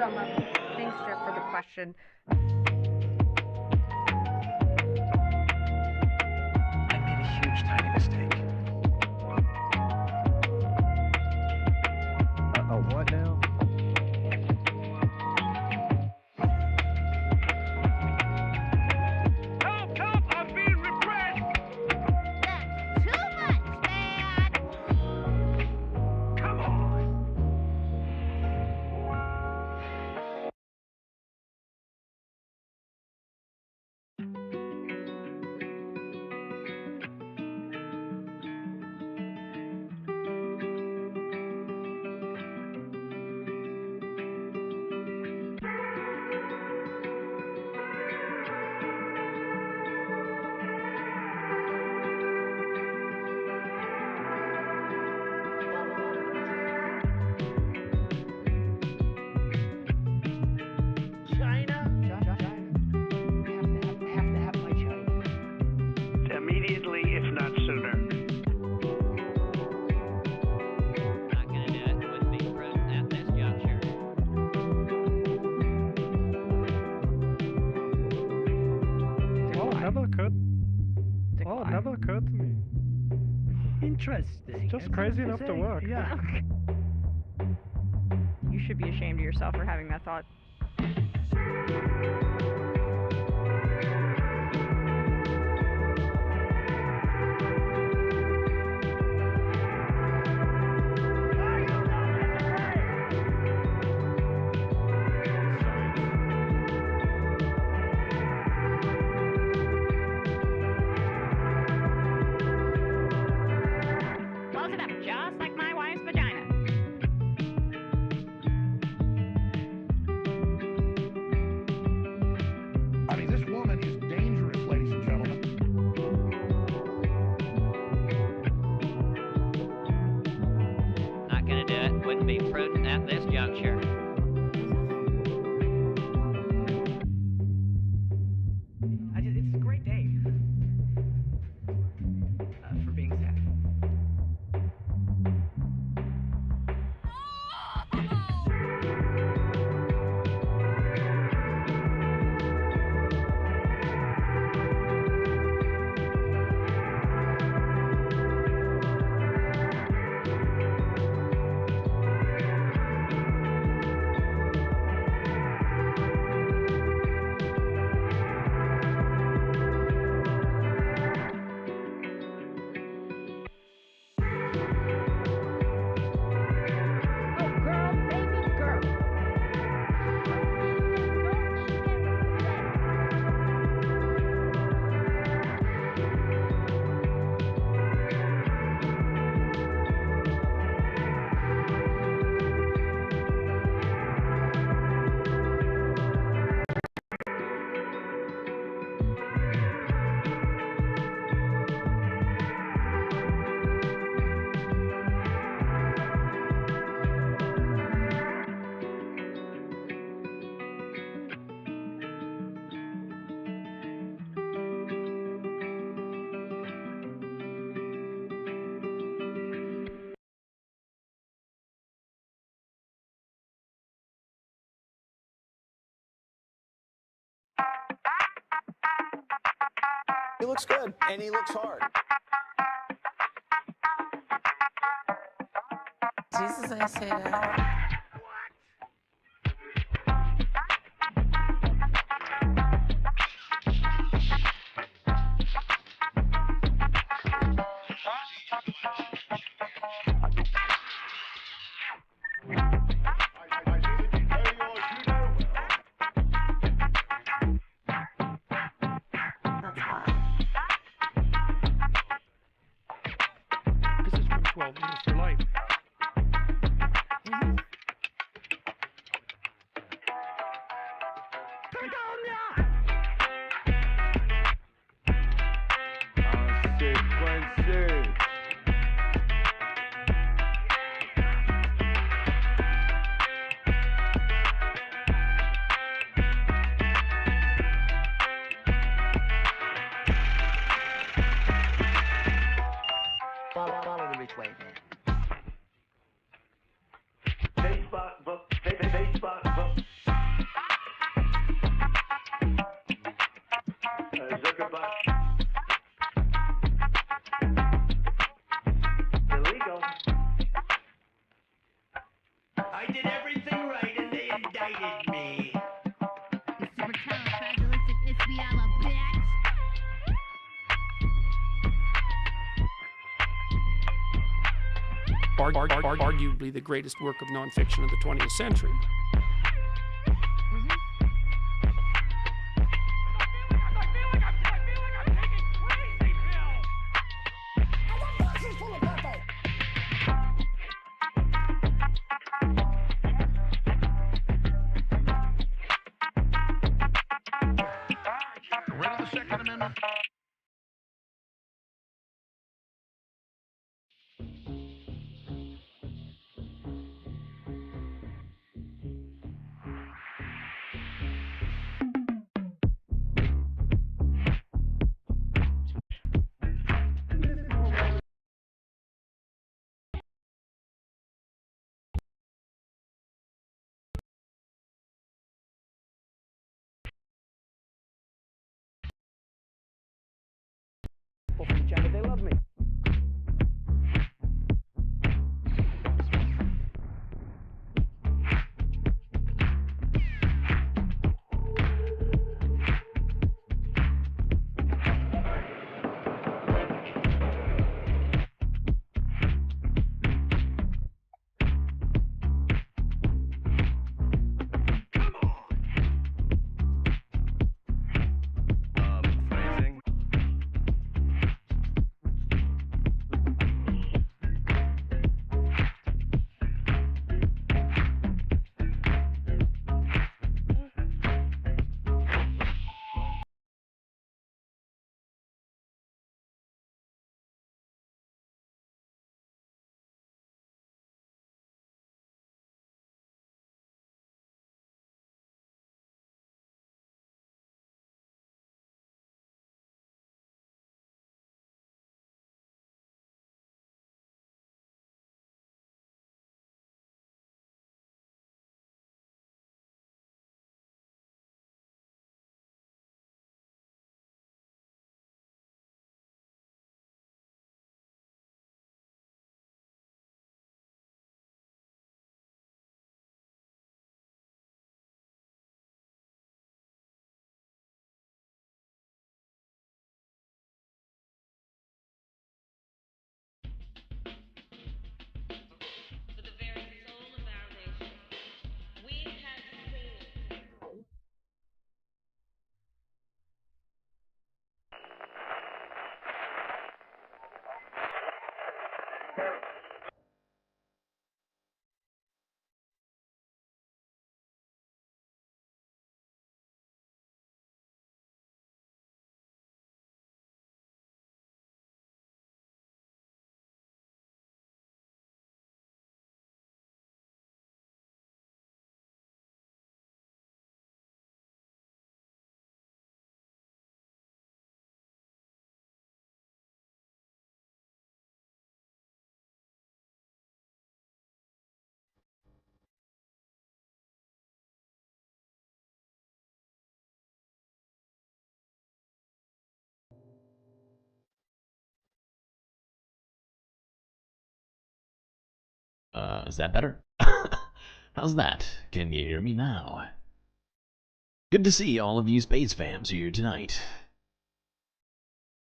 sum up. Thanks, Jeff, for the question. I made a huge, tiny mistake. What now? Help! Help! I'm being repressed! That's too much, man! Come on! China? Have to have my China. Immediately, if not sooner. Not gonna do it. Wouldn't be prudent at this juncture. Oh, it never occurred. Oh, it never occurred to me. Interesting. It's just crazy enough to work. Yeah. You should be ashamed of yourself for having that thought. Close it up just like my wife's vagina. I mean, this woman is dangerous, ladies and gentlemen. Not gonna do it. Wouldn't be prudent at this juncture. It's a great day. For being sad. Oh, girl, baby, girl. He looks good, and he looks hard. Jesus, I say that. That's hot. This is from 12 Rules for Life. hated me. You super fragilistic Isbiella bitch. Arguably the greatest work of nonfiction of the 20th century. Ready the Second Amendment? People from China, they love me. Phrasing. For the very soul of our nation, we have seen it. Is that better? How's that? Can you hear me now? Good to see all of you space fams here tonight.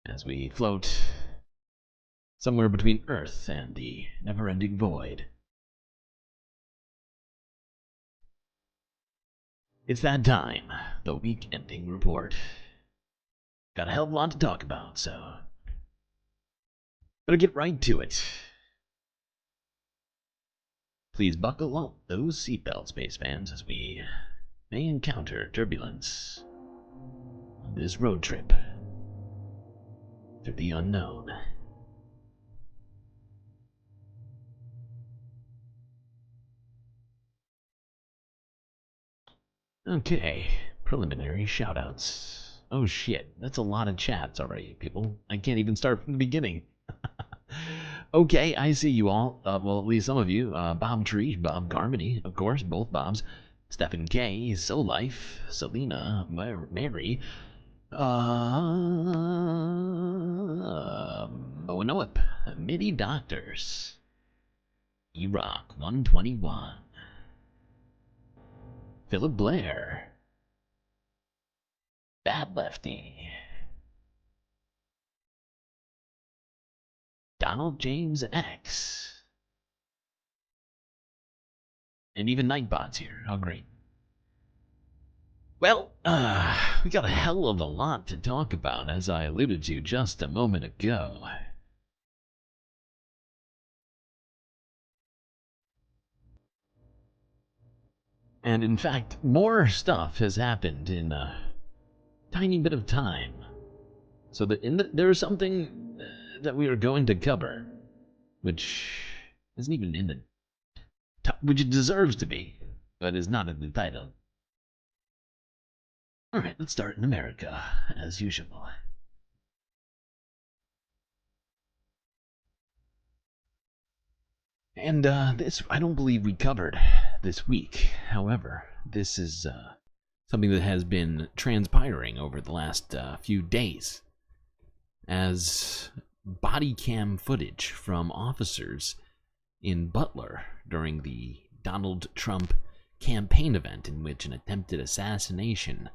As we float somewhere between Earth and the never-ending void. It's that time, the week-ending report. Got a hell of a lot to talk about, so better get right to it. Please buckle up those seatbelts, space fans, as we may encounter turbulence on this road trip through the unknown. Okay, preliminary shoutouts. Oh shit, that's a lot of chats already, people. I can't even start from the beginning. Okay, I see you all. Well, at least some of you. Bob Tree, Bob Carmody, of course, both Bobs. Stephen K, So Life, Selena, Mary, Moanoip, Midi Doctors, E-Rock 121, Philip Blair. Bad Lefty. Donald James X. And even Nightbot's here. How great. Well, we got a hell of a lot to talk about, as I alluded to just a moment ago. And in fact, more stuff has happened in a tiny bit of time. So there's something that we are going to cover, which isn't even in the which it deserves to be, but is not in the title. Alright, let's start in America, as usual. And this, I don't believe we covered this week. However, this is something that has been transpiring over the last few days, as body cam footage from officers in Butler during the Donald Trump campaign event in which an attempted assassination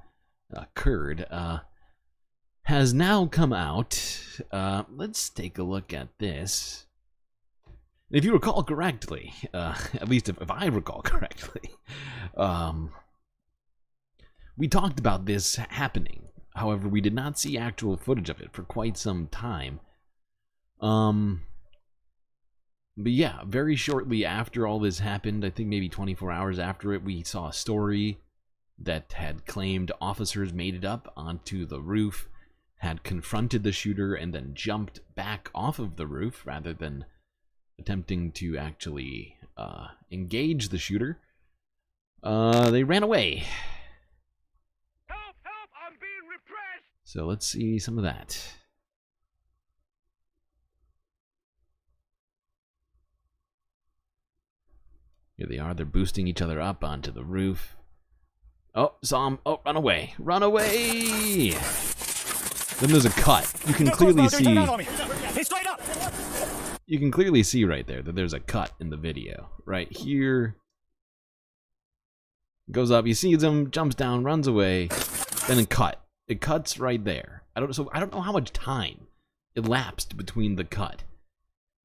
occurred has now come out. Let's take a look at this. If you recall correctly, at least if I recall correctly, we talked about this happening. However, we did not see actual footage of it for quite some time. But yeah, very shortly after all this happened, I think maybe 24 hours after it, we saw a story that had claimed officers made it up onto the roof, had confronted the shooter, and then jumped back off of the roof rather than attempting to actually engage the shooter. They ran away. Help! Help! I'm being repressed! So let's see some of that. Here they are. They're boosting each other up onto the roof. Oh, saw him. Oh, run away. Run away! Then there's a cut. You can clearly see... You can clearly see right there that there's a cut in the video. Right here. Goes up, he sees him, jumps down, runs away, then a cut. It cuts right there. I don't know how much time elapsed between the cut.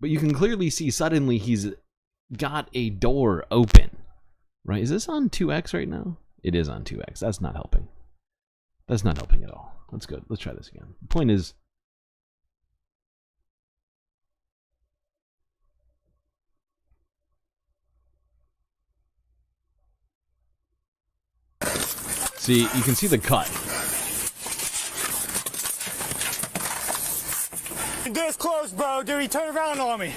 But you can clearly see suddenly he's got a door open. Right? Is this on 2x right now? It is on 2x. That's not helping. That's not helping at all. That's good. Let's try this again. The point is, see, you can see the cut. This close, bro. Dude, he turned around on me.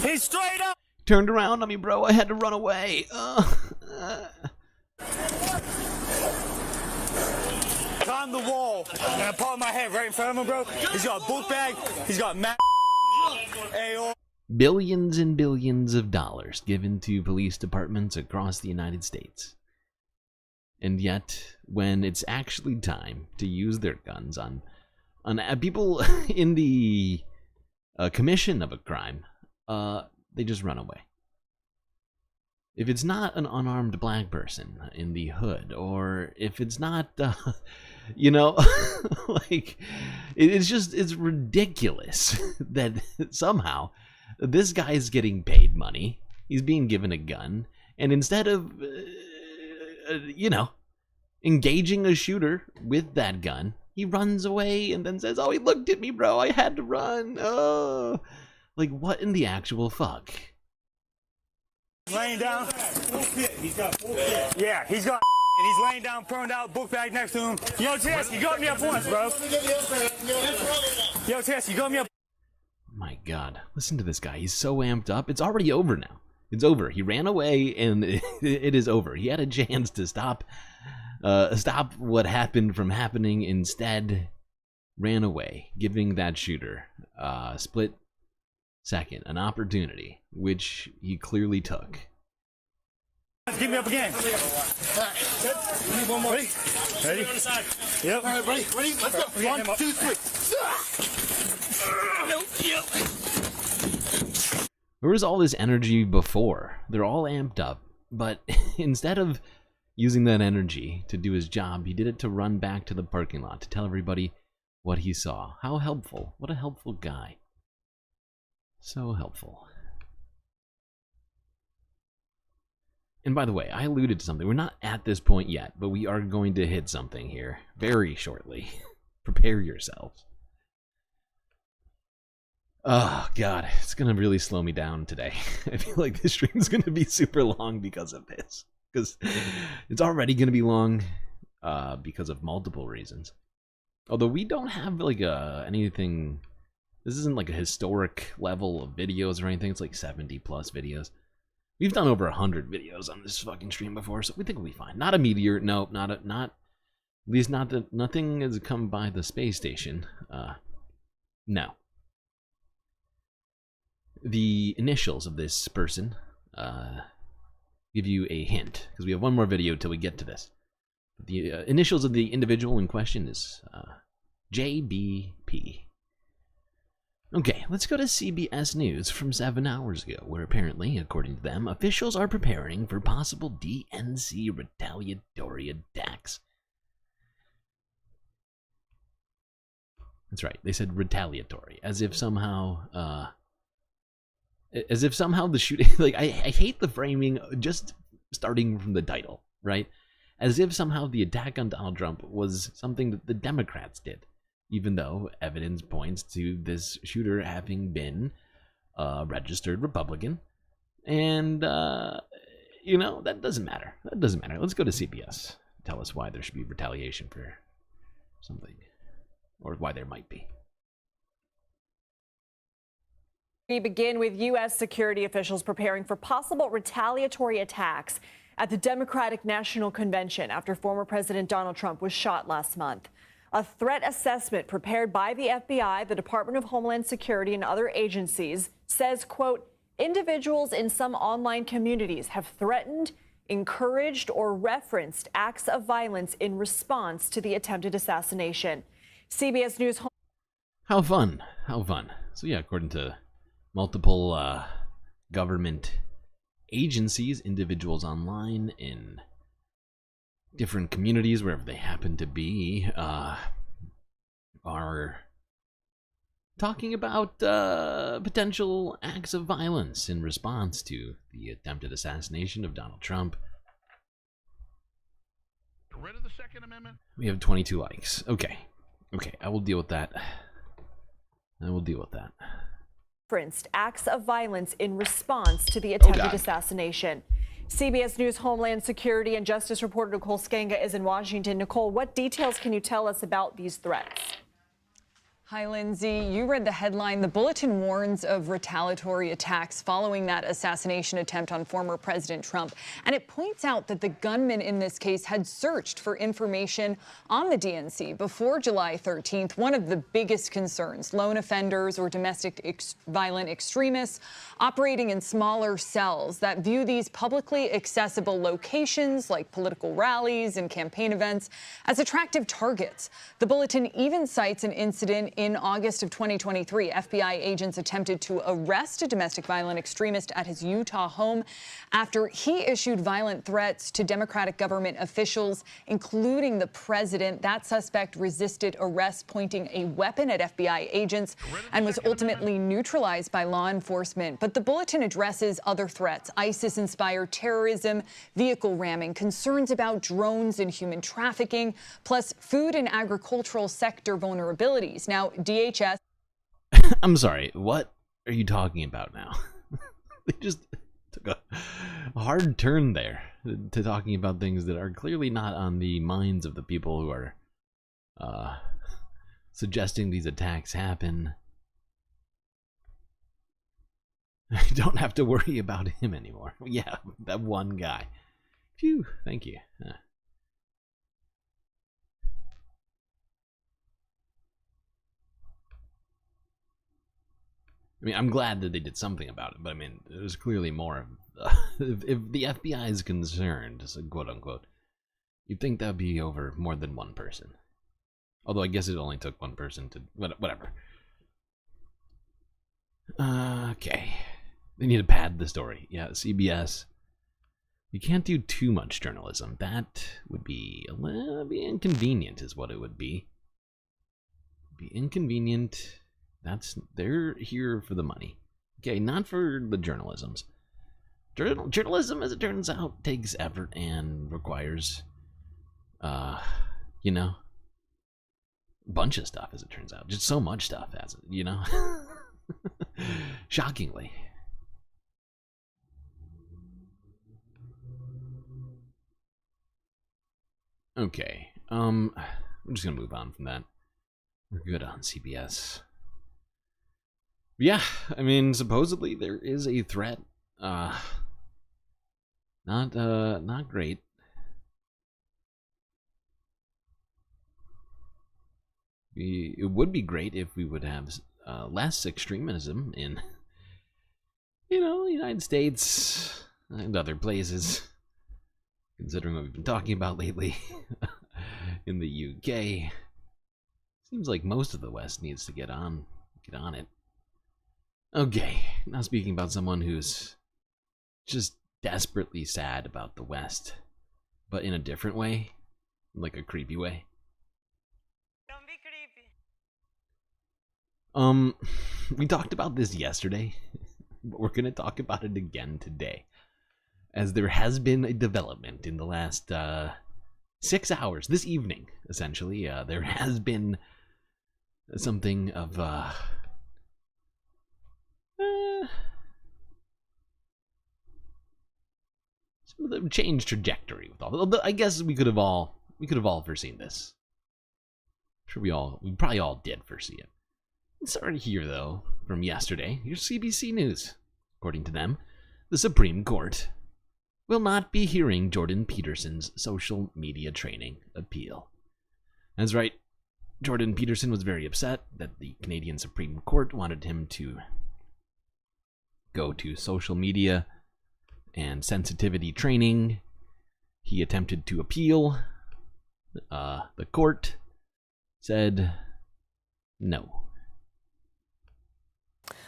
He's straight up. Turned around on me, bro. I had to run away. Climb the wall. And I put my head right in front of him, bro. He's got a book bag. He's got AR. Billions and billions of dollars given to police departments across the United States. And yet, when it's actually time to use their guns on people in the commission of a crime, they just run away. If it's not an unarmed black person in the hood, or if it's not, you know, like, it's ridiculous that somehow this guy's getting paid money, he's being given a gun, and instead of, you know, engaging a shooter with that gun, he runs away and then says, oh, he looked at me, bro, I had to run. Oh, like, what in the actual fuck? Laying down. He's got yeah, he's got and he's laying down, prone out, book bag next to him. Yo, Tess, you got me up once, bro. Yo, Tess, you got me up. My God, listen to this guy. He's so amped up. It's already over now. It's over. He ran away, and it is over. He had a chance to stop what happened from happening. Instead, ran away, giving that shooter a split second, an opportunity, which he clearly took. Get me up again. One more. Ready? Ready? Yep. All right, ready? Ready? Let's go. 1, 2, 3. There was all this energy before. They're all amped up, but instead of using that energy to do his job, he did it to run back to the parking lot to tell everybody what he saw. How helpful. What a helpful guy. So helpful. And by the way, I alluded to something. We're not at this point yet, but we are going to hit something here very shortly. Prepare yourselves. Oh, God. It's going to really slow me down today. I feel like this stream is going to be super long because of this. Because it's already going to be long because of multiple reasons. Although we don't have like anything... This isn't like a historic level of videos or anything. It's like 70 plus videos. We've done over 100 videos on this fucking stream before, so we think we'll be fine. Not a meteor, nope, not at least not that nothing has come by the space station. No. The initials of this person give you a hint, because we have one more video till we get to this. The initials of the individual in question is JBP. Okay, let's go to CBS News from 7 hours ago, where apparently, according to them, officials are preparing for possible DNC retaliatory attacks. That's right, they said retaliatory, as if somehow the shooting, like, I hate the framing, just starting from the title, right? As if somehow the attack on Donald Trump was something that the Democrats did. Even though evidence points to this shooter having been a registered Republican. And, you know, that doesn't matter. That doesn't matter. Let's go to CBS. Tell us why there should be retaliation for something. Or why there might be. We begin with U.S. security officials preparing for possible retaliatory attacks at the Democratic National Convention after former President Donald Trump was shot last month. A threat assessment prepared by the FBI, the Department of Homeland Security, and other agencies says, quote, individuals in some online communities have threatened, encouraged, or referenced acts of violence in response to the attempted assassination. CBS News. How fun. How fun. So yeah, according to multiple government agencies, individuals online in different communities, wherever they happen to be, are talking about potential acts of violence in response to the attempted assassination of Donald Trump. Rid of the Second Amendment? We have 22 likes. Okay. Okay, I will deal with that. I will deal with that. Referenced acts of violence in response to the attempted assassination. CBS News Homeland Security and Justice reporter Nicole Skenga is in Washington. Nicole, what details can you tell us about these threats? Hi, Lindsay. You read the headline. The bulletin warns of retaliatory attacks following that assassination attempt on former President Trump. And it points out that the gunman in this case had searched for information on the DNC before July 13th. One of the biggest concerns, lone offenders or domestic violent extremists operating in smaller cells that view these publicly accessible locations like political rallies and campaign events as attractive targets. The bulletin even cites an incident in August of 2023. FBI agents attempted to arrest a domestic violent extremist at his Utah home after he issued violent threats to Democratic government officials, including the president. That suspect resisted arrest, pointing a weapon at FBI agents, and was ultimately neutralized by law enforcement. But the bulletin addresses other threats: ISIS-inspired terrorism, vehicle ramming, concerns about drones and human trafficking, plus food and agricultural sector vulnerabilities. Now, DHS... I'm sorry, what are you talking about now? They just took a hard turn there to talking about things that are clearly not on the minds of the people who are suggesting these attacks happen. I don't have to worry about him anymore. Yeah, that one guy. Phew, thank you. I mean, I'm glad that they did something about it, but I mean, there's clearly more. If the FBI is concerned, quote unquote, you'd think that would be over more than one person. Although I guess it only took one person to... whatever. Okay. They need to pad the story. Yeah, CBS. You can't do too much journalism. That would be be inconvenient, is what it would be. Be inconvenient. They're here for the money. Okay, not for the journalisms. Journalism, as it turns out, takes effort and requires, you know, a bunch of stuff, as it turns out. Just so much stuff, as it, you know. Shockingly. Okay, we're just gonna move on from that. We're good on CBS. Yeah, I mean, supposedly there is a threat. Not great. It would be great if we would have less extremism in, you know, the United States and other places. Considering what we've been talking about lately in the UK, seems like most of the West needs to get on it. Okay, now speaking about someone who's just desperately sad about the West, but in a different way, like a creepy way. Don't be creepy. We talked about this yesterday, but we're gonna talk about it again today. As there has been a development in the last 6 hours, this evening, essentially, there has been something of some of the change trajectory with all. I guess we could have all foreseen this. I'm sure we probably all did foresee it. It started here though, from yesterday. Here's CBC News. According to them, the Supreme Court will not be hearing Jordan Peterson's social media training appeal. That's right. Jordan Peterson was very upset that the Canadian Supreme Court wanted him to go to social media and sensitivity training. He attempted to appeal. The court said no.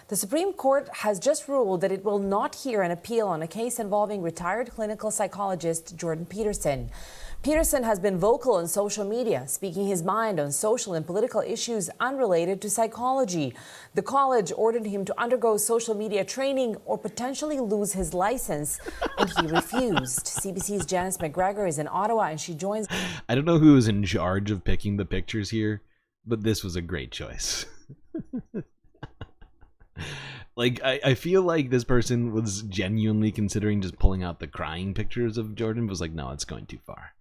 The Supreme Court has just ruled that it will not hear an appeal on a case involving retired clinical psychologist Jordan Peterson. Peterson has been vocal on social media, speaking his mind on social and political issues unrelated to psychology. The college ordered him to undergo social media training or potentially lose his license, and he refused. CBC's Janice McGregor is in Ottawa, and she joins... I don't know who was in charge of picking the pictures here, but this was a great choice. Like, I feel like this person was genuinely considering just pulling out the crying pictures of Jordan, but was like, no, it's going too far.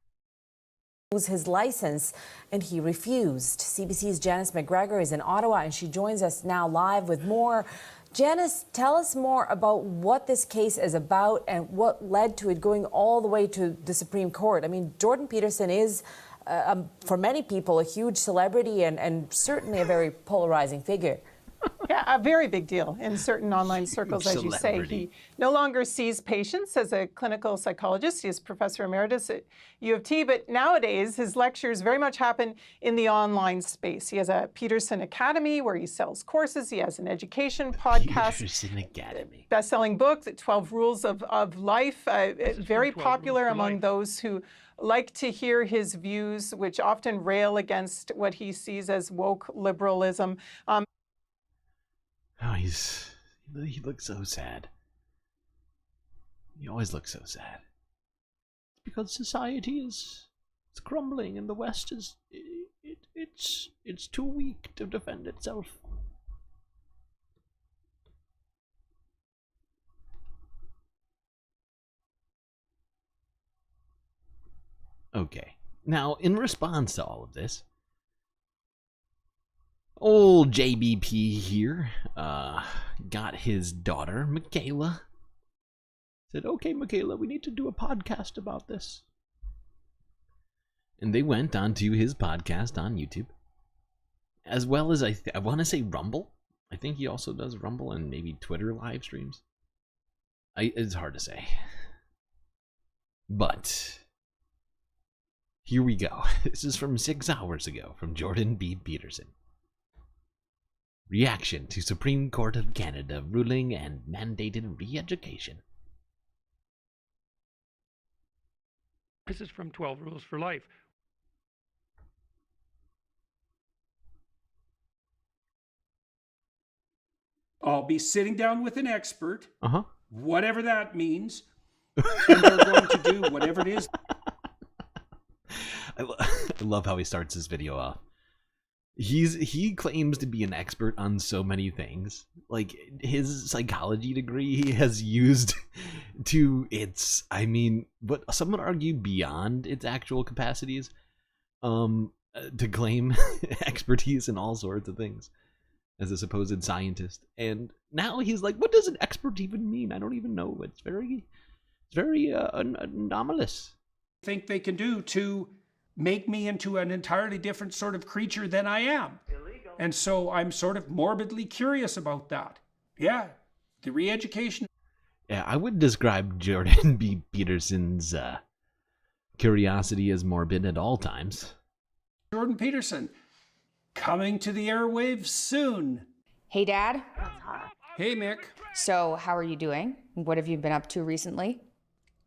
Lose his license, and he refused. CBC's Janice McGregor is in Ottawa, and she joins us now live with more. Janice, tell us more about what this case is about and what led to it going all the way to the Supreme Court. I mean, Jordan Peterson is, for many people, a huge celebrity and certainly a very polarizing figure. Yeah, a very big deal in certain online circles, as you say. He no longer sees patients as a clinical psychologist. He is professor emeritus at U of T, but nowadays his lectures very much happen in the online space. He has a Peterson Academy where he sells courses. He has an education podcast. Peterson Academy. Best-selling book, The 12 Rules of Life, very popular among those who like to hear his views, which often rail against what he sees as woke liberalism. Oh, he looks so sad. He always looks so sad. Because society is crumbling and the West is it's too weak to defend itself. Okay. Now, in response to all of this, old JBP here got his daughter, Michaela. Said, okay, Michaela, we need to do a podcast about this. And they went onto his podcast on YouTube. As well as, I want to say Rumble. I think he also does Rumble and maybe Twitter live streams. It's hard to say. But here we go. This is from 6 hours ago from Jordan B. Peterson. Reaction to Supreme Court of Canada ruling and mandated re-education. This is from 12 Rules for Life. I'll be sitting down with an expert, Uh-huh. whatever that means, and they're going to do whatever it is. I love how he starts his video off. He claims to be an expert on so many things. Like, his psychology degree he has used to its, I mean, but some would argue beyond its actual capacities, to claim expertise in all sorts of things as a supposed scientist. And now he's like, what does an expert even mean? I don't even know. It's very anomalous. Think they can do to make me into an entirely different sort of creature than I am. Illegal. And so I'm sort of morbidly curious about that. Yeah, the re-education. Yeah, I would describe Jordan B. Peterson's curiosity as morbid at all times. Jordan Peterson, coming to the airwaves soon. Hey, Dad. Hey, Mick. So, how are you doing? What have you been up to recently?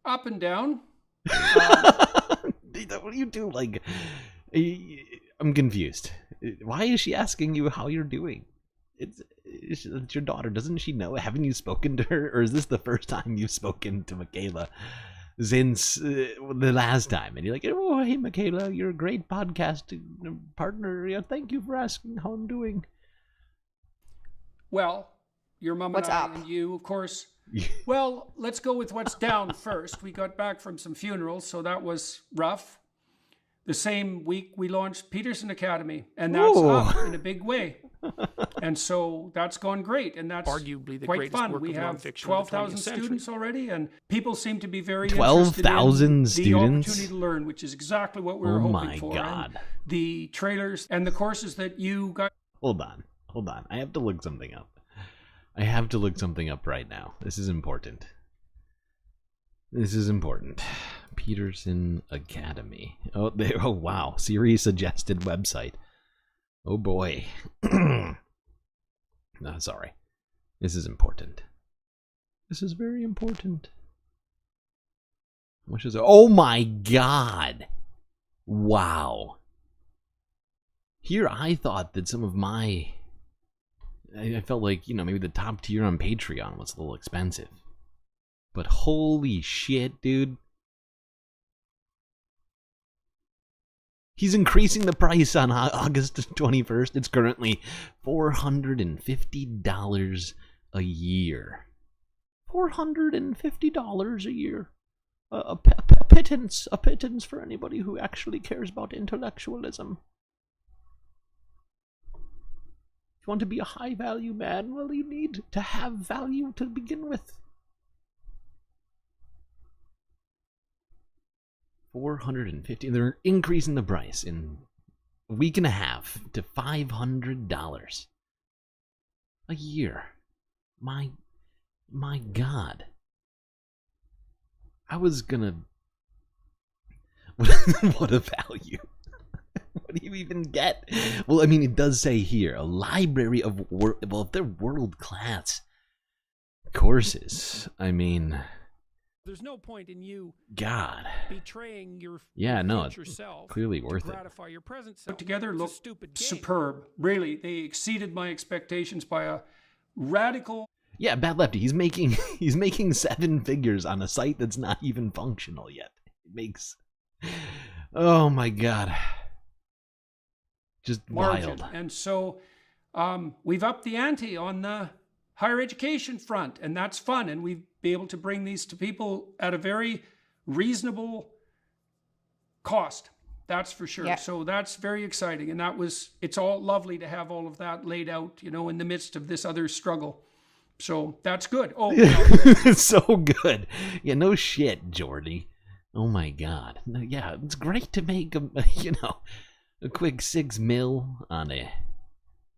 Up and down. What do you do? Like, I'm confused. Why is she asking you how you're doing? It's your daughter. Doesn't she know? Haven't you spoken to her? Or is this the first time you've spoken to Michaela since the last time? And you're like, oh, hey, Michaela, you're a great podcast partner. Yeah, thank you for asking how I'm doing. Well, your mom and I and you, of course. Well, let's go with what's down first. We got back from some funerals, so that was rough. The same week we launched Peterson Academy, and that's up in a big way. And so that's gone great, and that's arguably the quite greatest fun. work We of have nonfiction 12,000 of the 20th century. students already, and people seem to be very 12,000 interested in the students? opportunity to learn, which is exactly what we were hoping for. Oh my God. And the trailers and the courses that you got. Hold on. I have to look something up. I have to look something up right now. This is important. Peterson Academy. Oh, oh wow. Siri suggested website. Oh boy. No, sorry. This is important. This is very important. Which is, oh my God. Wow. Here I thought that some of my, I felt like, you know, maybe the top tier on Patreon was a little expensive. But holy shit, dude. He's increasing the price on August 21st. It's currently $450 a year. $450 a year. A pittance for anybody who actually cares about intellectualism. If you want to be a high value man, well, you need to have value to begin with. $450. They're increasing the price in a week and a half to $500 a year. My God. I was gonna. What a value. What do you even get? Well, I mean, it does say here a library of well, if they're world class courses. I mean, There's no point in you betraying your future self clearly worth to it. gratify your present self. Put together It's a looked stupid game. superb. Really, they exceeded my expectations by a radical. Yeah, Bad Lefty. He's making 7 figures on a site that's not even functional yet. It makes, oh my God, just margin. wild. And so we've upped the ante on the higher education front, and that's fun. And we've been able to bring these to people at a very reasonable cost. That's for sure. Yeah. So that's very exciting. And it's all lovely to have all of that laid out, you know, in the midst of this other struggle. So that's good. Oh, It's so good. Yeah, no shit, Jordy. Oh my God. No, yeah, it's great to make a quick $6 million on a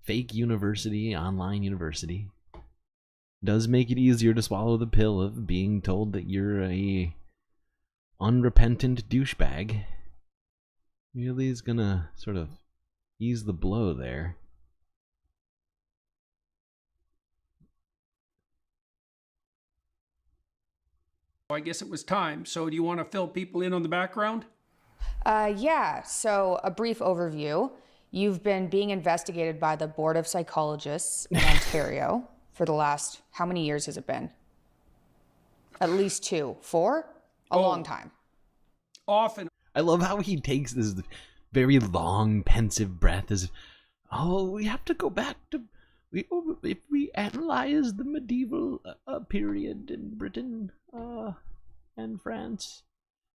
fake university, online university. Does make it easier to swallow the pill of being told that you're a unrepentant douchebag. Really is gonna sort of ease the blow there. I guess it was time. So do you want to fill people in on the background? Yeah, so a brief overview. You've been being investigated by the Board of Psychologists in Ontario for the last, how many years has it been? At least 2, 4? A long time. Often. I love how he takes this very long, pensive breath as, oh, we have to go back to, if we analyze the medieval period in Britain and France,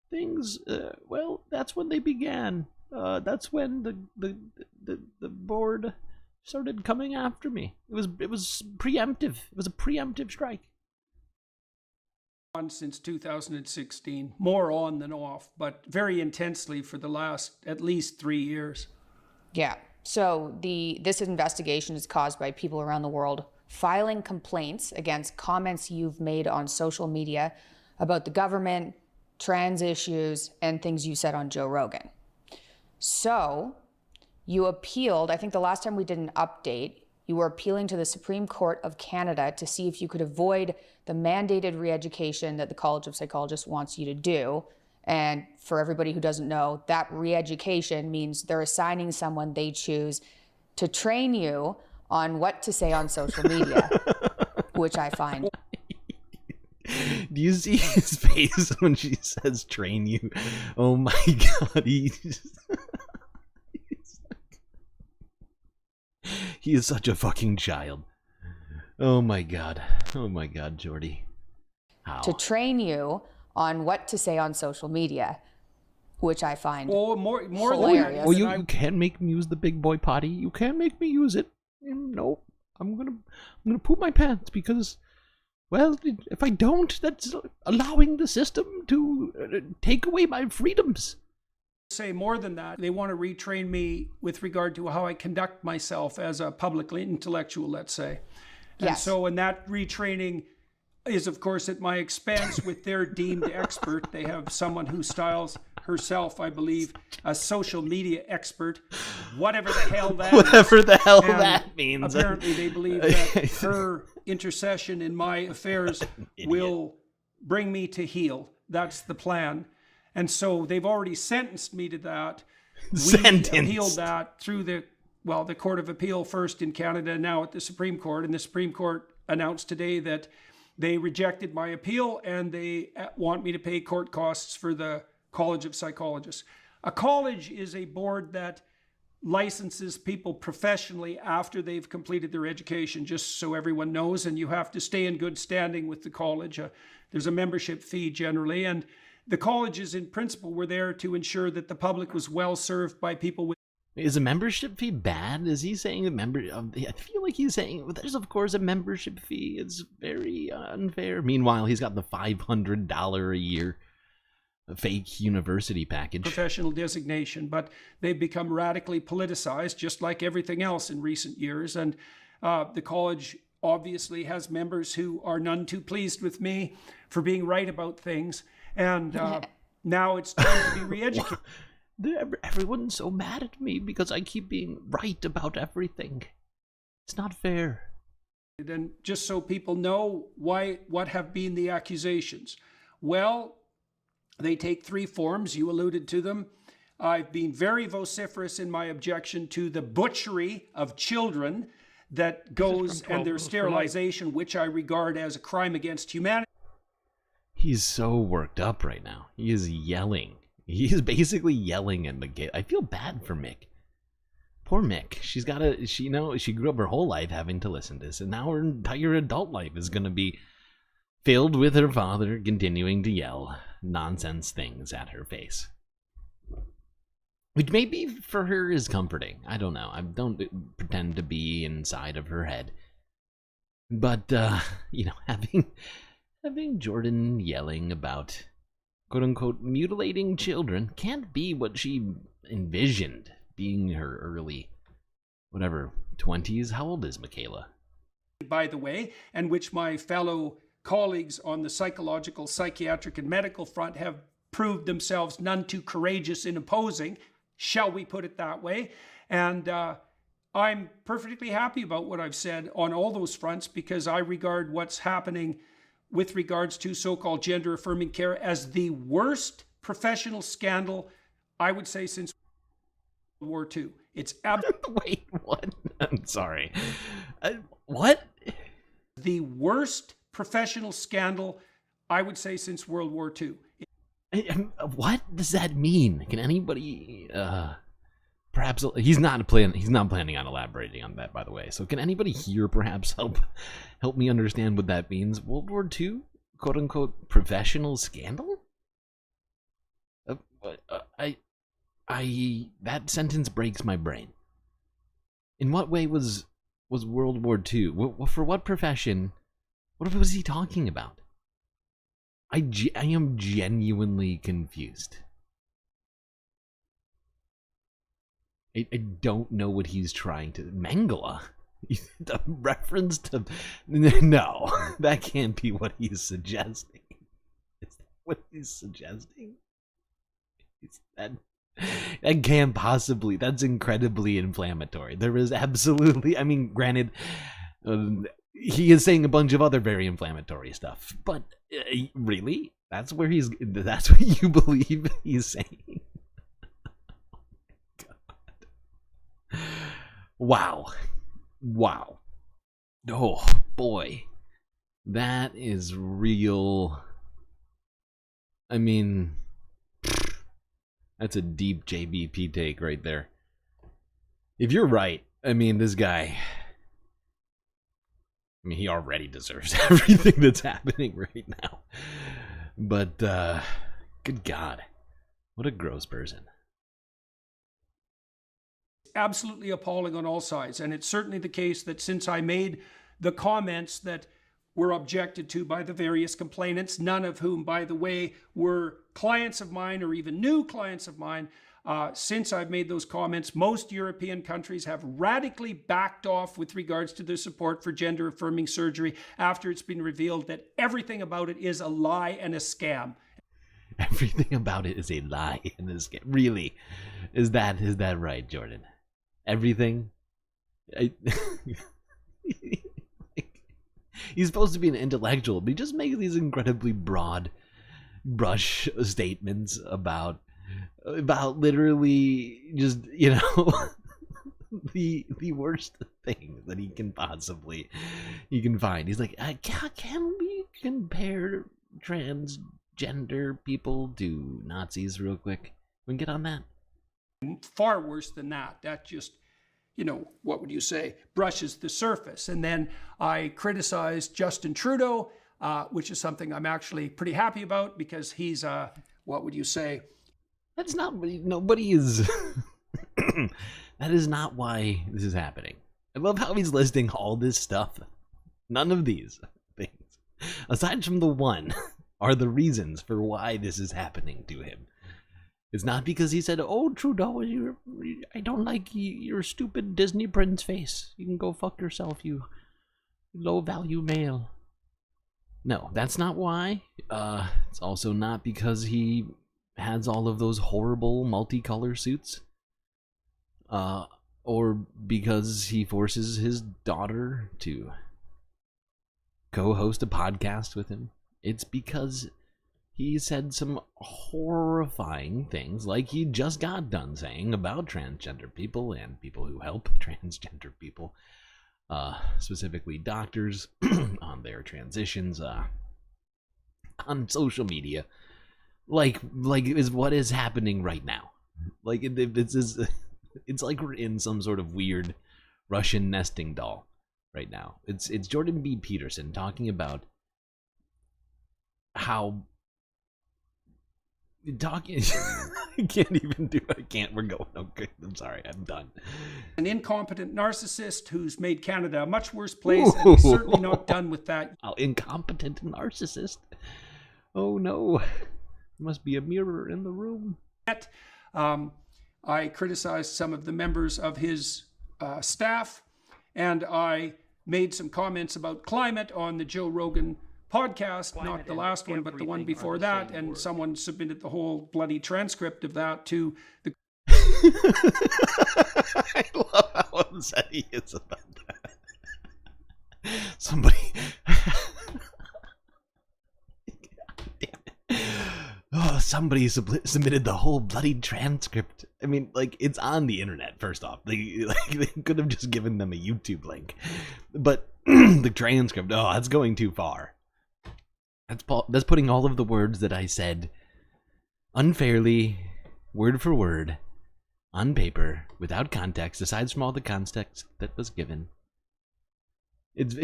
things, well, that's when they began. That's when the board started coming after me. It was preemptive. It was a preemptive strike. On since 2016, more on than off, but very intensely for the last at least 3 years. Yeah. So this investigation is caused by people around the world filing complaints against comments you've made on social media about the government, trans issues, and things you said on Joe Rogan. So you appealed, I think the last time we did an update, you were appealing to the Supreme Court of Canada to see if you could avoid the mandated re-education that the College of Psychologists wants you to do. And for everybody who doesn't know, that re-education means they're assigning someone they choose to train you on what to say on social media, which I find. Do you see his face when she says train you? Oh my god, he is such a fucking child. Oh my god, Jordy. How? To train you on what to say on social media, which I find more hilarious. Oh, you can't make me use the big boy potty. You can't make me use it. No, I'm gonna poop my pants because, well, if I don't, that's allowing the system to take away my freedoms. Say more than that. They want to retrain me with regard to how I conduct myself as a public intellectual, let's say. And Yes. so, and that retraining is, of course, at my expense with their deemed expert. They have someone who styles herself, I believe, a social media expert, whatever the hell that Whatever is. the hell And that means. Apparently, they believe that her intercession in my affairs will bring me to heel. That's the plan. And so they've already sentenced me to that. We appealed that through the Court of Appeal first in Canada, now at the Supreme Court. And the Supreme Court announced today that they rejected my appeal and they want me to pay court costs for the College of Psychologists. A college is a board that licenses people professionally after they've completed their education, just so everyone knows, and you have to stay in good standing with the college. There's a membership fee generally, and the colleges in principle were there to ensure that the public was well served by people with. Is a membership fee bad? Is he saying I feel like he's saying there's of course a membership fee. It's very unfair. Meanwhile, he's got the $500 a year fake university package. Professional designation, but they've become radically politicized, just like everything else in recent years. And the college obviously has members who are none too pleased with me for being right about things. And now it's time to be re-educated. Everyone's so mad at me because I keep being right about everything. It's not fair. And just so people know what have been the accusations. Well, they take 3 forms. You alluded to them. I've been very vociferous in my objection to the butchery of children that goes and their sterilization, which I regard as a crime against humanity. He's so worked up right now. He is yelling. He is basically yelling at Mick. I feel bad for Mick. Poor Mick. She grew up her whole life having to listen to this, and now her entire adult life is going to be filled with her father continuing to yell nonsense things at her face. Which maybe for her is comforting. I don't know. I don't pretend to be inside of her head. But, having Jordan yelling about quote-unquote mutilating children can't be what she envisioned being her early, 20s. How old is Michaela? By the way, and which my fellow colleagues on the psychological, psychiatric, and medical front have proved themselves none too courageous in opposing, shall we put it that way. And I'm perfectly happy about what I've said on all those fronts because I regard what's happening with regards to so-called gender-affirming care as the worst professional scandal, I would say, since World War II. It's Wait, what? I'm sorry. What? The worst professional scandal, I would say, since World War II. What does that mean? Can anybody perhaps he's not planning on elaborating on that, by the way. So can anybody here perhaps help me understand what that means? World War II, quote unquote, professional scandal? That sentence breaks my brain. In what way was World War II? For what profession? What was he talking about? I am genuinely confused. I don't know what he's trying to... Mangala? A reference to... No, that can't be what he's suggesting. Is that what he's suggesting? That can't possibly... That's incredibly inflammatory. There is absolutely... I mean, granted... he is saying a bunch of other very inflammatory stuff, but really? That's what you believe he's saying? God. Wow. Oh, boy. That is real. I mean, that's a deep JBP take right there. If you're right, I mean, this guy... I mean, he already deserves everything that's happening right now. But, good God. What a gross person. Absolutely appalling on all sides. And it's certainly the case that since I made the comments that were objected to by the various complainants, none of whom, by the way, were clients of mine or even new clients of mine, since I've made those comments, most European countries have radically backed off with regards to their support for gender-affirming surgery after it's been revealed that everything about it is a lie and a scam. Everything about it is a lie and a scam. Really? Is that right, Jordan? Everything? He's supposed to be an intellectual, but he just makes these incredibly broad brush statements about literally just, you know, the worst thing that he can find. He's like, can we compare transgender people to Nazis real quick? Can we get on that? Far worse than that. That just, you know, what would you say, brushes the surface. And then I criticized Justin Trudeau, which is something I'm actually pretty happy about because he's, what would you say? That's not, nobody is, that is not why this is happening. I love how he's listing all this stuff. None of these things, aside from the one, are the reasons for why this is happening to him. It's not because he said, oh, Trudeau, I don't like your stupid Disney prince face. You can go fuck yourself, you low-value male. No, that's not why. It's also not because he has all of those horrible multicolor suits, or because he forces his daughter to co-host a podcast with him. It's because he said some horrifying things, like he just got done saying about transgender people and people who help transgender people, specifically doctors, on their transitions, on social media. Like is what is happening right now. Like it's like we're in some sort of weird Russian nesting doll right now. It's Jordan B. Peterson talking about how we're going. Okay, I'm sorry, I'm done. An incompetent narcissist who's made Canada a much worse place, and he's certainly not done with that. Oh, incompetent narcissist. Oh no. Must be a mirror in the room. I criticized some of the members of his staff, and I made some comments about climate on the Joe Rogan podcast, not the last one, but the one before that, and someone submitted the whole bloody transcript of that to the... I love how upset he is about that. Somebody... oh, somebody submitted the whole bloody transcript. I mean, like, it's on the internet, first off. They could have just given them a YouTube link. But the transcript, oh, that's going too far. That's putting all of the words that I said unfairly, word for word, on paper, without context, aside from all the context that was given. It's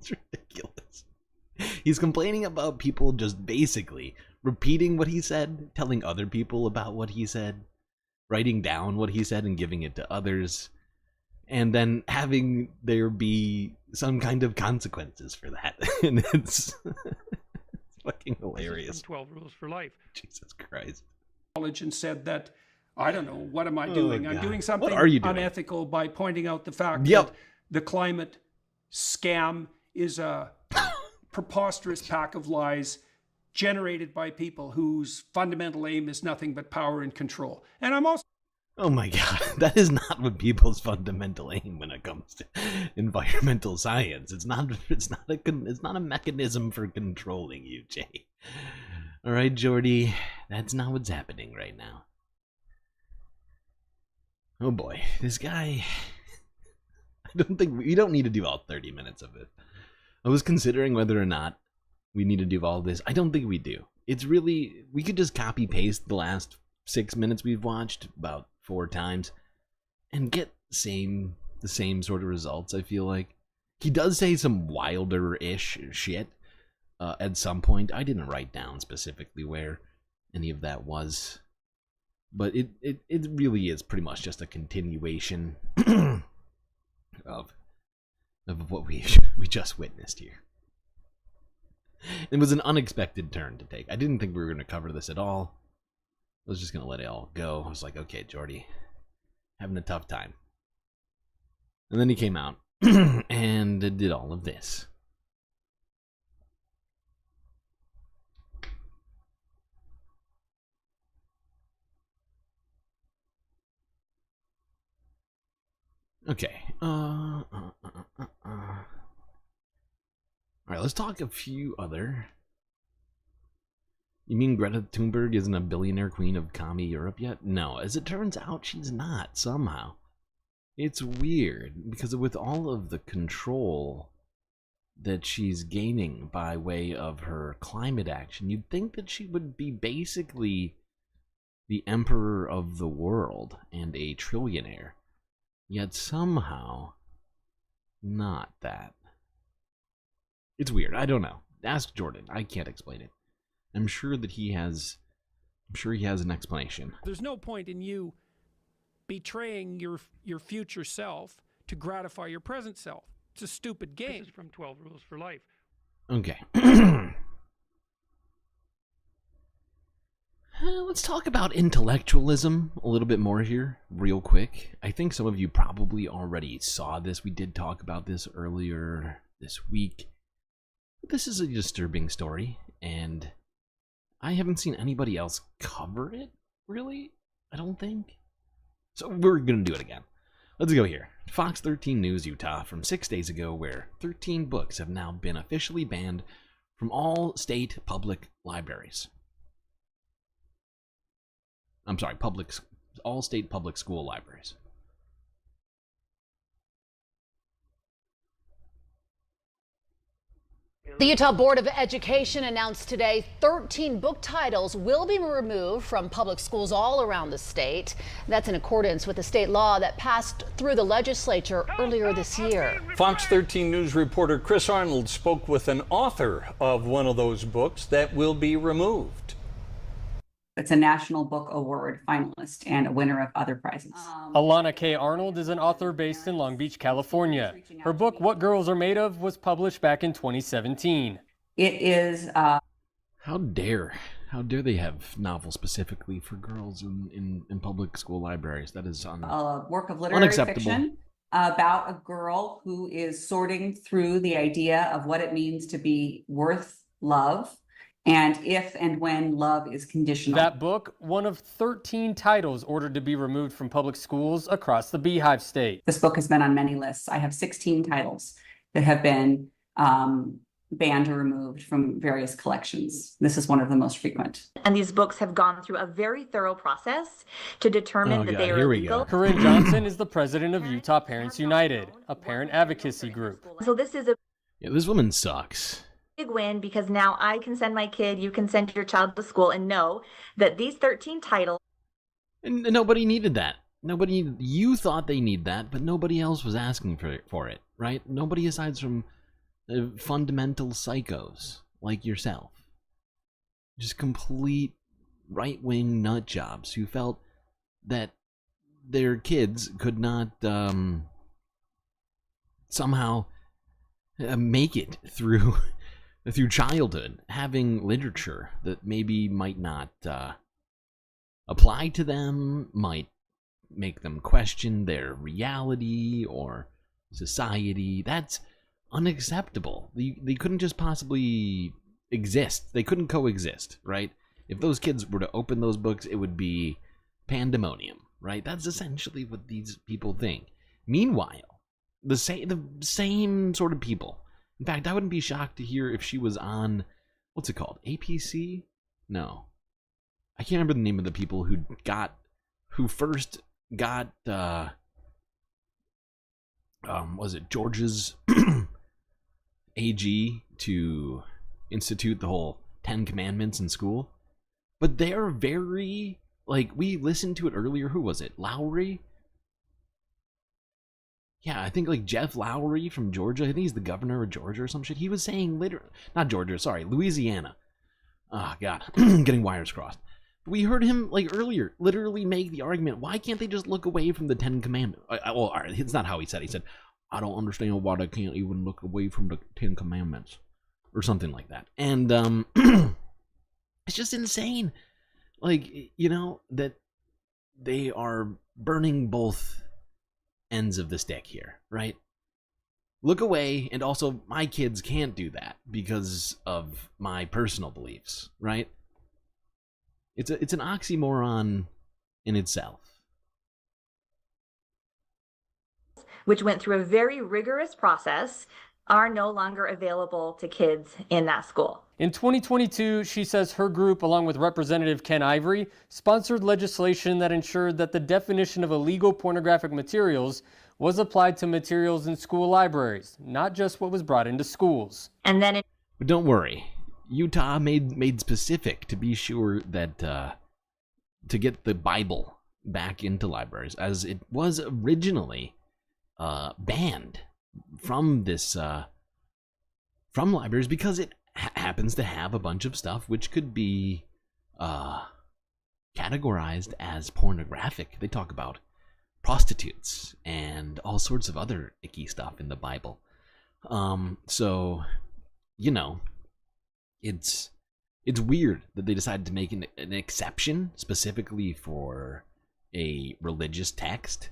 ridiculous. He's complaining about people just basically repeating what he said, telling other people about what he said, writing down what he said and giving it to others, and then having there be some kind of consequences for that. And it's fucking hilarious. 12 Rules for Life. Jesus Christ. And said that, I don't know, what am I doing? I'm doing something unethical by pointing out the fact that the climate scam is a preposterous pack of lies generated by people whose fundamental aim is nothing but power and control. And I'm also... Oh my God, that is not what people's fundamental aim when it comes to environmental science. It's not a mechanism for controlling you, Jay. All right, Jordy, that's not what's happening right now. Oh boy, this guy. We don't need to do all 30 minutes of it. I was considering whether or not we need to do all this. I don't think we do. It's really, we could just copy paste the last 6 minutes we've watched about 4 times and get the same sort of results. I feel like he does say some wilder-ish shit at some point. I didn't write down specifically where any of that was, but it really is pretty much just a continuation of what we just witnessed here. It was an unexpected turn to take. I didn't think we were going to cover this at all. I was just going to let it all go. I was like, okay, Jordy, having a tough time. And then he came out and did all of this. Okay. All right, let's talk a few other. You mean Greta Thunberg isn't a billionaire queen of commie Europe yet? No, as it turns out, she's not, somehow. It's weird, because with all of the control that she's gaining by way of her climate action, you'd think that she would be basically the emperor of the world and a trillionaire. Yet somehow, not that. It's weird, I don't know. Ask Jordan, I can't explain it. I'm sure he has an explanation. There's no point in you betraying your future self to gratify your present self. It's a stupid game. This is from 12 Rules for Life. Okay. Let's talk about intellectualism a little bit more here, real quick. I think some of you probably already saw this. We did talk about this earlier this week. This is a disturbing story, and I haven't seen anybody else cover it, really, I don't think. So we're going to do it again. Let's go here. Fox 13 News, Utah, from 6 days ago, where 13 books have now been officially banned from all state public libraries. I'm sorry, all state public school libraries. The Utah Board of Education announced today 13 book titles will be removed from public schools all around the state. That's in accordance with the state law that passed through the legislature earlier this year. Fox 13 News reporter Chris Arnold spoke with an author of one of those books that will be removed. It's a National Book Award finalist and a winner of other prizes. Alana K. Arnold is an author based in Long Beach, California. Her book, What Girls Are Made Of, was published back in 2017. It is... How dare they have novels specifically for girls in public school libraries? That is a work of literary fiction about a girl who is sorting through the idea of what it means to be worth love, and if and when love is conditional. That book, one of 13 titles ordered to be removed from public schools across the Beehive State. This book has been on many lists. I have 16 titles that have been banned or removed from various collections. This is one of the most frequent. And these books have gone through a very thorough process to determine that they are illegal. Corinne Johnson is the president of Utah Parents United, a parent advocacy group. So this is a Yeah, this woman sucks. big win because now I can send my kid, you can send your child to school and know that these 13 titles. And nobody needed that. Nobody, you thought they need that, but nobody else was asking for it, right? Nobody aside from fundamental psychos like yourself. Just complete right-wing nut jobs who felt that their kids could not somehow make it through childhood, having literature that maybe might not apply to them, might make them question their reality or society. That's unacceptable. They couldn't just possibly exist. They couldn't coexist, right? If those kids were to open those books, it would be pandemonium, right? That's essentially what these people think. Meanwhile, the same sort of people. In fact, I wouldn't be shocked to hear if she was on, what's it called? APC? No. I can't remember the name of the people who first got, was it Georgia's AG to institute the whole 10 Commandments in school? But they're very, like, we listened to it earlier. Who was it? Lowry? Yeah, I think like Jeff Lowry from Georgia. I think he's the governor of Georgia or some shit. He was saying not Georgia, sorry, Louisiana. Oh, God, getting wires crossed. We heard him like earlier literally make the argument, why can't they just look away from the 10 Commandments? Well, all right, it's not how he said it. He said, I don't understand why they can't even look away from the 10 Commandments. Or something like that. And it's just insane. Like, you know, that they are burning both ends of the stick here, right? Look away, and also my kids can't do that because of my personal beliefs, right? It's an oxymoron in itself. Which went through a very rigorous process, are no longer available to kids in that school. In 2022, she says her group, along with Representative Ken Ivory, sponsored legislation that ensured that the definition of illegal pornographic materials was applied to materials in school libraries, not just what was brought into schools. And then But don't worry. Utah made specific to be sure that to get the Bible back into libraries, as it was originally banned from libraries because it happens to have a bunch of stuff which could be categorized as pornographic. They talk about prostitutes and all sorts of other icky stuff in the Bible. So, you know, it's weird that they decided to make an exception specifically for a religious text,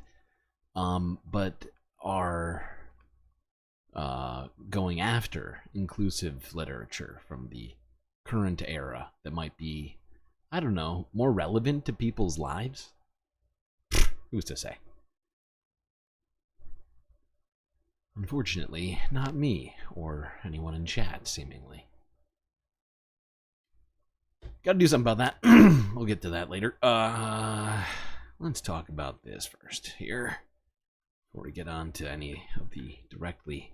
but are going after inclusive literature from the current era that might be, I don't know, more relevant to people's lives? Who's to say? Unfortunately, not me, or anyone in chat, seemingly. Gotta do something about that. We'll get to that later. Let's talk about this first here, before we get on to any of the directly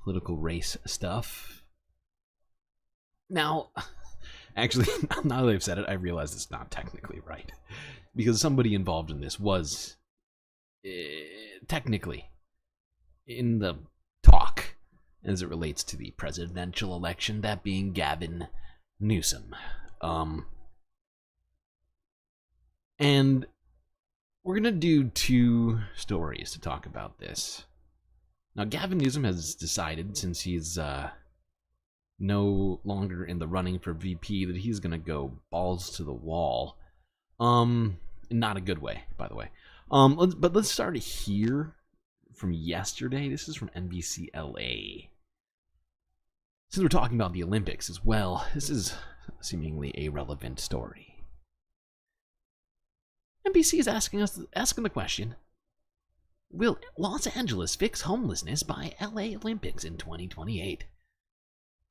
political race stuff. Now, actually, now that I've said it, I realize it's not technically right. Because somebody involved in this was technically in the talk as it relates to the presidential election, that being Gavin Newsom. And we're going to do two stories to talk about this. Now, Gavin Newsom has decided, since he's no longer in the running for VP, that he's going to go balls to the wall. Not a good way, by the way. But let's start here from yesterday. This is from NBC LA. Since we're talking about the Olympics as well, this is seemingly a relevant story. NBC is asking the question, will Los Angeles fix homelessness by LA Olympics in 2028?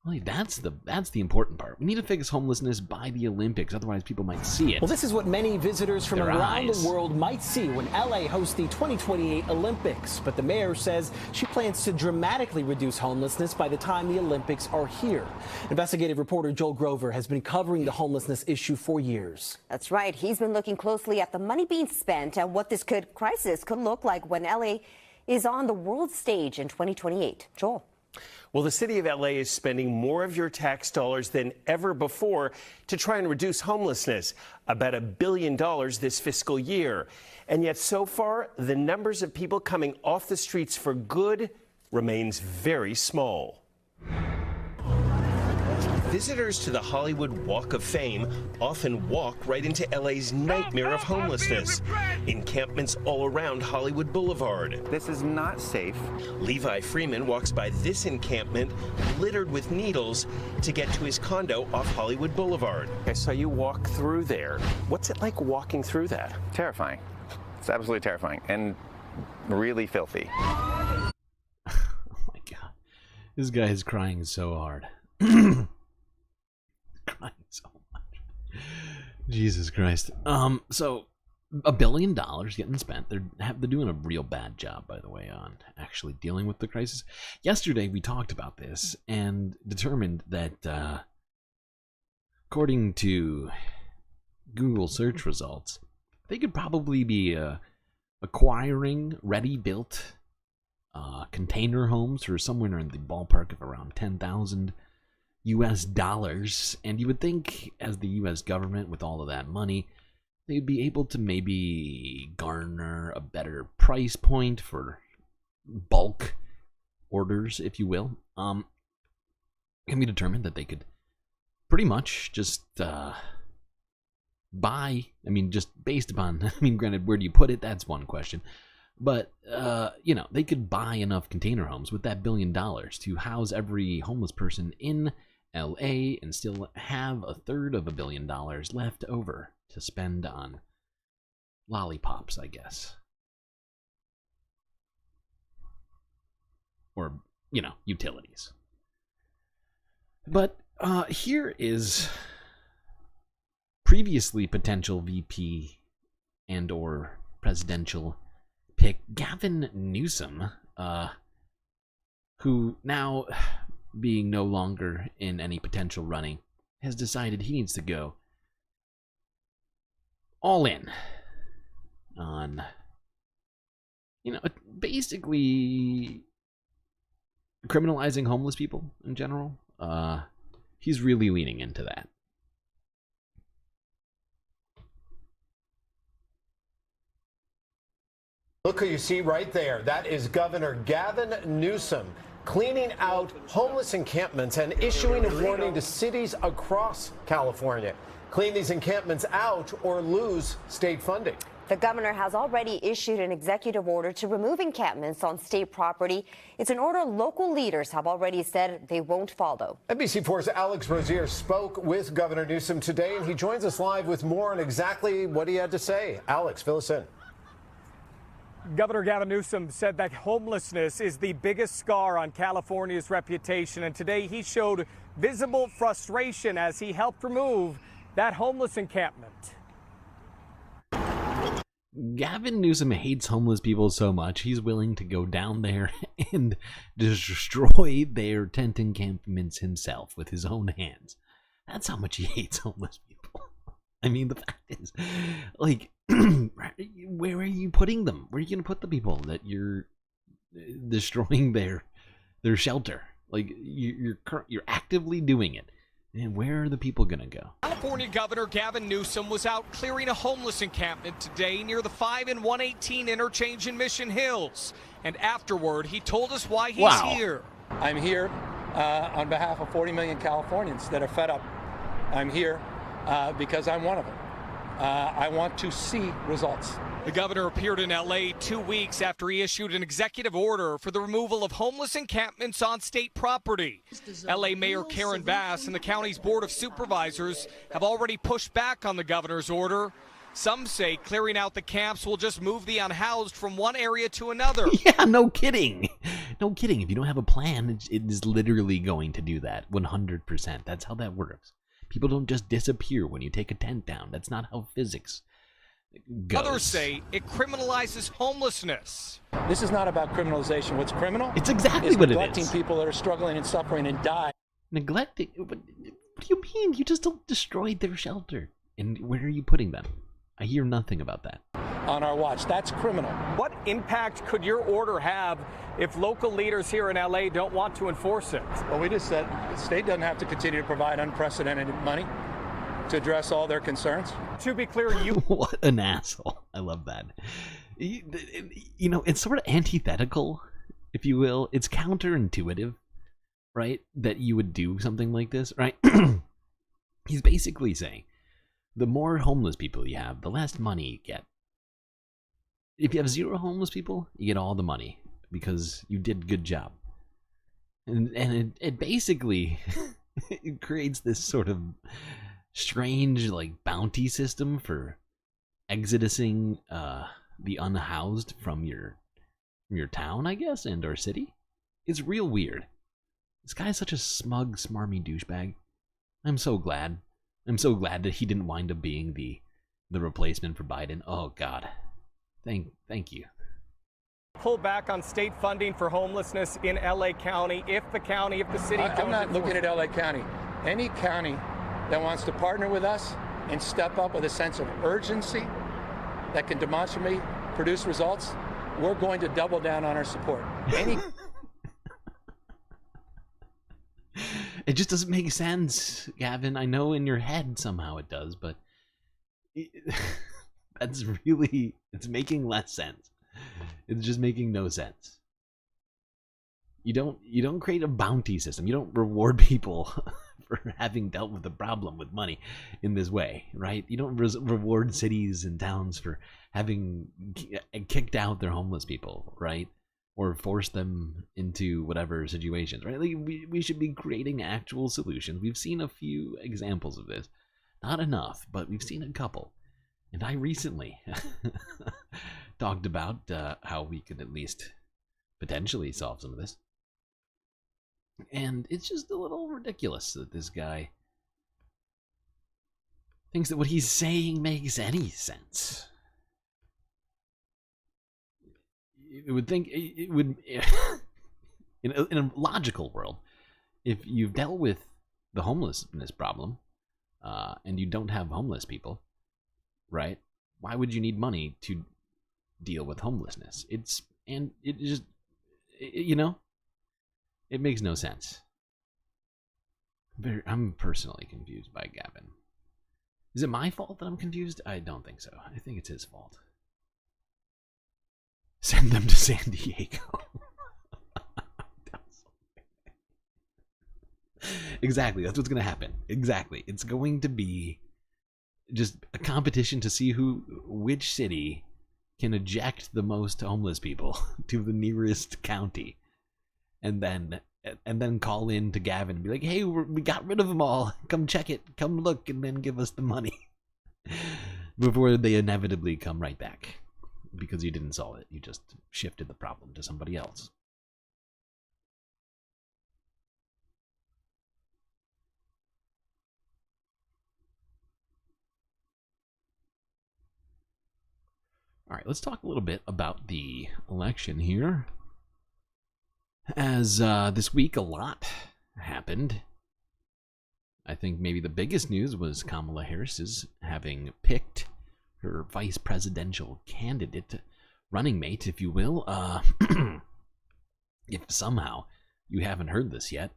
Well, that's the important part. We need to fix homelessness by the Olympics, otherwise people might see it. Well, this is what many visitors from Their around eyes. the world might see when LA hosts the 2028 Olympics. But the mayor says she plans to dramatically reduce homelessness by the time the Olympics are here. Investigative reporter Joel Grover has been covering the homelessness issue for years. That's right. He's been looking closely at the money being spent and what this crisis could look like when LA is on the world stage in 2028. Joel. Well, the city of LA is spending more of your tax dollars than ever before to try and reduce homelessness, about $1 billion this fiscal year. And yet so far, the numbers of people coming off the streets for good remains very small. Visitors to the Hollywood Walk of Fame often walk right into LA's nightmare of homelessness. Encampments all around Hollywood Boulevard. This is not safe. Levi Freeman walks by this encampment littered with needles to get to his condo off Hollywood Boulevard. I saw you walk through there. What's it like walking through that? Terrifying. It's absolutely terrifying and really filthy. Oh my God. This guy is crying so hard. Crying so much. Jesus Christ. So $1 billion getting spent. They're doing a real bad job, by the way, on actually dealing with the crisis. Yesterday we talked about this and determined that according to Google search results, they could probably be acquiring ready-built container homes for somewhere in the ballpark of around $10,000 US, and you would think as the US government with all of that money, they'd be able to maybe garner a better price point for bulk orders, if you will. And we determined that they could pretty much just buy, I mean, just based upon, I mean, granted, where do you put it? That's one question. But, you know, they could buy enough container homes with that $1 billion to house every homeless person in LA and still have a third of $1 billion left over to spend on lollipops, I guess. Or, you know, utilities. But here is previously potential VP and or presidential pick Gavin Newsom, who now, being no longer in any potential running, has decided he needs to go all in on, you know, basically criminalizing homeless people in general. He's really leaning into that. Look who you see right there. That is Governor Gavin Newsom cleaning out homeless encampments and issuing a warning to cities across California. Clean these encampments out or lose state funding. The governor has already issued an executive order to remove encampments on state property. It's an order local leaders have already said they won't follow. NBC4's Alex Rozier spoke with Governor Newsom today, and he joins us live with more on exactly what he had to say. Alex, fill us in. Governor Gavin Newsom said that homelessness is the biggest scar on California's reputation, and today he showed visible frustration as he helped remove that homeless encampment. Gavin Newsom hates homeless people so much, he's willing to go down there and destroy their tent encampments himself with his own hands. That's how much he hates homeless people. I mean, the fact is, like, where are you putting them? Where are you going to put the people that you're destroying their shelter? Like, you're actively doing it. And where are the people going to go? California Governor Gavin Newsom was out clearing a homeless encampment today near the 5 and 118 interchange in Mission Hills. And afterward, he told us why he's here. I'm here on behalf of 40 million Californians that are fed up. I'm here because I'm one of them. I want to see results. The governor appeared in LA 2 weeks after he issued an executive order for the removal of homeless encampments on state property. LA Mayor Karen Bass and the county's Board of Supervisors have already pushed back on the governor's order. Some say clearing out the camps will just move the unhoused from one area to another. Yeah, no kidding. no kidding. If you don't have a plan, it is literally going to do that 100%. That's how that works. People don't just disappear when you take a tent down. That's not how physics goes. Others say it criminalizes homelessness. This is not about criminalization. What's criminal? It's exactly what it is. Neglecting people that are struggling and suffering and die. Neglecting? What do you mean? You just destroyed their shelter. And where are you putting them? I hear nothing about that. On our watch. That's criminal. What impact could your order have if local leaders here in LA don't want to enforce it? Well, we just said the state doesn't have to continue to provide unprecedented money to address all their concerns. To be clear, you... What an asshole. I love that. You know, it's sort of antithetical, if you will. It's counterintuitive, right? That you would do something like this, right? He's basically saying, the more homeless people you have, the less money you get. If you have 0 homeless people, you get all the money because you did a good job. And it basically it creates this sort of strange like bounty system for exodusing the unhoused from your town, I guess, and or city. It's real weird. This guy's such a smug, smarmy douchebag. I'm so glad that he didn't wind up being the replacement for Biden. Oh God. Thank you. Pull back on state funding for homelessness in LA County if the city... I'm not looking at LA County. Any county that wants to partner with us and step up with a sense of urgency that can demonstrably produce results, we're going to double down on our support. It just doesn't make sense, Gavin. I know in your head somehow it does, but that's really, it's making less sense. It's just making no sense. You don't create a bounty system. You don't reward people for having dealt with a problem with money in this way, right? You don't reward cities and towns for having kicked out their homeless people, right? Or force them into whatever situations, right? Like we should be creating actual solutions. We've seen a few examples of this. Not enough, but we've seen a couple. And I recently talked about how we could at least potentially solve some of this. And it's just a little ridiculous that this guy thinks that what he's saying makes any sense. It would think it would in a logical world, if you've dealt with the homelessness problem and you don't have homeless people, right? Why would you need money to deal with homelessness? It makes no sense. I'm personally confused by Gavin. Is it my fault that I'm confused? I don't think so. I think it's his fault. Send them to San Diego. Exactly, that's what's going to happen. Exactly. It's going to be just a competition to see which city can eject the most homeless people to the nearest county. And then call in to Gavin and be like, hey, we got rid of them all. Come check it. Come look and then give us the money. Before they inevitably come right back. Because you didn't solve it. You just shifted the problem to somebody else. All right, let's talk a little bit about the election here. As this week a lot happened. I think maybe the biggest news was Kamala Harris's having picked her vice presidential candidate, running mate, if you will. If somehow you haven't heard this yet,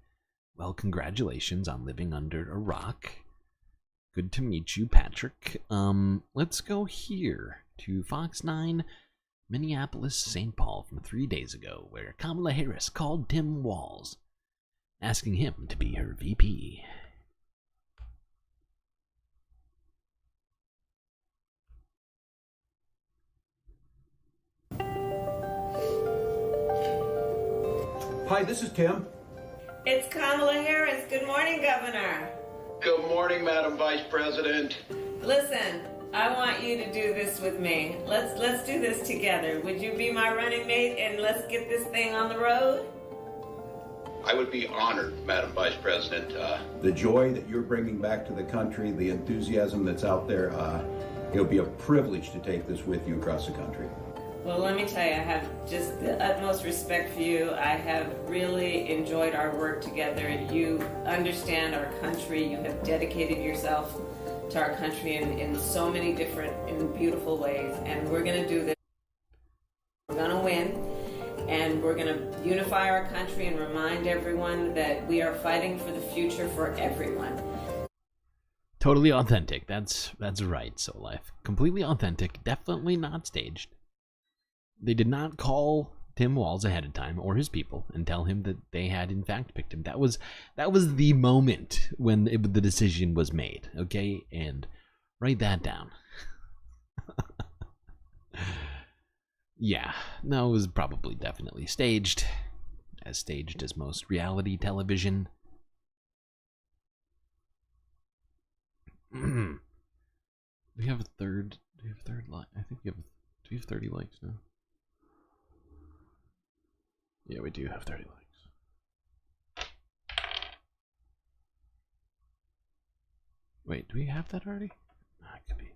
well, congratulations on living under a rock. Good to meet you, Patrick. Let's go here to Fox 9, Minneapolis, St. Paul from 3 days ago, where Kamala Harris called Tim Walz, asking him to be her VP. Hi, this is Tim. It's Kamala Harris. Good morning, Governor. Good morning, Madam Vice President. Listen, I want you to do this with me. Let's do this together. Would you be my running mate and let's get this thing on the road? I would be honored, Madam Vice President. The joy that you're bringing back to the country, the enthusiasm that's out there, it'll be a privilege to take this with you across the country. Well, let me tell you, I have just the utmost respect for you. I have really enjoyed our work together. You understand our country. You have dedicated yourself to our country in so many different and beautiful ways. And we're going to do this. We're going to win. And we're going to unify our country and remind everyone that we are fighting for the future for everyone. Totally authentic. That's right, Soul Life. Completely authentic. Definitely not staged. They did not call Tim Walz ahead of time or his people and tell him that they had in fact picked him. That was the moment when the decision was made. Okay, and write that down. Yeah, no, it was probably definitely staged as most reality television. Do we have a third? Do we have a third like? I think we have. Do we have 30 likes now? Yeah, we do have 30 likes. Wait, do we have that already? Ah, it could be.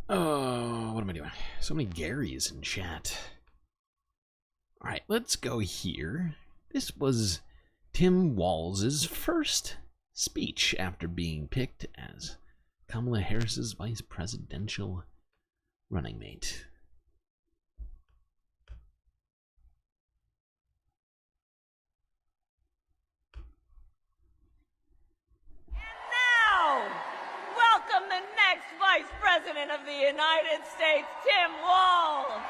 Oh, what am I doing? So many Garys in chat. Alright, let's go here. This was Tim Walz's first speech after being picked as Kamala Harris's vice presidential running mate. Welcome the next Vice President of the United States, Tim Walz.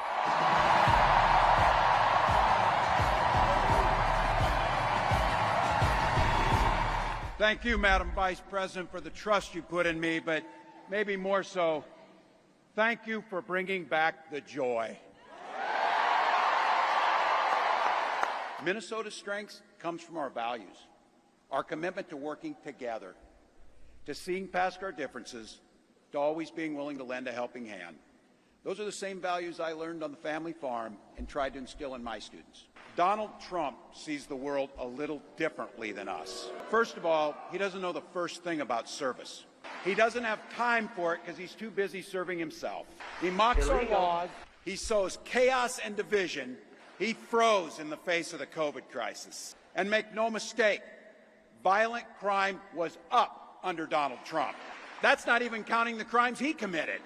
Thank you, Madam Vice President, for the trust you put in me, but maybe more so, thank you for bringing back the joy. Minnesota's strength comes from our values, our commitment to working together, to seeing past our differences, to always being willing to lend a helping hand. Those are the same values I learned on the family farm and tried to instill in my students. Donald Trump sees the world a little differently than us. First of all, he doesn't know the first thing about service. He doesn't have time for it because he's too busy serving himself. He mocks our laws. He sows chaos and division. He froze in the face of the COVID crisis. And make no mistake, violent crime was up under Donald Trump. That's not even counting the crimes he committed.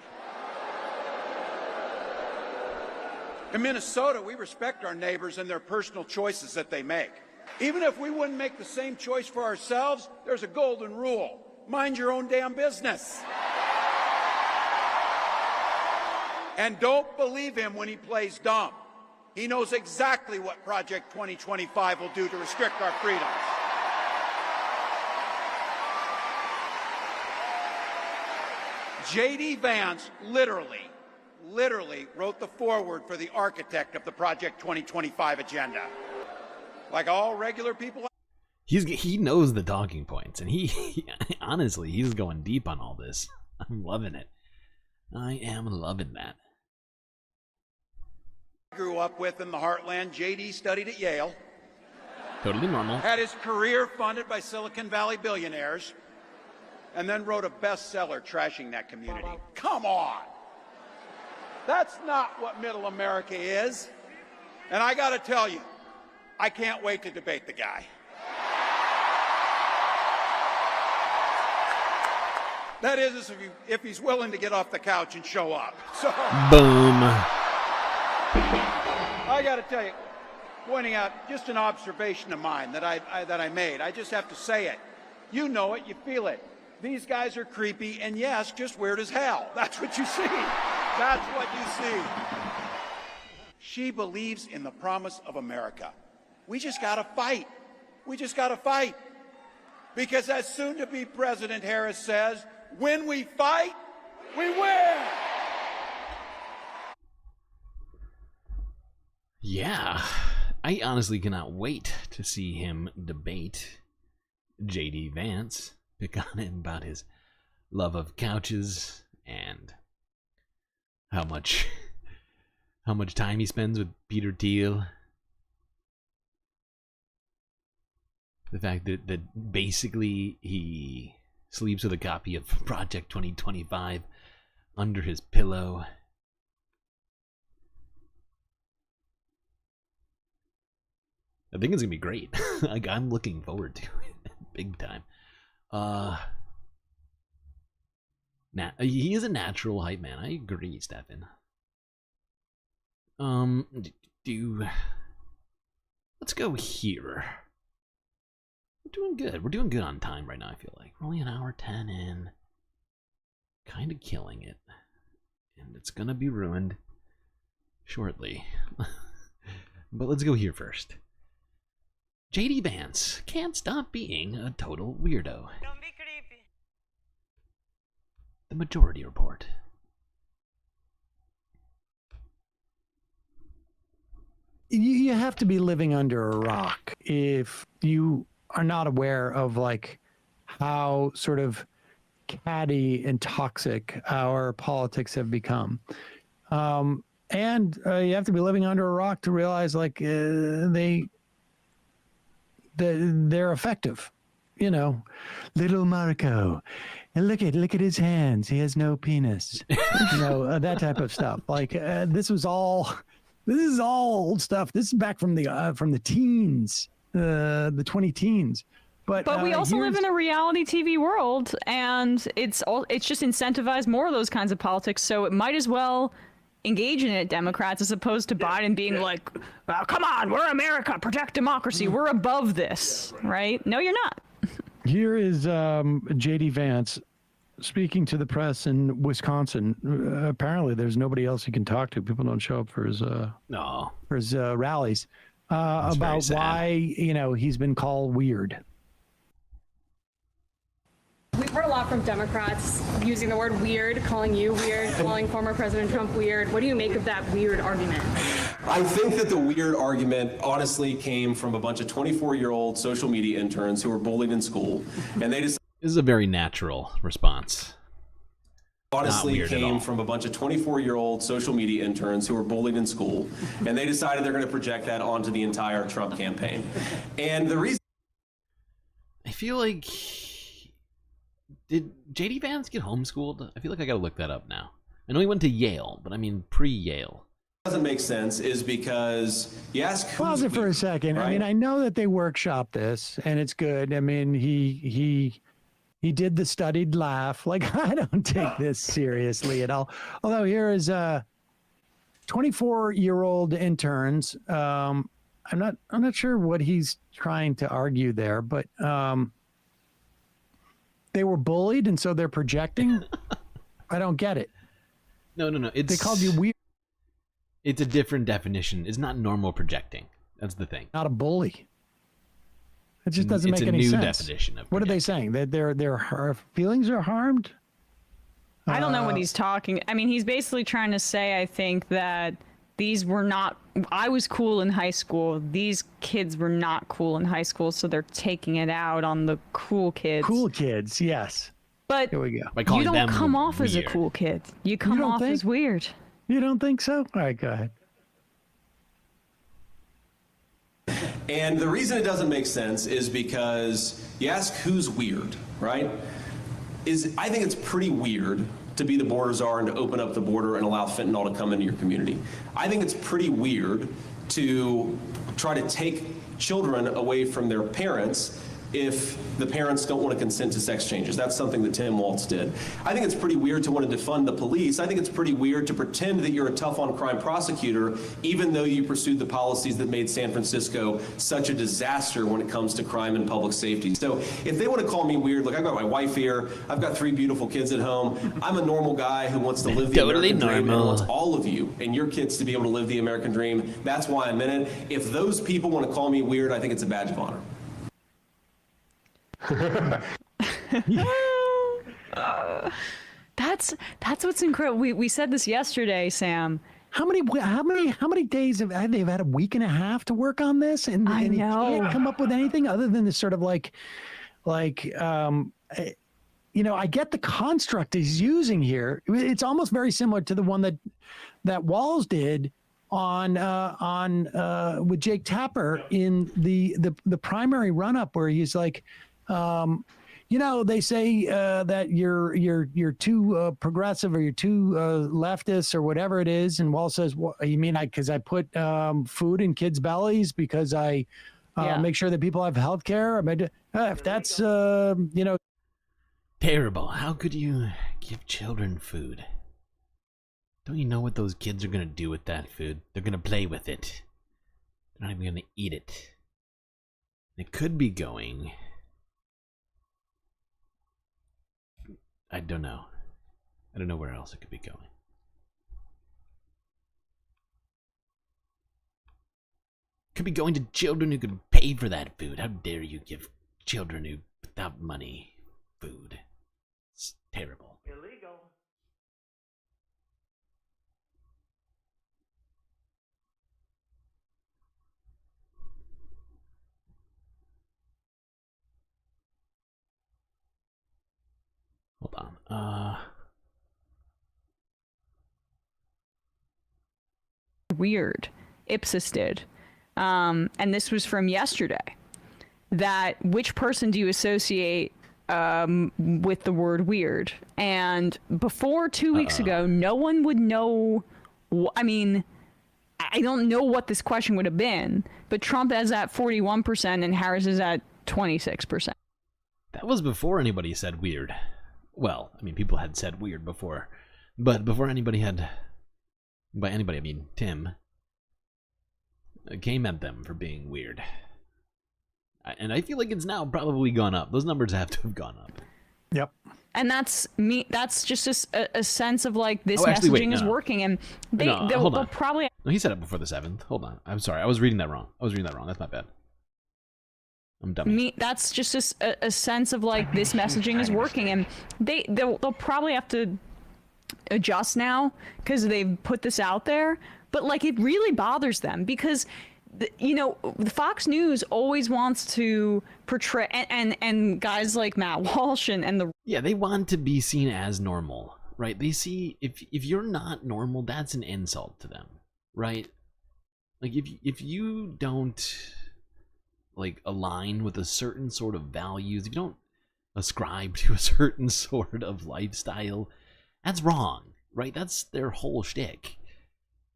In Minnesota, we respect our neighbors and their personal choices that they make. Even if we wouldn't make the same choice for ourselves, there's a golden rule. Mind your own damn business. And don't believe him when he plays dumb. He knows exactly what Project 2025 will do to restrict our freedoms. J.D. Vance literally wrote the foreword for the architect of the Project 2025 agenda. Like all regular people, he knows the talking points, and he honestly, he's going deep on all this. I'm loving it. I am loving that. grew up with in the heartland. J.D. studied at Yale. Totally normal. Had his career funded by Silicon Valley billionaires, and then wrote a bestseller trashing that community. Come on! That's not what middle America is. And I got to tell you, I can't wait to debate the guy. That is, if he's willing to get off the couch and show up. So, boom. I got to tell you, pointing out just an observation of mine that I made. I just have to say it. You know it, you feel it. These guys are creepy, and yes, just weird as hell. That's what you see. That's what you see. She believes in the promise of America. We just got to fight. We just got to fight. Because as soon-to-be President Harris says, when we fight, we win. Yeah, I honestly cannot wait to see him debate J.D. Vance, pick on him about his love of couches and how much time he spends with Peter Thiel. The fact that basically he sleeps with a copy of Project 2025 under his pillow. I think it's gonna be great. Like, I'm looking forward to it big time. He is a natural hype man. I agree, Stefan. Let's go here. We're doing good. We're doing good on time right now, I feel like. We're only an hour 10 in. Kind of killing it. And it's gonna be ruined shortly. But let's go here first. JD Vance can't stop being a total weirdo. Don't be creepy. The Majority Report. You have to be living under a rock if you are not aware of like how sort of catty and toxic our politics have become. And you have to be living under a rock to realize like they're effective. You know, little Marco, and look at his hands. He has no penis. You know, that type of stuff. Like this is all old stuff. This is back from the teens, the 20 teens. But we also live in a reality TV world, and it's just incentivized more of those kinds of politics. So it might as well engage in it, Democrats, as opposed to Biden being like, oh, "Come on, we're America, protect democracy. We're above this, right?" No, you're not. Here is JD Vance speaking to the press in Wisconsin. Apparently, there's nobody else he can talk to. People don't show up for his rallies about why he's been called weird. We've heard a lot from Democrats using the word weird, calling you weird, calling former President Trump weird. What do you make of that weird argument? I think that the weird argument honestly came from a bunch of 24-year-old social media interns who were bullied in school, and they just This is a very natural response. honestly came from a bunch of 24-year-old social media interns who were bullied in school, and they decided they're going to project that onto the entire Trump campaign. And the reason I feel like, did JD Vance get homeschooled? I feel like I gotta look that up now. I know he went to Yale, but I mean pre-Yale. doesn't make sense is because you ask Pause it for a second. Right? I mean, I know that they workshop this, and it's good. I mean, he did the studied laugh. Like, I don't take this seriously at all. Although here is 24-year-old interns. I'm not sure what he's trying to argue there, but they were bullied, and so they're projecting. I don't get it. No. They called you weird. It's a different definition. It's not normal projecting. That's the thing. Not a bully. It just doesn't make any sense. It's a new definition of what are they saying? That their feelings are harmed? I don't know what he's talking. I mean, he's basically trying to say, I think, that these were not. I was cool in high school. These kids were not cool in high school, so they're taking it out on the cool kids. Cool kids, yes. But here we go. You don't come off as a cool kid. You come off as weird. You don't think so? All right, go ahead. And the reason it doesn't make sense is because you ask who's weird, right? I think it's pretty weird to be the border czar and to open up the border and allow fentanyl to come into your community. I think it's pretty weird to try to take children away from their parents if the parents don't want to consent to sex changes. That's something that Tim Walz did. I think it's pretty weird to want to defund the police. I think it's pretty weird to pretend that you're a tough on crime prosecutor, even though you pursued the policies that made San Francisco such a disaster when it comes to crime and public safety. So if they want to call me weird, look, I've got my wife here. I've got 3 beautiful kids at home. I'm a normal guy who wants to live the American dream and wants all of you and your kids to be able to live the American dream. That's why I'm in it. If those people want to call me weird, I think it's a badge of honor. That's what's incredible. We said this yesterday, Sam. How many days have they had a week and a half to work on this, and he can't come up with anything other than this sort of I get the construct he's using here. It's almost very similar to the one that Walz did with Jake Tapper in the primary run-up, where he's like, they say that you're too progressive, or you're too leftist, or whatever it is. And Walz says, "What you mean? Because I put food in kids' bellies, because I make sure that people have health care. I mean, if that's Terrible. How could you give children food? Don't you know what those kids are gonna do with that food? They're gonna play with it. They're not even gonna eat it. It could be going... I don't know. I don't know where else it could be going. Could be going to children who could pay for that food. How dare you give children who without money food? It's terrible. Illegal. Hold on. Weird. Ipsos did. And this was from yesterday. That which person do you associate with the word weird? And before 2 weeks ago, no one would know. I mean, I don't know what this question would have been, but Trump is at 41% and Harris is at 26%. That was before anybody said weird. Well, I mean, people had said weird before, but before anybody had, by anybody I mean Tim, came at them for being weird. And I feel like it's now probably gone up. Those numbers have to have gone up. Yep. And that's just a sense of like this actually, messaging wait, is no. working, and they'll hold on. probably. No, he said it before the 7th. Hold on. I'm sorry. I was reading that wrong. That's my bad. I'm dumb. That's just a sense of like this messaging is working, and they'll probably have to adjust now because they've put this out there. But like it really bothers them because the Fox News always wants to portray and guys like Matt Walsh and the they want to be seen as normal, right? They see if you're not normal, that's an insult to them, right? Like if you don't like align with a certain sort of values, if you don't ascribe to a certain sort of lifestyle, that's wrong, right? That's their whole shtick,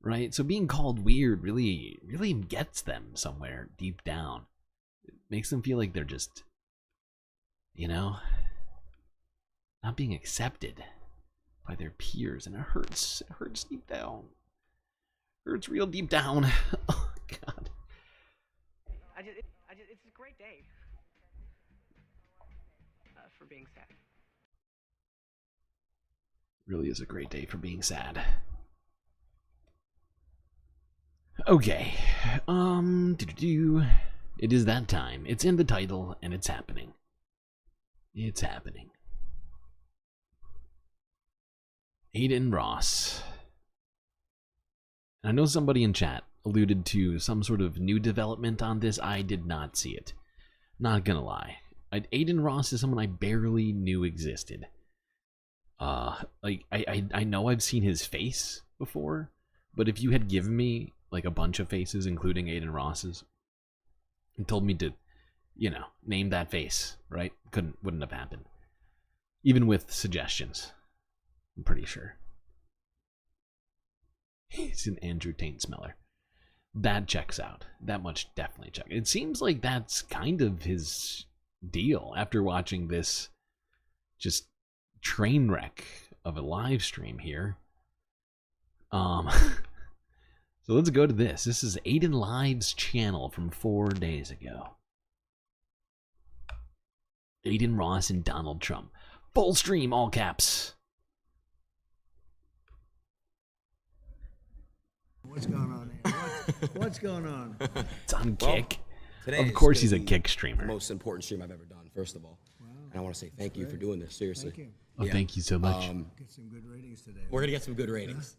right? So being called weird really gets them somewhere deep down. It makes them feel like they're just, not being accepted by their peers, and it hurts. It hurts deep down. It hurts real deep down. Oh God. It's a great day for being sad. Really is a great day for being sad. Okay. It is that time. It's in the title, and it's happening. It's happening. Adin Ross. I know somebody in chat alluded to some sort of new development on this. I did not see it. Not gonna lie. Adin Ross is someone I barely knew existed. I know I've seen his face before, but if you had given me like a bunch of faces, including Adin Ross's, and told me to, name that face, right? Wouldn't have happened. Even with suggestions, I'm pretty sure. He's an Andrew Tate smeller. That checks out. That much definitely checks. It seems like that's kind of his deal after watching this just train wreck of a live stream here. So let's go to this. This is Adin Live's channel from 4 days ago. Adin Ross and Donald Trump. Full stream, all caps. What's going on here? What's going on? It's on Kick. Of course he's a Kick streamer. The most important stream I've ever done, first of all. Wow. And I want to say thank you for doing this, seriously. Thank you. Oh, thank you so much. Get some good ratings today. We're going to get some good ratings.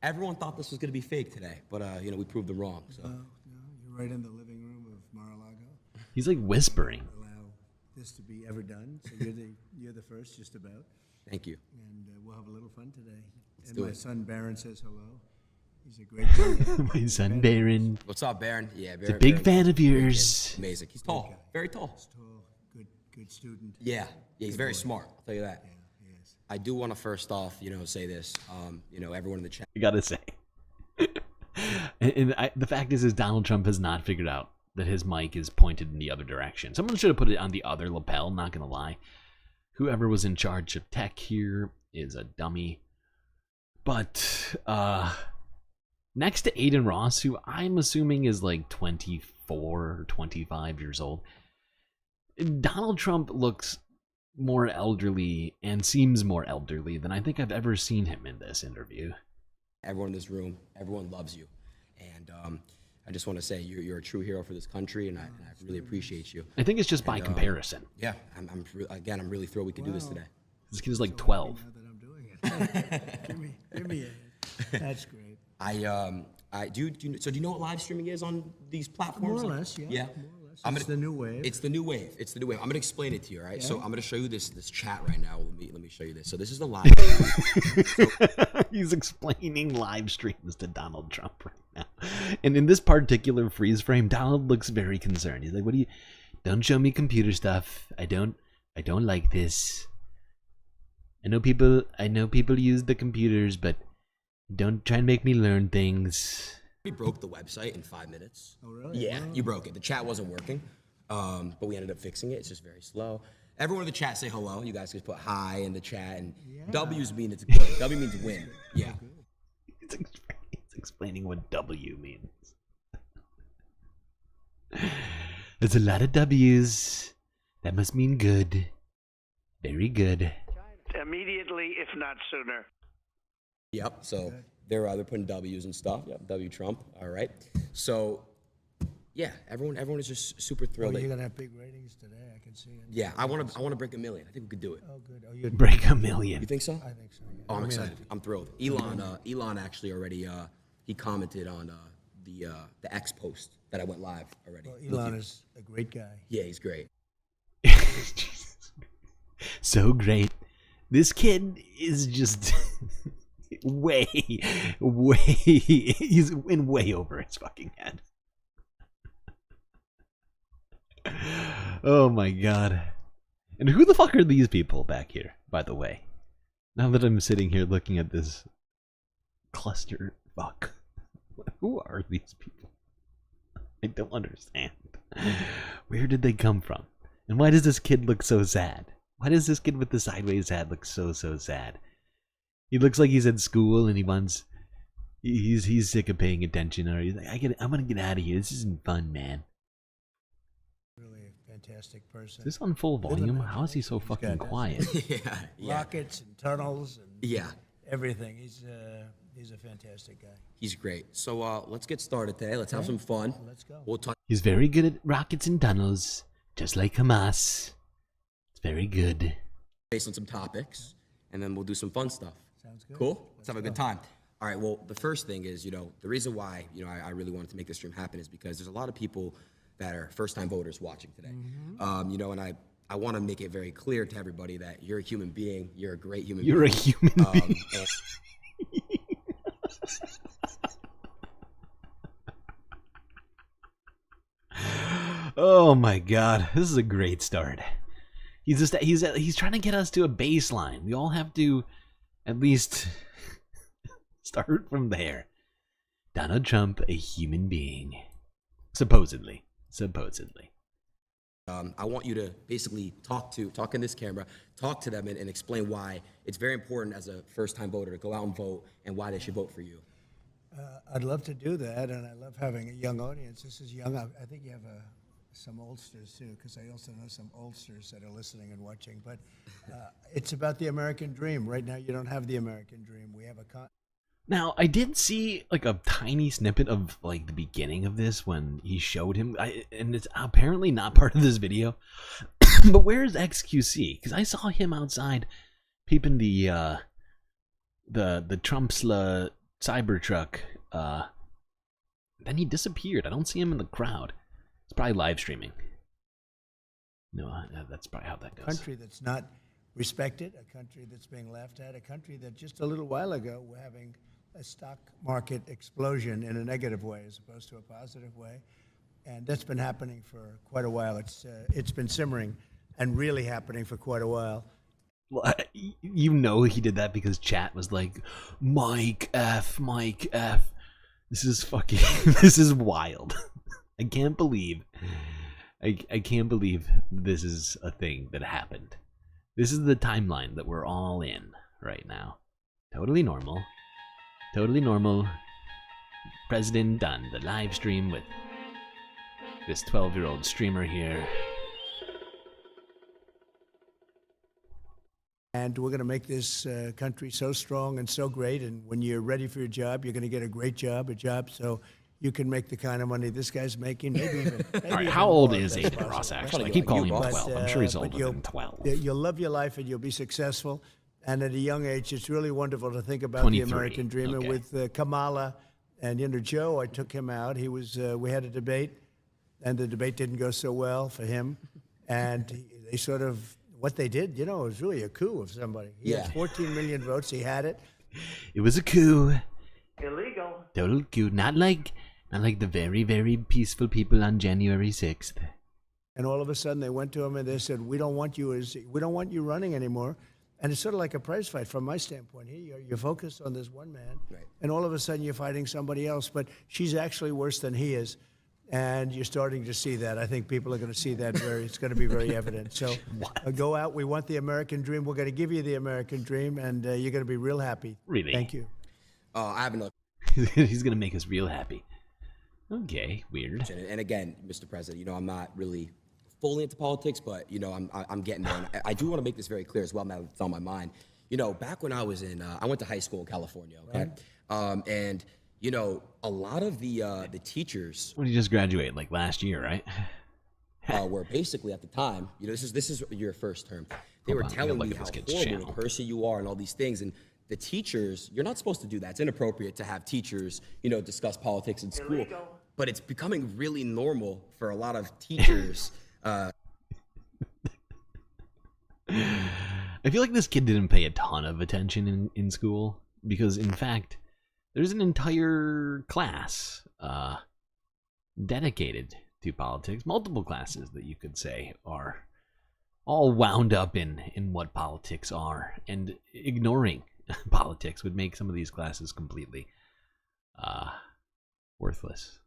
Everyone thought this was going to be fake today, but, we proved them wrong. So. No, you're right in the living room of Mar-a-Lago. He's like whispering. Allow this to be ever done. So you're the first, just about. Thank you. And we'll have a little fun today. Let's and do my it. son Barron says hello. He's a great guy. My son Baron. What's up, Baron? Yeah, Baron. He's a big Baron, fan of yours. Amazing. He's tall. Very tall. He's tall. Good student. Yeah. He's very smart. I'll tell you that. Yeah, he is. I do want to first off, say this. Everyone in the chat. I gotta say. The fact is Donald Trump has not figured out that his mic is pointed in the other direction. Someone should have put it on the other lapel, not gonna lie. Whoever was in charge of tech here is a dummy. But, next to Adin Ross, who I'm assuming is like 24 or 25 years old, Donald Trump looks more elderly and seems more elderly than I think I've ever seen him in this interview. Everyone in this room, everyone loves you. And I just want to say you're a true hero for this country, and I really appreciate you. I think it's just by comparison. Yeah, I'm really thrilled we could do this today. This kid is like 12. Give me a. That's great. Do you know what live streaming is on these platforms? More or less, yeah. Yeah. More or less. It's the new wave. It's the new wave. I'm gonna explain it to you, all right? Yeah. So I'm gonna show you this chat right now. Let me show you this. So this is the live stream. He's explaining live streams to Donald Trump right now. And in this particular freeze frame, Donald looks very concerned. He's like, "What do you? Don't show me computer stuff. I don't like this. I know people use the computers, but don't try and make me learn things." We broke the website in 5 minutes. Oh, really? Yeah, you broke it. The chat wasn't working, but we ended up fixing it. It's just very slow. Everyone in the chat say hello. You guys can put hi in the chat, and W's mean it's good. W means win. Yeah. He's explaining what W means. There's a lot of W's. That must mean good. Very good. Immediately, if not sooner. Yep. So they're putting W's and stuff. Yep. W Trump. All right. So yeah, everyone is just super thrilled. You're gonna have big ratings today. I can see it. Yeah, I want to break 1 million. I think we could do it. Oh, good. Oh, break 1 million. You think so? I think so. Yeah. Oh, I'm excited. I'm thrilled. Elon actually already he commented on the X post that I went live already. Well, Elon is a great guy. Yeah, he's great. So great. This kid is just way he's in way over his fucking head. Oh my god. And who the fuck are these people back here, by the way? Now that I'm sitting here looking at this cluster fuck. Who are these people? I don't understand. Where did they come from? And why does this kid look so sad? Why does this kid with the sideways hat look so sad? He looks like he's at school and he's sick of paying attention, or he's like, I'm gonna get out of here. This isn't fun, man. Really a fantastic person. Is this on full volume? How is he so fucking quiet? Yeah. Rockets and tunnels and yeah, everything. He's a fantastic guy. He's great. So let's get started today. Let's have some fun. Let's go. We'll talk. He's very good at rockets and tunnels, just like Hamas. It's very good. Based on some topics, and then we'll do some fun stuff. Sounds good. Cool. Let's have a good time. All right. Well, the first thing is, the reason why I really wanted to make this stream happen is because there's a lot of people that are first-time voters watching today. And I want to make it very clear to everybody that you're a human being. You're a great human being. You're a human being. Oh my god, this is a great start. He's trying to get us to a baseline. We all have to at least start from there. Donald Trump, a human being. Supposedly. I want you to basically talk in this camera, talk to them and explain why it's very important as a first-time voter to go out and vote and why they should vote for you. I'd love to do that, and I love having a young audience. This is young. I think you have some oldsters too, because I also know some oldsters that are listening and watching. But it's about the American dream. Right now, you don't have the American dream. We have a Now, I did see like a tiny snippet of like the beginning of this when he showed him, and it's apparently not part of this video. But where is XQC? Because I saw him outside peeping the Trumpsla Cybertruck. Then he disappeared. I don't see him in the crowd. It's probably live streaming. No, that's probably how that goes. A country that's not respected, a country that's being laughed at, a country that just a little while ago were having a stock market explosion in a negative way as opposed to a positive way. And that's been happening for quite a while. It's been simmering and really happening for quite a while. Well, you know he did that because chat was like, Mike F, Mike F. This is fucking, this is wild. I can't believe this is a thing that happened. This is the timeline that we're all in right now. Totally normal. Totally normal. President done the live stream with this 12-year-old streamer here. And we're going to make this country so strong and so great. And when you're ready for your job, you're going to get a great job, so you can make the kind of money this guy's making. Maybe even. All right, how old is Adin Ross, actually? I keep calling him 12. I'm sure he's older than 12. You'll love your life and you'll be successful. And at a young age, it's really wonderful to think about the American dream. And with Kamala and Joe, I took him out. He was. We had a debate, and the debate didn't go so well for him. And they sort of. What they did, it was really a coup of somebody. He had 14 million votes. He had it. It was a coup. Illegal. Total coup. Not like the very, very peaceful people on January 6th. And all of a sudden, they went to him and they said, "We don't want you running anymore." And it's sort of like a prize fight from my standpoint. Here, you're focused on this one man, and all of a sudden, you're fighting somebody else. But she's actually worse than he is. And you're starting to see that. I think people are going to see that it's going to be very evident. So go out. We want the American dream. We're going to give you the American dream, and you're going to be real happy. Really? Thank you. I have another. He's going to make us real happy. Okay, weird. And again, Mr. President, I'm not really fully into politics, but, I'm getting there. And I do want to make this very clear as well, now that it's on my mind. Back when I was I went to high school in California, okay? Right. And... a lot of the teachers. When you just graduated, like last year, right? Were basically at the time, this is your first term. They were telling me how horrible a person you are and all these things. And the teachers, you're not supposed to do that. It's inappropriate to have teachers, discuss politics in school. Illegal. But it's becoming really normal for a lot of teachers. I feel like this kid didn't pay a ton of attention in school because, in fact, there's an entire class dedicated to politics, multiple classes that you could say are all wound up in what politics are, and ignoring politics would make some of these classes completely worthless.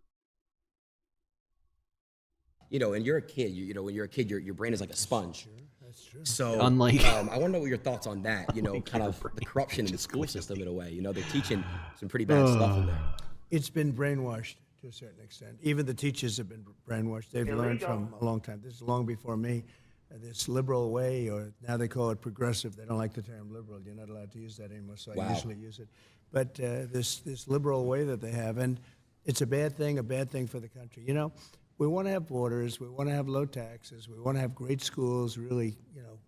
And you're a kid, when you're a kid, your brain is like a sponge. That's true. So, unlike, I want to know what your thoughts on that. Kind of the corruption in the school system in a way. They're teaching some pretty bad stuff in there. It's been brainwashed to a certain extent. Even the teachers have been brainwashed. They've learned from a long time. This is long before me. This liberal way, or now they call it progressive. They don't like the term liberal. You're not allowed to use that anymore, so I usually use it. But this liberal way that they have, and it's a bad thing for the country. We want to have borders. We want to have low taxes. We want to have great schools, really,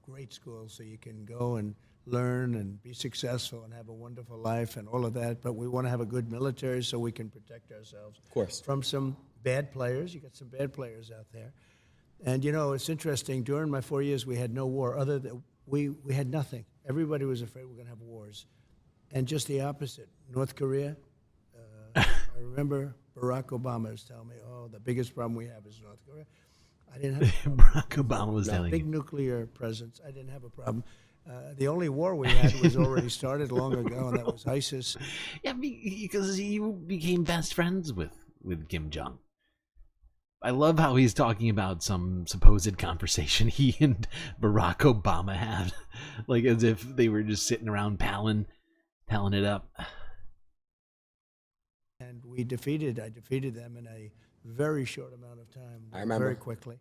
great schools, so you can go and learn and be successful and have a wonderful life and all of that. But we want to have a good military so we can protect ourselves, of course, from some bad players. You got some bad players out there. And, it's interesting. During my 4 years, we had no war. Other than we had nothing. Everybody was afraid we were going to have wars. And just the opposite. North Korea, I remember Barack Obama was telling me, the biggest problem we have is North Korea. I didn't have a problem. Barack Obama was telling big nuclear presence. I didn't have a problem. The only war we had was already started long ago, and that was ISIS. Yeah, because you became best friends with Kim Jong. I love how he's talking about some supposed conversation he and Barack Obama had, like as if they were just sitting around palling it up. And I defeated them in a very short amount of time. I remember. Very quickly.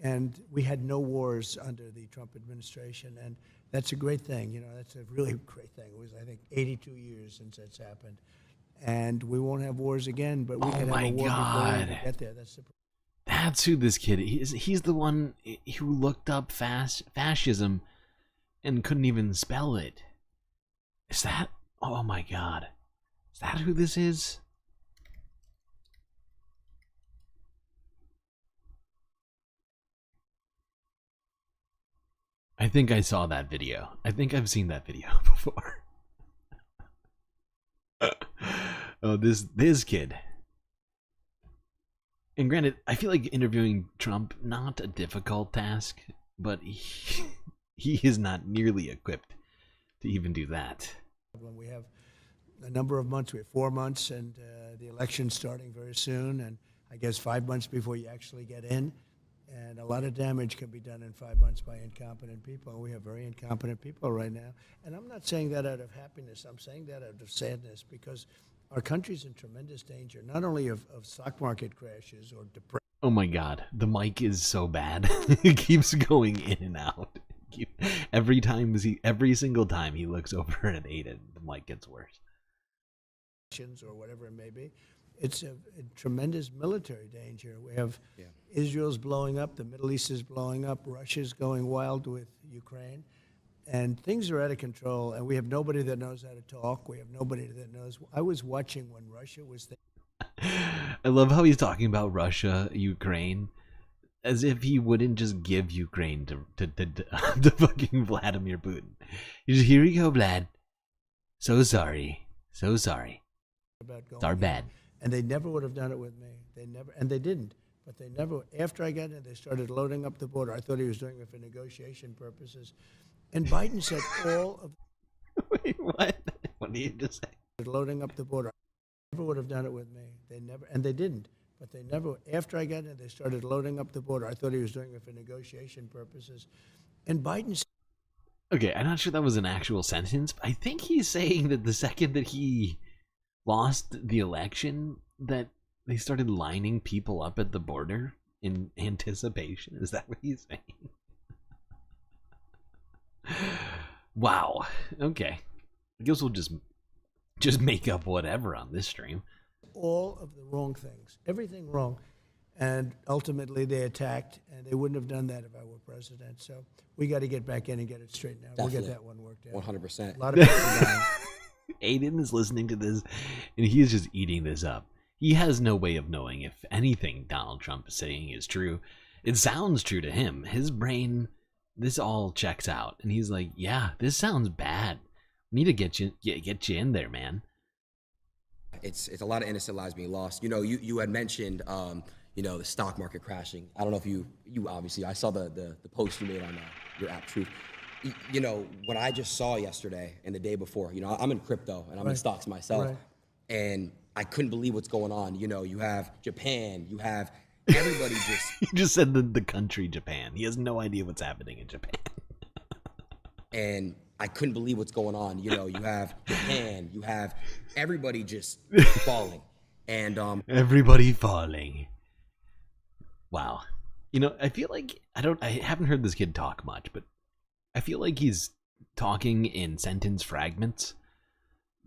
And we had no wars under the Trump administration, and that's a great thing. That's a really great thing. It was, I think, 82 years since that's happened. And we won't have wars again, but we can have a war before we get there. That's who this kid is. He's the one who looked up fascism and couldn't even spell it. Is that? Oh my God. Is that who this is? I think I saw that video. I think I've seen that video before. Oh, this kid. And granted, I feel like interviewing Trump, not a difficult task, but he is not nearly equipped to even do that. We have a number of months. We have 4 months, and the election's starting very soon, and I guess 5 months before you actually get in. And a lot of damage can be done in 5 months by incompetent people. We have very incompetent people right now. And I'm not saying that out of happiness. I'm saying that out of sadness, because our country's in tremendous danger, not only of stock market crashes or depression. Oh my god, the mic is so bad. It keeps going in and out. Every single time he looks over at Adin, the mic gets worse. Or whatever it may be. It's a tremendous military danger. We have Israel's blowing up, the Middle East is blowing up, Russia's going wild with Ukraine, and things are out of control, and we have nobody that knows how to talk. We have nobody that knows. I was watching when Russia was there. I love how he's talking about Russia, Ukraine, as if he wouldn't just give Ukraine to fucking Vladimir Putin. He's just, here we go, Vlad. So sorry. So sorry. It's our bad. And they never would have done it with me. They never, and they didn't. But they never, after I got in, they started loading up the border. I thought he was doing it for negotiation purposes. And Biden said all of... Wait, what? What did you just say? Loading up the border. Never would have done it with me. They never, and they didn't. But they never, after I got in, they started loading up the border. I thought he was doing it for negotiation purposes. And Biden said... Okay, I'm not sure that was an actual sentence. But I think he's saying that the second that he lost the election, that they started lining people up at the border in anticipation. Is that what he's saying? Wow. Okay. I guess we'll just make up whatever on this stream. All of the wrong things. Everything wrong. And ultimately they attacked, and they wouldn't have done that if I were president. So we got to get back in and get it straightened out. Definitely. We'll get that one worked out. 100%. A lot of people dying. Aiden is listening to this, and he is just eating this up. He has no way of knowing if anything Donald Trump is saying is true. It sounds true to him. His brain, this all checks out, and he's like, "Yeah, this sounds bad. We need to get you in there, man." It's a lot of innocent lives being lost. You know, you had mentioned, you know, the stock market crashing. I don't know if you obviously, I saw the post you made on your app, Truth. You know, what I just saw yesterday and the day before, you know, I'm in crypto and I'm in stocks myself, and I couldn't believe what's going on. You know, you have Japan, you have everybody just... He just said the country Japan. He has no idea what's happening in Japan. And I couldn't believe what's going on. You know, you have Japan, you have everybody just falling. And everybody falling. Wow. You know, I feel like I haven't heard this kid talk much, but I feel like he's talking in sentence fragments,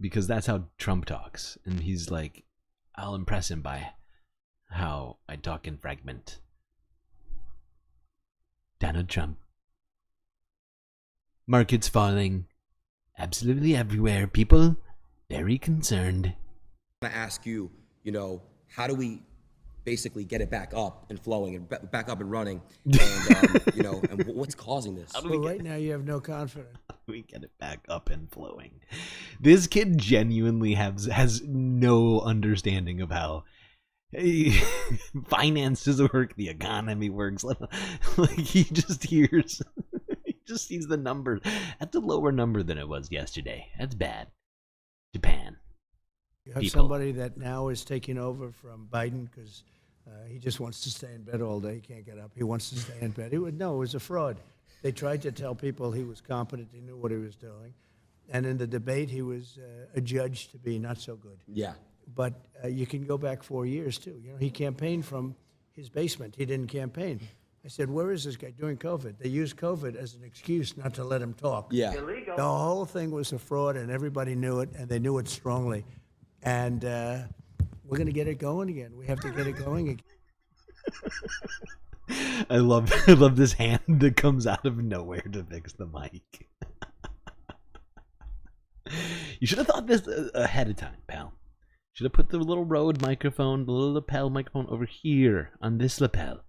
because that's how Trump talks. And he's like, I'll impress him by how I talk in fragment. Donald Trump. Markets falling absolutely everywhere. People very concerned. I ask you, you know, how do we basically get it back up and flowing and back up and running? And, you know, and what's causing this? Well, right now you have no confidence. How do we get it back up and flowing? This kid genuinely has no understanding of how finances work, the economy works. Like, he just hears... just sees the number. That's a lower number than it was yesterday. That's bad. Japan. You have somebody that now is taking over from Biden because he just wants to stay in bed all day. He can't get up. He wants to stay in bed. It was a fraud. They tried to tell people he was competent. He knew what he was doing. And in the debate, he was adjudged to be not so good. Yeah. But you can go back 4 years, too. You know, he campaigned from his basement. He didn't campaign. I said, where is this guy during COVID? They used COVID as an excuse not to let him talk. Yeah. Illegal. The whole thing was a fraud, and everybody knew it, and they knew it strongly. And we're going to get it going again. We have to get it going again. I love this hand that comes out of nowhere to fix the mic. You should have thought this ahead of time, pal. Should have put the little Rode microphone, the little lapel microphone over here on this lapel.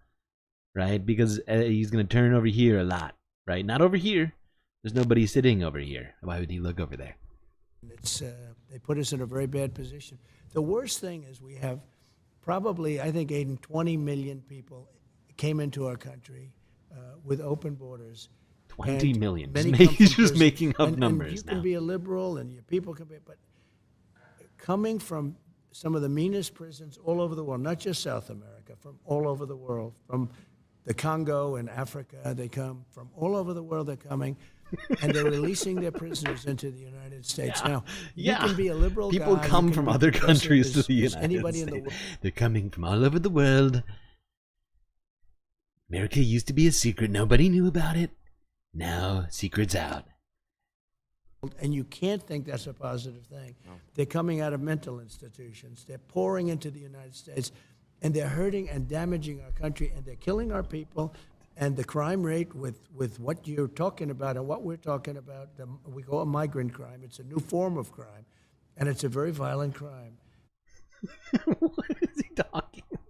Right? Because he's going to turn over here a lot. Right? Not over here. There's nobody sitting over here. Why would he look over there? It's they put us in a very bad position. The worst thing is we have probably, I think, Aiden, 20 million people came into our country with open borders. 20 million. He's just making up numbers and you now. can be a liberal and your people can be, but coming from some of the meanest prisons all over the world, not just South America, from all over the world, from the Congo and Africa, they come from all over the world. They're coming, and they're releasing their prisoners into the United States. Yeah. Now, Yeah. you can be a liberal People guy, you come can from be other progressive countries to as- the as United anybody in the States. world. They're coming from all over the world. America used to be a secret. Nobody knew about it. Now, secret's out. And you can't think that's a positive thing. They're coming out of mental institutions. They're pouring into the United States, and they're hurting and damaging our country, and they're killing our people. And the crime rate with what you're talking about and what we're talking about, we call it migrant crime. It's a new form of crime, and it's a very violent crime. What is he talking about?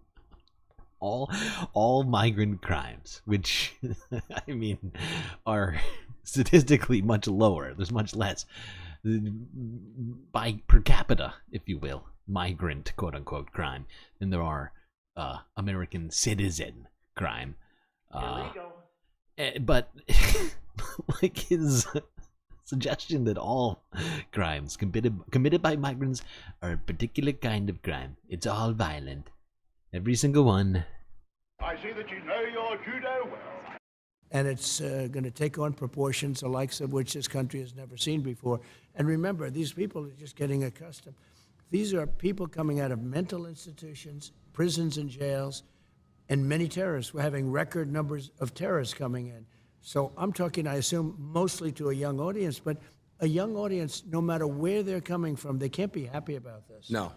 All migrant crimes, which, I mean, are statistically much lower. There's much less by per capita, if you will, migrant quote-unquote crime than there are American citizen crime. But like his suggestion that all crimes committed by migrants are a particular kind of crime. It's all violent. Every single one. I see that you know your judo well. And it's going to take on proportions the likes of which this country has never seen before. And remember, these people are just getting accustomed. These are people coming out of mental institutions, prisons and jails, and many terrorists. We're having record numbers of terrorists coming in. So I'm talking, I assume, mostly to a young audience, but a young audience, no matter where they're coming from, they can't be happy about this. No.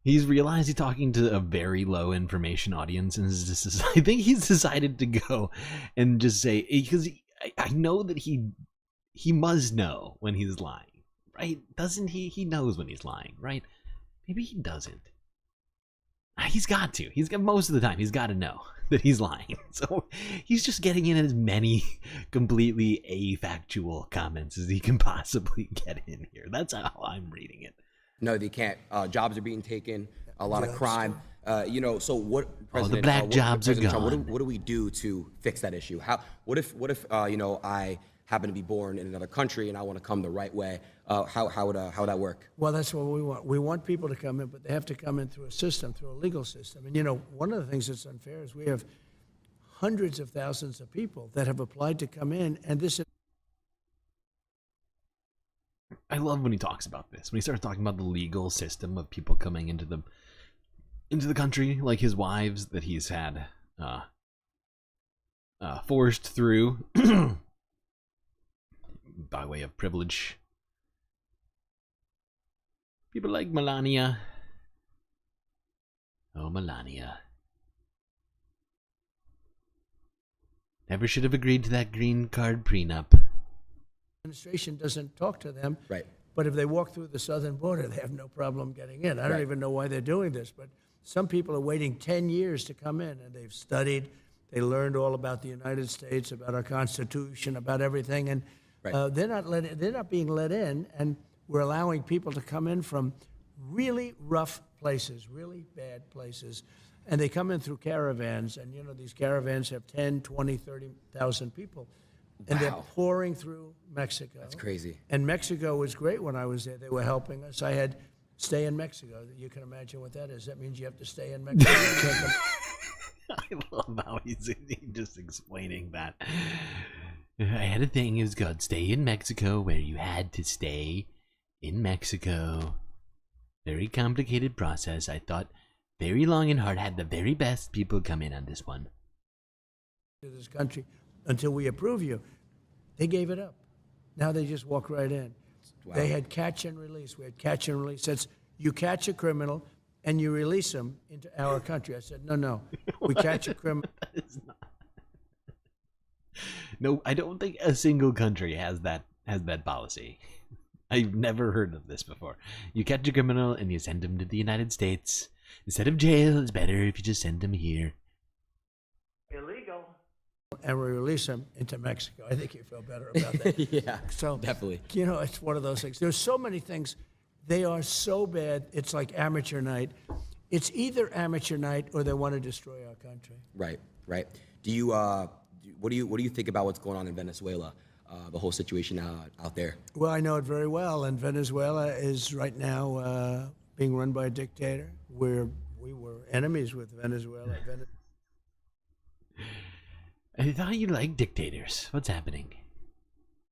He's realized he's talking to a very low information audience, and I think he's decided to go and just say, because I know that he must know when he's lying, right? Doesn't he? He knows when he's lying, right? Maybe he doesn't. He's got to. He's got most of the time. He's got to know that he's lying. So he's just getting in as many completely afactual comments as he can possibly get in here. That's how I'm reading it. No, they can't. Jobs are being taken. A lot of crime. So what? The black jobs are gone. What do we do to fix that issue? What if I happen to be born in another country and I want to come the right way? How would that work? Well, that's what we want. We want people to come in, but they have to come in through a system, through a legal system. And one of the things that's unfair is we have hundreds of thousands of people that have applied to come in, and this. I love when he talks about this. When he starts talking about the legal system of people coming into the country, like his wives that he's had forced through by way of privilege. People like Melania. Oh, Melania. Never should have agreed to that green card prenup. Administration doesn't talk to them. Right. But if they walk through the southern border, they have no problem getting in. I don't Right. even know why they're doing this, but some people are waiting 10 years to come in, and they've studied, they learned all about the United States, about our Constitution, about everything, and they're not being let in, and we're allowing people to come in from really rough places, really bad places, and they come in through caravans, and these caravans have 10, 20, 30,000 people. And they're pouring through Mexico. That's crazy. And Mexico was great when I was there. They were helping us. I had stay in Mexico. You can imagine what that is. That means you have to stay in Mexico. I love how he's just explaining that. I had a thing, it was called Stay in Mexico, where you had to stay in Mexico. Very complicated process. I thought very long and hard. Had the very best people come in on this one. To this country until we approve you. They gave it up. Now they just walk right in. Wow. They had catch and release. We had catch and release. That's you catch a criminal and you release him into our country. I said, no. We catch a criminal. No, I don't think a single country has that policy. I've never heard of this before. You catch a criminal and you send him to the United States. Instead of jail, it's better if you just send him here. and we release them into Mexico. I think you feel better about that. Yeah, so definitely. You know, it's one of those things. There's so many things. They are so bad. It's like amateur night. It's either amateur night or they want to destroy our country. Right, right. Do you what do you think about what's going on in Venezuela? The whole situation out there. Well, I know it very well, and Venezuela is right now being run by a dictator. We were enemies with Venezuela. I thought you liked dictators. What's happening?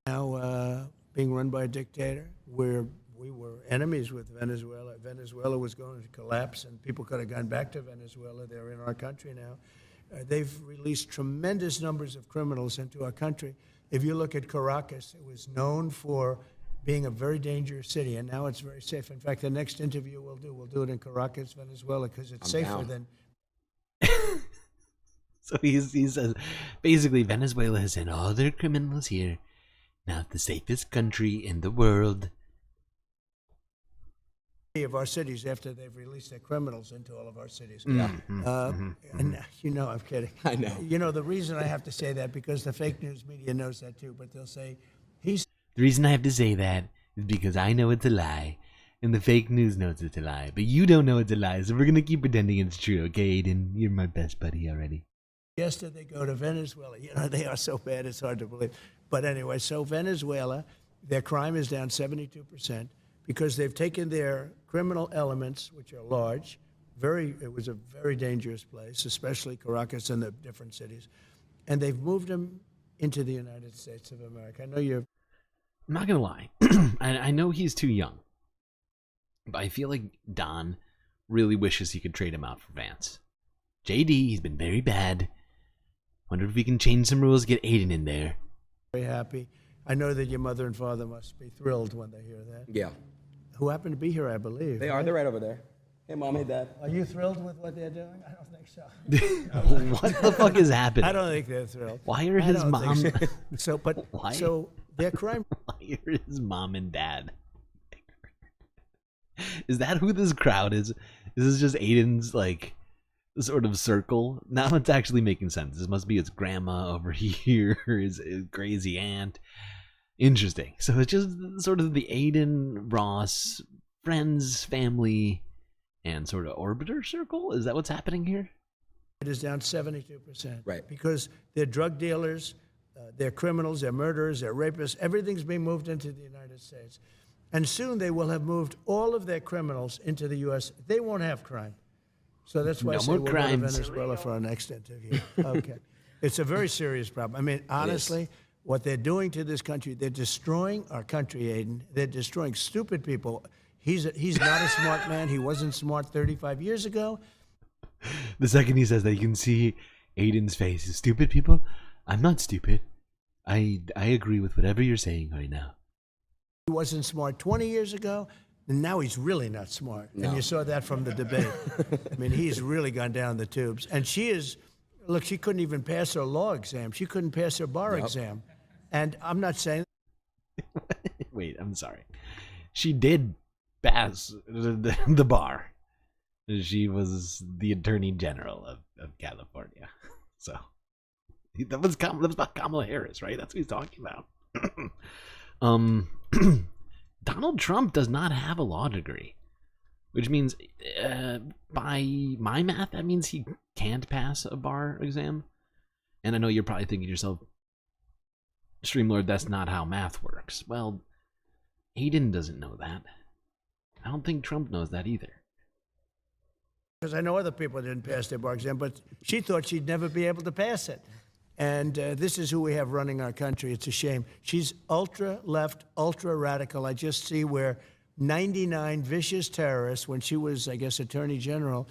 Now being run by a dictator. We were enemies with Venezuela. Venezuela was going to collapse, and people could have gone back to Venezuela. They're in our country now. They've released tremendous numbers of criminals into our country. If you look at Caracas, it was known for being a very dangerous city, and now it's very safe. In fact, the next interview we'll do it in Caracas, Venezuela, because it's safer than. So he says, basically, Venezuela has sent all their criminals here. Now it's the safest country in the world. Of our cities after they've released their criminals into all of our cities. Yeah. And you know, I'm kidding. I know. You know, the reason I have to say that, because the fake news media knows that too, but they'll say, The reason I have to say that is because I know it's a lie, and the fake news knows it's a lie, but you don't know it's a lie, so we're going to keep pretending it's true, okay, Adin? You're my best buddy already. Yesterday they go to Venezuela. You know, they are so bad, it's hard to believe. But anyway, so Venezuela, their crime is down 72%. Because they've taken their criminal elements, which are large, it was a very dangerous place, especially Caracas and the different cities, and they've moved them into the United States of America. I know you're. I'm not gonna lie, I know he's too young, but I feel like Don really wishes he could trade him out for Vance. JD, he's been very bad. Wonder if we can change some rules, get Adin in there. Very happy. I know that your mother and father must be thrilled when they hear that. Yeah. Who happen to be here, I believe. They are. They're right over there. Hey, Mom. Hey, Dad. Are you thrilled with what they're doing? I don't think so. What the fuck is happening? I don't think they're thrilled. Why are his mom? So their crime. Why are his mom and dad? Is that who this crowd is? Is this just Adin's like sort of circle? Now it's actually making sense. This must be his grandma over here, his crazy aunt. Interesting. So it's just sort of the Adin, Ross, friends, family, and sort of orbiter circle? Is that what's happening here? It is down 72%. Right. Because they're drug dealers, they're criminals, they're murderers, they're rapists. Everything's being moved into the United States. And soon they will have moved all of their criminals into the U.S. They won't have crime. So that's why I say we'll go to Venezuela for our next interview. Okay. It's a very serious problem. I mean, honestly, what they're doing to this country, they're destroying our country, Adin. They're destroying stupid people. He's not a smart man. He wasn't smart 35 years ago. The second he says that, you can see Adin's face. Stupid people? I'm not stupid. I agree with whatever you're saying right now. He wasn't smart 20 years ago, and now he's really not smart. No. And you saw that from the debate. I mean, he's really gone down the tubes. And she couldn't even pass her law exam. She couldn't pass her bar exam. And I'm not saying... Wait, I'm sorry. She did pass the bar. She was the Attorney General of California. So, that was about Kamala Harris, right? That's what he's talking about. Donald Trump does not have a law degree, which means, by my math, that means he can't pass a bar exam. And I know you're probably thinking to yourself, StreamLord, that's not how math works. Well, Adin doesn't know that. I don't think Trump knows that either. Because I know other people didn't pass their bar exam, but she thought she'd never be able to pass it. And this is who we have running our country. It's a shame. She's ultra-left, ultra-radical. I just see where 99 vicious terrorists, when she was, I guess, Attorney General,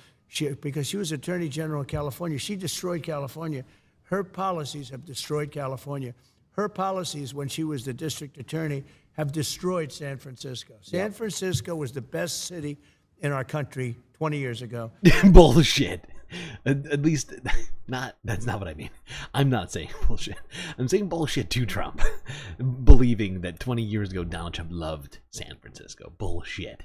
because she was Attorney General of California, she destroyed California. Her policies have destroyed California. Her policies, when she was the district attorney, have destroyed San Francisco. San Francisco was the best city in our country 20 years ago. Bullshit. At least, that's not what I mean. I'm not saying bullshit. I'm saying bullshit to Trump. Believing that 20 years ago Donald Trump loved San Francisco. Bullshit.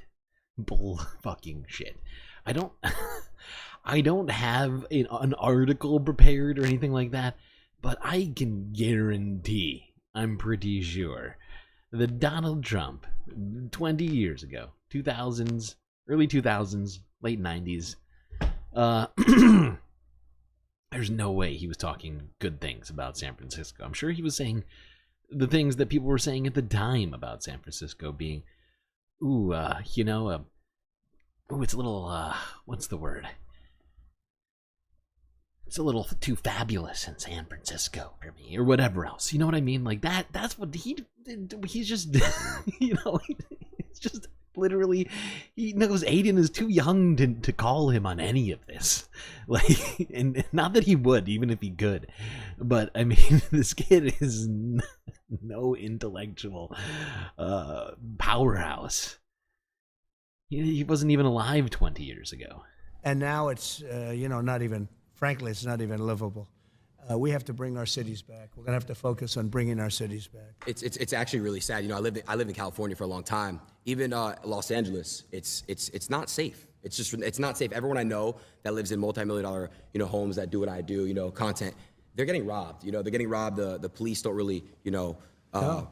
Bull fucking shit. I don't have an article prepared or anything like that, But I can guarantee, I'm pretty sure, that Donald Trump, 20 years ago, 2000s, early 2000s, late 90s, there's no way he was talking good things about San Francisco. I'm sure he was saying the things that people were saying at the time about San Francisco, being, ooh, you know, ooh, it's a little, what's the word? It's a little too fabulous in San Francisco for me, or whatever else. You know what I mean? Like that's what he's just, you know, it's just literally, he knows Adin is too young to call him on any of this. Like, and not that he would, even if he could. But, I mean, this kid is no intellectual powerhouse. He wasn't even alive 20 years ago. And now it's, you know, not even, frankly, it's not even livable. We have to bring our cities back. We're gonna have to focus on bringing our cities back. It's actually really sad. You know, I lived in California for a long time. Even Los Angeles, it's not safe. It's not safe. Everyone I know that lives in multi-million-dollar, you know, homes that do what I do, you know, content, they're getting robbed. You know, they're getting robbed. The police don't really, you know,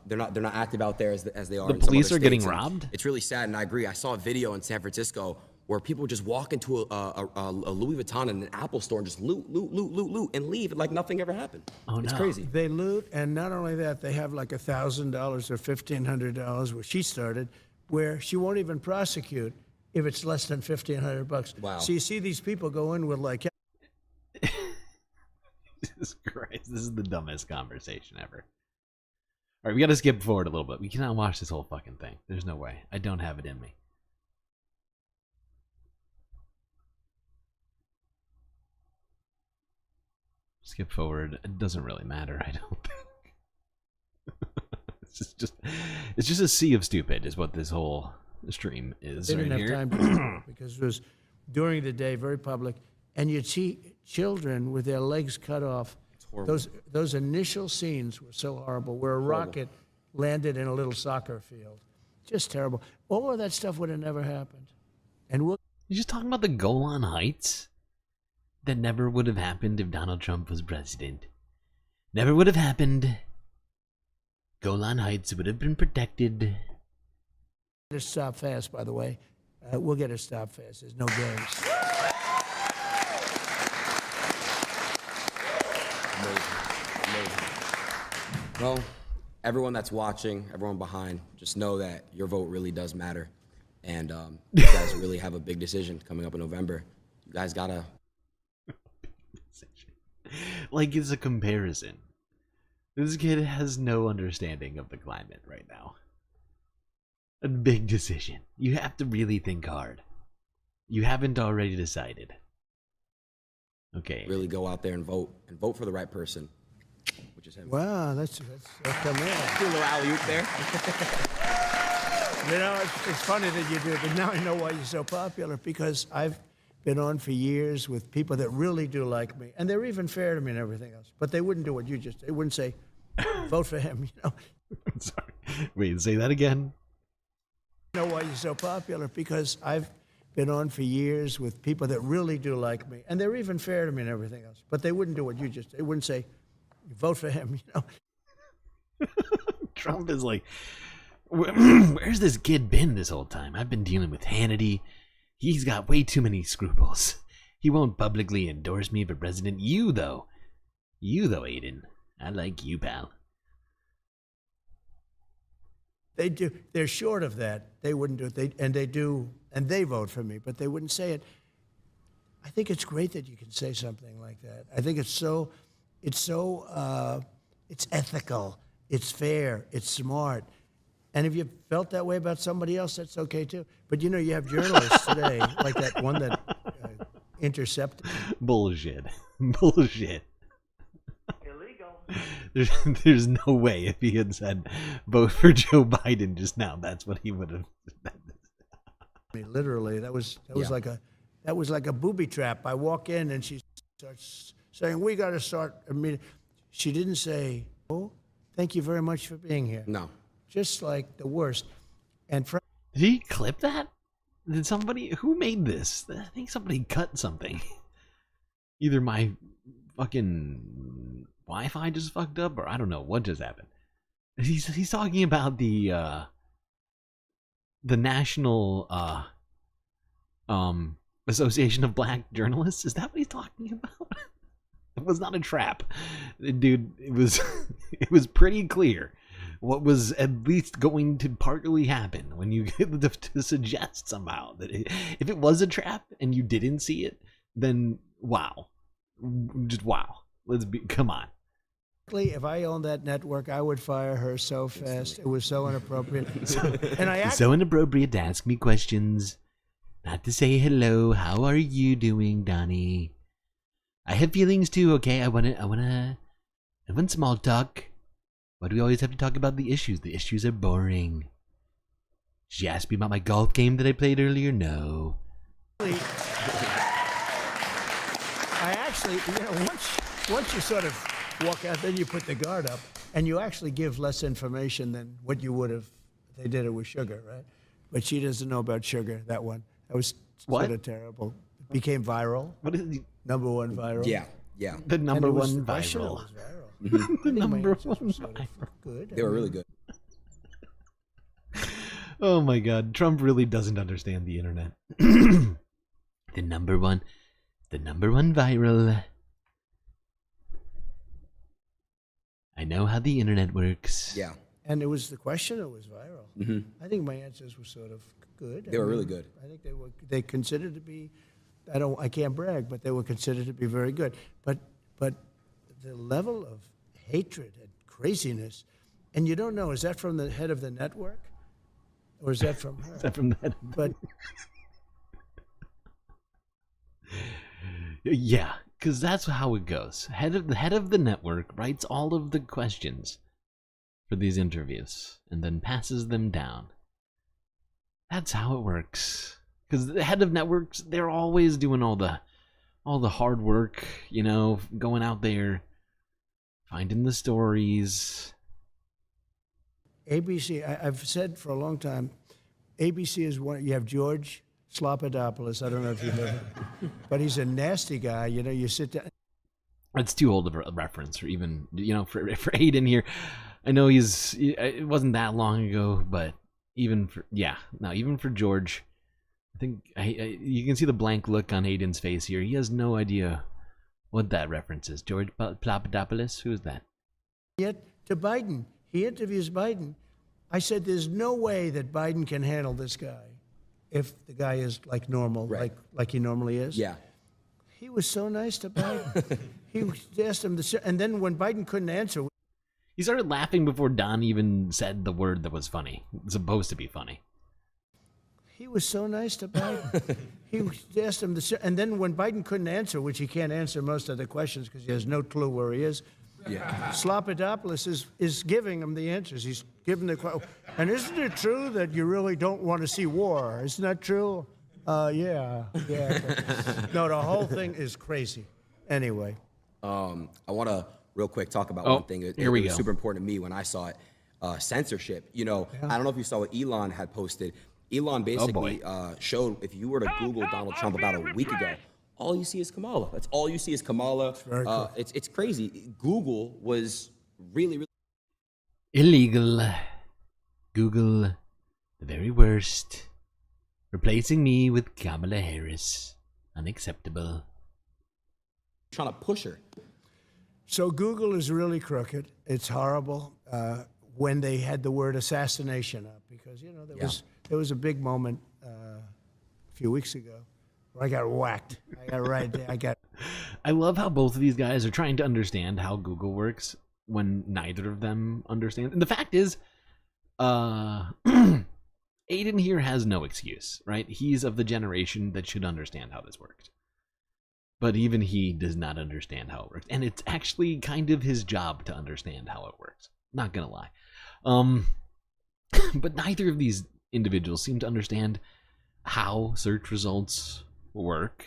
they're not active out there as they are. The in some police other are getting states. robbed? It's really sad, and I agree. I saw a video in San Francisco where people just walk into a Louis Vuitton and an Apple store and just loot, and leave like nothing ever happened. Oh, it's no. crazy. They loot, and not only that, they have like $1,000 or $1,500 where she started, where she won't even prosecute if it's less than $1,500. Wow. So you see these people go in with like, Jesus Christ, this is the dumbest conversation ever. All right, we got to skip forward a little bit. We cannot watch this whole fucking thing. There's no way. I don't have it in me. Skip forward. It doesn't really matter, I don't think. it's just a sea of stupid is what this whole stream is. they right didn't here. have time to do it because it was during the day, very public, and you'd see children with their legs cut off. horrible. Those initial scenes were so horrible, where a rocket landed in a little soccer field. Just terrible. All of that stuff would have never happened. And You're just talking about the Golan Heights? That never would have happened if Donald Trump was president. Never would have happened. Golan Heights would have been protected. Get it stopped fast, by the way. We'll get it stopped fast. There's no games. Amazing. Well, everyone that's watching, everyone behind, just know that your vote really does matter. And you guys really have a big decision coming up in November. You guys gotta... Like, it's a comparison. This kid has no understanding of the climate right now. A big decision. You have to really think hard. You haven't already decided. Okay. Really go out there and vote for the right person, which is him. Wow, that's come in. Do a little alley-oop there. You know, it's funny that you do it, but now I know why you're so popular, because I've been on for years with people that really do like me, and they're even fair to me and everything else, but they wouldn't do what you just, they wouldn't say, vote for him, you know. Sorry. Wait, say that again? I know why you're so popular, because I've been on for years with people that really do like me, and they're even fair to me and everything else, but they wouldn't do what you just, they wouldn't say, vote for him, you know. Trump is like, where's this kid been this whole time? I've been dealing with Hannity. He's got way too many scruples. He won't publicly endorse me for president. You though, Adin. I like you, pal. They do. They're short of that. They wouldn't do it. They do, and they vote for me, but they wouldn't say it. I think it's great that you can say something like that. I think it's ethical, it's fair, it's smart. And if you felt that way about somebody else, that's okay too. But you know, you have journalists today, like that one that intercepted. Bullshit. Bullshit. Illegal. There's no way if he had said vote for Joe Biden just now, that's what he would have. I mean, literally, that was like a booby trap. I walk in and she starts saying, "We got to start a meeting." She didn't say, "Oh, thank you very much for being here." No. Just like the worst. And did he clip that? Did somebody, who made this? I think somebody cut something. Either my fucking Wi-Fi just fucked up, or I don't know what just happened. He's talking about the National Association of Black Journalists. Is that what he's talking about? It was not a trap, dude. It was pretty clear what was at least going to partly happen when you get to suggest somehow that if it was a trap and you didn't see it, then wow, just wow. Come on. If I owned that network, I would fire her so fast. It was so inappropriate. So inappropriate to ask me questions, not to say hello. How are you doing, Donnie? I have feelings too. Okay, I want small talk. Why do we always have to talk about the issues? The issues are boring. Did you ask me about my golf game that I played earlier? No. I actually, once you sort of walk out, then you put the guard up, and you actually give less information than what you would have if they did it with sugar, right? But she doesn't know about sugar, that one. That was sort of terrible. It became viral. What is the #1 viral? Yeah. The number one viral. The number one viral. Good. They were really good. Oh my god, Trump really doesn't understand the internet. The number one viral. I know how the internet works. Yeah. And it was the question that was viral. I think my answers were sort of good. They were really good. I think they considered to be, I can't brag, but they were considered to be very good. But the level of hatred and craziness, and you don't know, is that from the head of the network? Or is that from her? Is that from that? But yeah, because that's how it goes. The head of the network writes all of the questions for these interviews and then passes them down. That's how it works. Because the head of networks, they're always doing all the hard work, going out there, finding the stories. ABC, I've said for a long time, ABC is one. You have George Slopadopoulos. I don't know if you know him, but he's a nasty guy. You sit down. It's too old of a reference for even, for Adin here. I know it wasn't that long ago, but even for George, I think you can see the blank look on Adin's face here. He has no idea what that reference is. George Papadopoulos, who is that? Yet to Biden, he interviews Biden. I said, there's no way that Biden can handle this guy if the guy is like normal, right. like he normally is. Yeah. He was so nice to Biden. He asked him and then when Biden couldn't answer, he started laughing before Don even said the word that was funny. It's supposed to be funny. He was so nice to Biden. He asked him and then when Biden couldn't answer, which he can't answer most of the questions because he has no clue where he is, Slopadopoulos is giving him the answers. He's giving the question. And isn't it true that you really don't want to see war? Isn't that true? Yeah. No, the whole thing is crazy. Anyway. I want to real quick talk about one thing. It we was go. super important to me when I saw it. Censorship. I don't know if you saw what Elon had posted. Elon basically showed, if you were to Google Donald Trump about a week ago, all you see is Kamala. That's all you see is Kamala. Cool. It's crazy. Google was really illegal. Google, the very worst. Replacing me with Kamala Harris. Unacceptable. Trying to push her. So Google is really crooked. It's horrible when they had the word assassination up because, there was a big moment a few weeks ago. I got whacked. I got right there. I love how both of these guys are trying to understand how Google works when neither of them understand. And the fact is, Adin here has no excuse, right? He's of the generation that should understand how this works. But even he does not understand how it works. And it's actually kind of his job to understand how it works. Not gonna lie. But neither of these individuals seem to understand how search results work,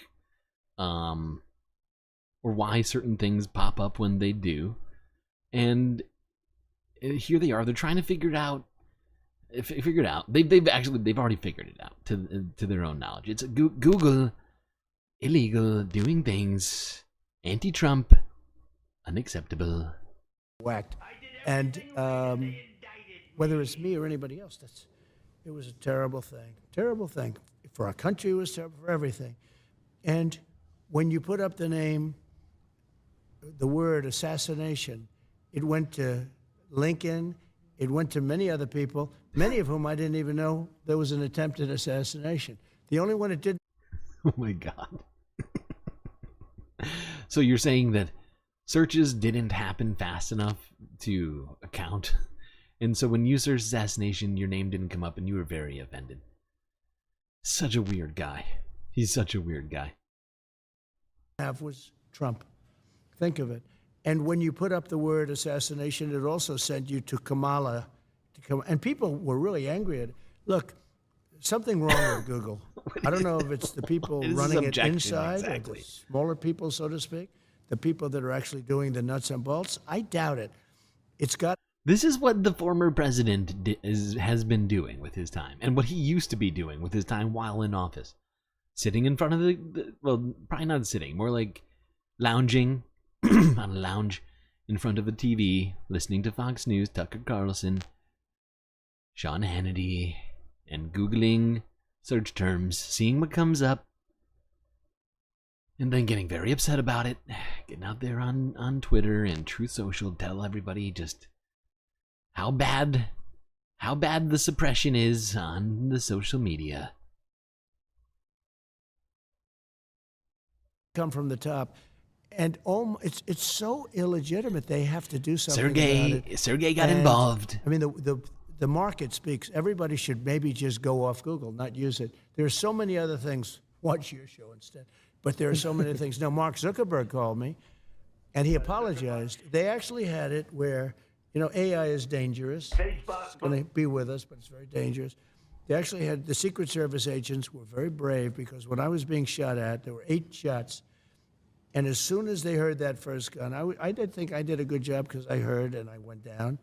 or why certain things pop up when they do. And here they are. They're trying to figure it out. They've already figured it out to their own knowledge. It's Google illegal, doing things, anti-Trump, Unacceptable. Whacked. And whether it's me or anybody else, it was a terrible thing. Terrible thing. For our country, it was terrible for everything. And when you put up the name, the word assassination, it went to Lincoln, it went to many other people, many of whom I didn't even know there was an attempted assassination. The only one it did. Oh my God. So you're saying that searches didn't happen fast enough to account, and so when you searched assassination, your name didn't come up, and you were very offended. Such a weird guy. He's such a weird guy. Have was Trump. Think of it. And when you put up the word assassination, it also sent you to Kamala. And people were really angry at it. Look, something wrong with Google. I don't know if it's the people running it inside, or the smaller people, so to speak, the people that are actually doing the nuts and bolts. I doubt it. It's got. This is what the former president has been doing with his time, and what he used to be doing with his time while in office. Sitting in front of well, probably not sitting, more like lounging on a lounge in front of a TV, listening to Fox News, Tucker Carlson, Sean Hannity, and Googling search terms, seeing what comes up, and then getting very upset about it, getting out there on Twitter and Truth Social, tell everybody just how bad the suppression is on the social media. Come from the top, and it's so illegitimate. They have to do something about it. Sergey got involved. I mean, the market speaks. Everybody should maybe just go off Google, not use it. There are so many other things. Watch your show instead. But there are so many things. Now, Mark Zuckerberg called me, and he apologized. They actually had it where, AI is dangerous. It's going to be with us, but it's very dangerous. They actually had the Secret Service agents were very brave, because when I was being shot at, there were 8 shots. And as soon as they heard that first gun, I did think I did a good job, because I heard and I went down.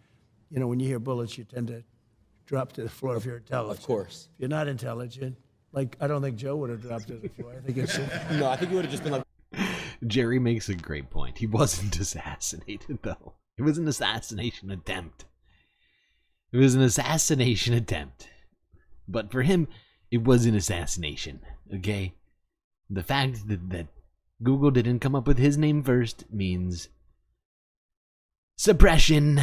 When you hear bullets, you tend to drop to the floor if you're intelligent. Of course. If you're not intelligent, like, I don't think Joe would have dropped to the floor. I think it's... No, I think he would have just been like... Jerry makes a great point. He wasn't assassinated, though. It was an assassination attempt. It was an assassination attempt. But for him, it was an assassination, okay? The fact that Google didn't come up with his name first means suppression.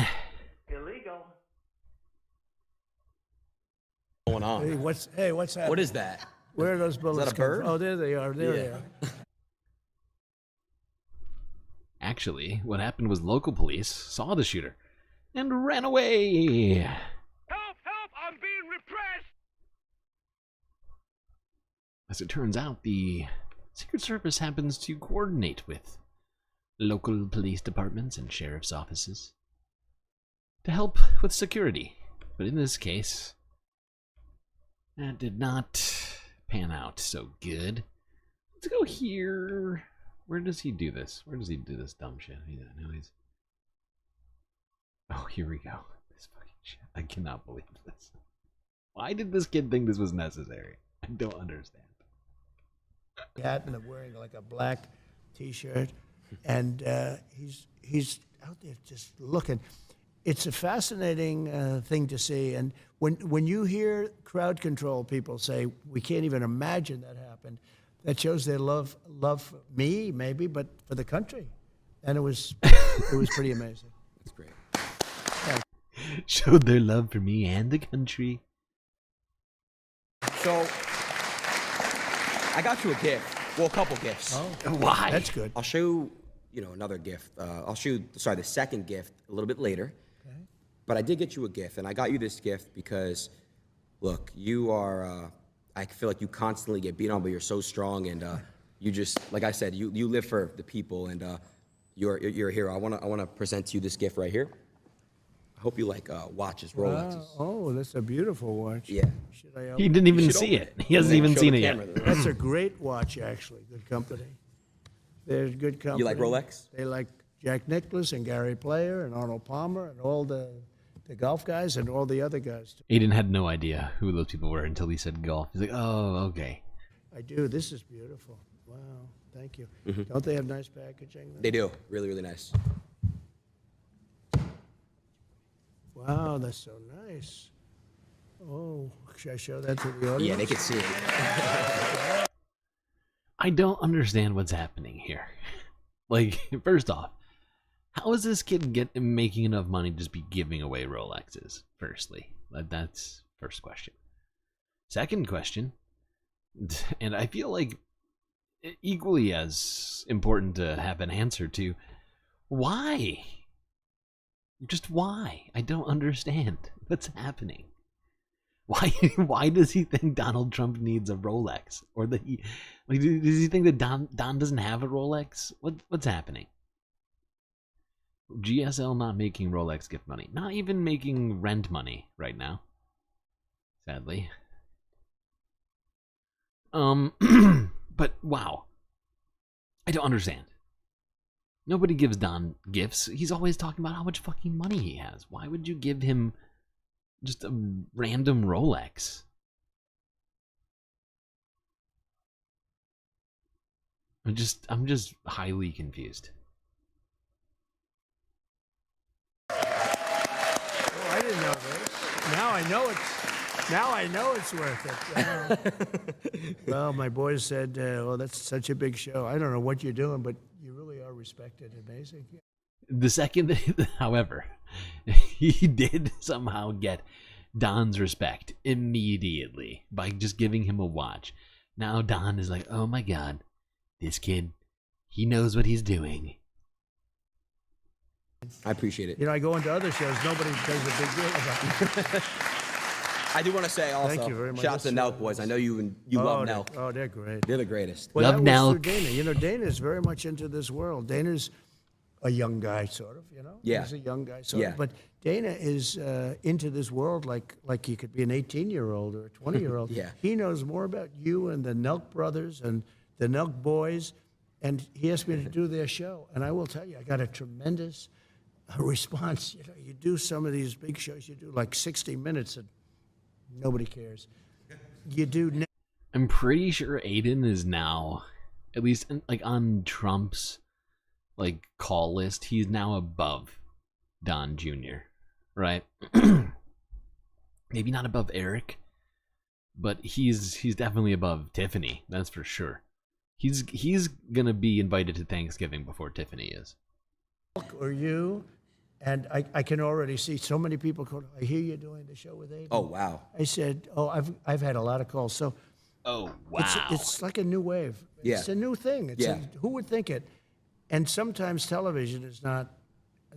Illegal. Going on? What's happening? What is that? Where are those bullets? Is that a bird? Oh, there they are. There they are. Actually, what happened was local police saw the shooter and ran away. Help! Help! I'm being repressed! As it turns out, the Secret Service happens to coordinate with local police departments and sheriff's offices to help with security. But in this case, that did not pan out so good. Let's go here. Where does he do this? Where does he do this dumb shit? Oh, here we go. This fucking shit. I cannot believe this. Why did this kid think this was necessary? I don't understand. Hat and wearing like a black T-shirt, and he's out there just looking. It's a fascinating thing to see, and when you hear crowd control people say we can't even imagine that happened, that shows their love for me, maybe, but for the country, and it was pretty amazing. That's great. Showed their love for me and the country. So, I got you a gift. Well, a couple gifts. Oh, why? That's good. I'll show you, another gift. I'll show you, the second gift a little bit later. Okay. But I did get you a gift, and I got you this gift because, look, you are, I feel like you constantly get beat on, but you're so strong, and you just, like I said, you live for the people, and you're a hero. I wanna present to you this gift right here. I hope you like watches, Rolexes. Wow. Oh, that's a beautiful watch. Yeah. He didn't even see it. He hasn't even seen it yet. That's a great watch, actually. Good company. They're good company. You like Rolex? They like Jack Nicklaus and Gary Player and Arnold Palmer and all the golf guys and all the other guys. Aiden had no idea who those people were until he said golf. He's like, oh, okay. I do. This is beautiful. Wow. Thank you. Mm-hmm. Don't they have nice packaging? They do. Really, really nice. Wow, that's so nice. Oh, should I show that to the audience? Yeah, they can see it. I don't understand what's happening here. Like, first off, how is this kid making enough money to just be giving away Rolexes? Firstly, that's first question. Second question, and I feel like equally as important to have an answer to, why? Just why? I don't understand what's happening. Why does he think Donald Trump needs a Rolex? Or that he, like, does he think that Don doesn't have a Rolex? What's happening? GSL not making Rolex gift money, not even making rent money right now. Sadly. But wow, I don't understand. Nobody gives Don gifts. He's always talking about how much fucking money he has. Why would you give him just a random Rolex? I'm just highly confused. Oh, I didn't know this. Now I know it's worth it. Well, my boys said, "Oh, that's such a big show." I don't know what you're doing, but you really are respected. Amazing. The second, however, he did somehow get Don's respect immediately by just giving him a watch. Now Don is like, oh my god, this kid, he knows what he's doing. I appreciate it. You know, I go into other shows, nobody does a big deal about it. I do want to say also, Thank you very much. shout out to Nelk boys. I know you love Nelk. Oh, they're great. They're the greatest. Well, Love that was Nelk. through Dana. You know, Dana's very much into this world. Dana's a young guy, sort of, you know? Yeah. He's a young guy, sort Yeah. of. But Dana is into this world like he could be an 18-year-old or a 20-year-old. Yeah. He knows more about you and the Nelk brothers and the Nelk boys, and he asked me to do their show. And I will tell you, I got a tremendous response. You know, you do some of these big shows, you do like 60 minutes, and nobody cares. You do... I'm pretty sure Adin is now, at least like on Trump's like call list, he's now above Don Jr., right? Maybe not above Eric, but he's definitely above Tiffany, that's for sure. He's gonna be invited to Thanksgiving before Tiffany is. Or you, and I can already see so many people call. I hear you're doing the show with Adin. Oh wow! I said, oh, I've had a lot of calls. So, oh wow, it's like a new wave. Yeah. It's a new thing. Who would think it? And sometimes television is not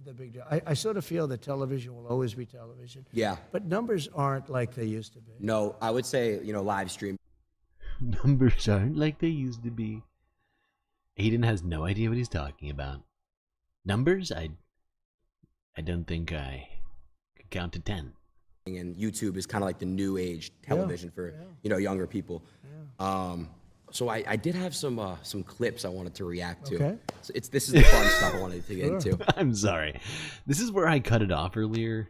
the big deal. I sort of feel that television will always be television. Yeah. But numbers aren't like they used to be. No, I would say, live stream. Numbers aren't like they used to be. Adin has no idea what he's talking about. Numbers? I don't think I could count to 10. And YouTube is kind of like the new age television for younger people. Yeah. So I did have some clips I wanted to react to. Okay. So this is the fun stuff I wanted to get into. I'm sorry. This is where I cut it off earlier.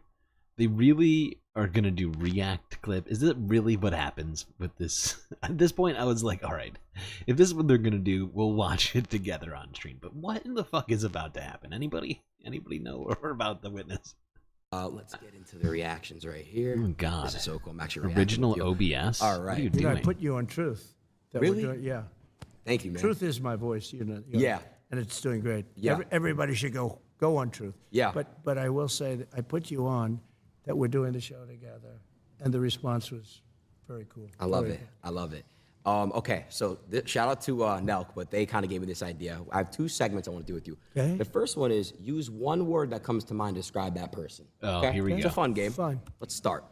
They really are going to do react clip. Is that really what happens with this? At this point, I was like, all right, if this is what they're going to do, we'll watch it together on stream. But what in the fuck is about to happen? Anybody know about the witness? Let's get into the reactions right here. Oh, God. This is so cool. I'm actually Original OBS? All right. What are you doing? I put you on Truth. Really? Yeah. Thank you, man. Truth is my voice, Yeah. And it's doing great. Yeah. Everybody should go on Truth. Yeah. But I will say that I put you on that we're doing the show together, and the response was very cool. I love it. I love it. Okay, so shout out to Nelk, but they kind of gave me this idea. I have 2 segments I want to do with you. Okay. The first one is use one word that comes to mind to describe that person. Oh, okay? here we It's go. a fun game. Fine. Let's start.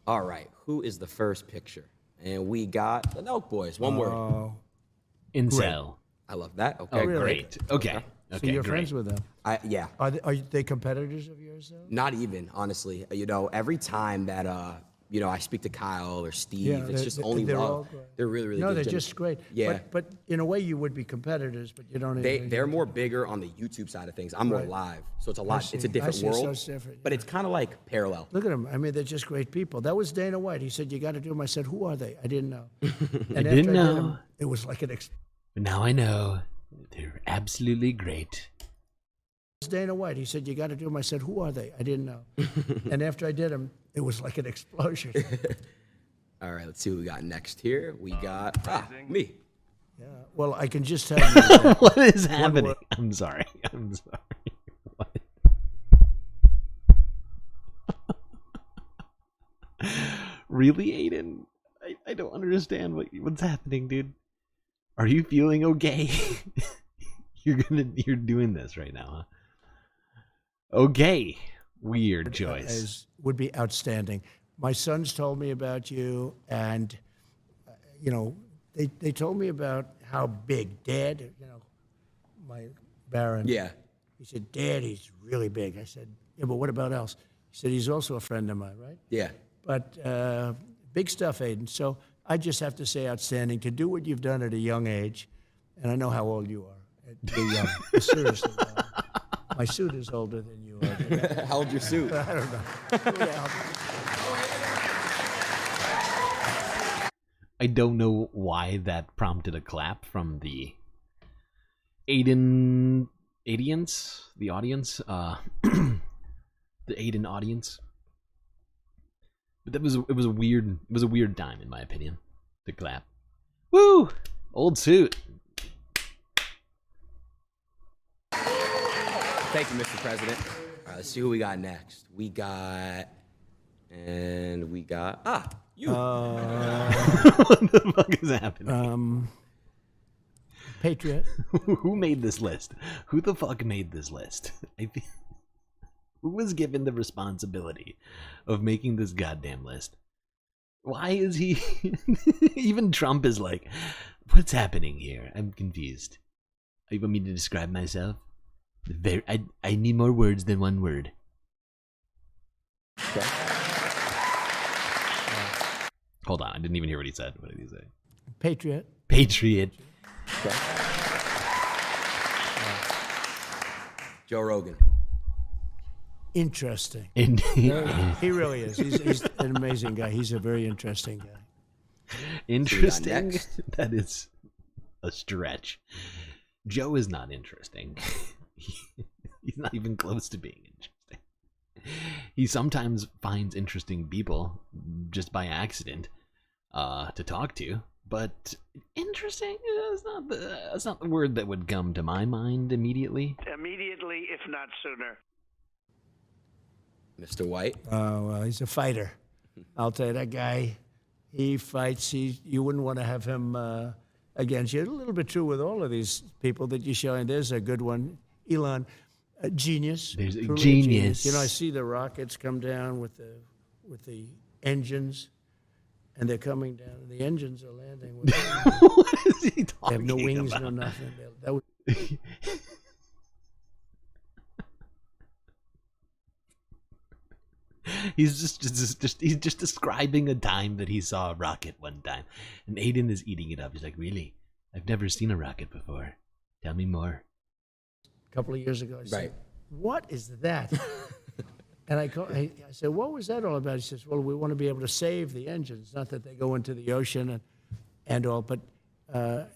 All right, who is the first picture? And we got the Nelk boys. One word. Incel. I love that. Okay. Oh, really? great. Okay. So Okay, you're great. friends with them? Yeah. Are they competitors of yours, though? Not even, honestly. Every time that I speak to Kyle or Steve, it's just only they're love. all great. They're really, really No, good. they're Jimmy. just great. Yeah. But in a way, you would be competitors, but you don't. They're more bigger on the YouTube side of things. I'm more Right. live, so it's a lot. see. It's a different I see. So world, it's different, but it's kind of like parallel. Look at them. I mean, they're just great people. That was Dana White. He said, you got to do them. I said, who are they? I didn't know. And I didn't after know. did 'em, it was like an But now I know. They're absolutely great. Dana White. He said, you got to do them. I said, who are they? I didn't know. And after I did them, it was like an explosion. All right, let's see what we got next here. We got me. Yeah. Well, I can just tell you. That what is happening? I'm sorry. I'm sorry. What? Really, Adin? I don't understand what's happening, dude. Are you feeling okay? You're doing this right now, huh? Okay. Weird choice. Would be outstanding. My sons told me about you, and you know, they told me about how big Dad, you know, my Baron. Yeah. He said, Dad, he's really big. I said, yeah, but what about else? He said, he's also a friend of mine, right? Yeah. But big stuff, Adin. So I just have to say outstanding to do what you've done at a young age, and I know how old you are. You're young. Seriously. My suit is older than you are. How old's your suit? I don't know. I don't know why that prompted a clap from the Adin audience, the audience, the Adin audience. But it was a weird time in my opinion to clap. Woo! Old suit. Thank you, Mr. President. All right, let's see who we got next. We got you. What the fuck is happening? Patriot. Who made this list? Who the fuck made this list? Who was given the responsibility of making this goddamn list? Why is he? Even Trump is like, what's happening here? I'm confused. You want me to describe myself? I need more words than one word. Okay. Hold on, I didn't even hear what he said. What did he say? Patriot. Patriot. Okay. Joe Rogan. Interesting. He really is. He's an amazing guy. He's a very interesting guy. Interesting? That is a stretch. Joe is not interesting. He's not even close to being interesting. He sometimes finds interesting people just by accident to talk to, but interesting is that's not the word that would come to my mind immediately. Immediately, if not sooner. Mr. White. Oh, well, he's a fighter. I'll tell you, that guy, he fights. You wouldn't want to have him against you. A little bit true with all of these people that you're showing. There's a good one. Elon, a genius. There's a Truly genius. You know, I see the rockets come down with the engines, and they're coming down, and the engines are landing. With what is he talking about? They have no wings, no nothing. That would... He's just describing a time that he saw a rocket one time, and Adin is eating it up. He's like, really? I've never seen a rocket before. Tell me more. A couple of years ago, I said, what is that? And I said, what was that all about? He says, well, we want to be able to save the engines, not that they go into the ocean and all, but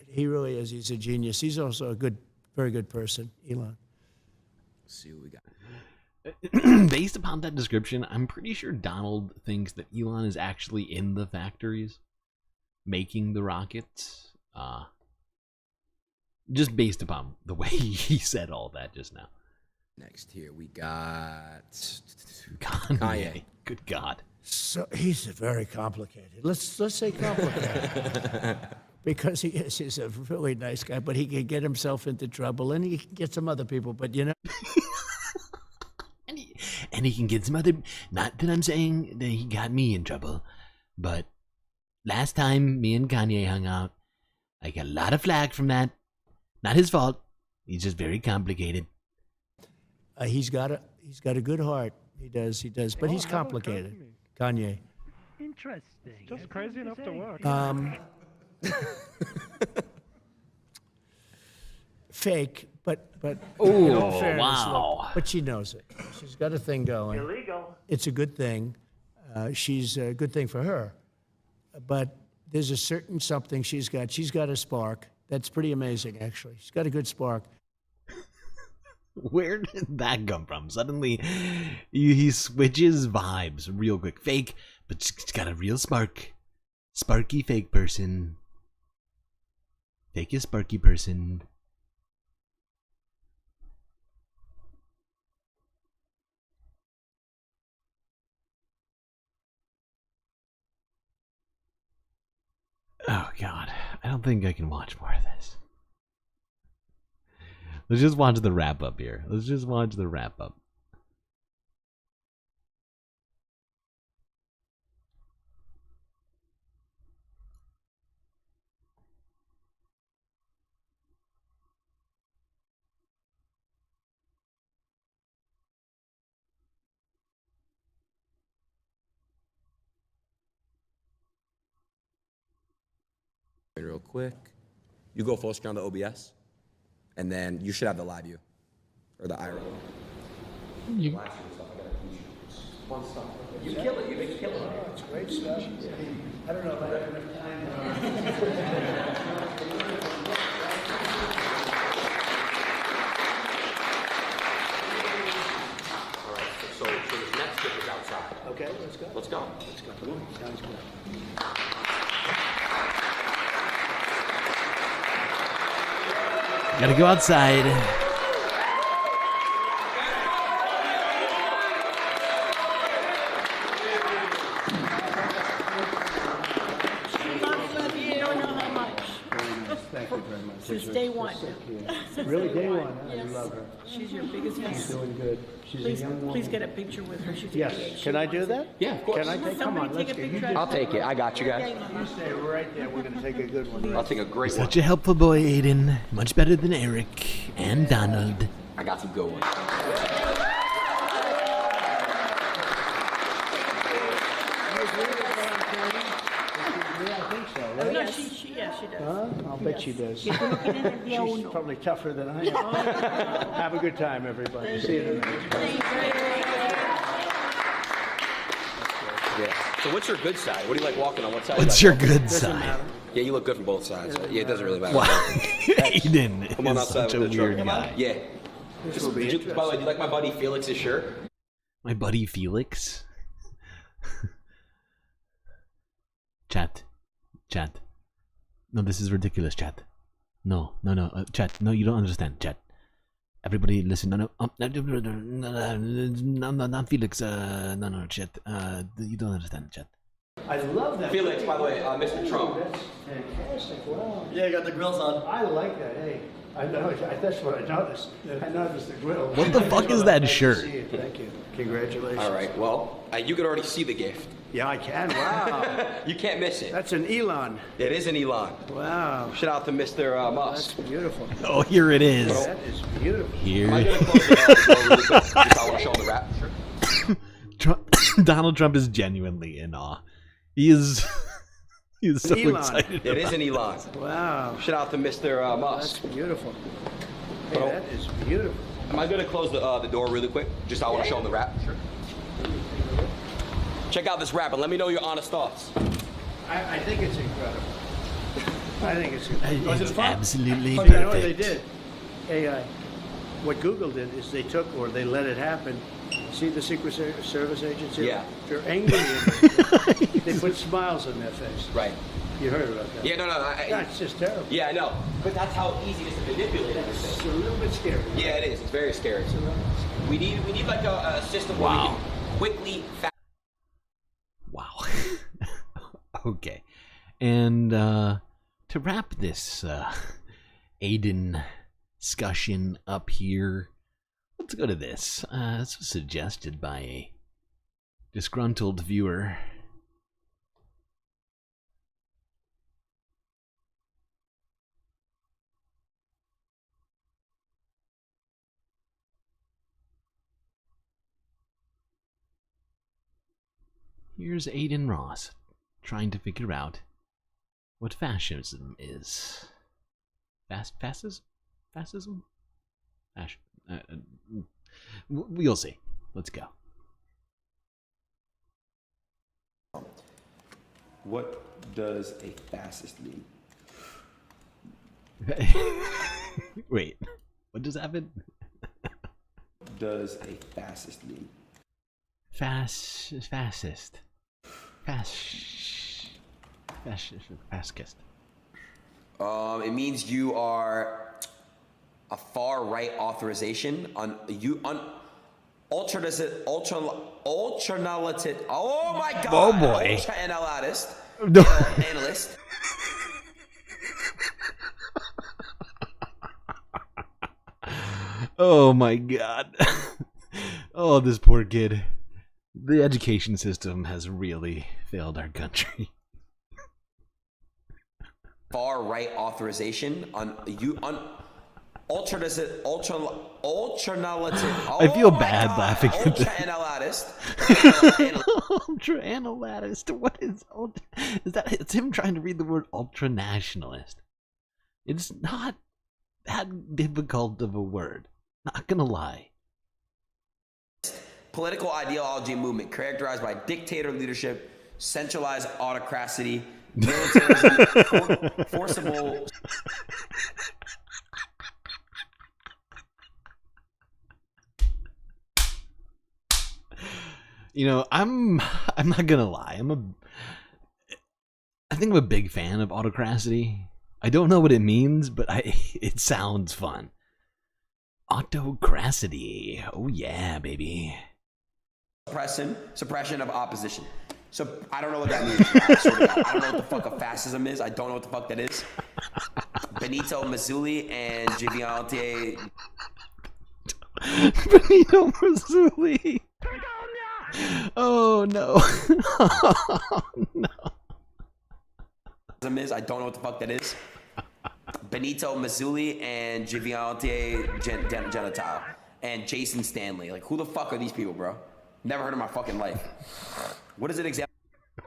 he really is. He's a genius. He's also a very good person, Elon. Let's see what we got. Based upon that description, I'm pretty sure Donald thinks that Elon is actually in the factories making the rockets. Just based upon the way he said all that just now. Next here we got Kanye. Good God. So he's very complicated. Let's say complicated. Because he's a really nice guy, but he can get himself into trouble, and he can get some other people, but you know. And he can get some other, not that I'm saying that he got me in trouble, but last time me and Kanye hung out, I got a lot of flack from that. Not his fault. He's just very complicated. He's got a good heart. He does. But he's complicated. Kanye. Interesting. Just crazy enough to work. Fake, but oh, in all fairness, wow. Look, but she knows it. She's got a thing going. Illegal. It's a good thing. She's a good thing for her. But there's a certain something she's got. She's got a spark. That's pretty amazing, actually. She's got a good spark. Where did that come from? Suddenly, he switches vibes real quick. Fake, but it's got a real spark. Sparky fake person. Fake is sparky person. Oh god, I don't think I can watch more of this. Let's just watch the wrap up here. Let's just watch the wrap up. Real quick. You go full screen on the OBS, and then you should have the live view or the IRL. You kill it. You make it kill it. Oh, it's great stuff. I don't know if I have enough time. All right. So the next tip is outside. Okay, let's go. Let's go. Let's go. Sounds good. Gotta go outside. You don't know how much. Thank you very much. Since day one. Really, day one? I love her. She's your biggest fan. She's doing good. She's Please, a young woman. please get a picture with her. She's Yes. Can I do that? Yeah, of course. Can I take? Come on, let's get. I'll take it. I got you guys. You stay right there. We're gonna take a good one. I'll take a great one. Such a helpful boy, Adin. Much better than Eric and Donald. I got some good ones. I think so, right? No, she does. Huh? I'll bet she does. She's Probably tougher than I am. Have a good time, everybody. See you tonight. Yeah. So what's your good side? What do you like walking on? What side? What's your good side? Yeah, you look good from both sides. Yeah, it doesn't really matter. Wow. Adin Come on is outside such a with the truck. weird guy. Yeah. This will be By the way, do you like my buddy Felix's shirt? My buddy Felix. Chat. No, this is ridiculous, chat. No, chat. No, you don't understand, chat. Everybody listen. No, not Felix. No, chat. You don't understand, chat. I love that. Felix, by the way, Mr. Trump. That's fantastic. Wow. Yeah, you got the grills on. I like that. Hey, I know. That's what I noticed. I noticed the grill. What the fuck is that shirt? Thank you. Congratulations. All right. Well, you can already see the gift. Yeah, I can. Wow. You can't miss it. That's an Elon. It is an Elon. Wow. Shout out to Mr. Musk. That's beautiful. Oh, here it is. That is beautiful. Here. Am I gonna close the door really quick? Just I want to show the wrap. Donald Trump is genuinely in awe. He is so Elon. excited. It is an Elon. Wow. Shout out to Mr. Musk. That's beautiful. Hey, that is beautiful. Am I going to close the door really quick? Just I want to show them the wrap. Sure. Check out this wrap and let me know your honest thoughts. I think it's incredible. I think it's It's absolutely perfect. You know what they perfect. did? AI. What Google did is they took, or they let it happen. See the Secret Service agents here? Yeah. They're angry. They put smiles on their face. Right. You heard about that? Yeah, no. That's just terrible. Yeah, I know. But that's how easy it is to manipulate everything. It's a little bit scary. Yeah, it is. It's very scary. We need like a system where we can quickly. Wow. Okay. And to wrap this Adin discussion up here, let's go to this. This was suggested by a disgruntled viewer. Here's Adin Ross trying to figure out what fascism is. Fascism? Fascism? We'll see. Let's go. What does a fascist mean? Wait, what just happened? does a fascist mean? Fascist. It means you are a far right authorization on ultranationalist. Oh my God! Oh boy! Ultra-analyst. No. Analyst. Oh my God! Oh, this poor kid. The education system has really failed our country. Far right authorization on ultranationalist. I feel bad laughing at that. Ultra-analyst. Ultra-analyst. What is ultra? Is that? It's him trying to read the word ultra-nationalist. It's not that difficult of a word. Not gonna lie. Political ideology movement characterized by dictator leadership, centralized autocracy, militarism, forcible. You know, I'm not gonna lie. I think I'm a big fan of autocracy. I don't know what it means, but it sounds fun. Autocracy. Oh yeah, baby. Suppression of opposition. So I don't know what that means. I swear to God. I don't know what the fuck a fascism is. I don't know what the fuck that is. Benito Mussolini and Giovanni. Benito Mussolini. Oh no. Oh no. I don't know what the fuck that is. Benito Mussolini and Giovanni Genitile and Jason Stanley. Like, who the fuck are these people, bro? Never heard of my fucking life. What is it exactly?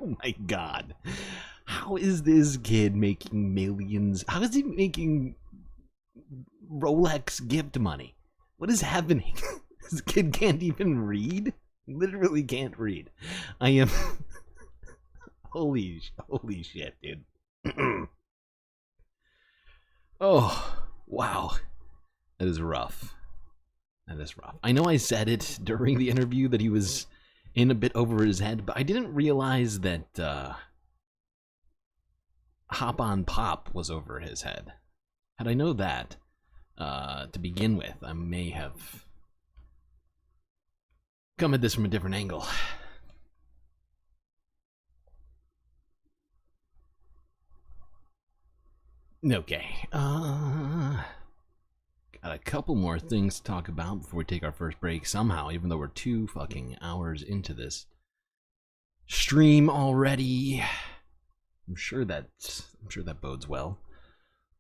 Oh my God. How is this kid making millions? How is he making Rolex gift money? What is happening? This kid can't even read? Literally can't read. I am... Holy shit, dude. Oh, wow. That is rough. That is rough. I know I said it during the interview that he was in a bit over his head, but I didn't realize that Hop on Pop was over his head. Had I known that to begin with, I may have come at this from a different angle. Okay, got a couple more things to talk about before we take our first break somehow, even though we're 2 fucking hours into this stream already. I'm sure that bodes well.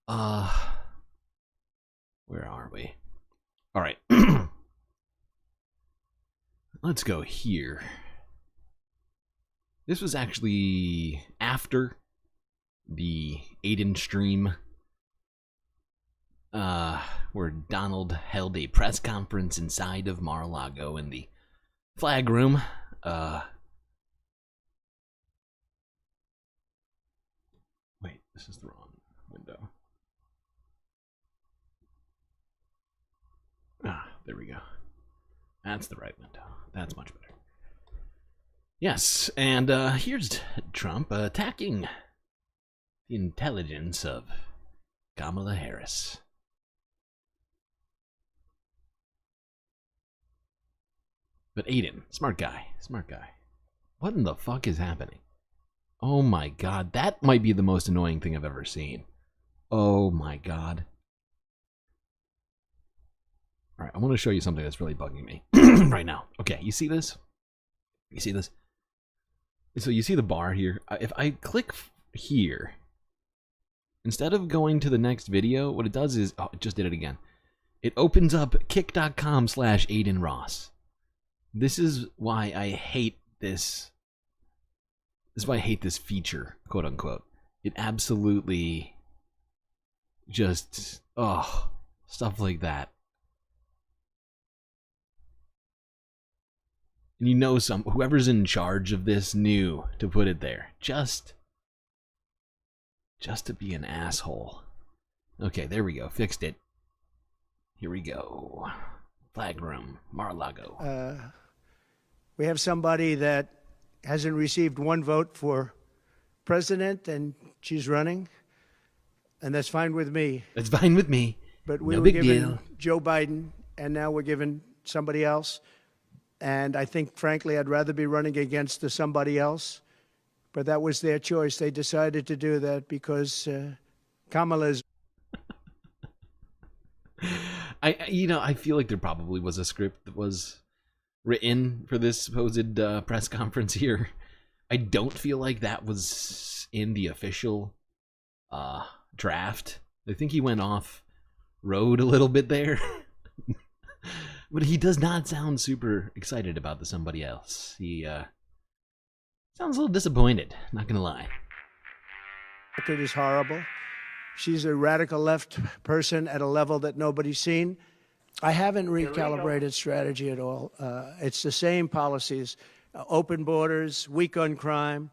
Where are we? All right. Let's go here. This was actually after the Adin stream, where Donald held a press conference inside of Mar-a-Lago in the flag room. Wait, this is the wrong window. Ah, there we go. That's the right window. That's much better. Yes, and here's Trump attacking the intelligence of Kamala Harris. But Adin, smart guy. What in the fuck is happening? Oh my God, that might be the most annoying thing I've ever seen. Oh my God. Alright, I want to show you something that's really bugging me right now. Okay, you see this? You see this? So you see the bar here? If I click here, instead of going to the next video, what it does is, oh, it just did it again. It opens up kick.com/Adin Ross. This is why I hate this. This is why I hate this feature, quote unquote. It absolutely just, oh, stuff like that. And you know, whoever's in charge of this knew to put it there. Just to be an asshole. Okay, there we go. Fixed it. Here we go. Flag room, Mar-a-Lago. We have somebody that hasn't received one vote for president, and she's running, and that's fine with me. That's fine with me. But we No were big given deal. Joe Biden, and now we're given somebody else. And I think, frankly, I'd rather be running against somebody else. But that was their choice. They decided to do that because Kamala's. I feel like there probably was a script that was written for this supposed press conference here. I don't feel like that was in the official draft. I think he went off road a little bit there. But he does not sound super excited about the somebody else. He sounds a little disappointed, not gonna lie. Record is horrible. She's a radical left person at a level that nobody's seen. I haven't recalibrated strategy at all. It's the same policies, open borders, weak on crime.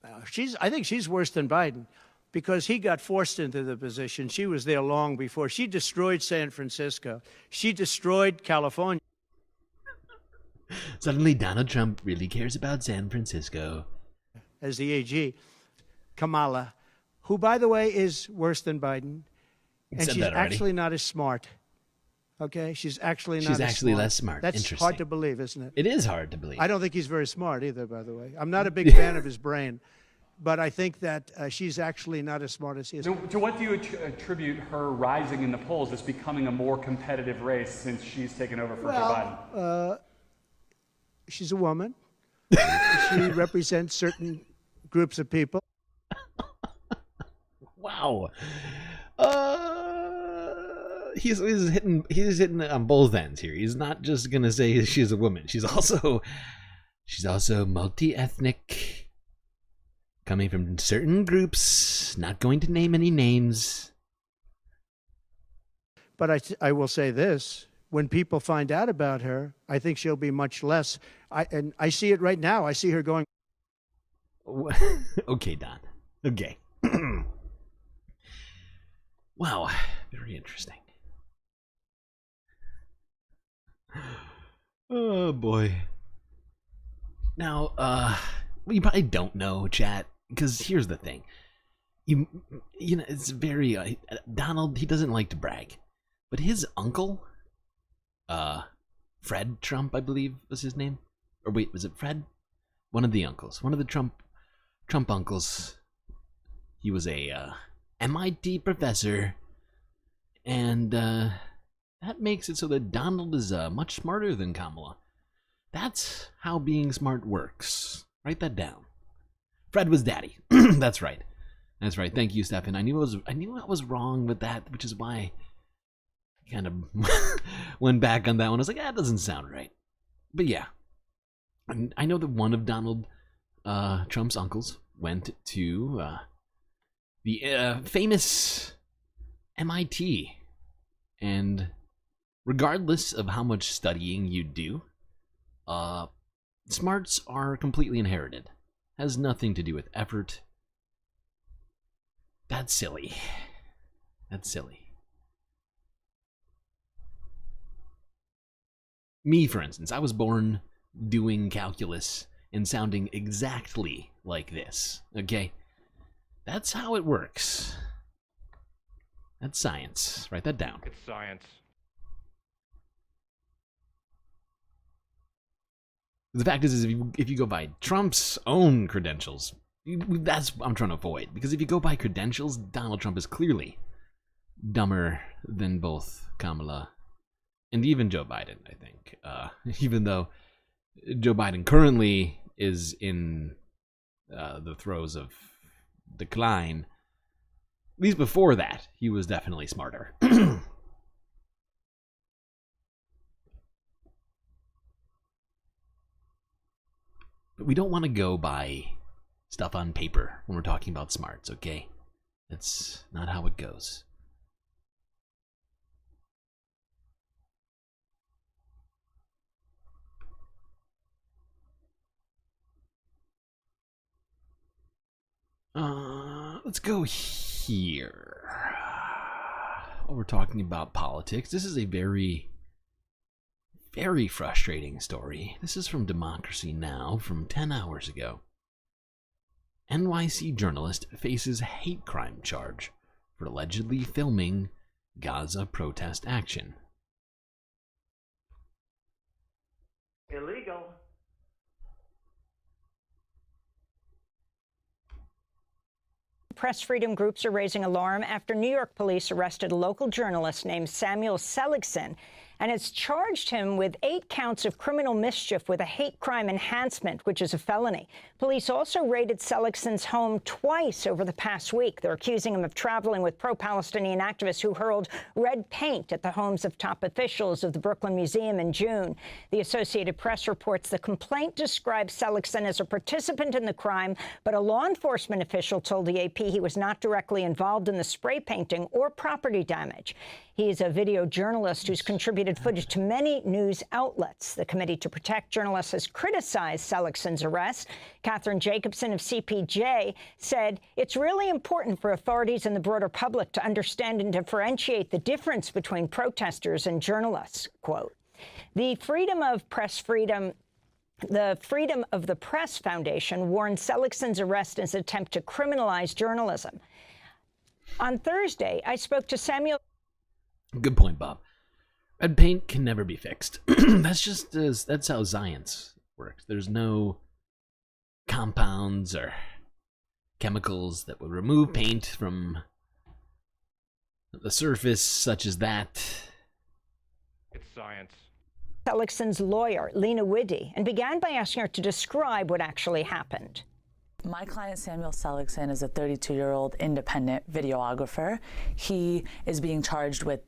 I think she's worse than Biden because he got forced into the position. She was there long before. She destroyed San Francisco. She destroyed California. Suddenly Donald Trump really cares about San Francisco. As the AG, Kamala, who, by the way, is worse than Biden. And she's actually not as smart. Okay? She's actually not as smart. She's actually less smart. That's Interesting. hard to believe, isn't it? It is hard to believe. I don't think he's very smart either, by the way. I'm not a big fan of his brain. But I think that she's actually not as smart as he is. To what do you attribute her rising in the polls, this becoming a more competitive race since she's taken over for Joe Biden? She's a woman. She represents certain groups of people. Wow. He's hitting on both ends here. He's not just gonna say she's a woman. She's also multi-ethnic. Coming from certain groups, not going to name any names. But I will say this. When people find out about her, I think she'll be much less. And I see it right now. I see her going. Okay, Don. Okay. Wow. Very interesting. Oh, boy. Now, you probably don't know, chat. Because here's the thing, you know, it's very Donald. He doesn't like to brag, but his uncle, Fred Trump, I believe was his name, or wait, was it Fred? One of the uncles, one of the Trump uncles. He was a MIT professor, and that makes it so that Donald is much smarter than Kamala. That's how being smart works. Write that down. Fred was daddy. That's right. That's right. Thank you, Stefan. I knew I was wrong with that, which is why I kind of went back on that one. I was like, that doesn't sound right. But yeah, I know that one of Donald Trump's uncles went to the famous MIT, and regardless of how much studying you do, smarts are completely inherited. Has nothing to do with effort. That's silly. That's silly. Me, for instance, I was born doing calculus and sounding exactly like this, okay? That's how it works. That's science. Write that down. It's science. The fact is if you go by Trump's own credentials, that's what I'm trying to avoid. Because if you go by credentials, Donald Trump is clearly dumber than both Kamala and even Joe Biden, I think. Even though Joe Biden currently is in the throes of decline, at least before that, he was definitely smarter. But we don't want to go by stuff on paper when we're talking about smarts, okay? That's not how it goes. Let's go here. While we're talking about politics, this is a very very frustrating story. This is from Democracy Now! From 10 hours ago. NYC journalist faces hate crime charge for allegedly filming Gaza protest action. Illegal. Press freedom groups are raising alarm after New York police arrested a local journalist named Samuel Seligson and has charged him with 8 counts of criminal mischief with a hate crime enhancement, which is a felony. Police also raided Seligson's home twice over the past week. They're accusing him of traveling with pro-Palestinian activists who hurled red paint at the homes of top officials of the Brooklyn Museum in June. The Associated Press reports the complaint describes Seligson as a participant in the crime, but a law enforcement official told the AP he was not directly involved in the spray painting or property damage. He is a video journalist who's contributed footage to many news outlets. The Committee to Protect Journalists has criticized Seligson's arrest. Catherine Jacobson of CPJ said it's really important for authorities and the broader public to understand and differentiate the difference between protesters and journalists. Quote, the Freedom of the Press Foundation warned Seligson's arrest as an attempt to criminalize journalism. On Thursday, I spoke to Samuel. Good point, Bob. Red paint can never be fixed. That's how science works. There's no compounds or chemicals that would remove paint from the surface such as that. It's science. Seligson's lawyer, Lena Whiddy, and began by asking her to describe what actually happened. My client, Samuel Seligson, is a 32-year-old independent videographer. He is being charged with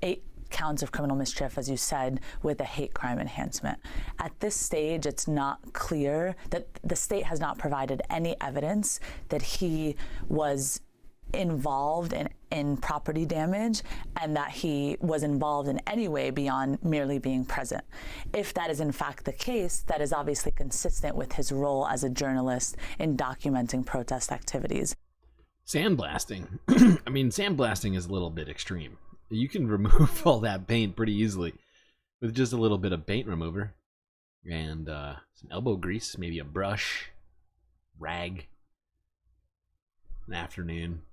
8 counts of criminal mischief, as you said, with a hate crime enhancement. At this stage, it's not clear that the state has not provided any evidence that he was involved in property damage and that he was involved in any way beyond merely being present. If that is in fact the case, that is obviously consistent with his role as a journalist in documenting protest activities. Sandblasting. I mean, sandblasting is a little bit extreme. You can remove all that paint pretty easily with just a little bit of paint remover and some elbow grease, maybe a brush, rag, an afternoon.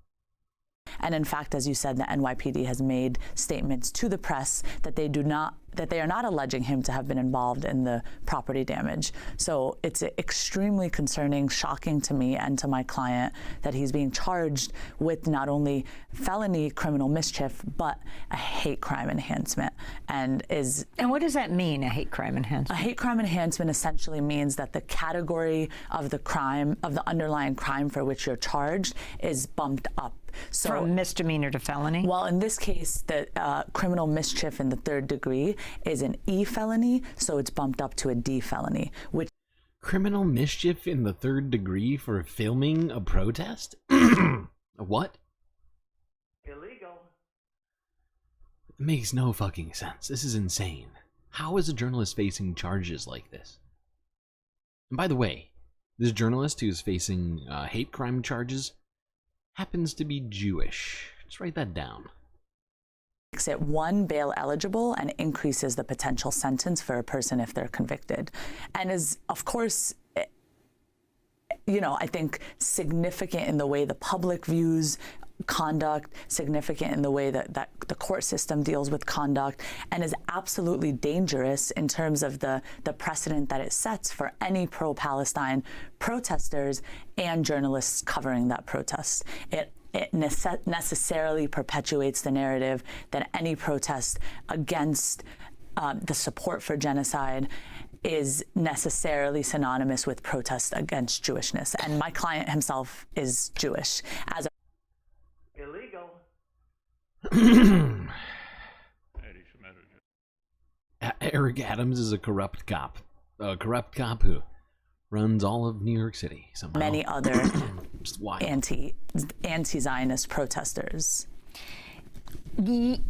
And in fact, as you said, the NYPD has made statements to the press that they are not alleging him to have been involved in the property damage. So it's extremely concerning, shocking to me and to my client that he's being charged with not only felony criminal mischief, but a hate crime enhancement. And what does that mean, a hate crime enhancement? A hate crime enhancement essentially means that the category of the crime, of the underlying crime for which you're charged, is bumped up. So, from misdemeanor to felony? Well, in this case, the criminal mischief in the 3rd degree is an E felony, so it's bumped up to a D felony. Which criminal mischief in the 3rd degree for filming a protest? What? Illegal. It makes no fucking sense. This is insane. How is a journalist facing charges like this? And by the way, this journalist who's facing hate crime charges happens to be Jewish. Just write that down. Makes it 1, bail eligible and increases the potential sentence for a person if they're convicted. And is, of course, I think significant in the way the public views conduct, significant in the way that the court system deals with conduct, and is absolutely dangerous in terms of the precedent that it sets for any pro-Palestine protesters and journalists covering that protest. It necessarily perpetuates the narrative that any protest against the support for genocide is necessarily synonymous with protest against Jewishness. And my client himself is Jewish. Illegal. Eric Adams is a corrupt cop who runs all of New York City somehow. Many other anti-Zionist protesters.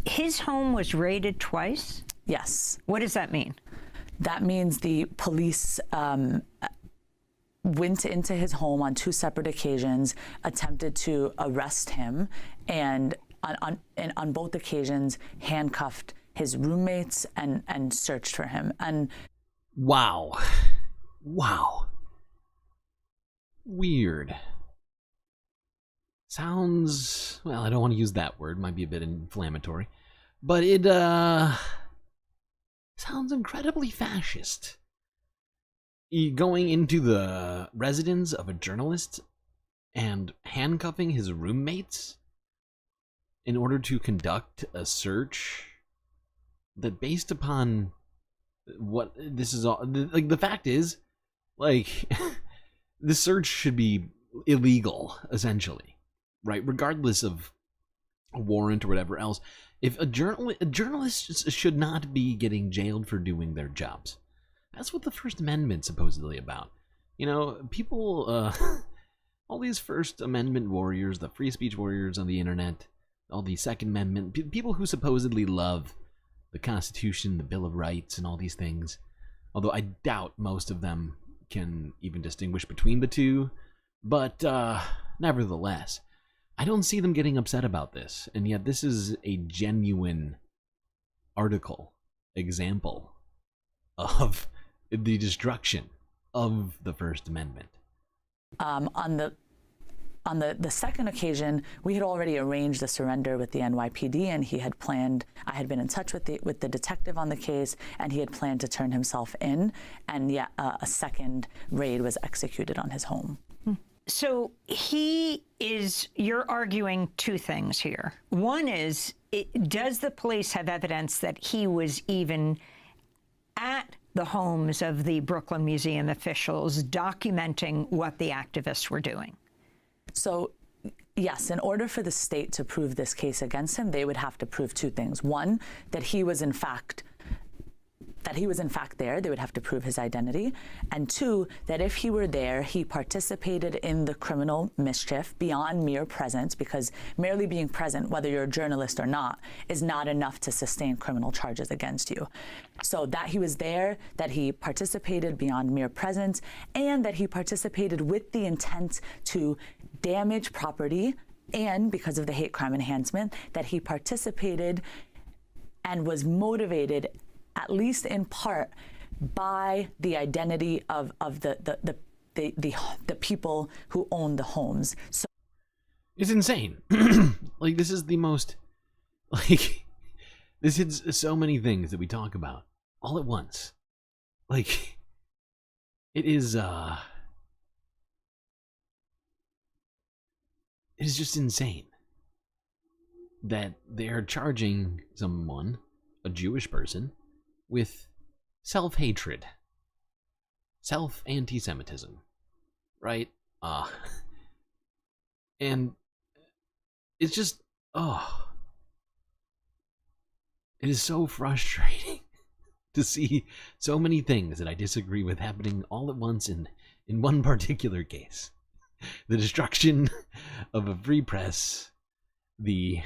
His home was raided twice? Yes. What does that mean? That means the police went into his home on 2 separate occasions, attempted to arrest him, and on both occasions handcuffed his roommates and searched for him. And wow. Weird. Sounds, well, I don't want to use that word, might be a bit inflammatory, but it sounds incredibly fascist. Going into the residence of a journalist and handcuffing his roommates in order to conduct a search that, based upon what this is all, like, the fact is, like, the search should be illegal, essentially, right? Regardless of a warrant or whatever else. If a journalist should not be getting jailed for doing their jobs. That's what the First Amendment's supposedly about. You know, people, all these First Amendment warriors, the free speech warriors on the internet, all the Second Amendment, people who supposedly love the Constitution, the Bill of Rights, and all these things. Although I doubt most of them can even distinguish between the two. But nevertheless, I don't see them getting upset about this. And yet this is a genuine example of the destruction of the First Amendment. On the second occasion, we had already arranged a surrender with the NYPD, and he had planned. I had been in touch with the detective on the case, and he had planned to turn himself in. And yet, a second raid was executed on his home. So you're arguing two things here. One is, does the police have evidence that he was even at the homes of the Brooklyn Museum officials documenting what the activists were doing? So, yes, in order for the state to prove this case against him, they would have to prove two things. One, that he was in fact there. They would have to prove his identity. And two, that if he were there, he participated in the criminal mischief beyond mere presence, because merely being present, whether you're a journalist or not, is not enough to sustain criminal charges against you. So that he was there, that he participated beyond mere presence, and that he participated with the intent to damage property, and because of the hate crime enhancement, that he participated and was motivated, at least in part, by the identity of the people who own the homes. So it's insane. Like, this is the most, like, this hits so many things that we talk about all at once. Like, it is just insane that they are charging someone, a Jewish person, with self-hatred, self-anti-Semitism, right? And it's just, it is so frustrating to see so many things that I disagree with happening all at once in one particular case. The destruction of a free press, the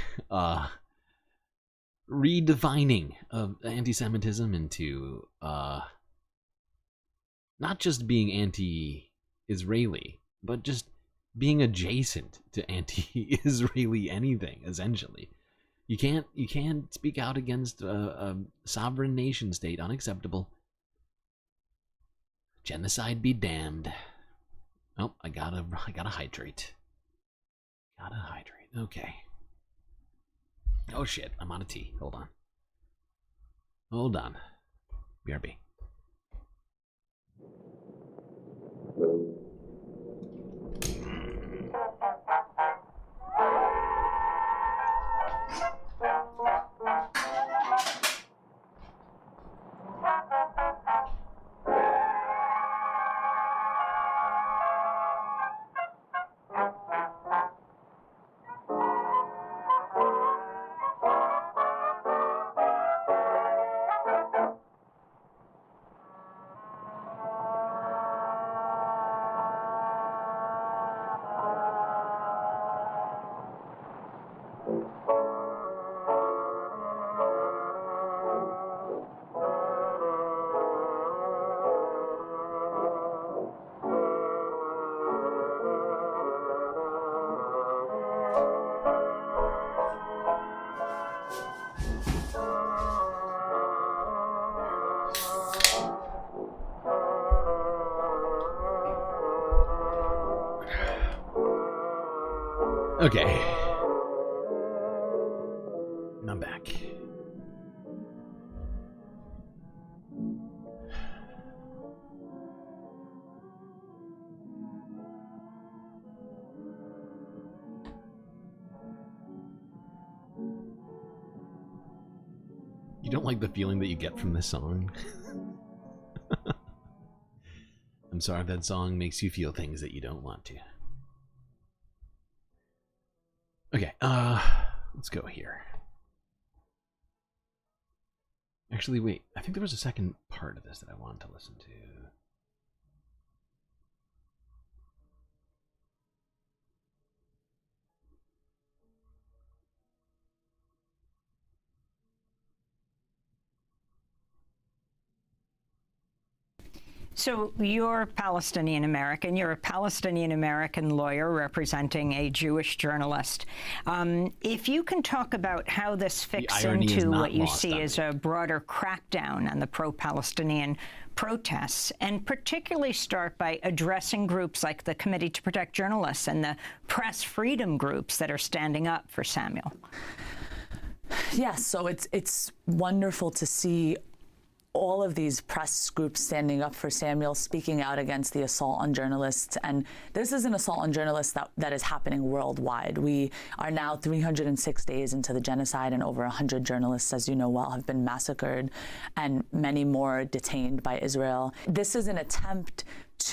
redefining of anti-Semitism into not just being anti-Israeli, but just being adjacent to anti-Israeli anything, essentially. You can't speak out against a sovereign nation state. Unacceptable. Genocide be damned. Oh, I gotta hydrate. Gotta hydrate. Okay. Oh shit, I'm out of tea. Hold on. BRB. Okay. I'm back. You don't like the feeling that you get from this song? I'm sorry if that song makes you feel things that you don't want to. Okay, let's go here. Actually, wait, I think there was a second part of this that I wanted to listen to. So you're Palestinian American. You're a Palestinian American lawyer representing a Jewish journalist. If you can talk about how this fits into what you see as a broader crackdown on the pro-Palestinian protests, and particularly start by addressing groups like the Committee to Protect Journalists and the press freedom groups that are standing up for Samuel. Yes, so it's wonderful to see all of these press groups standing up for Samuel, speaking out against the assault on journalists. And this is an assault on journalists that is happening worldwide. We are now 306 days into the genocide, and over 100 journalists, as you know well, have been massacred and many more detained by Israel. This is an attempt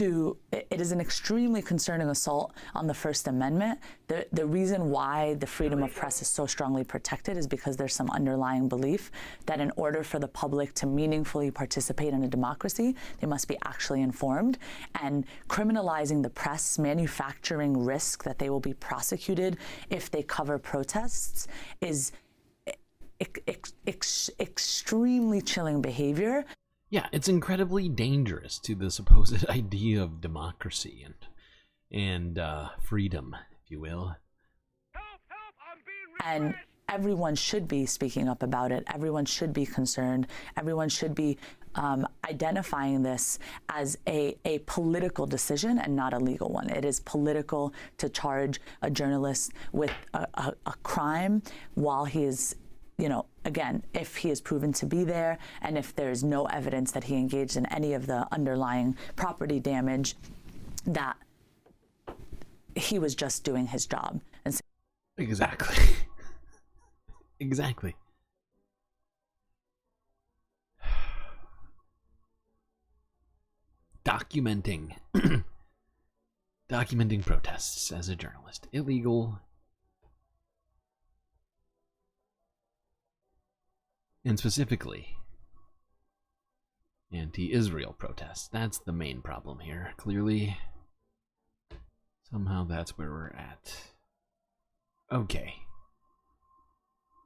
it is an extremely concerning assault on the First Amendment. The reason why the freedom of press is so strongly protected is because there's some underlying belief that in order for the public to meaningfully participate in a democracy, they must be actually informed. And criminalizing the press, manufacturing risk that they will be prosecuted if they cover protests is extremely chilling behavior. Yeah, it's incredibly dangerous to the supposed idea of democracy and freedom, if you will. And everyone should be speaking up about it. Everyone should be concerned. Everyone should be identifying this as a political decision and not a legal one. It is political to charge a journalist with a crime while he is, again, if he is proven to be there and if there's no evidence that he engaged in any of the underlying property damage, that he was just doing his job. And so exactly. Exactly. Documenting protests as a journalist. Illegal. And specifically, anti-Israel protests. That's the main problem here. Clearly, somehow that's where we're at. Okay.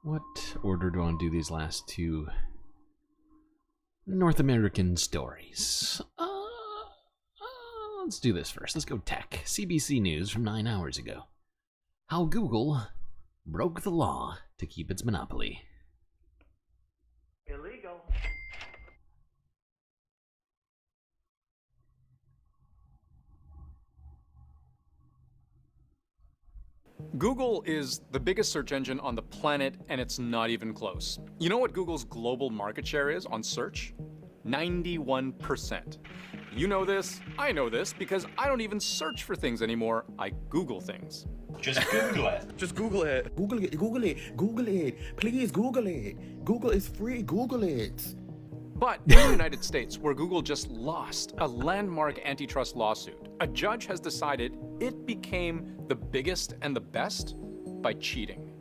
What order do I want to do these last two North American stories? Let's do this first. Let's go tech. CBC News from 9 hours ago. How Google broke the law to keep its monopoly. Illegal. Google is the biggest search engine on the planet, and it's not even close. You know what Google's global market share is on search? 91%. You know this, I know this, because I don't even search for things anymore. I Google things. Just Google it. Just Google it. Google it. Google it. Google it. Please Google it. Google is free. Google it. But in the United States, where Google just lost a landmark antitrust lawsuit, a judge has decided it became the biggest and the best by cheating,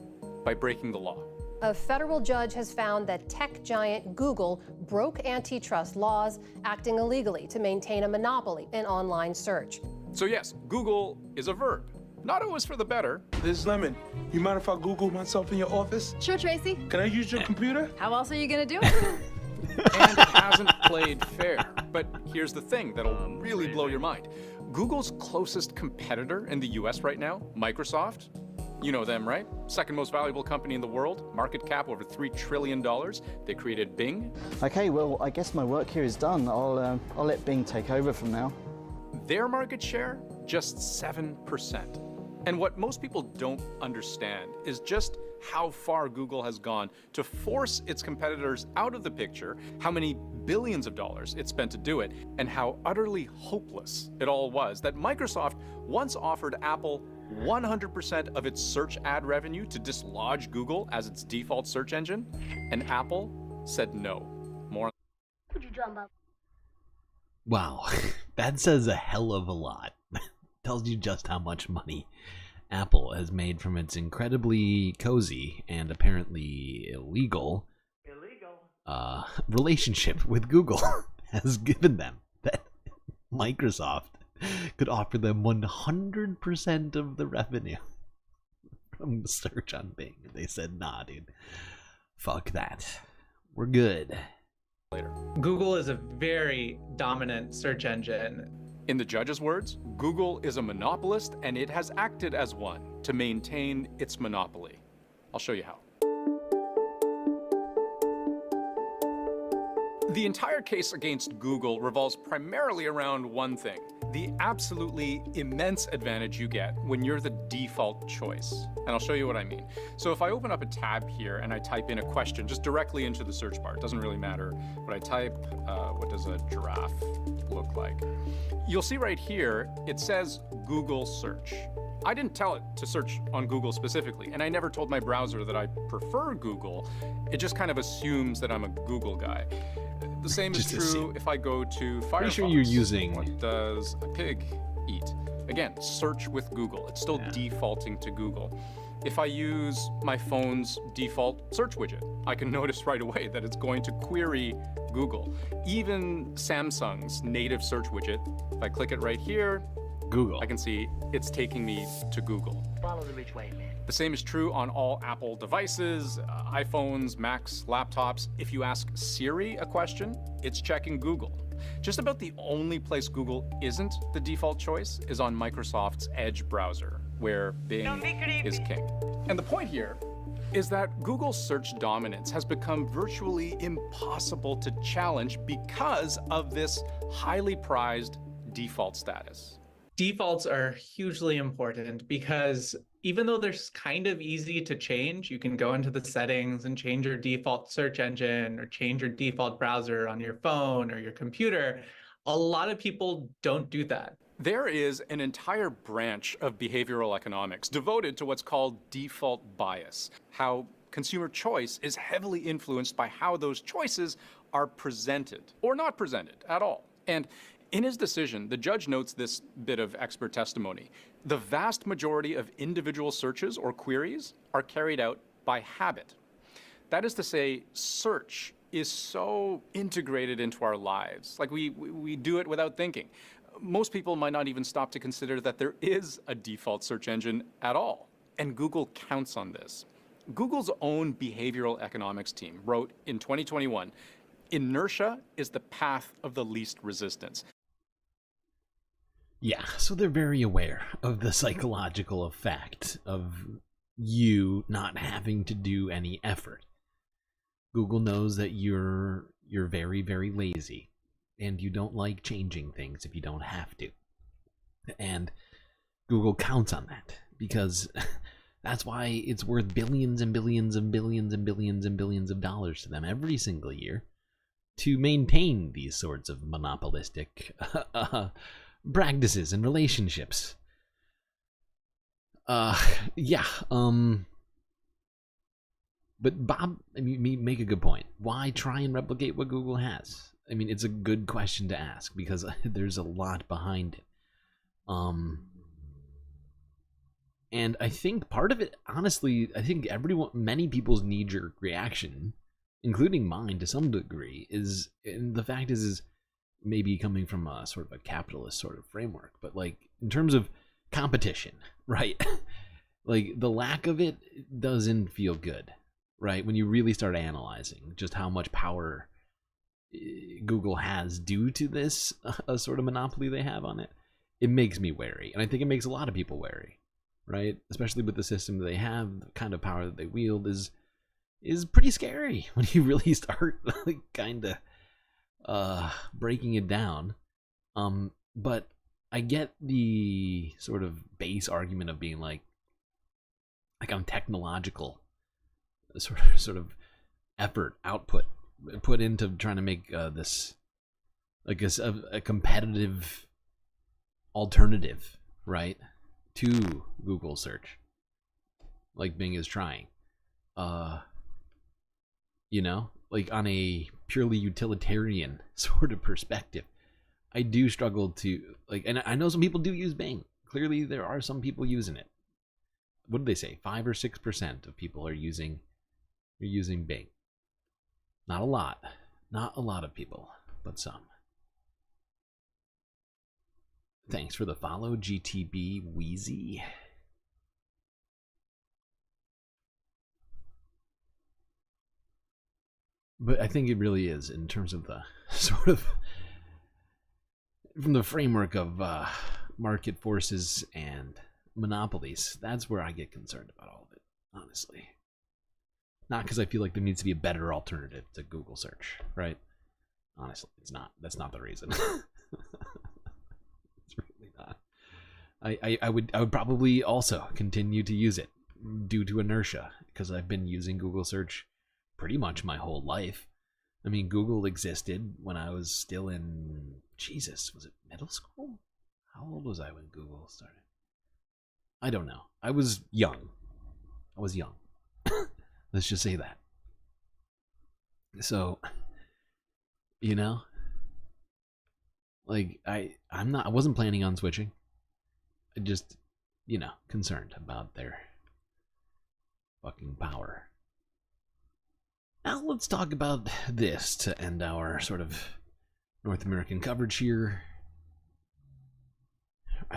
by breaking the law. A federal judge has found that tech giant Google broke antitrust laws, acting illegally to maintain a monopoly in online search. So yes, Google is a verb. Not always for the better. This is Lemon. You mind if I Google myself in your office? Sure, Tracy. Can I use your computer? How else are you gonna do it? And it hasn't played fair. But here's the thing that'll really blow your mind. Google's closest competitor in the US right now, Microsoft, you know them, right? Second most valuable company in the world, market cap over $3 trillion. They created Bing. Okay, well, I guess my work here is done. I'll let Bing take over from now. Their market share, just 7%. And what most people don't understand is just how far Google has gone to force its competitors out of the picture, how many billions of dollars it spent to do it, and how utterly hopeless it all was that Microsoft once offered Apple 100% of its search ad revenue to dislodge Google as its default search engine, and Apple said no. More. Wow, that says a hell of a lot. Tells you just how much money Apple has made from its incredibly cozy and apparently illegal relationship with Google has given them that Microsoft could offer them 100% of the revenue from search on Bing. They said, nah, dude, fuck that. We're good. Later. Google is a very dominant search engine. In the judge's words, Google is a monopolist and it has acted as one to maintain its monopoly. I'll show you how. The entire case against Google revolves primarily around one thing: the absolutely immense advantage you get when you're the default choice. And I'll show you what I mean. So if I open up a tab here and I type in a question just directly into the search bar, it doesn't really matter what I type. What does a giraffe look like? You'll see right here, it says Google search. I didn't tell it to search on Google specifically, and I never told my browser that I prefer Google. It just kind of assumes that I'm a Google guy. The same is true if I go to Firefox. Pretty sure you're using... What does a pig eat? Again, search with Google. It's still defaulting to Google. If I use my phone's default search widget, I can notice right away that it's going to query Google. Even Samsung's native search widget, if I click it right here, Google, I can see it's taking me to Google. Follow the rich way, man. The same is true on all Apple devices, iPhones, Macs, laptops. If you ask Siri a question, it's checking Google. Just about the only place Google isn't the default choice is on Microsoft's Edge browser, where Bing is king. And the point here is that Google's search dominance has become virtually impossible to challenge because of this highly prized default status. Defaults are hugely important because even though they're kind of easy to change, you can go into the settings and change your default search engine or change your default browser on your phone or your computer. A lot of people don't do that. There is an entire branch of behavioral economics devoted to what's called default bias, how consumer choice is heavily influenced by how those choices are presented or not presented at all. And in his decision, the judge notes this bit of expert testimony. The vast majority of individual searches or queries are carried out by habit. That is to say, search is so integrated into our lives. Like we do it without thinking. Most people might not even stop to consider that there is a default search engine at all. And Google counts on this. Google's own behavioral economics team wrote in 2021, inertia is the path of the least resistance. Yeah, so they're very aware of the psychological effect of you not having to do any effort. Google knows that you're very, very lazy, and you don't like changing things if you don't have to. And Google counts on that, because that's why it's worth billions and billions and billions and billions and billions of dollars to them every single year to maintain these sorts of monopolistic practices and relationships. But Bob, I mean, make a good point. Why try and replicate what Google has? I mean, it's a good question to ask because there's a lot behind it. And I think part of it, honestly, I think many people's knee-jerk reaction, including mine to some degree, and the fact is maybe coming from a sort of a capitalist sort of framework, but like in terms of competition, right? Like the lack of it doesn't feel good, right? When you really start analyzing just how much power Google has due to this sort of monopoly they have on it, it makes me wary. And I think it makes a lot of people wary, right? Especially with the system that they have, the kind of power that they wield is pretty scary when you really start like kind of breaking it down. But I get the sort of base argument of being like on technological sort of effort, output put into trying to make this like a competitive alternative, right, to Google search, like Bing is trying. You know, like on a purely utilitarian sort of perspective, I do struggle to like, and I know some people do use Bing. Clearly, there are some people using it. What did they say? 5 or 6% of people are using Bing. Not a lot of people, but some. Thanks for the follow, GTB Wheezy. But I think it really is, in terms of the sort of, from the framework of market forces and monopolies, that's where I get concerned about all of it, honestly. Not because I feel like there needs to be a better alternative to Google search, right? Honestly, it's not. That's not the reason. It's really not. I would probably also continue to use it due to inertia, because I've been using Google search pretty much my whole life. I mean, Google existed when I was still in, Jesus, was it middle school? How old was I when Google started? I don't know. I was young. Let's just say that. So, you know, like I wasn't planning on switching. I just, you know, concerned about their fucking power. Now let's talk about this to end our sort of North American coverage here.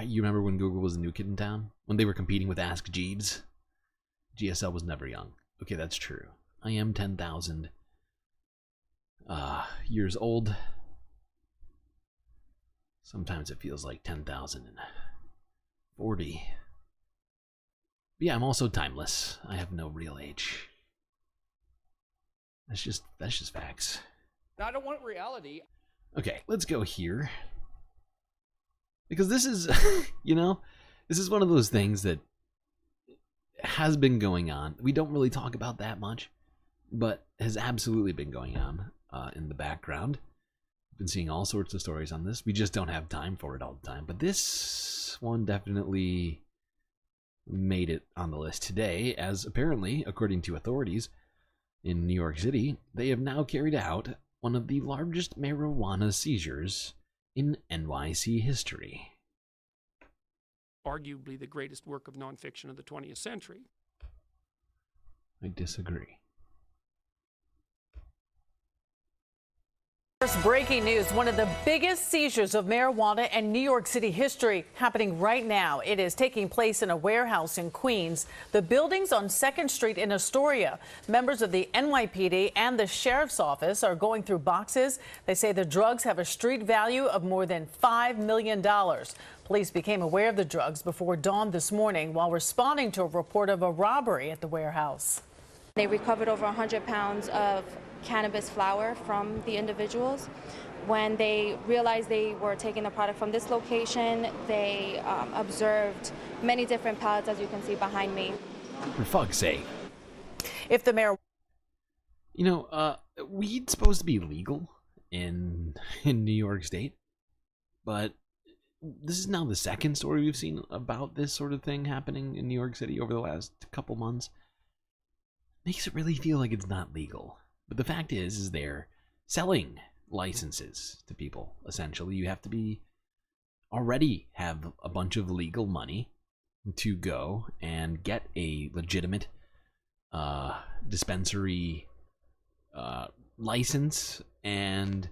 You remember when Google was a new kid in town? When they were competing with Ask Jeeves? GSL was never young. Okay, that's true. I am 10,000 years old. Sometimes it feels like 10,040. But yeah, I'm also timeless. I have no real age. That's just facts. I don't want reality. Okay, let's go here. Because this is, you know, this is one of those things that has been going on. We don't really talk about that much, but has absolutely been going on in the background. We've been seeing all sorts of stories on this. We just don't have time for it all the time. But this one definitely made it on the list today, as apparently, according to authorities in New York City, they have now carried out one of the largest marijuana seizures in NYC history. Arguably the greatest work of nonfiction of the 20th century. I disagree. First breaking news, one of the biggest seizures of marijuana in New York City history happening right now. It is taking place in a warehouse in Queens. The building's on 2nd Street in Astoria. Members of the NYPD and the sheriff's office are going through boxes. They say the drugs have a street value of more than $5 million. Police became aware of the drugs before dawn this morning while responding to a report of a robbery at the warehouse. They recovered over 100 pounds of cannabis flower from the individuals. When they realized they were taking the product from this location, they observed many different pallets, as you can see behind me. For fuck's sake. If the marijuana... You know, weed's supposed to be legal in New York State, but this is now the second story we've seen about this sort of thing happening in New York City over the last couple months. Makes it really feel like it's not legal. But the fact is they're selling licenses to people. Essentially, you have to already have a bunch of legal money to go and get a legitimate dispensary license, and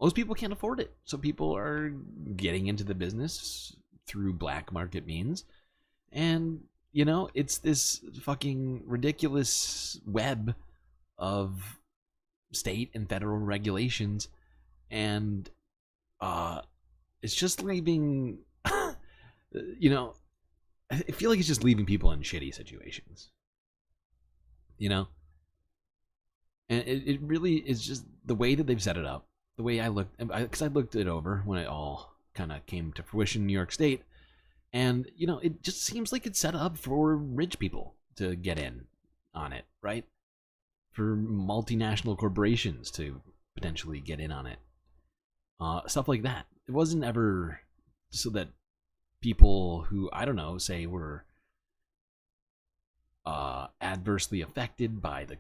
most people can't afford it. So people are getting into the business through black market means, and you know, it's this fucking ridiculous web of state and federal regulations, and it's just leaving you know, I feel like it's just leaving people in shitty situations, you know, and it really is just the way that they've set it up, the way I looked, because I looked it over when it all kind of came to fruition in New York State. And, you know, it just seems like it's set up for rich people to get in on it, right? For multinational corporations to potentially get in on it. Stuff like that. It wasn't ever so that people who, I don't know, say were adversely affected by the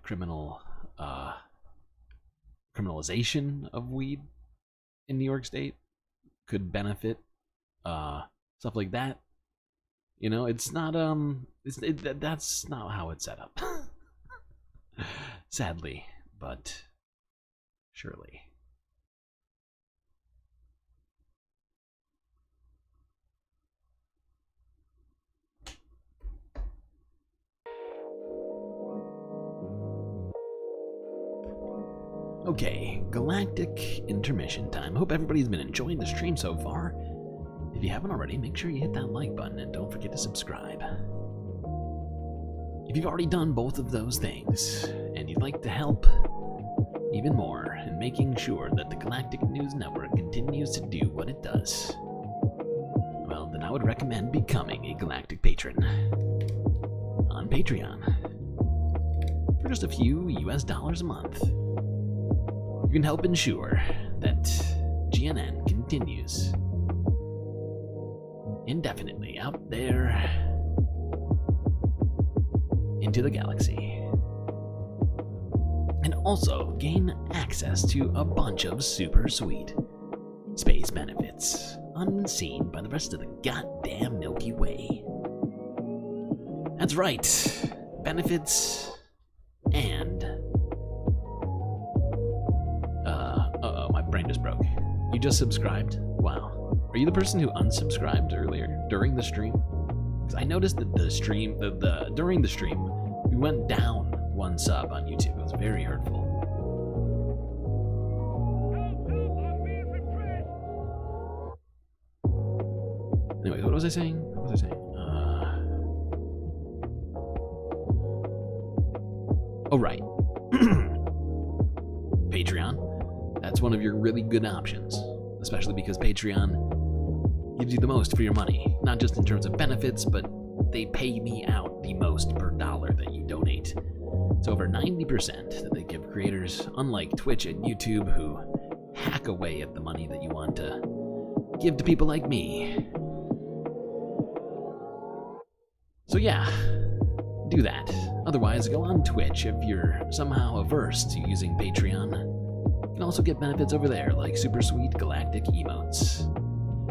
criminalization of weed in New York State could benefit. Stuff like that. You know, it's not that's not how it's set up. Sadly, but surely. Okay, galactic intermission time. Hope everybody's been enjoying the stream so far. If you haven't already, make sure you hit that like button and don't forget to subscribe. If you've already done both of those things, and you'd like to help even more in making sure that the Galactic News Network continues to do what it does, well, then I would recommend becoming a Galactic Patron on Patreon. For just a few US dollars a month, you can help ensure that GNN continues indefinitely out there into the galaxy, and also gain access to a bunch of super sweet space benefits unseen by the rest of the goddamn Milky Way. That's right, benefits and my brain just broke. You just subscribed? Wow. Are you the person who unsubscribed earlier during the stream? Because I noticed that the stream, during the stream, we went down one sub on YouTube. It was very hurtful. Anyways, what was I saying? Oh, right. Patreon. That's one of your really good options, especially because Patreon gives you the most for your money, not just in terms of benefits, but they pay me out the most per dollar that you donate. It's over 90% that they give creators, unlike Twitch and YouTube, who hack away at the money that you want to give to people like me. So yeah, do that. Otherwise, go on Twitch if you're somehow averse to using Patreon. You can also get benefits over there, like super sweet galactic emotes,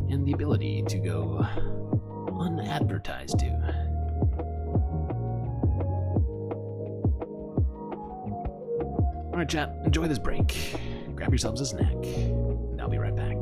and the ability to go unadvertised to. Alright chat, enjoy this break. Grab yourselves a snack, and I'll be right back.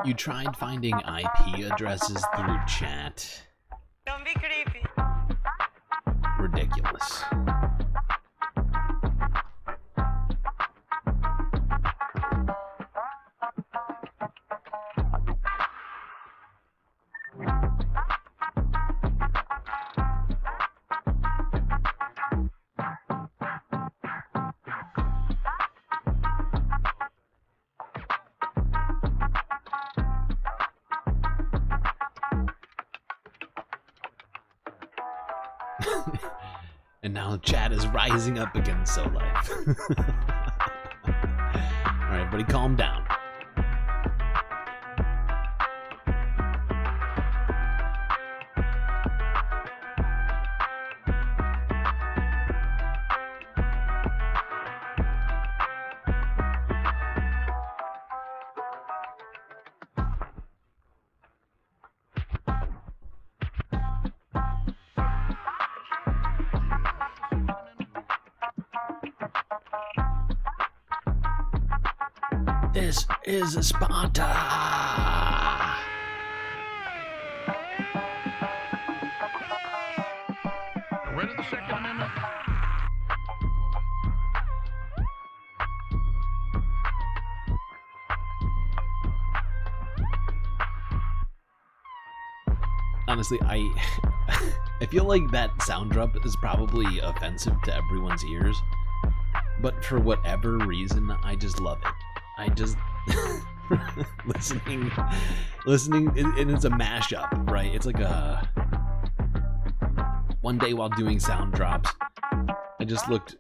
You tried finding IP addresses through chat. Don't be creepy. Ridiculous. And now chat is rising up against So Life. Alright, everybody calm down. This is Sparta. Ready the Second Amendment? Honestly, I feel like that sound drop is probably offensive to everyone's ears, but for whatever reason, I just love it. I just listening, and it's a mashup, right? It's like a one day while doing sound drops, I just looked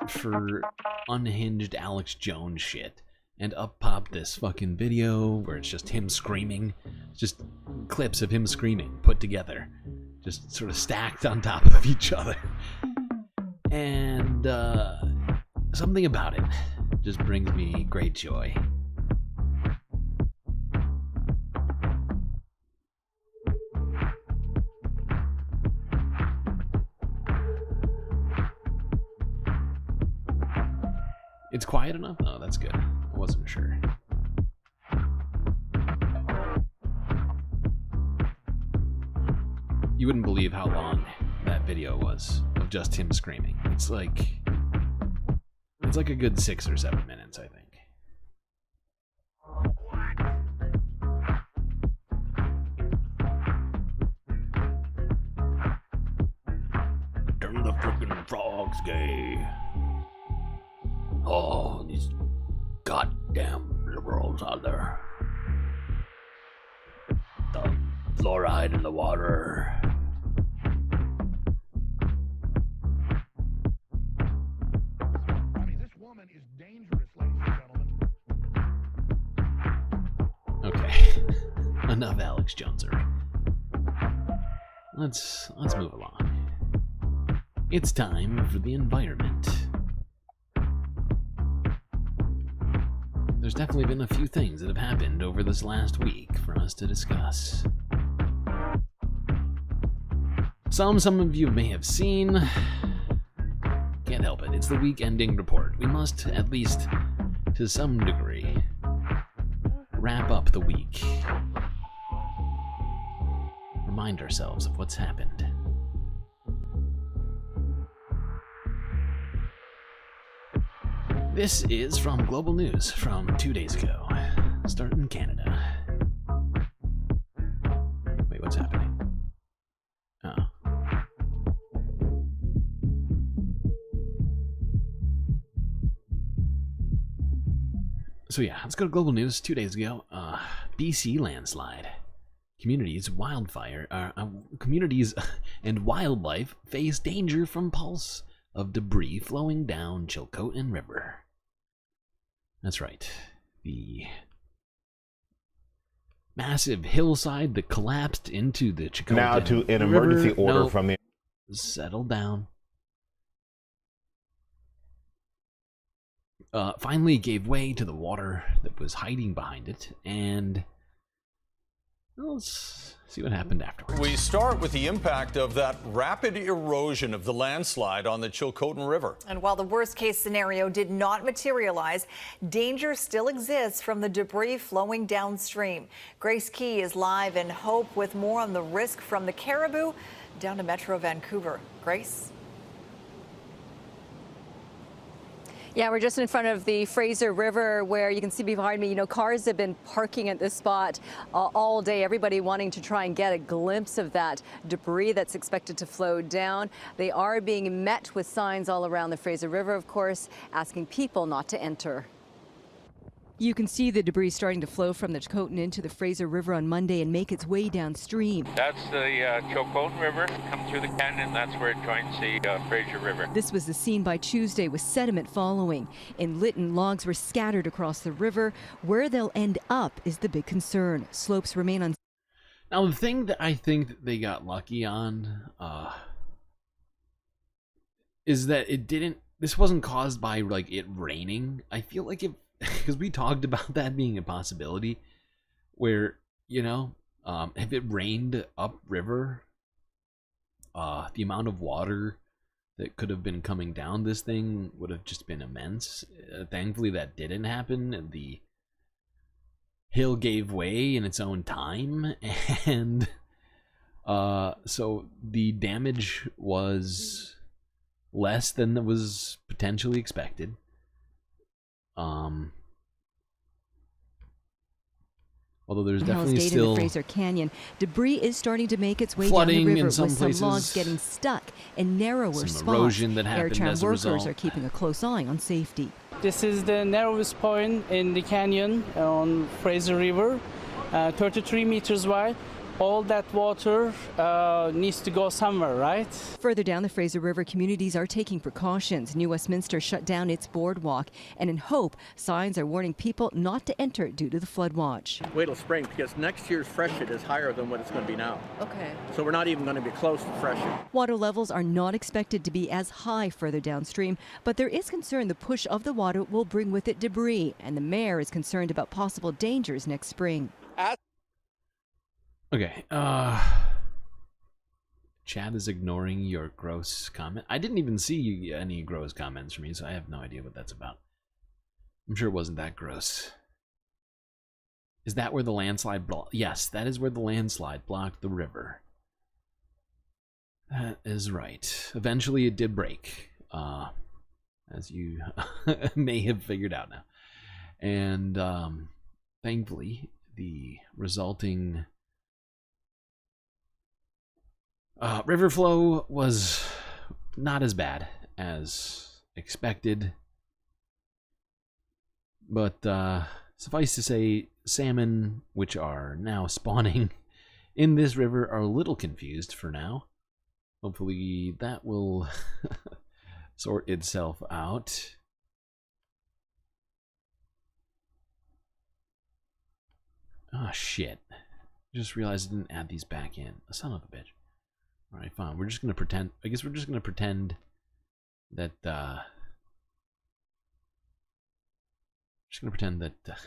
for unhinged Alex Jones shit, and up popped this fucking video where it's just him screaming, just clips of him screaming put together, just sort of stacked on top of each other, and something about it just brings me great joy. It's quiet enough? Oh, that's good. I wasn't sure. You wouldn't believe how long that video was of just him screaming. It's like a good 6 or 7 minutes, I think. Turn the frickin' frogs gay. Oh, these goddamn liberals out there. The fluoride in the water. Okay, enough Alex Jonesery. Let's move along. It's time for the environment. There's definitely been a few things that have happened over this last week for us to discuss. Some of you may have seen. Can't help it. It's the week ending report. We must, at least to some degree, wrap up the week. Remind ourselves of what's happened. This is from Global News from 2 days ago. Start in Canada. Wait, what's happening? Oh. So yeah, let's go to Global News 2 days ago. BC landslide. Communities and wildlife face danger from pulse of debris flowing down Chilcotin River. That's right. The massive hillside that collapsed into the Chilcotin Now to an emergency River. order No, from the... Settle down. Finally gave way to the water that was hiding behind it, and Let's see what happened afterwards. We start with the impact of that rapid erosion of the landslide on the Chilcotin River. And while the worst-case scenario did not materialize, danger still exists from the debris flowing downstream. Grace Key is live in Hope with more on the risk from the Caribou down to Metro Vancouver. Grace? Yeah, we're just in front of the Fraser River where you can see behind me, you know, cars have been parking at this spot all day. Everybody wanting to try and get a glimpse of that debris that's expected to flow down. They are being met with signs all around the Fraser River, of course, asking people not to enter. You can see the debris starting to flow from the Chilcotin into the Fraser River on Monday and make its way downstream. That's the Chilcotin River, come through the canyon, that's where it joins the Fraser River. This was the scene by Tuesday with sediment following. In Lytton, logs were scattered across the river. Where they'll end up is the big concern. Slopes remain on. Now, the thing that I think that they got lucky on is that this wasn't caused by, like, it raining. I feel like because we talked about that being a possibility where, you know, if it rained upriver, the amount of water that could have been coming down this thing would have just been immense. Thankfully, that didn't happen. The hill gave way in its own time, and so the damage was less than was potentially expected. Although there's definitely still in the Fraser Canyon, debris is starting to make its way down the river, with some logs getting stuck in narrower spots. Erosion that happened as a result. Workers are keeping a close eye on safety. This is the narrowest point in the canyon on Fraser River, 33 meters wide. All that water needs to go somewhere, right? Further down the Fraser River, communities are taking precautions. New Westminster shut down its boardwalk, and in Hope, signs are warning people not to enter due to the flood watch. Wait till spring, because next year's freshet is higher than what it's going to be now. Okay. So we're not even going to be close to freshet. Water levels are not expected to be as high further downstream, but there is concern the push of the water will bring with it debris, and the mayor is concerned about possible dangers next spring. Okay, Chad is ignoring your gross comment. I didn't even see any gross comments from you, so I have no idea what that's about. I'm sure it wasn't that gross. Is that where the landslide blocked? Yes, that is where the landslide blocked the river. That is right. Eventually it did break, as you may have figured out now. And thankfully, the resulting river flow was not as bad as expected, but suffice to say, salmon, which are now spawning in this river, are a little confused for now. Hopefully that will sort itself out. Oh shit. Just realized I didn't add these back in. Son of a bitch. Alright, fine. We're just gonna pretend. I guess we're just gonna pretend that that that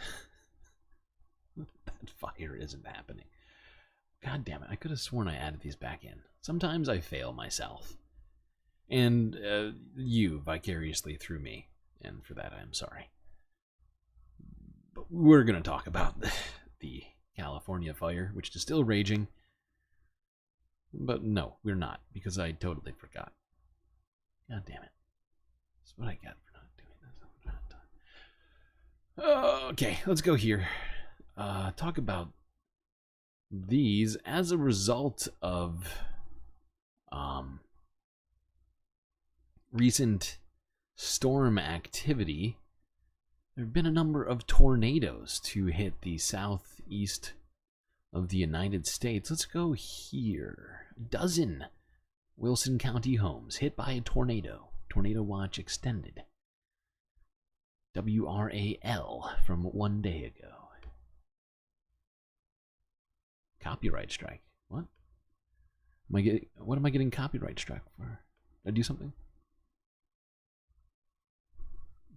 fire isn't happening. God damn it! I could have sworn I added these back in. Sometimes I fail myself, and you vicariously through me, and for that I am sorry. But we're gonna talk about the California fire, which is still raging. But no, we're not, because I totally forgot. God damn it. That's what I get for not doing this. Okay, let's go here. Talk about these as a result of recent storm activity. There have been a number of tornadoes to hit the southeast of the United States. Let's go here. A dozen Wilson County homes hit by a tornado. Tornado watch extended. WRAL from 1 day ago. Copyright strike. What? What am I getting copyright struck for? Did I do something?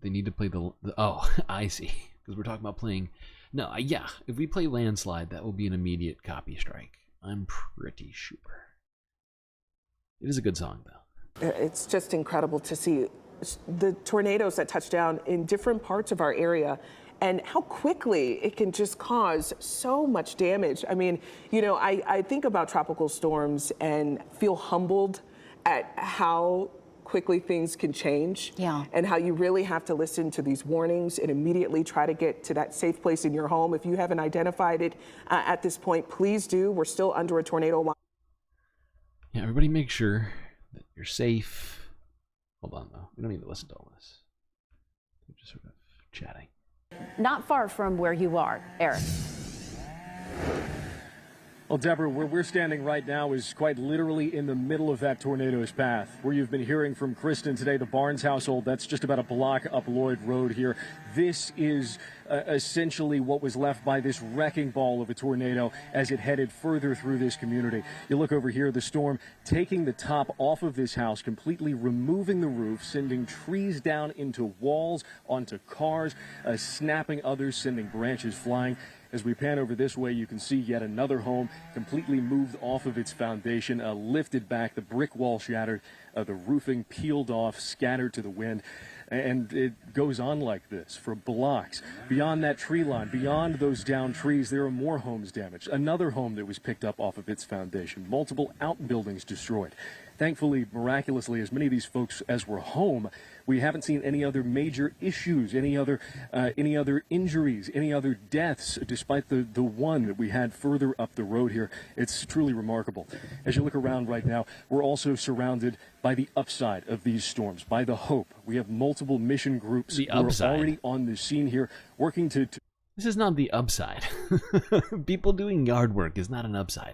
They need to play the oh, I see. Because we're talking about playing No, yeah, if we play Landslide, that will be an immediate copy strike. I'm pretty sure. It is a good song, though. It's just incredible to see the tornadoes that touch down in different parts of our area and how quickly it can just cause so much damage. I mean, you know, I think about tropical storms and feel humbled at how quickly things can change. Yeah. And how you really have to listen to these warnings and immediately try to get to that safe place in your home. If you haven't identified it at this point, please do. We're still under a tornado watch. Yeah, everybody make sure that you're safe. Hold on, though. We don't need to listen to all this. We're just sort of chatting. Not far from where you are, Eric. Well, Deborah, where we're standing right now is quite literally in the middle of that tornado's path. Where you've been hearing from Kristen today, the Barnes household, that's just about a block up Lloyd Road here. This is essentially what was left by this wrecking ball of a tornado as it headed further through this community. You look over here, the storm taking the top off of this house, completely removing the roof, sending trees down into walls, onto cars, snapping others, sending branches flying. As we pan over this way, you can see yet another home completely moved off of its foundation, lifted back, the brick wall shattered, the roofing peeled off, scattered to the wind. And it goes on like this for blocks. Beyond that tree line, beyond those downed trees, there are more homes damaged. Another home that was picked up off of its foundation. Multiple outbuildings destroyed. Thankfully, miraculously, as many of these folks as were home, we haven't seen any other major issues, any other injuries, any other deaths, despite the one that we had further up the road here. It's truly remarkable. As you look around right now, we're also surrounded by the upside of these storms, by the hope. We have multiple mission groups who are already on the scene here, working to... This is not the upside. People doing yard work is not an upside.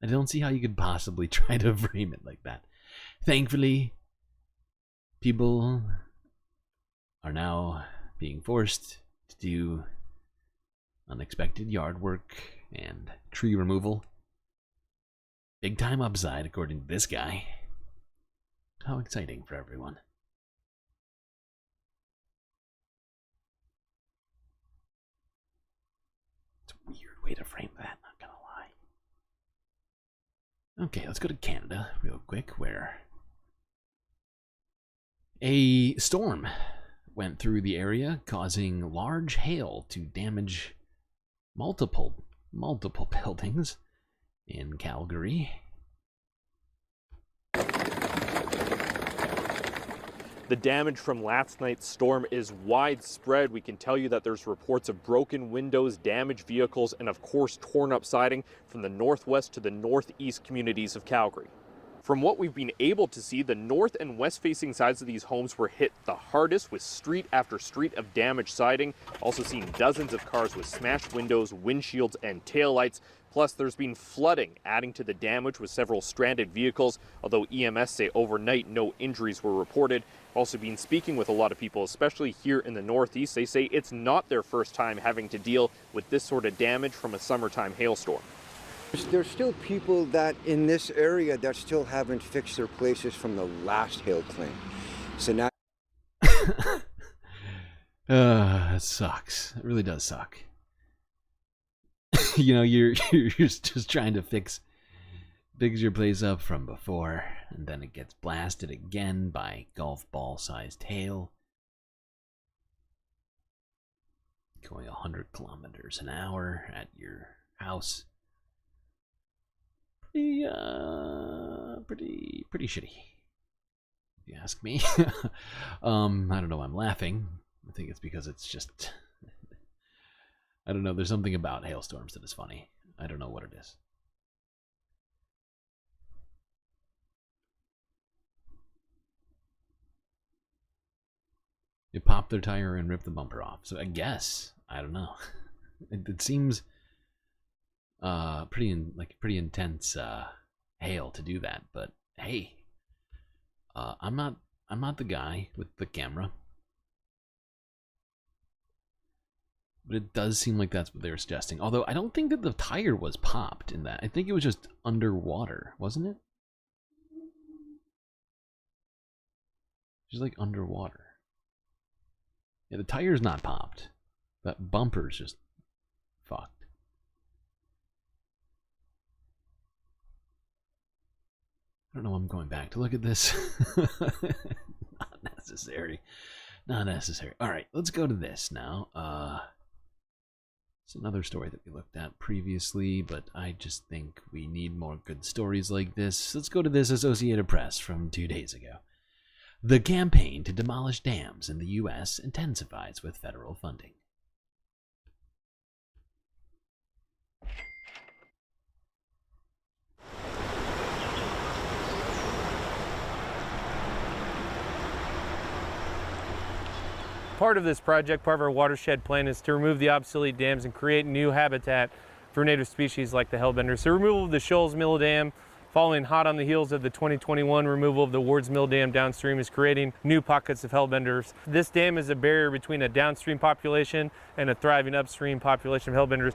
I don't see how you could possibly try to frame it like that. Thankfully, people are now being forced to do unexpected yard work and tree removal. Big time upside, according to this guy. How exciting for everyone. It's a weird way to frame that, not gonna lie. Okay, let's go to Canada real quick, where a storm went through the area, causing large hail to damage multiple buildings in Calgary. The damage from last night's storm is widespread. We can tell you that there's reports of broken windows, damaged vehicles, and of course torn up siding from the northwest to the northeast communities of Calgary. From what we've been able to see, the north and west facing sides of these homes were hit the hardest, with street after street of damaged siding. Also seen dozens of cars with smashed windows, windshields, and taillights. Plus, there's been flooding, adding to the damage with several stranded vehicles, although EMS say overnight no injuries were reported. Also been speaking with a lot of people, especially here in the Northeast. They say it's not their first time having to deal with this sort of damage from a summertime hailstorm. There's still people that in this area that still haven't fixed their places from the last hail claim. So now... It sucks. It really does suck. You know, you're just trying to fix your place up from before, and then it gets blasted again by golf ball sized hail, going 100 kilometers an hour at your house. Pretty shitty, if you ask me. I don't know. I'm laughing. I think it's because it's just. I don't know, there's something about hailstorms that is funny. I don't know what it is. You pop their tire and rip the bumper off. So I guess, I don't know. It seems pretty intense hail to do that, but hey, I'm not the guy with the camera. But it does seem like that's what they were suggesting. Although I don't think that the tire was popped in that. I think it was just underwater, wasn't it? Just like underwater. Yeah, the tire's not popped. That bumper's just don't know why I'm going back to look at this. Not necessary. Not necessary. All right, let's go to this now. It's another story that we looked at previously, but I just think we need more good stories like this. Let's go to this Associated Press from 2 days ago. The campaign to demolish dams in the U.S. intensifies with federal funding. Part of this project, part of our watershed plan, is to remove the obsolete dams and create new habitat for native species like the hellbenders. So removal of the Shoals Mill Dam, following hot on the heels of the 2021 removal of the Wards Mill Dam downstream, is creating new pockets of hellbenders. This dam is a barrier between a downstream population and a thriving upstream population of hellbenders.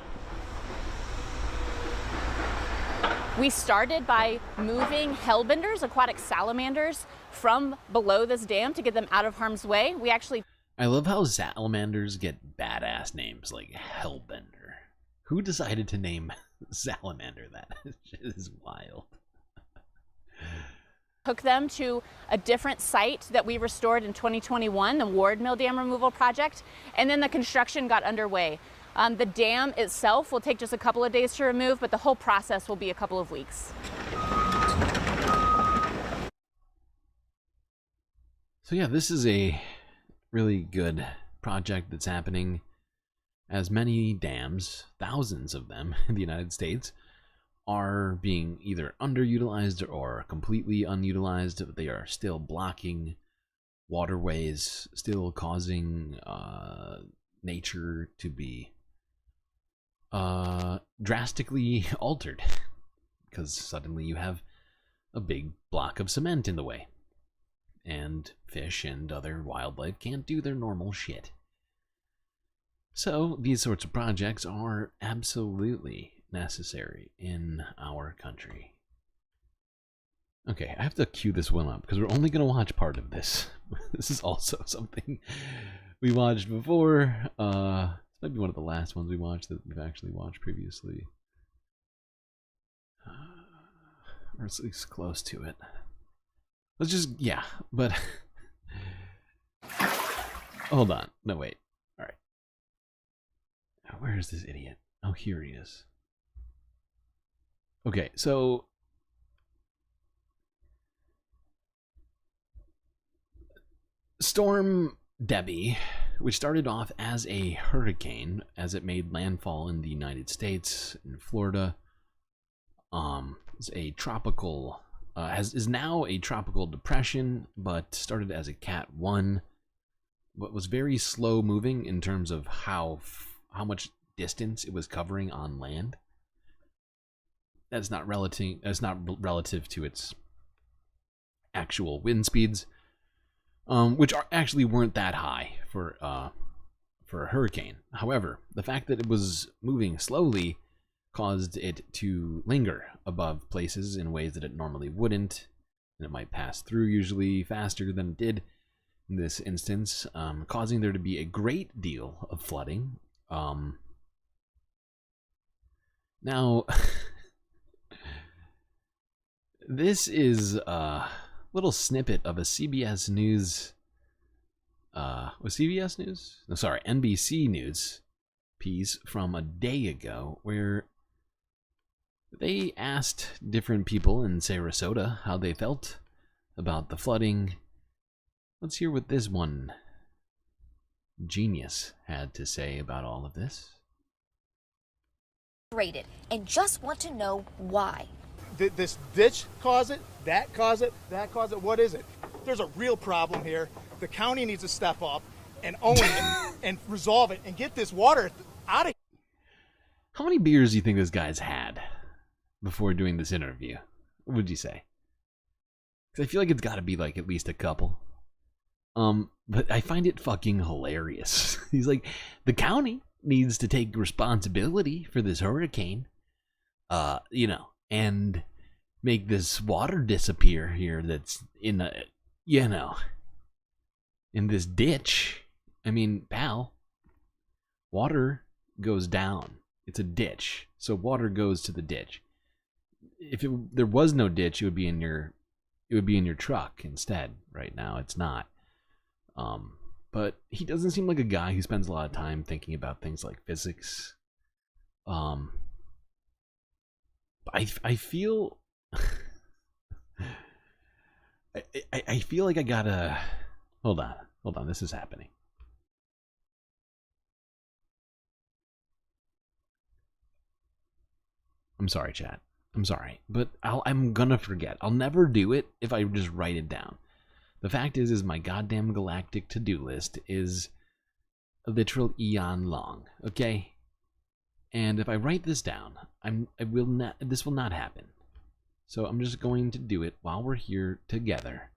We started by moving hellbenders, aquatic salamanders, from below this dam to get them out of harm's way. We actually... I love how salamanders get badass names like Hellbender. Who decided to name salamander that? Shit is wild. took them to a different site that we restored in 2021, the Ward Mill Dam Removal Project, and then the construction got underway. The dam itself will take just a couple of days to remove, but the whole process will be a couple of weeks. So yeah, this is a really good project that's happening, as many dams, thousands of them in the United States, are being either underutilized or completely unutilized. They are still blocking waterways, still causing nature to be drastically altered, because suddenly you have a big block of cement in the way, and fish and other wildlife can't do their normal shit. So these sorts of projects are absolutely necessary in our country. Okay, I have to cue this one up because we're only going to watch part of this. This is also something we watched before. This might be one of the last ones we watched that we've actually watched previously. Or at least close to it. Let's just, yeah, but... Hold on. No, wait. Alright. Where is this idiot? Oh, here he is. Okay, so... Storm Debby, which started off as a hurricane as it made landfall in the United States, in Florida, is a tropical... is now a tropical depression, but started as a Cat 1, but was very slow moving in terms of how much distance it was covering on land. That's not relative to its actual wind speeds, which actually weren't that high for a hurricane. However, the fact that it was moving slowly caused it to linger above places in ways that it normally wouldn't, and it might pass through usually faster than it did in this instance, causing there to be a great deal of flooding. Now, this is a little snippet of a CBS News, was CBS News? No, sorry, NBC News piece from a day ago where they asked different people in Sarasota how they felt about the flooding. Let's hear what this one genius had to say about all of this. And just want to know why. Did this ditch cause it? That cause it? That cause it? What is it? There's a real problem here. The county needs to step up and own it and resolve it and get this water out of here. How many beers do you think this guy's had before doing this interview? What would you say? Because I feel like it's got to be like at least a couple. But I find it fucking hilarious. He's like, the county needs to take responsibility for this hurricane, you know, and make this water disappear here that's in a, you know, in this ditch. I mean, pal, water goes down. It's a ditch, so water goes to the ditch. If there was no ditch, it would be in your it would be in your truck instead. Right now, it's not. But he doesn't seem like a guy who spends a lot of time thinking about things like physics. I feel I feel like I gotta hold on, this is happening. I'm sorry, chat. I'm sorry, but I'm gonna forget. I'll never do it if I just write it down. The fact is my goddamn galactic to-do list is a literal eon long, okay? And if I write this down, this will not happen. So I'm just going to do it while we're here together.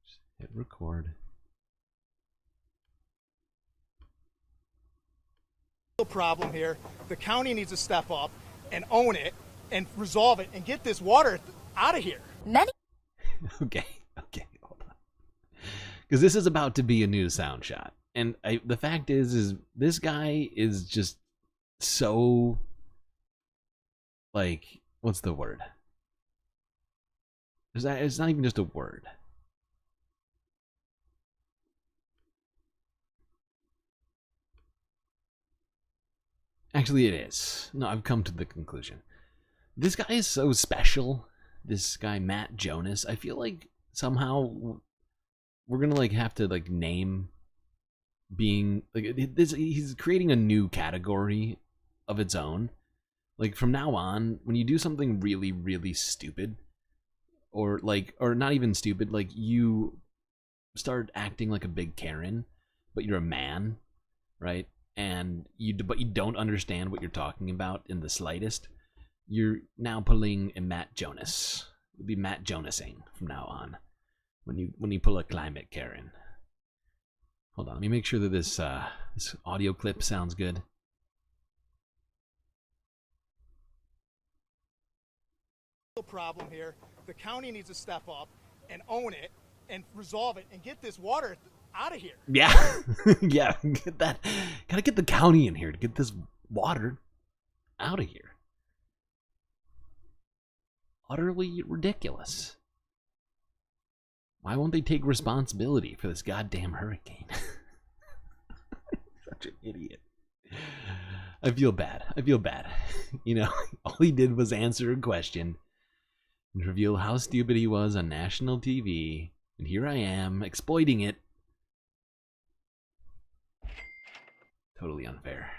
Just hit record. Problem here. The county needs to step up and own it and resolve it and get this water out of here. Okay, hold on. Because this is about to be a new sound shot. And the fact is this guy is just so, like, what's the word? It's not even just a word. Actually, it is. No, I've come to the conclusion. This guy is so special. This guy, Matt Jonas. I feel like somehow we're gonna like have to like name being like this. He's creating a new category of its own. Like from now on, when you do something really, really stupid, or not even stupid, like you start acting like a big Karen, but you're a man, right? But you don't understand what you're talking about in the slightest. You're now pulling a Matt Jonas. You'll be Matt Jonasing from now on. When you pull a climate Karen. Hold on, let me make sure that this audio clip sounds good. Problem here. The county needs to step up and own it and resolve it and get this water out of here. Yeah. Yeah, get that. Gotta get the county in here to get this water out of here. Utterly ridiculous. Why won't they take responsibility for this goddamn hurricane? Such an idiot. I feel bad. You know, all he did was answer a question and reveal how stupid he was on national TV. And here I am, exploiting it. Totally unfair.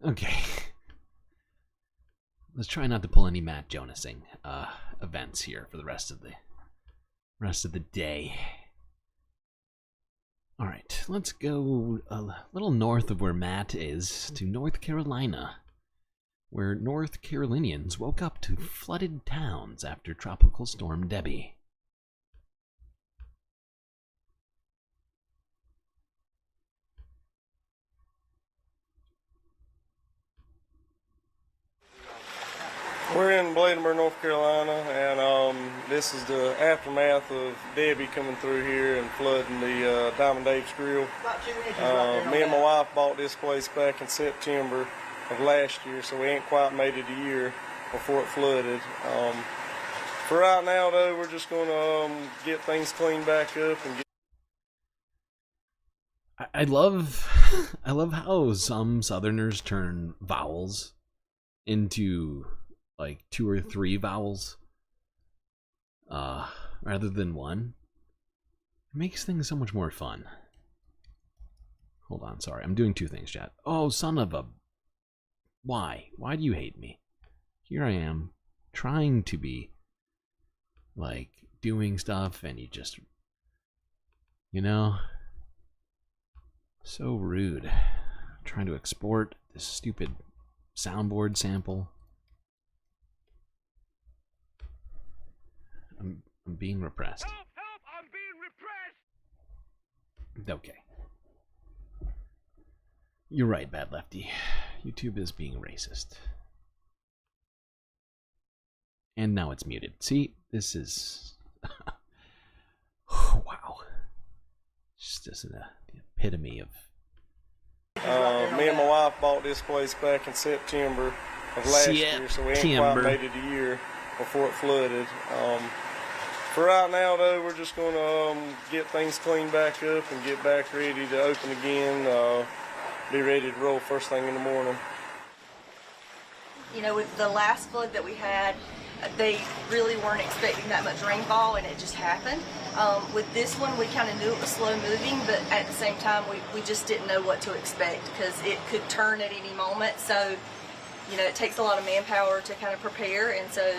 Okay. Let's try not to pull any Matt Jonasing events here for the rest of the day. All right, let's go a little north of where Matt is to North Carolina, where North Carolinians woke up to flooded towns after Tropical Storm Debby. We're in Bladensburg, North Carolina, and this is the aftermath of Debby coming through here and flooding the Diamond Dave's Grill. Me and my wife bought this place back in September of last year, so we ain't quite made it a year before it flooded. For right now, though, we're just going to get things cleaned back up and I love how some Southerners turn vowels into like 2 or 3 vowels rather than one. It makes things so much more fun. Hold on, sorry, I'm doing 2 things, chat. Oh, son of a... Why do you hate me? Here I am trying to be like doing stuff and you just, you know, so rude. I'm trying to export this stupid soundboard sample. I'm being repressed. Help! I'm being repressed! Okay. You're right, Bad Lefty. YouTube is being racist. And now it's muted. See, this is... Wow. Just the epitome of... me and my wife bought this place back in September of last year, so we ain't quite made it a year before it flooded. For right now, though, we're just going to get things cleaned back up and get back ready to open again. Be ready to roll first thing in the morning. You know, with the last flood that we had, they really weren't expecting that much rainfall, and it just happened. With this one, we kind of knew it was slow moving, but at the same time, we just didn't know what to expect because it could turn at any moment. So, you know, it takes a lot of manpower to kind of prepare, and so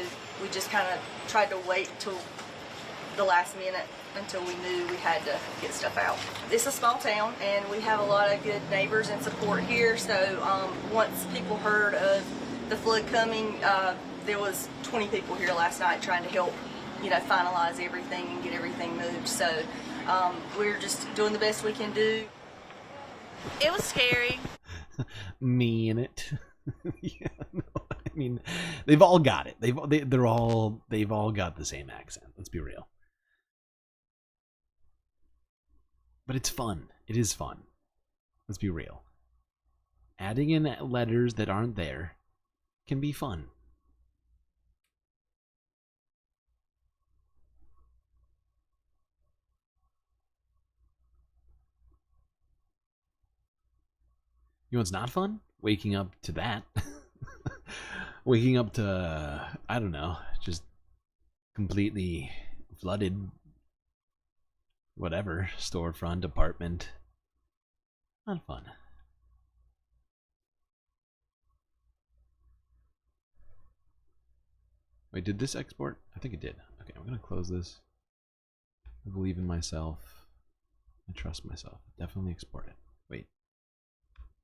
we just kind of tried to wait till the last minute until we knew we had to get stuff out. It's a small town, and we have a lot of good neighbors and support here. So once people heard of the flood coming, there was 20 people here last night trying to help, you know, finalize everything and get everything moved. So we're just doing the best we can do. It was scary. Me in it. Yeah, no, I mean, they've all got it. They've all got the same accent. Let's be real. But it's fun. It is fun. Let's be real. Adding in letters that aren't there can be fun. You know what's not fun? Waking up to that. Waking up to, I don't know, just completely flooded, whatever, storefront, apartment. Not fun. Wait, did this export? I think it did. Okay, I'm gonna close this. I believe in myself. I trust myself. Definitely export it.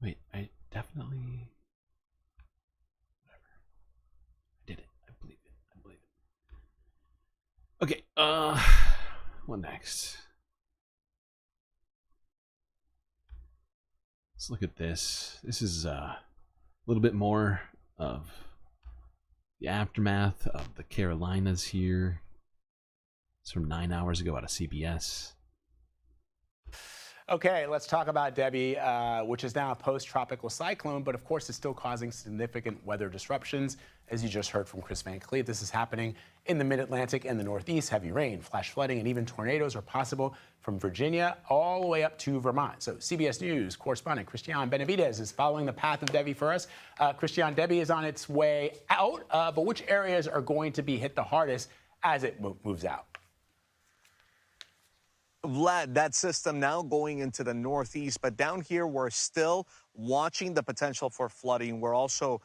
Wait, I definitely... Whatever. I did it. I believe it. Okay, what next? Let's look at this. This is a little bit more of the aftermath of the Carolinas here. It's from 9 hours ago out of CBS. Okay, let's talk about Debby, which is now a post-tropical cyclone, but of course is still causing significant weather disruptions. As you just heard from Chris Van Cleef, this is happening in the mid-Atlantic and the Northeast. Heavy rain, flash flooding, and even tornadoes are possible from Virginia all the way up to Vermont. So CBS News correspondent Christian Benavidez is following the path of Debby for us. Christian, Debby is on its way out, but which areas are going to be hit the hardest as it moves out? Vlad, that system now going into the Northeast, but down here we're still watching the potential for flooding. We're also,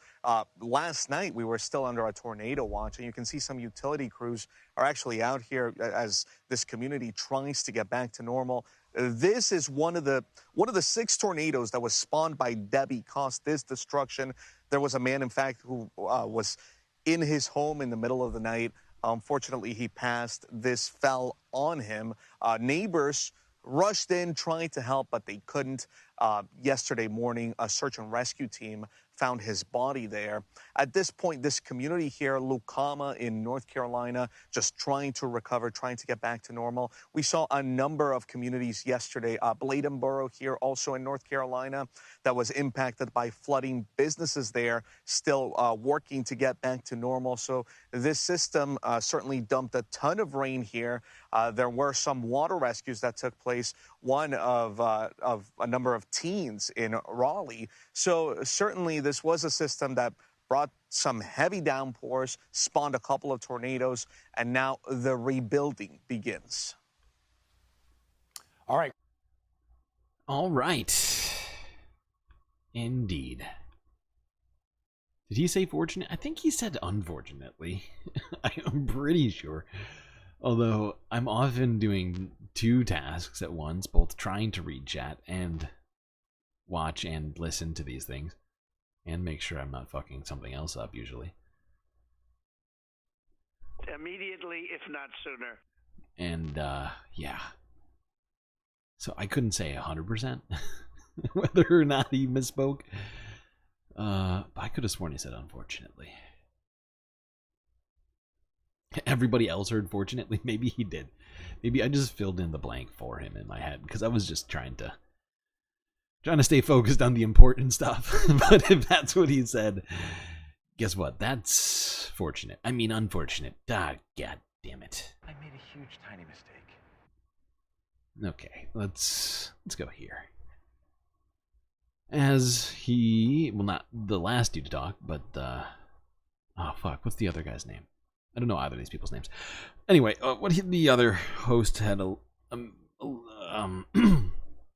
last night we were still under a tornado watch, and you can see some utility crews are actually out here as this community tries to get back to normal. This is one of the 6 tornadoes that was spawned by Debby caused this destruction. There was a man, in fact, who was in his home in the middle of the night. Unfortunately, he passed. This fell on him. Neighbors rushed in trying to help, but they couldn't. Yesterday morning, a search and rescue team found his body there. At this point, this community here, Lucama in North Carolina, just trying to recover, trying to get back to normal. We saw a number of communities yesterday. Bladenboro here, also in North Carolina, that was impacted by flooding. Businesses there still working to get back to normal. So this system certainly dumped a ton of rain here. There were some water rescues that took place, one of a number of teens in Raleigh. So certainly this was a system that brought some heavy downpours, spawned a couple of tornadoes, and now the rebuilding begins. All right. All right. Indeed. Did he say fortunate? I think he said unfortunately. I'm pretty sure. Although I'm often doing 2 tasks at once, both trying to read chat and watch and listen to these things. And make sure I'm not fucking something else up, usually. Immediately, if not sooner. And, yeah. So I couldn't say 100% whether or not he misspoke. But I could have sworn he said unfortunately. Everybody else heard fortunately. Maybe he did. Maybe I just filled in the blank for him in my head because I was just trying to stay focused on the important stuff. But if that's what he said, guess what? That's fortunate. I mean, unfortunate. Ah, god damn it. I made a huge, tiny mistake. Okay, let's go here. As he, well, not the last dude to talk, but oh fuck, what's the other guy's name? I don't know either of these people's names. Anyway, the other host had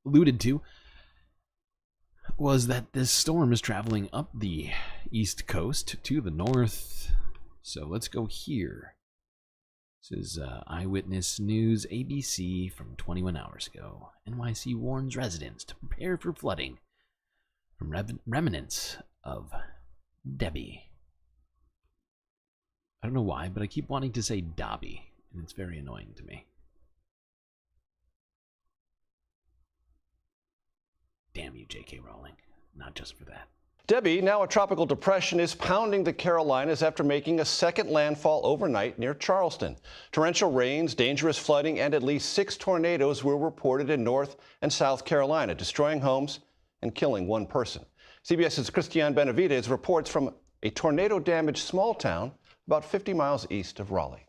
alluded to was that this storm is traveling up the east coast to the north. So let's go here. This is Eyewitness News ABC from 21 hours ago. NYC warns residents to prepare for flooding from remnants of Debby. I don't know why, but I keep wanting to say Dobby, and it's very annoying to me. Damn you, J.K. Rowling. Not just for that. Debby, now a tropical depression, is pounding the Carolinas after making a second landfall overnight near Charleston. Torrential rains, dangerous flooding, and at least 6 tornadoes were reported in North and South Carolina, destroying homes and killing 1 person. CBS's Christiane Benavides reports from a tornado-damaged small town about 50 miles east of Raleigh.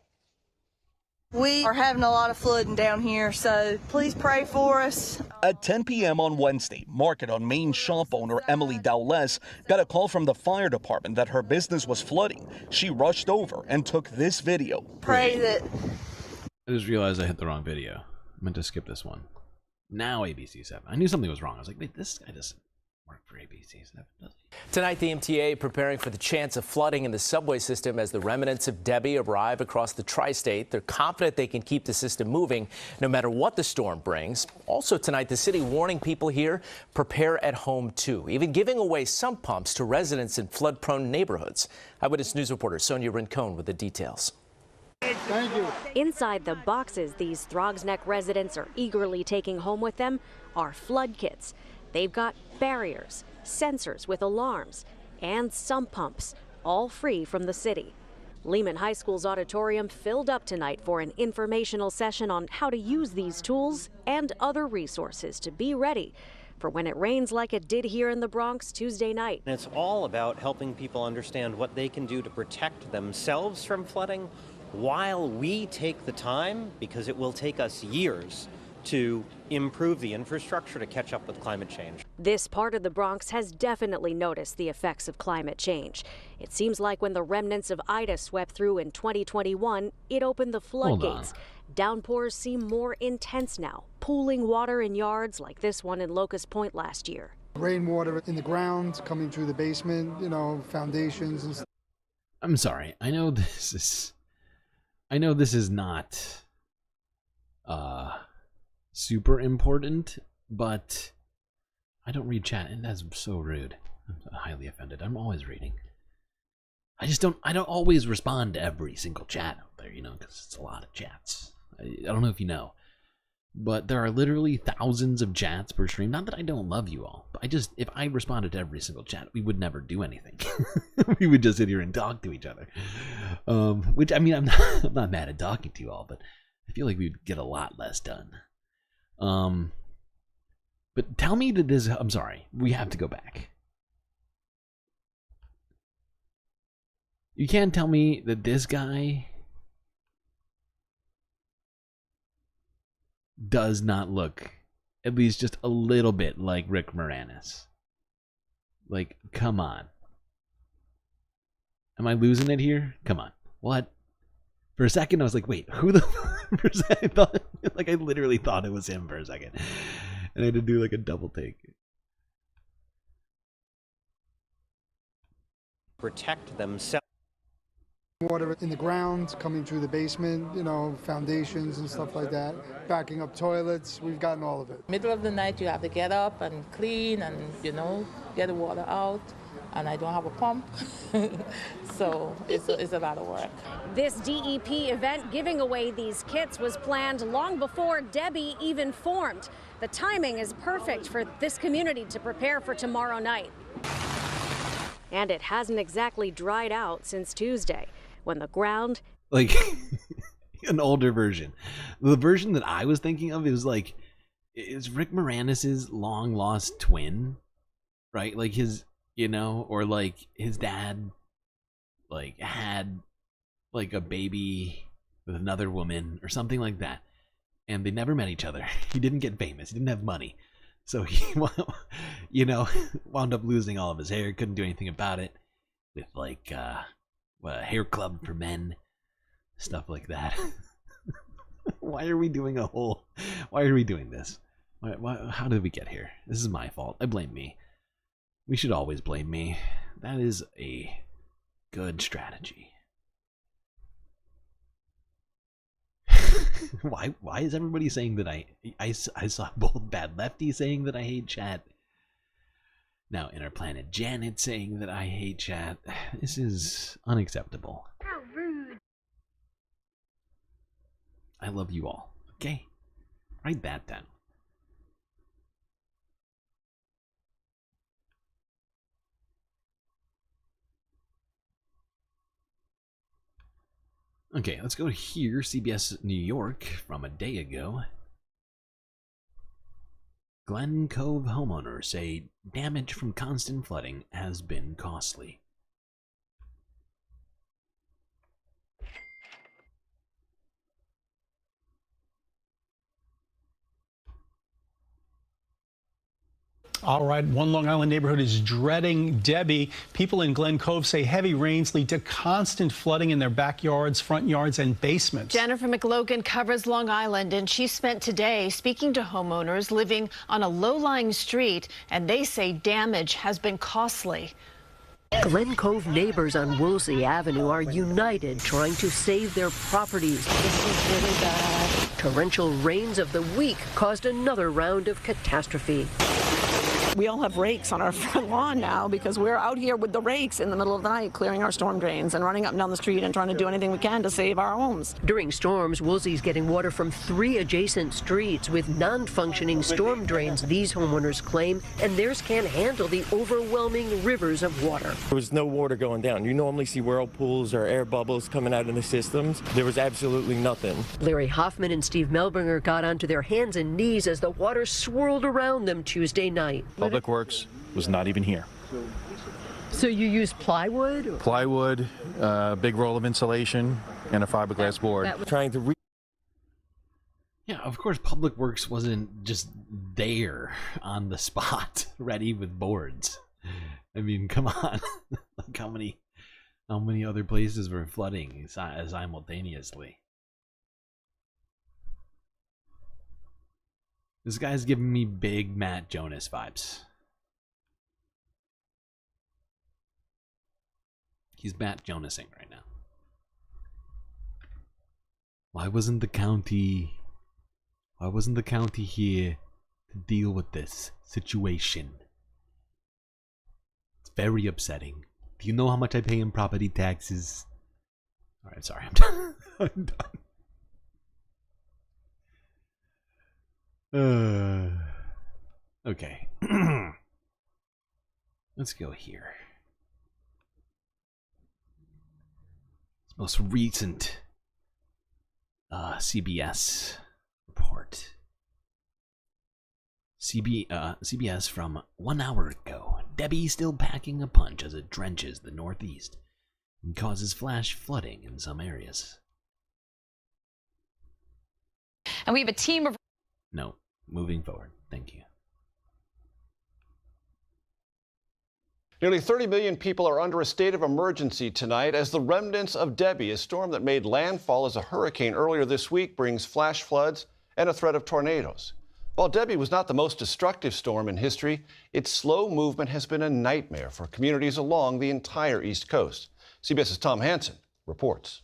We are having a lot of flooding down here, so please pray for us. At 10 p.m. on Wednesday, market on Main shop owner Emily Dowless got a call from the fire department that her business was flooding. She rushed over and took this video. Pray that... I just realized I hit the wrong video. I meant to skip this one. Now ABC7. I knew something was wrong. I was like, wait, this guy doesn't work for ABC7, does he? Tonight, the MTA preparing for the chance of flooding in the subway system as the remnants of Debby arrive across the tri-state. They're confident they can keep the system moving no matter what the storm brings. Also tonight, the city warning people here, prepare at home too, even giving away sump pumps to residents in flood-prone neighborhoods. Eyewitness News reporter Sonia Rincon with the details. Thank you. Inside the boxes these Throgs Neck residents are eagerly taking home with them are flood kits. They've got barriers, sensors with alarms, and sump pumps, all free from the city. Lehman High School's auditorium filled up tonight for an informational session on how to use these tools and other resources to be ready for when it rains like it did here in the Bronx Tuesday night. And it's all about helping people understand what they can do to protect themselves from flooding while we take the time, because it will take us years to improve the infrastructure to catch up with climate change. This part of the Bronx has definitely noticed the effects of climate change. It seems like when the remnants of Ida swept through in 2021, it opened the floodgates. Downpours seem more intense now, pooling water in yards like this one in Locust Point last year. Rainwater in the ground, coming through the basement, foundations and stuff. I'm sorry. I know this is not super important, but I don't read chat, and that's so rude. I'm highly offended. I'm always reading. I don't always respond to every single chat out there, because it's a lot of chats. I don't know if you know, but there are literally thousands of chats per stream. Not that I don't love you all, but if I responded to every single chat, we would never do anything. We would just sit here and talk to each other. Which, I mean, I'm not mad at talking to you all, but I feel like we'd get a lot less done. But tell me that this, I'm sorry, we have to go back. You can't tell me that this guy does not look at least just a little bit like Rick Moranis. Like, come on. Am I losing it here? Come on. What? For a second, I was like, wait, who the... For a second, I literally thought it was him for a second. And I had to do like a double take. Protect themselves. Water in the ground, coming through the basement, foundations and stuff like that. Backing up toilets, we've gotten all of it. Middle of the night, you have to get up and clean and, get the water out. And I don't have a pump, so it's a lot of work. This DEP event giving away these kits was planned long before Debby even formed. The timing is perfect for this community to prepare for tomorrow night. And it hasn't exactly dried out since Tuesday, when the ground... Like, an older version. The version that I was thinking of is like, is Rick Moranis' long-lost twin, right? Like his... or like his dad like had like a baby with another woman or something like that, and they never met each other. He didn't get famous. He didn't have money, so he, you know, wound up losing all of his hair. Couldn't do anything about it. With like a hair club for men, stuff like that. Why are we doing Why are we doing this? How did we get here? This is my fault. I blame me. We should always blame me. That is a good strategy. Why is everybody saying that I saw both Bad Lefty saying that I hate chat. Now Inner Planet Janet saying that I hate chat. This is unacceptable. How rude. I love you all. Okay? Write that down. Okay, let's go here. CBS New York from a day ago. Glen Cove homeowners say damage from constant flooding has been costly. All right, one Long Island neighborhood is dreading Debby. People in Glen Cove say heavy rains lead to constant flooding in their backyards, front yards, and basements. Jennifer McLogan covers Long Island, and she spent today speaking to homeowners living on a low-lying street, and they say damage has been costly. Glen Cove neighbors on Woolsey Avenue are united trying to save their properties. This is really bad. Torrential rains of the week caused another round of catastrophe. We all have rakes on our front lawn now because we're out here with the rakes in the middle of the night clearing our storm drains and running up and down the street and trying to do anything we can to save our homes. During storms, Woolsey's getting water from 3 adjacent streets with non-functioning storm drains, these homeowners claim, and theirs can't handle the overwhelming rivers of water. There was no water going down. You normally see whirlpools or air bubbles coming out of the systems. There was absolutely nothing. Larry Hoffman and Steve Melbringer got onto their hands and knees as the water swirled around them Tuesday night. Public Works was not even here. So you use plywood? Plywood, big roll of insulation, and a fiberglass board. Trying to Yeah, of course Public Works wasn't just there on the spot, ready with boards. I mean, come on. Like how many other places were flooding simultaneously? This guy's giving me big Matt Jonas vibes. He's Matt Jonasing right now. Why wasn't the county here to deal with this situation? It's very upsetting. Do you know how much I pay in property taxes? Alright, sorry, I'm done. I'm done. Okay. Let's go here. Most recent CBS report. CBS from 1 hour ago. Debby still packing a punch as it drenches the Northeast and causes flash flooding in some areas. And we have a team of... No, moving forward. Thank you. Nearly 30 million people are under a state of emergency tonight as the remnants of Debby, a storm that made landfall as a hurricane earlier this week, brings flash floods and a threat of tornadoes. While Debby was not the most destructive storm in history, its slow movement has been a nightmare for communities along the entire East Coast. CBS's Tom Hansen reports.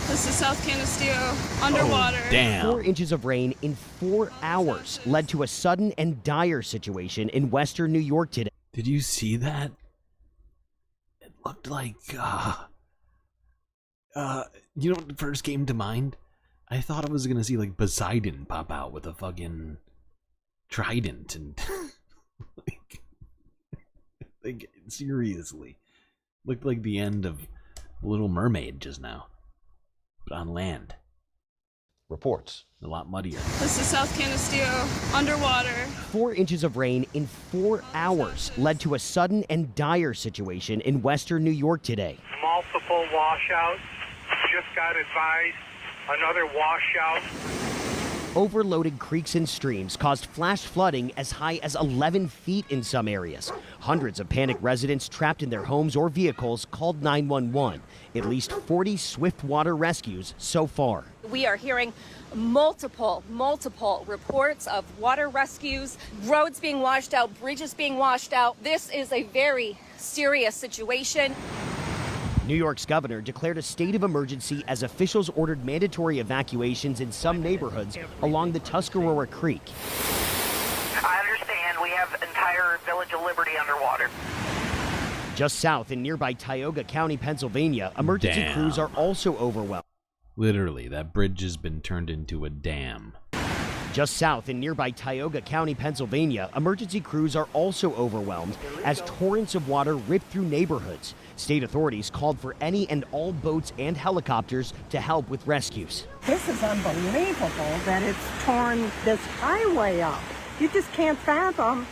This is South Canisteo, underwater. Oh, damn. 4 inches of rain in 4 hours led to a sudden and dire situation in western New York today. Did you see that? It looked like, you know what first came to mind? I thought I was gonna see like Poseidon pop out with a fucking trident and like seriously. Looked like the end of Little Mermaid just now. But on land. Reports. A lot muddier. This is South Canisteo, underwater. 4 inches of rain in 4 hours led to a sudden and dire situation in western New York today. Multiple washouts. Just got advised. Another washout. Overloaded creeks and streams caused flash flooding as high as 11 feet in some areas. Hundreds of panicked residents trapped in their homes or vehicles called 911. At least 40 swift water rescues so far. We are hearing multiple reports of water rescues, roads being washed out, bridges being washed out. This is a very serious situation. New York's governor declared a state of emergency as officials ordered mandatory evacuations in some neighborhoods along the Tuscarora Creek. I understand we have entire Village of Liberty underwater. Just south in nearby Tioga County, Pennsylvania, emergency crews are also overwhelmed. Literally, that bridge has been turned into a dam. Just south in nearby Tioga County, Pennsylvania, emergency crews are also overwhelmed as torrents of water rip through neighborhoods. State authorities called for any and all boats and helicopters to help with rescues. This is unbelievable that it's torn this highway up. You just can't fathom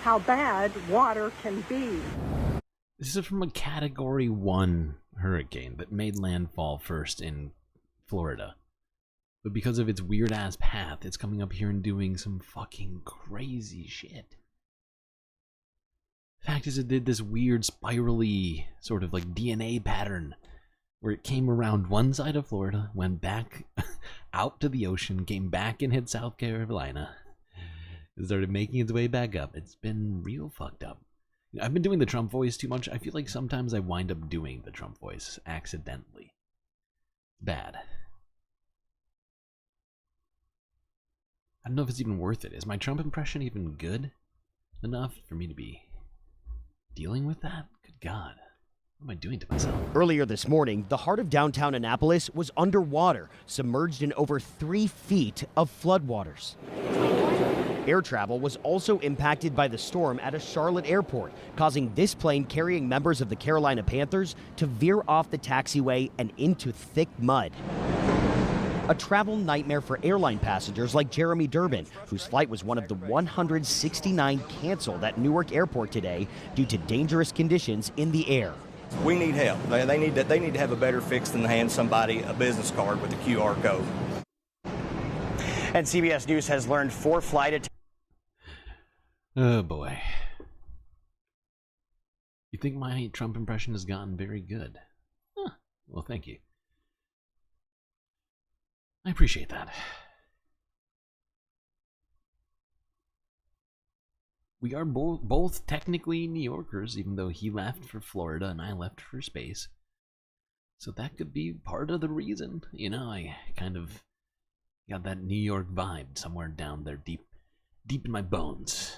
how bad water can be. This is from a Category 1 hurricane that made landfall first in Florida. But because of its weird-ass path, it's coming up here and doing some fucking crazy shit. Fact is, it did this weird spirally sort of like DNA pattern where it came around one side of Florida, went back out to the ocean, came back and hit South Carolina, and started making its way back up. It's been real fucked up. I've been doing the Trump voice too much. I feel like sometimes I wind up doing the Trump voice accidentally. Bad. I don't know if it's even worth it. Is my Trump impression even good enough for me to be dealing with that? Good God. What am I doing to myself? Earlier this morning, the heart of downtown Annapolis was underwater, submerged in over 3 feet of floodwaters. Air travel was also impacted by the storm at a Charlotte airport, causing this plane carrying members of the Carolina Panthers to veer off the taxiway and into thick mud. A travel nightmare for airline passengers like Jeremy Durbin, whose flight was one of the 169 canceled at Newark Airport today due to dangerous conditions in the air. We need help. They need to have a better fix than to hand somebody a business card with a QR code. And CBS News has learned 4 flight attendants. Oh boy. You think my Trump impression has gotten very good? Huh. Well, thank you. I appreciate that. We are both technically New Yorkers, even though he left for Florida and I left for space. So that could be part of the reason. You know, I kind of got that New York vibe somewhere down there deep in my bones.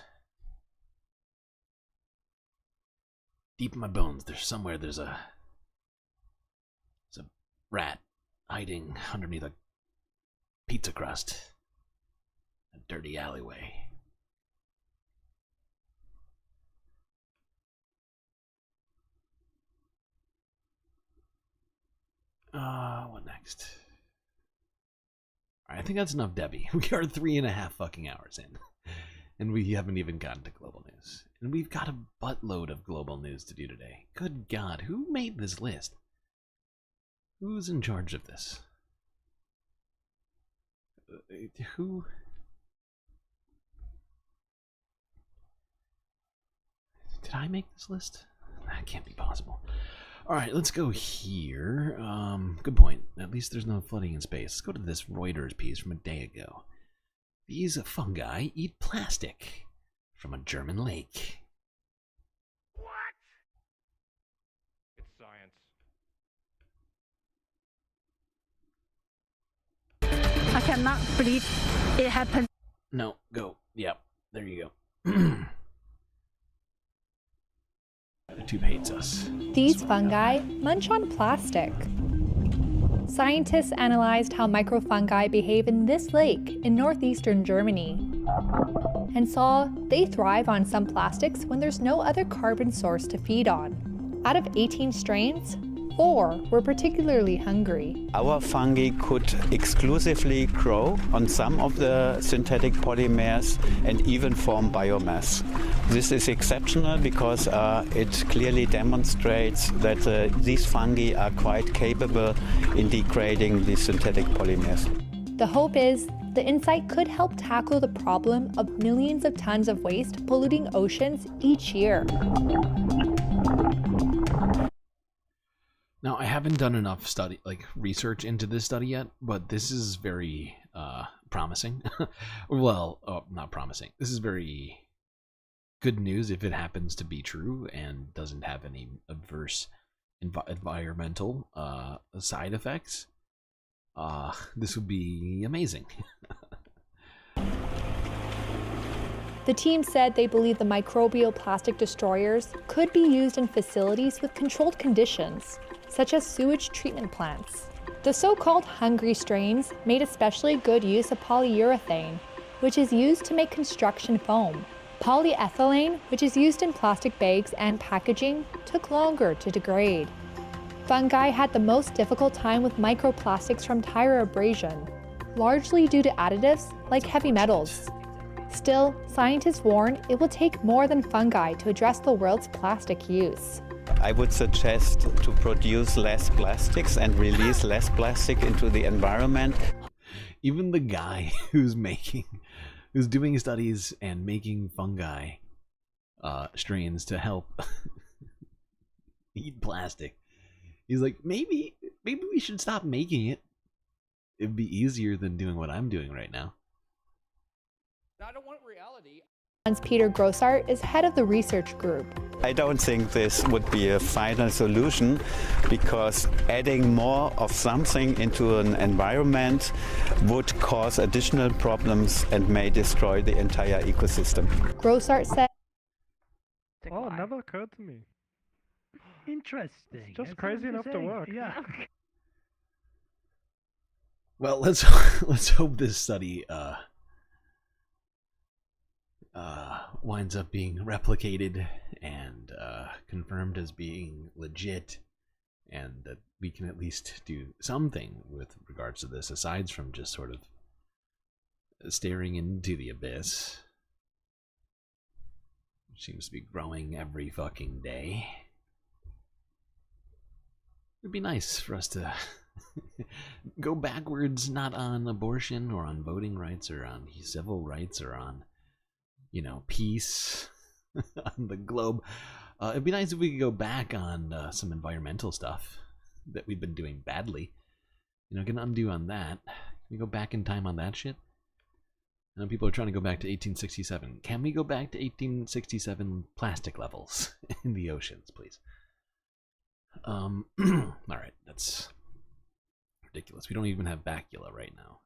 Deep in my bones, there's a rat hiding underneath a pizza crust. A dirty alleyway. What next? Alright, I think that's enough, Debbie. We are 3.5 fucking hours in. And we haven't even gotten to global news. And we've got a buttload of global news to do today. Good God, who made this list? Who's in charge of this? Who? Did I make this list? That can't be possible. Alright, let's go here. Good point. At least there's no flooding in space. Let's go to this Reuters piece from a day ago. These fungi eat plastic from a German lake. What? It's science. I cannot believe it happened. No, go. Yep, there you go. The tube hates us. These fungi munch on plastic. Scientists analyzed how microfungi behave in this lake in northeastern Germany and saw they thrive on some plastics when there's no other carbon source to feed on. Out of 18 strains, 4 were particularly hungry. Our fungi could exclusively grow on some of the synthetic polymers and even form biomass. This is exceptional because it clearly demonstrates that these fungi are quite capable in degrading the synthetic polymers. The hope is the insight could help tackle the problem of millions of tons of waste polluting oceans each year. Now, I haven't done enough research into this study yet, but this is very promising. Well, not promising. This is very good news if it happens to be true and doesn't have any adverse environmental side effects. This would be amazing. The team said they believe the microbial plastic destroyers could be used in facilities with controlled conditions, such as sewage treatment plants. The so-called hungry strains made especially good use of polyurethane, which is used to make construction foam. Polyethylene, which is used in plastic bags and packaging, took longer to degrade. Fungi had the most difficult time with microplastics from tire abrasion, largely due to additives like heavy metals. Still, scientists warn it will take more than fungi to address the world's plastic use. I would suggest to produce less plastics and release less plastic into the environment. Even the guy who's doing studies and making fungi strains to help eat plastic, he's like, maybe we should stop making it. It'd be easier than doing what I'm doing right now. I don't want reality. Peter Grossart is head of the research group. I don't think this would be a final solution because adding more of something into an environment would cause additional problems and may destroy the entire ecosystem. Grossart said, "Oh, it never occurred to me. Interesting. It's just crazy enough to work." Yeah. Well, let's hope this study winds up being replicated and confirmed as being legit, and that we can at least do something with regards to this aside from just sort of staring into the abyss, which seems to be growing every fucking day. It'd be nice for us to go backwards, not on abortion or on voting rights or on civil rights or on, peace on the globe. It'd be nice if we could go back on some environmental stuff that we've been doing badly. Get an undo on that. Can we go back in time on that shit? I know people are trying to go back to 1867. Can we go back to 1867 plastic levels in the oceans, please? Alright, that's ridiculous. We don't even have bacula right now.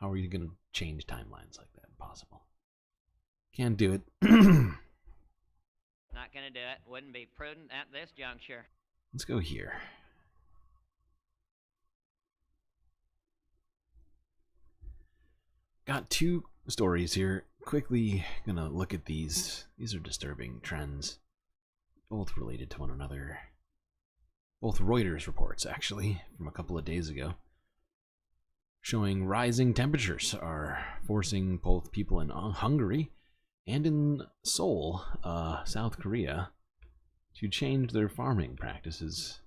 How are you going to change timelines like that? Impossible. Can't do it. Not gonna do it. Wouldn't be prudent at this juncture. Let's go here. Got two stories here. Quickly gonna look at these. These are disturbing trends, both related to one another. Both Reuters reports, actually, from a couple of days ago, showing rising temperatures are forcing both people in Hungary and in Seoul, South Korea, to change their farming practices.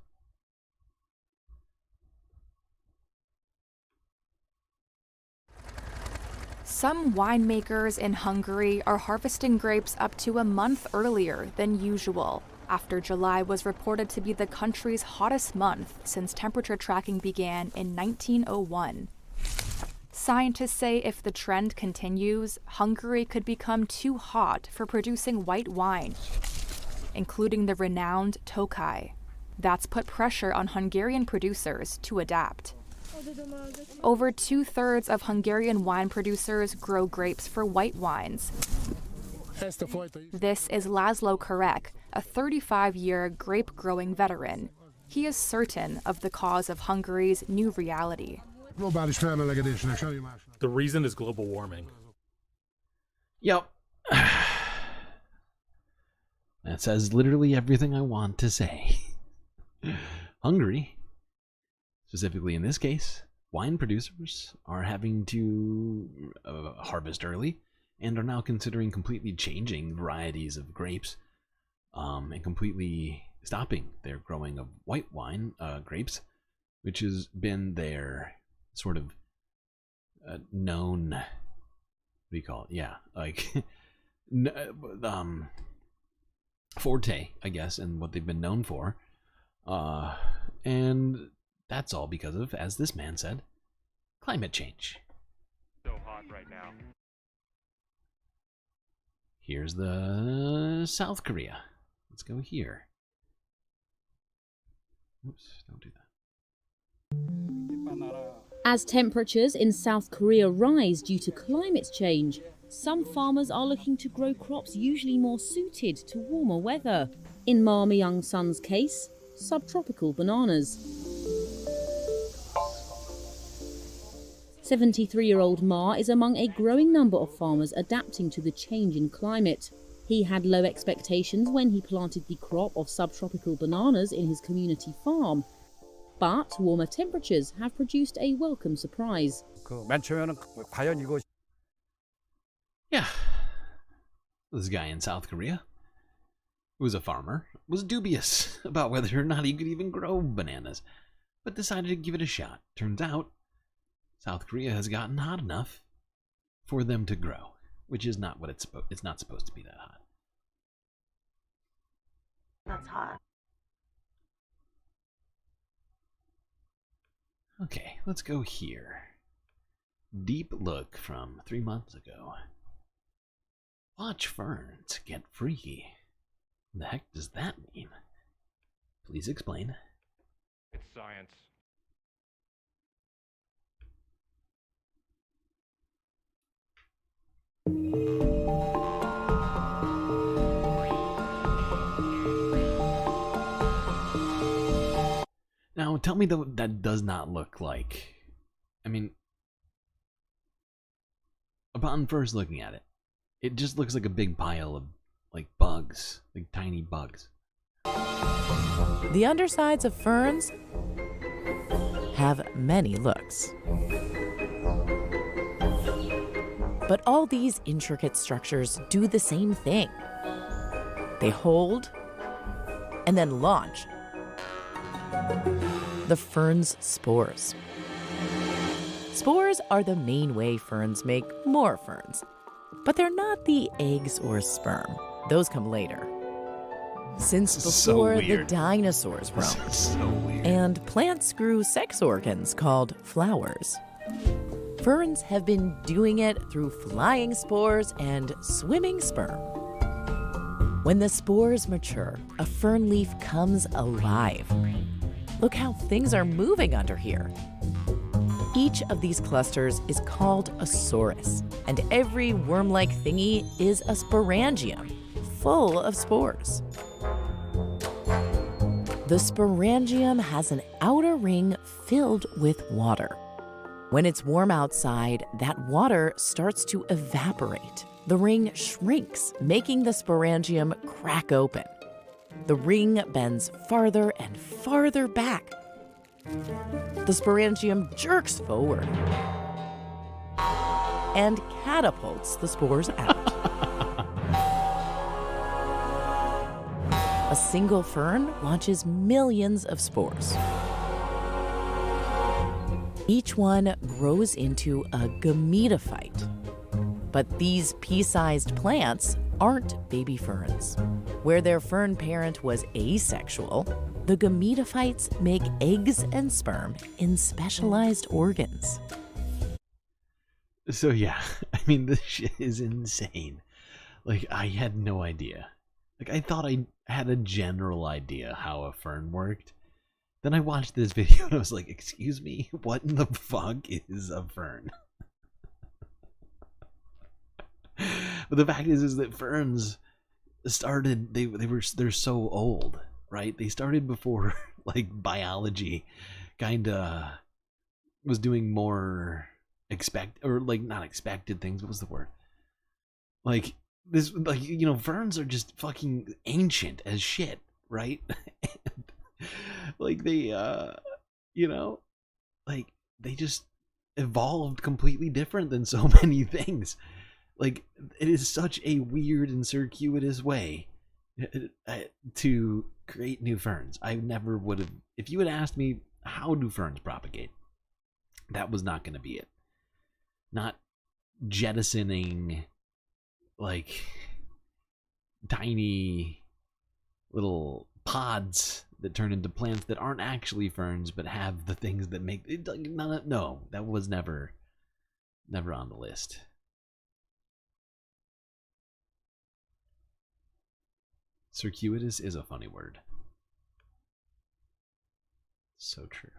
Some winemakers in Hungary are harvesting grapes up to a month earlier than usual, after July was reported to be the country's hottest month since temperature tracking began in 1901. Scientists say if the trend continues, Hungary could become too hot for producing white wine, including the renowned Tokaj. That's put pressure on Hungarian producers to adapt. Over 2/3 of Hungarian wine producers grow grapes for white wines. This is Laszlo Kerek, a 35-year grape-growing veteran. He is certain of the cause of Hungary's new reality. The reason is global warming. Yep. That says literally everything I want to say. Hungary, specifically in this case, wine producers are having to harvest early and are now considering completely changing varieties of grapes and completely stopping their growing of white wine grapes, which has been their sort of known, what do you call it? Yeah, like forte, I guess, and what they've been known for. And that's all because of, as this man said, climate change. So hot right now. Here's the South Korea. Let's go here. Oops, don't do that. As temperatures in South Korea rise due to climate change, some farmers are looking to grow crops usually more suited to warmer weather. In Ma Myung-sun's case, subtropical bananas. 73-year-old Ma is among a growing number of farmers adapting to the change in climate. He had low expectations when he planted the crop of subtropical bananas in his community farm. But warmer temperatures have produced a welcome surprise. Yeah. This guy in South Korea, who was a farmer, was dubious about whether or not he could even grow bananas, but decided to give it a shot. Turns out, South Korea has gotten hot enough for them to grow, which is not what it's not supposed to be that hot. That's hot. Okay, let's go here. Deep look from 3 months ago. Watch ferns get freaky. What the heck does that mean? Please explain. It's science. Now, tell me that does not look like... I mean, upon first looking at it, it just looks like a big pile of, like, bugs. Like, tiny bugs. The undersides of ferns have many looks. But all these intricate structures do the same thing. They hold and then launch the fern's spores. Spores are the main way ferns make more ferns, but they're not the eggs or sperm. Those come later. Since before the dinosaurs roamed, and plants grew sex organs called flowers. Ferns have been doing it through flying spores and swimming sperm. When the spores mature, a fern leaf comes alive. Look how things are moving under here. Each of these clusters is called a sorus, and every worm-like thingy is a sporangium, full of spores. The sporangium has an outer ring filled with water. When it's warm outside, that water starts to evaporate. The ring shrinks, making the sporangium crack open. The ring bends farther and farther back. The sporangium jerks forward and catapults the spores out. A single fern launches millions of spores. Each one grows into a gametophyte. But these pea-sized plants aren't baby ferns. Where their fern parent was asexual, the gametophytes make eggs and sperm in specialized organs. So yeah, I mean, this shit is insane. Like, I had no idea. Like, I thought I had a general idea how a fern worked. Then I watched this video and I was like, excuse me, what in the fuck is a fern? But the fact is that ferns started, they're so old, right? They started before, like, biology kinda was doing more not expected things. What was the word? Like, this, like, you know, ferns are just fucking ancient as shit, right? Like they, you know, like they just evolved completely different than so many things. Like it is such a weird and circuitous way to create new ferns. I never would have, if you had asked me how do ferns propagate, that was not going to be it. Not jettisoning like tiny little pods that turn into plants that aren't actually ferns but have the things that make it. No, that was never on the list. Circuitous is a funny word. So true.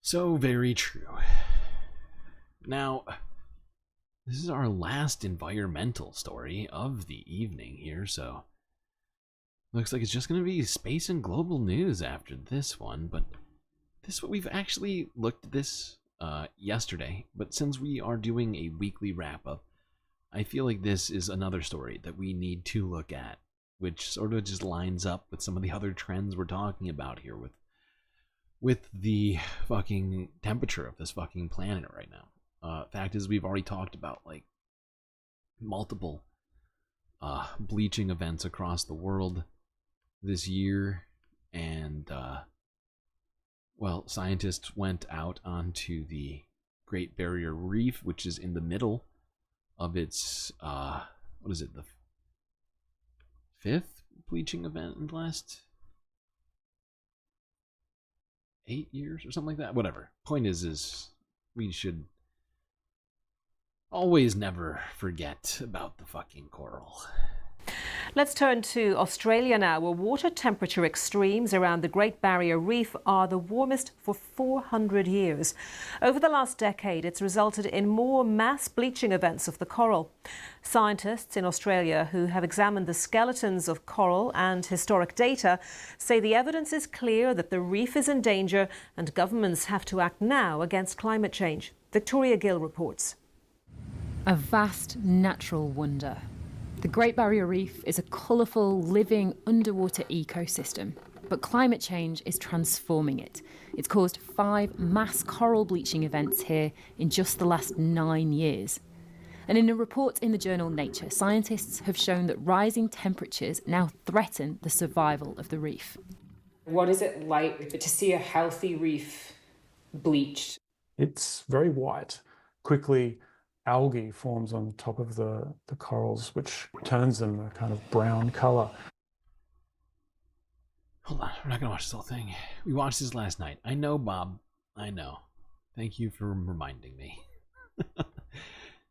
So very true. Now, this is our last environmental story of the evening here, so looks like it's just going to be space and global news after this one, but we've actually looked at this yesterday, but since we are doing a weekly wrap-up, I feel like this is another story that we need to look at, which sort of just lines up with some of the other trends we're talking about here with the fucking temperature of this fucking planet right now. Fact is, we've already talked about like multiple bleaching events across the world this year, and well, scientists went out onto the Great Barrier Reef, which is in the middle of its what is it, the fifth bleaching event in the last 8 years or something like that. Whatever. Point is we should always never forget about the fucking coral. Let's turn to Australia now, where water temperature extremes around the Great Barrier Reef are the warmest for 400 years. Over the last decade, it's resulted in more mass bleaching events of the coral. Scientists in Australia who have examined the skeletons of coral and historic data say the evidence is clear that the reef is in danger and governments have to act now against climate change. Victoria Gill reports. A vast natural wonder. The Great Barrier Reef is a colourful, living underwater ecosystem, but climate change is transforming it. It's caused 5 mass coral bleaching events here in just the last 9 years. And in a report in the journal Nature, scientists have shown that rising temperatures now threaten the survival of the reef. What is it like to see a healthy reef bleached? It's very white. Quickly, algae forms on top of the corals, which turns them a kind of brown color. Hold on, we're not gonna watch this whole thing. We watched this last night. I know, Bob. I know. Thank you for reminding me.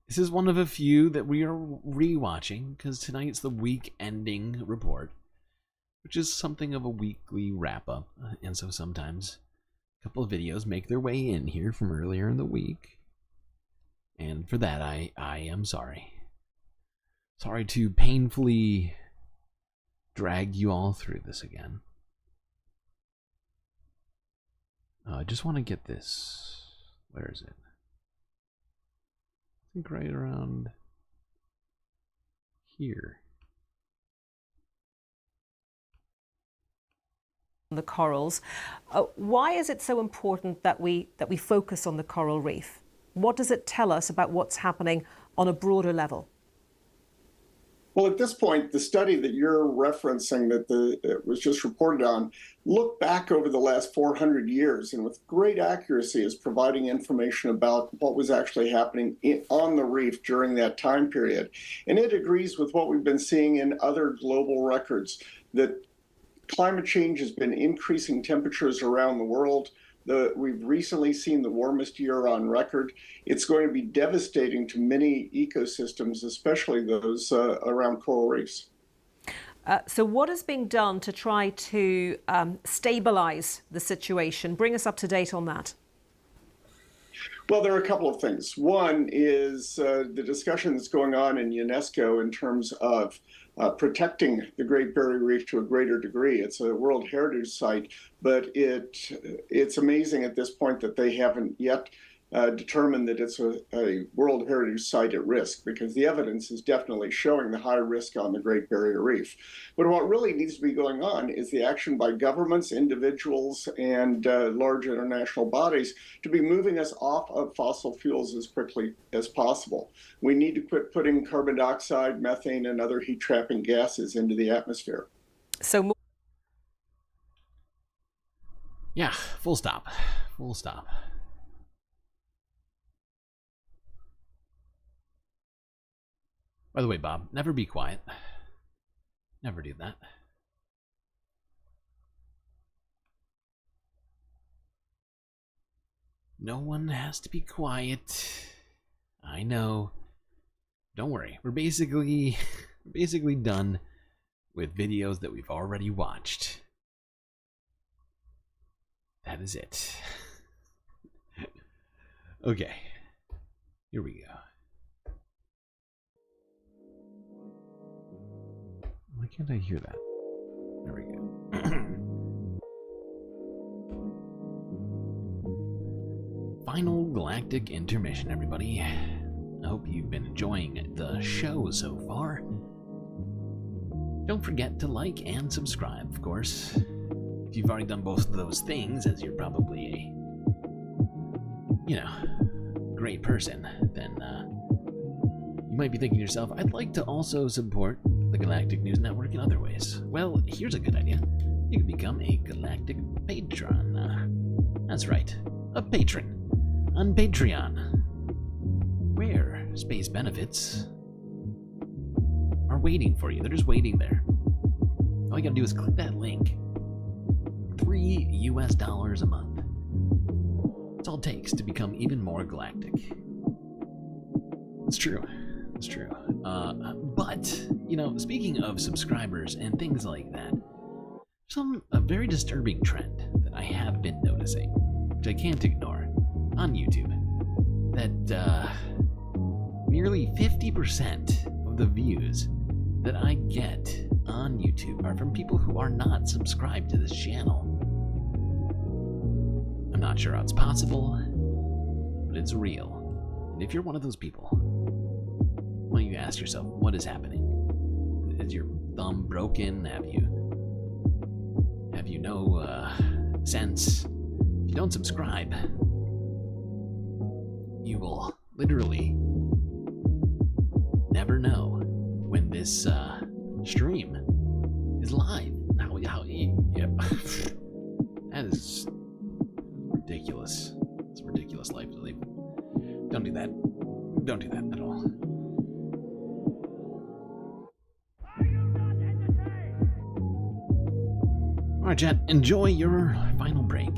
This is one of a few that we are rewatching because tonight's the week-ending report, which is something of a weekly wrap-up, and so sometimes a couple of videos make their way in here from earlier in the week. And for that, I am sorry. Sorry to painfully drag you all through this again. I just want to get this. Where is it? I think right around here. The corals. Why is it so important that we focus on the coral reef? What does it tell us about what's happening on a broader level? Well, at this point, the study that you're referencing that was just reported on looked back over the last 400 years and with great accuracy is providing information about what was actually happening on the reef during that time period. And it agrees with what we've been seeing in other global records, that climate change has been increasing temperatures around the world. We've recently seen the warmest year on record. It's going to be devastating to many ecosystems, especially those around coral reefs. So what is being done to try to stabilize the situation? Bring us up to date on that. Well, there are a couple of things. One is the discussion that's going on in UNESCO in terms of protecting the Great Barrier Reef to a greater degree. It's a World Heritage Site, but it's amazing at this point that they haven't yet determine that it's a World Heritage Site at risk, because the evidence is definitely showing the high risk on the Great Barrier Reef. But what really needs to be going on is the action by governments, individuals, and large international bodies to be moving us off of fossil fuels as quickly as possible. We need to quit putting carbon dioxide, methane, and other heat-trapping gases into the atmosphere. So, yeah, full stop. Full stop. By the way, Bob, never be quiet. Never do that. No one has to be quiet. I know. Don't worry. We're basically done with videos that we've already watched. That is it. Okay. Here we go. Why can't I hear that? There we go. Final galactic intermission, everybody. I hope you've been enjoying the show so far. Don't forget to like and subscribe, of course. If you've already done both of those things, as you're probably a, great person, then you might be thinking to yourself, I'd like to also support the Galactic News Network in other ways. Well, here's a good idea. You can become a Galactic Patron. That's right, a patron on Patreon, where space benefits are waiting for you. They're just waiting there. All you gotta do is click that link. $3 a month. That's all it takes to become even more galactic. It's true. It's true. But, speaking of subscribers and things like that, a very disturbing trend that I have been noticing, which I can't ignore, on YouTube, that nearly 50% of the views that I get on YouTube are from people who are not subscribed to this channel. I'm not sure how it's possible, but it's real. And if you're one of those people, why don't you ask yourself, what is happening? Is your thumb broken? Have you no sense? If you don't subscribe, you will literally never know when this stream is live. That is ridiculous. It's a ridiculous life to live. Don't do that. Don't do that at all. Alright, chat, enjoy your final break.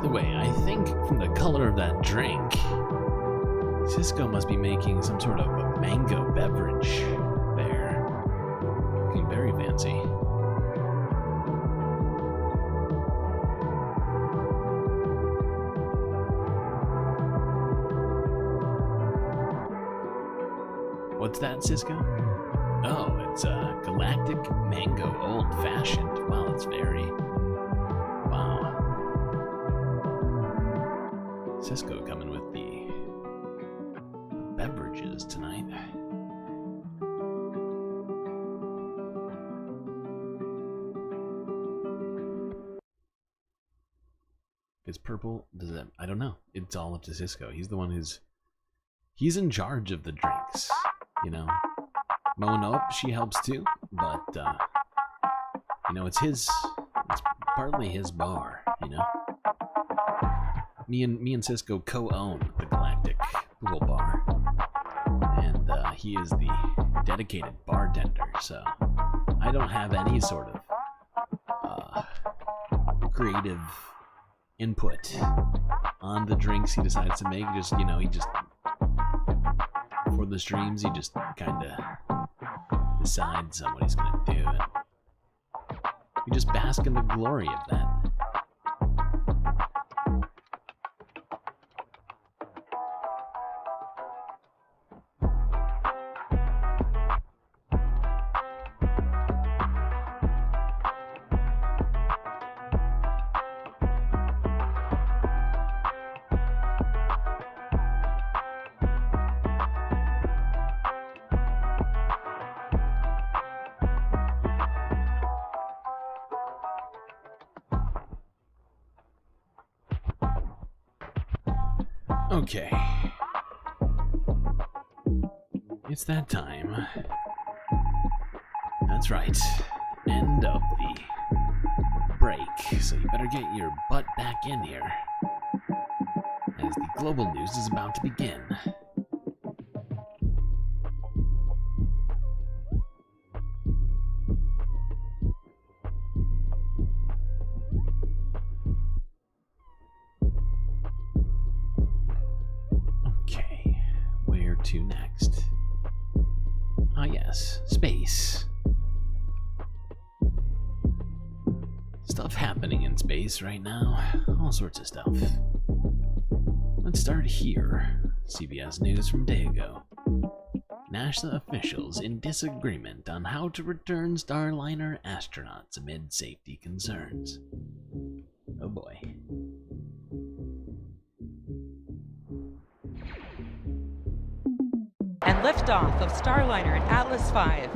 the way, I think from the color of that drink, Cisco must be making some sort of a mango beverage there. Looking very fancy. What's that, Cisco? Oh, it's a Galactic Mango Old Fashioned. Wow, it's very... Wow. Cisco coming with the beverages tonight. It's purple. Does that... I don't know. It's all up to Cisco. He's the one who's... He's in charge of the drinks. You know, Mono, she helps too, but, you know, it's partly his bar, you know? Me and Cisco co-own the Galactic Pool Bar, and, he is the dedicated bartender, so I don't have any sort of, creative input on the drinks he decides to make. Just, you know, for the streams, he just kind of decides on what he's going to do. And we just bask in the glory of that. Okay. It's that time. That's right. End of the break. So you better get your butt back in here, as the global news is about to begin. To next. Ah, yes, space. Stuff happening in space right now. All sorts of stuff. Let's start here. CBS News from a day ago. NASA officials in disagreement on how to return Starliner astronauts amid safety concerns. Oh boy. And liftoff of Starliner and Atlas V,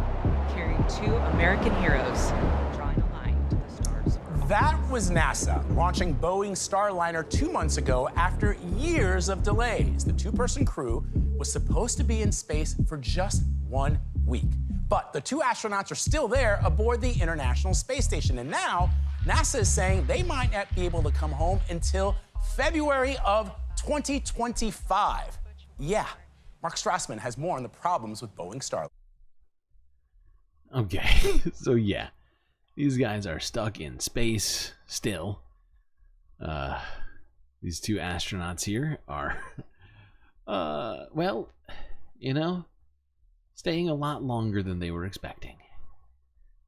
carrying 2 American heroes, drawing a line to the stars. That was NASA launching Boeing Starliner 2 months ago after years of delays. The 2-person crew was supposed to be in space for just 1 week. But the 2 astronauts are still there aboard the International Space Station. And now NASA is saying they might not be able to come home until February of 2025. Yeah. Mark Strassman has more on the problems with Boeing Starliner. Okay, so yeah, these guys are stuck in space still. These 2 astronauts here are, well, you know, staying a lot longer than they were expecting.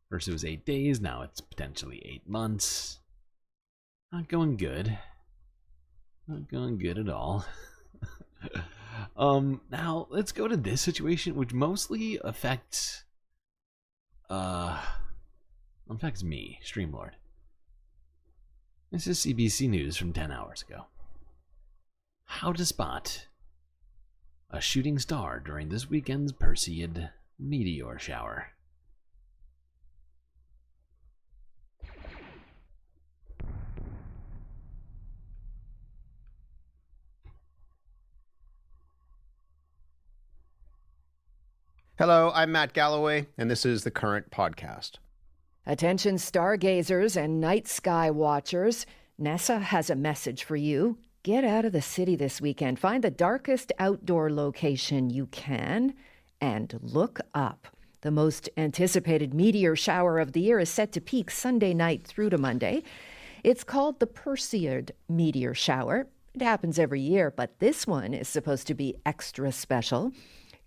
First it was 8 days, now it's potentially 8 months. Not going good. Not going good at all. Now let's go to this situation, which mostly affects me, StreamLord. This is CBC News from 10 hours ago. How to spot a shooting star during this weekend's Perseid meteor shower. Hello, I'm Matt Galloway, and this is the Current Podcast. Attention stargazers and night sky watchers. NASA has a message for you. Get out of the city this weekend. Find the darkest outdoor location you can and look up. The most anticipated meteor shower of the year is set to peak Sunday night through to Monday. It's called the Perseid meteor shower. It happens every year, but this one is supposed to be extra special.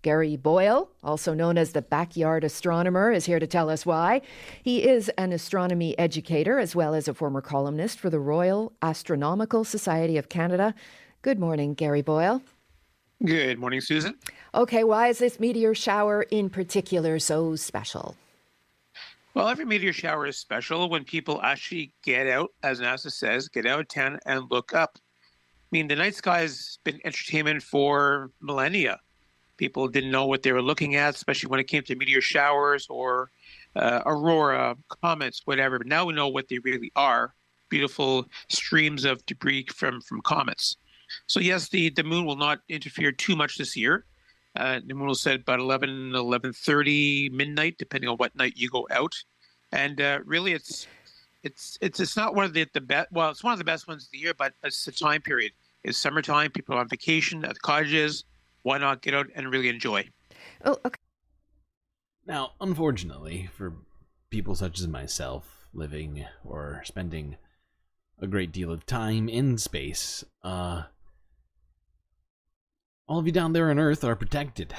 Gary Boyle, also known as the backyard astronomer, is here to tell us why. He is an astronomy educator as well as a former columnist for the Royal Astronomical Society of Canada. Good morning, Gary Boyle. Good morning, Susan. Okay, why is this meteor shower in particular so special? Well, every meteor shower is special when people actually get out, as NASA says, get out of town and look up. I mean, the night sky has been entertainment for millennia. People didn't know what they were looking at, especially when it came to meteor showers or aurora, comets, whatever. But now we know what they really are, beautiful streams of debris from comets. So yes, the moon will not interfere too much this year. The moon will set about 11:30 midnight, depending on what night you go out. And really, it's not one of the best. Well, it's one of the best ones of the year, but it's the time period. It's summertime. People are on vacation at the cottages. Why not get out and really enjoy? Oh, okay. Now, unfortunately, for people such as myself, living or spending a great deal of time in space, all of you down there on Earth are protected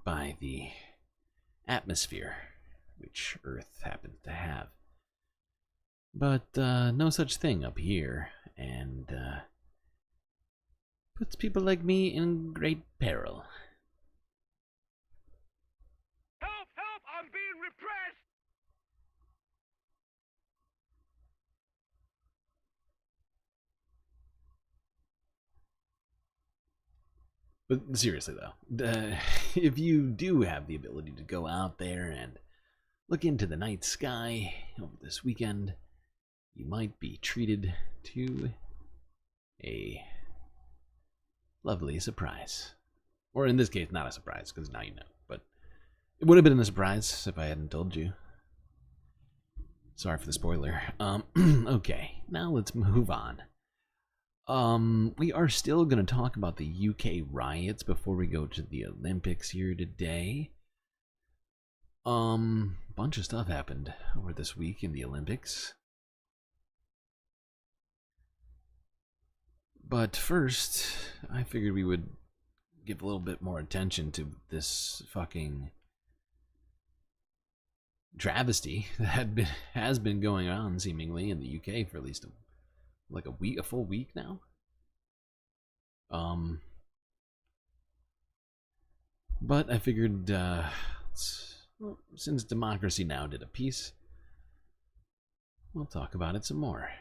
by the atmosphere, which Earth happens to have. But no such thing up here, and puts people like me in great peril. Help! Help! I'm being repressed! But seriously though, if you do have the ability to go out there and look into the night sky over this weekend, you might be treated to a lovely surprise. Or in this case, not a surprise, because now you know. But it would have been a surprise if I hadn't told you. Sorry for the spoiler. Okay, now let's move on. We are still going to talk about the UK riots before we go to the Olympics here today. Bunch of stuff happened over this week in the Olympics. But first, I figured we would give a little bit more attention to this fucking travesty that has been going on seemingly in the UK for at least a full week now. But I figured since Democracy Now! Did a piece, we'll talk about it some more.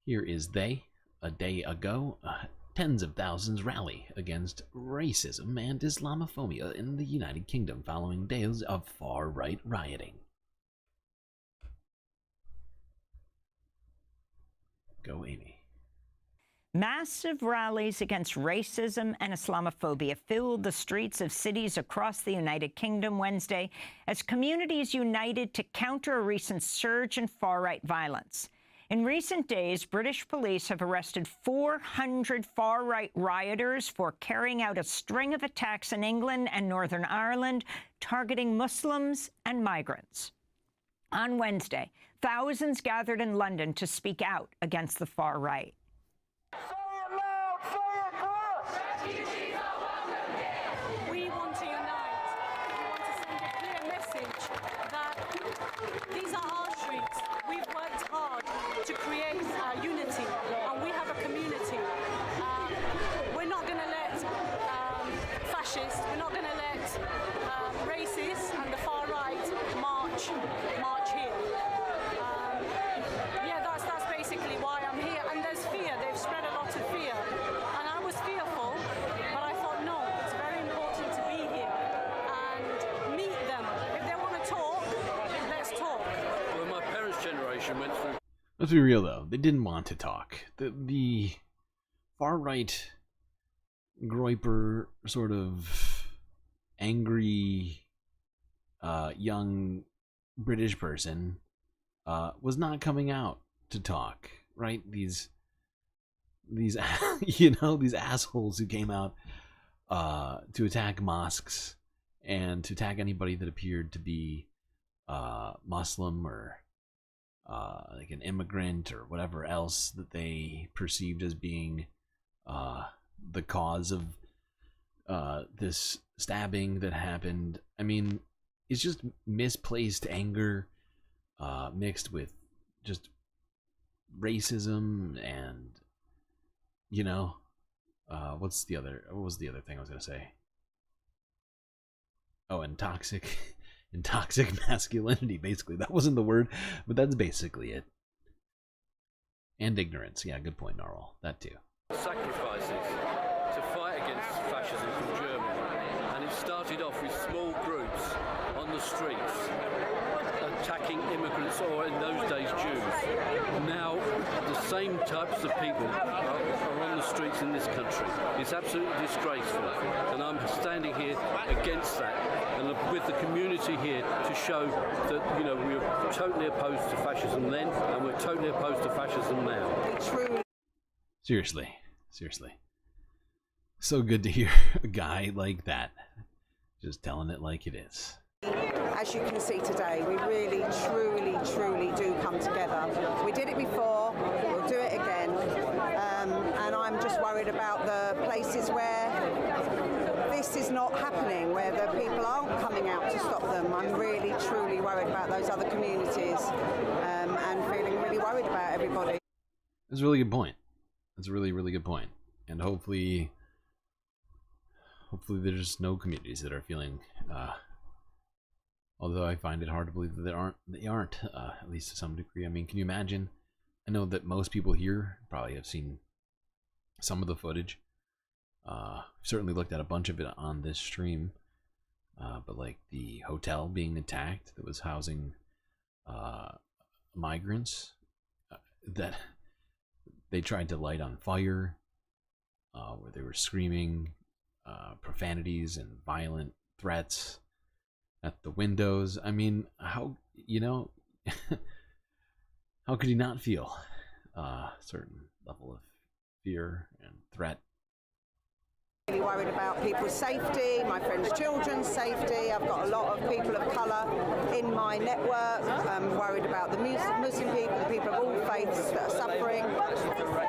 Here is They, a day ago. Tens of thousands rally against racism and Islamophobia in the United Kingdom following days of far-right rioting. Go, Amy. Massive rallies against racism and Islamophobia filled the streets of cities across the United Kingdom Wednesday as communities united to counter a recent surge in far-right violence. In recent days, British police have arrested 400 far-right rioters for carrying out a string of attacks in England and Northern Ireland, targeting Muslims and migrants. On Wednesday, thousands gathered in London to speak out against the far right. We want to unite. We want to send a clear message that these are our streets. We've worked hard to create unity, and we have a community. We're not going to let fascists, we're not going to let racists and the far right march here. That's basically why I'm here. And there's fear. They've spread a lot of fear. And I was fearful, but I thought, no, it's very important to be here and meet them. If they want to talk, let's talk. Well, my parents' generation went through... Let's be real though, they didn't want to talk. The far-right groiper, sort of angry young British person was not coming out to talk, right? These you know, these assholes who came out to attack mosques and to attack anybody that appeared to be Muslim or like an immigrant or whatever else that they perceived as being the cause of this stabbing that happened. I mean, it's just misplaced anger mixed with just racism and, you know, what was the other thing I was gonna say? Oh, and toxic masculinity, basically. That wasn't the word, but that's basically it. And ignorance. Yeah, good point, Narwhal. That too. Sacrifices to fight against fascism from Germany, and it started off with small groups on the streets attacking immigrants, or in those days Jews. Now the same types of people are on the streets in this country. It's absolutely disgraceful, and I'm standing here against that, and with the community here to show that, you know, we were totally opposed to fascism then, and we're totally opposed to fascism now. Seriously. So good to hear a guy like that just telling it like it is. As you can see today, we really, truly do come together. We did it before, we'll do it again, and I'm just worried about the places where this is not happening, where the people aren't coming out to stop them. I'm really, truly worried about those other communities, and feeling really worried about everybody. That's a really good point. That's a really, really good point. And hopefully there's no communities that are feeling, although I find it hard to believe that they aren't, at least to some degree. I mean, can you imagine? I know that most people here probably have seen some of the footage. Certainly looked at a bunch of it on this stream. But like the hotel being attacked that was housing migrants that they tried to light on fire, where they were screaming profanities and violent threats at the windows. I mean, how, you know, how could you not feel a certain level of fear and threat? Really worried about people's safety, my friends' children's safety. I've got a lot of people of colour in my network. I'm worried about the Muslim people, the people of all faiths that are suffering.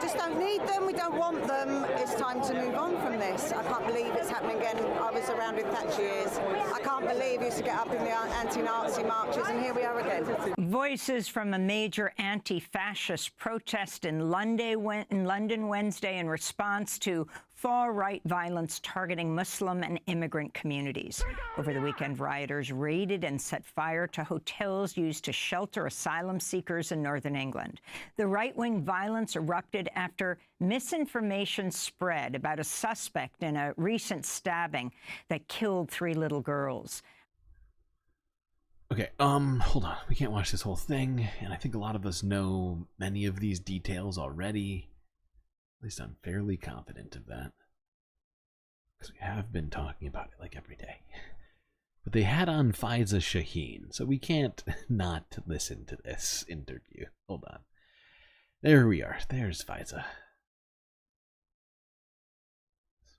Just don't need them, we don't want them. It's time to move on from this. I can't believe it's happening again. I was around in Thatcher years. I can't believe we used to get up in the anti-Nazi marches, and here we are again. Voices from a major anti-fascist protest in London Wednesday in response to far-right violence targeting Muslim and immigrant communities. Over the weekend, rioters raided and set fire to hotels used to shelter asylum seekers in northern England. The right-wing violence erupted after misinformation spread about a suspect in a recent stabbing that killed 3 little girls. Okay, hold on. We can't watch this whole thing, and I think a lot of us know many of these details already. At least I'm fairly confident of that, because we have been talking about it like every day. But they had on Faiza Shaheen, so we can't not listen to this interview. Hold on. There we are. There's Faiza.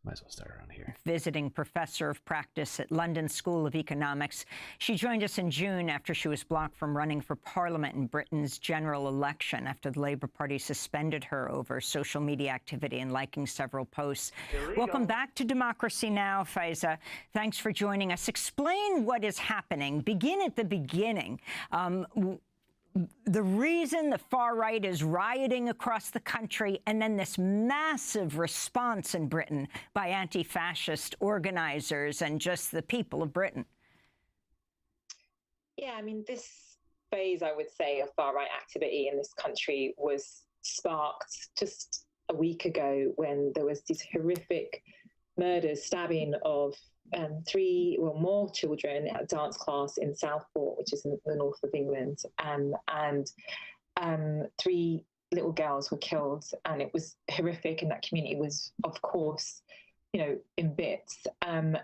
Might as well start around here. Visiting professor of practice at London School of Economics. She joined us in June after she was blocked from running for Parliament in Britain's general election after the Labour Party suspended her over social media activity and liking several posts. Welcome back to Democracy Now!, Faiza. Thanks for joining us. Explain what is happening. Begin at the beginning. The reason the far right is rioting across the country, and then this massive response in Britain by anti-fascist organizers and just the people of Britain. Yeah, I mean, this phase, I would say, of far-right activity in this country was sparked just a week ago when there was these horrific murders, stabbing of 3 or more children at a dance class in Southport, which is in the north of England, and 3 little girls were killed, and it was horrific, and that community was, of course, you know, in bits, and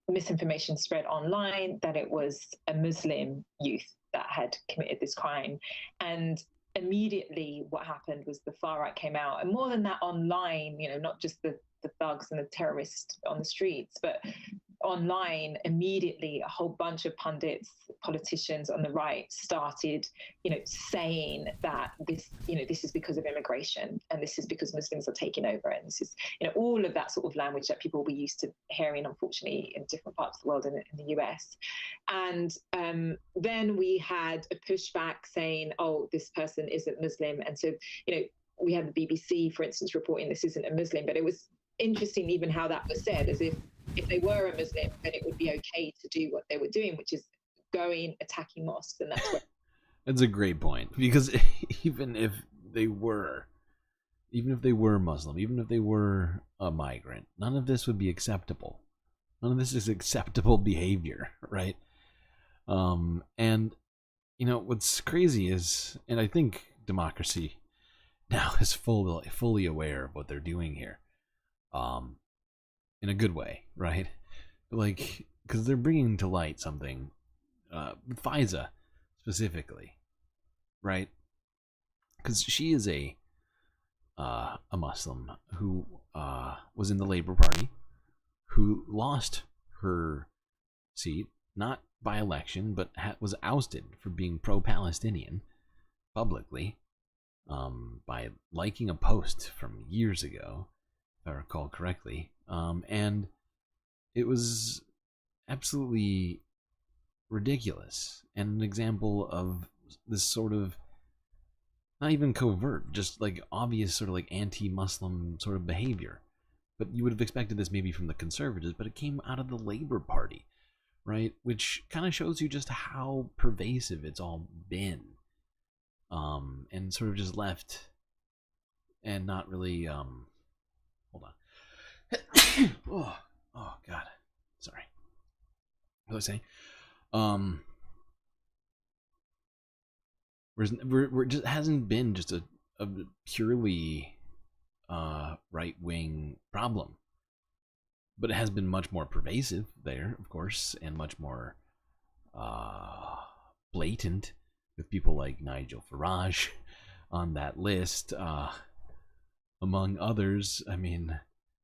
misinformation spread online that it was a Muslim youth that had committed this crime. And immediately what happened was the far right came out, and more than that, online, you know, not just the thugs and the terrorists on the streets, but online, immediately a whole bunch of pundits, politicians on the right started, saying that this is because of immigration, and this is because Muslims are taking over, and this is, all of that sort of language that people were used to hearing, unfortunately, in different parts of the world, in the US. And then we had a pushback saying, oh, this person isn't Muslim. And so, we had the BBC, for instance, reporting this isn't a Muslim, but it was interesting even how that was said, as if they were a Muslim, then it would be okay to do what they were doing, which is going, attacking mosques, and that's what. That's a great point, because even if they were Muslim, even if they were a migrant, none of this would be acceptable. None of this is acceptable behavior, right? And what's crazy is, and I think democracy now is fully aware of what they're doing here, in a good way, right? Like, because they're bringing to light something, FISA specifically, right? Because she is a Muslim who was in the Labour Party, who lost her seat, not by election, but was ousted for being pro-Palestinian publicly, by liking a post from years ago, if I recall correctly. And it was absolutely ridiculous, and an example of this sort of, not even covert, just like obvious sort of like anti-Muslim sort of behavior. But you would have expected this maybe from the Conservatives, but it came out of the Labour Party, right? Which kind of shows you just how pervasive it's all been. And sort of just left and not really, hold on. oh God. Sorry. What was I saying? We're just hasn't been just a purely right-wing problem, but it has been much more pervasive there, of course, and much more blatant, with people like Nigel Farage on that list, among others. I mean, I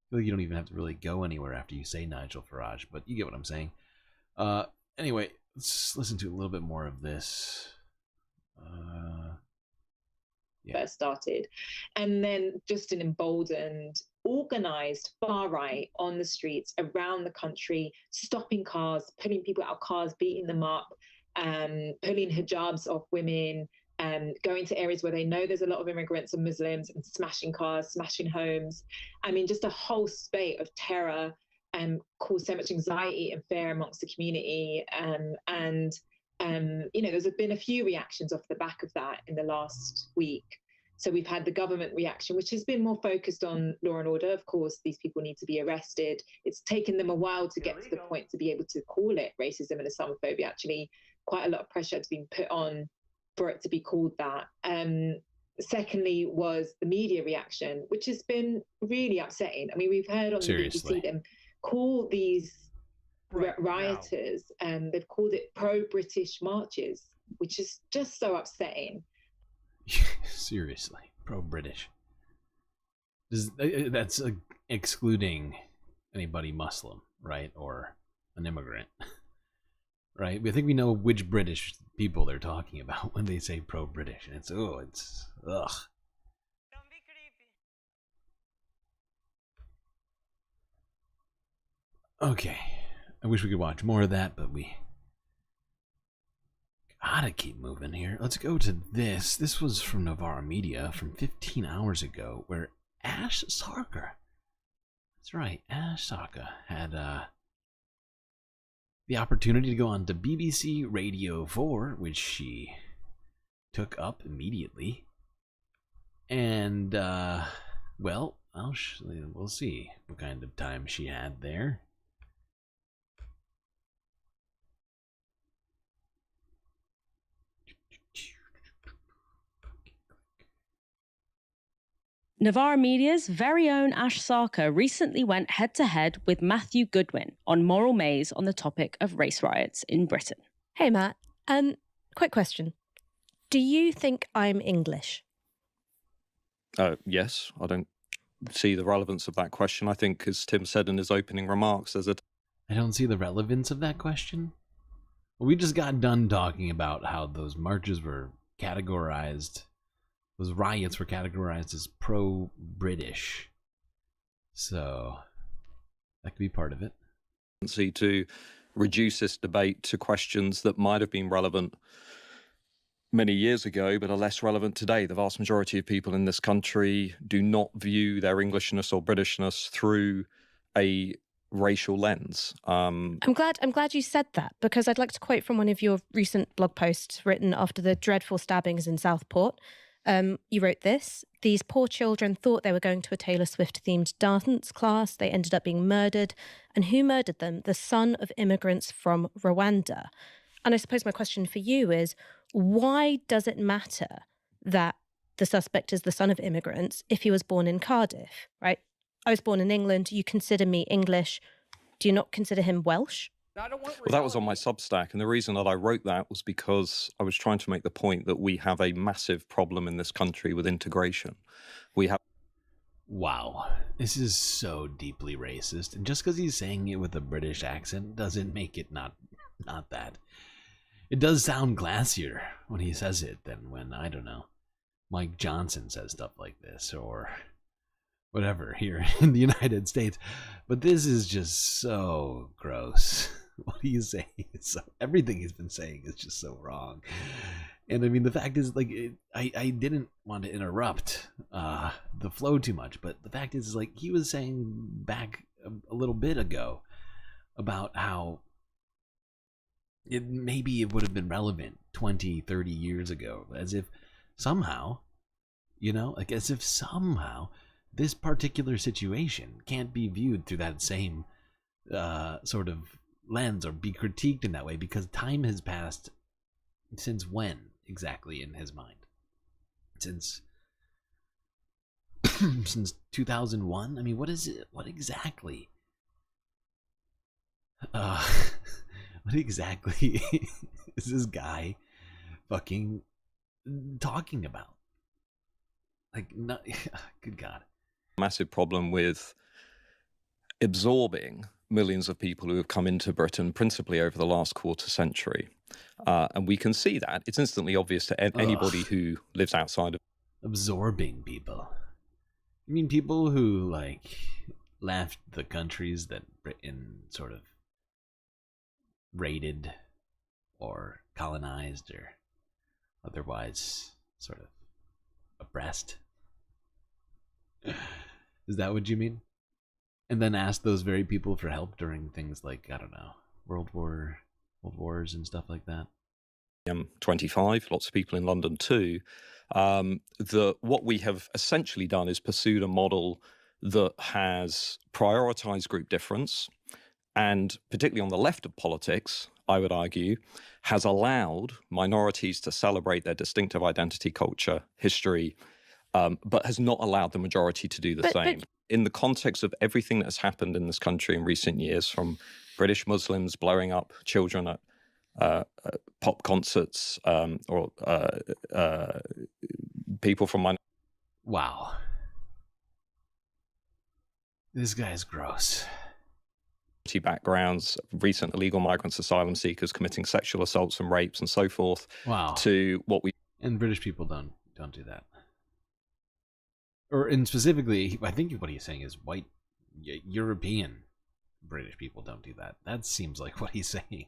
feel like you don't even have to really go anywhere after you say Nigel Farage, but you get what I'm saying. Anyway, let's listen to a little bit more of this. First started, and then just an emboldened, organized far right on the streets around the country, stopping cars, pulling people out of cars, beating them up, pulling hijabs off women, going to areas where they know there's a lot of immigrants and Muslims, and smashing cars, smashing homes. I mean, just a whole spate of terror caused so much anxiety and fear amongst the community. There's been a few reactions off the back of that in the last week. So we've had the government reaction, which has been more focused on law and order. Of course, these people need to be arrested. It's taken them a while to get to the point to be able to call it racism and Islamophobia. Actually, quite a lot of pressure has been put on for it to be called that. Secondly was the media reaction, which has been really upsetting. I mean, we've heard on the BBC them call these rioters, and they've called it pro-British marches, which is just so upsetting. Seriously, pro-British. That's excluding anybody Muslim, right, or an immigrant, right? I think we know which British people they're talking about when they say pro-British, and it's ugh. Okay, I wish we could watch more of that, but we gotta keep moving here. Let's go to this. This was from Novara Media from 15 hours ago, where Ash Sarkar, that's right, Ash Sarkar had the opportunity to go on to BBC Radio 4, which she took up immediately. And, well, we'll see what kind of time she had there. Novara Media's very own Ash Sarkar recently went head-to-head with Matthew Goodwin on Moral Maze on the topic of race riots in Britain. Hey, Matt. Quick question. Do you think I'm English? Yes. I don't see the relevance of that question. I think, as Tim said in his opening remarks, there's a I don't see the relevance of that question. We just got done talking about how those marches were categorized, those riots were categorized as pro-British. So, that could be part of it. To reduce this debate to questions that might have been relevant many years ago, but are less relevant today. The vast majority of people in this country do not view their Englishness or Britishness through a racial lens. I'm glad you said that, because I'd like to quote from one of your recent blog posts written after the dreadful stabbings in Southport. You wrote this: "These poor children thought they were going to a Taylor Swift-themed dance class. They ended up being murdered. And who murdered them? The son of immigrants from Rwanda." And I suppose my question for you is, why does it matter that the suspect is the son of immigrants if he was born in Cardiff, right? I was born in England. You consider me English. Do you not consider him Welsh? Well, that was on my Substack, and the reason that I wrote that was because I was trying to make the point that we have a massive problem in this country with integration. We have... Wow, this is so deeply racist, and just because he's saying it with a British accent doesn't make it not that. It does sound classier when he says it than when, I don't know, Mike Johnson says stuff like this, or whatever here in the United States. But this is just so gross. What he's saying is so, everything he's been saying is just so wrong. And I mean, the fact is, like, I didn't want to interrupt the flow too much, but the fact is, like, he was saying back a little bit ago about how maybe it would have been relevant 20, 30 years ago, as if somehow, you know, like as if somehow this particular situation can't be viewed through that same sort of lens or be critiqued in that way, because time has passed. Since when exactly in his mind? Since 2001? I mean, what is it? What exactly? What exactly is this guy fucking talking about? Like, no, good God. Massive problem with absorbing millions of people who have come into Britain, principally over the last quarter century. And we can see that. It's instantly obvious to anybody who lives outside of... Absorbing people. You mean people who, like, left the countries that Britain sort of raided or colonized or otherwise sort of oppressed? Is that what you mean? And then ask those very people for help during things like, I don't know, world wars and stuff like that? I'm 25, lots of people in London too. What we have essentially done is pursued a model that has prioritized group difference, and particularly on the left of politics, I would argue, has allowed minorities to celebrate their distinctive identity, culture, history, but has not allowed the majority to do the same. In the context of everything that has happened in this country in recent years, from British Muslims blowing up children at pop concerts, or people from Wow. This guy's gross. Backgrounds, recent illegal migrants, asylum seekers committing sexual assaults and rapes and so forth. Wow. To what we... And British people don't do that. Or, and specifically, I think what he's saying is white European British people don't do that. That seems like what he's saying.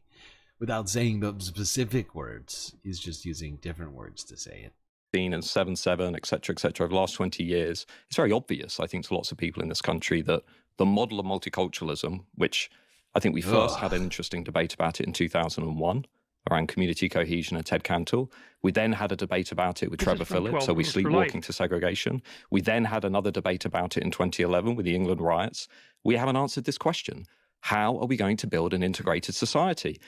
Without saying those specific words, he's just using different words to say it. And 7/7, etc., over the last 20 years, it's very obvious, I think, to lots of people in this country that the model of multiculturalism, which I think we first had an interesting debate about it in 2001 around community cohesion and Ted Cantle. We then had a debate about it with Trevor Phillips, so we sleepwalking to segregation. We then had another debate about it in 2011 with the England riots. We haven't answered this question. How are we going to build an integrated society?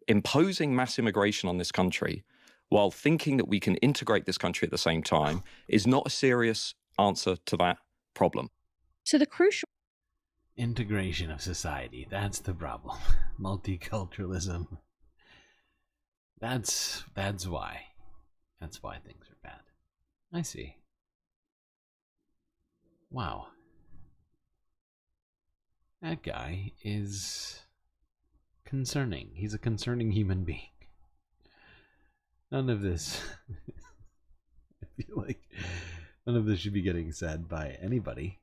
Imposing mass immigration on this country while thinking that we can integrate this country at the same time is not a serious answer to that problem. So the crucial... Integration of society, that's the problem. Multiculturalism. That's why. That's why things are bad. I see. Wow. That guy is concerning. He's a concerning human being. None of this. I feel like none of this should be getting said by anybody.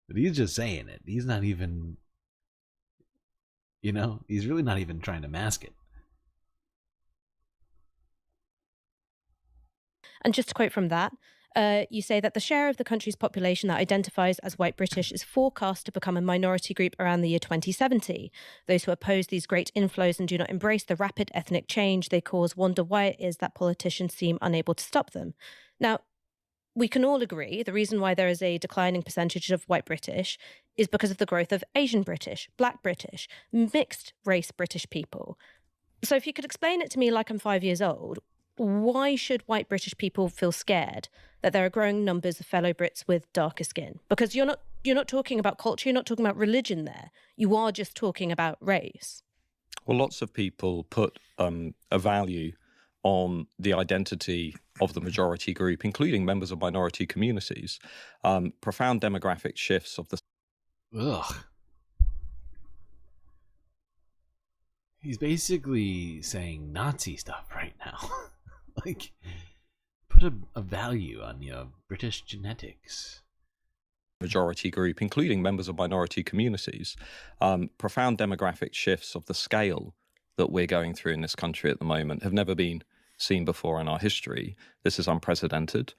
But he's just saying it. He's not even, he's really not even trying to mask it. And just to quote from that, you say that the share of the country's population that identifies as white British is forecast to become a minority group around the year 2070. Those who oppose these great inflows and do not embrace the rapid ethnic change they cause wonder why it is that politicians seem unable to stop them. Now, we can all agree the reason why there is a declining percentage of white British is because of the growth of Asian British, Black British, mixed race British people. So if you could explain it to me like I'm 5 years old, why should white British people feel scared that there are growing numbers of fellow Brits with darker skin? Because you're not talking about culture, you're not talking about religion there. You are just talking about race. Well, lots of people put a value on the identity of the majority group, including members of minority communities. Profound demographic shifts of the... Ugh. He's basically saying Nazi stuff right now. Like, put a value on, British genetics. Majority group, including members of minority communities. Profound demographic shifts of the scale that we're going through in this country at the moment have never been seen before in our history. This is unprecedented.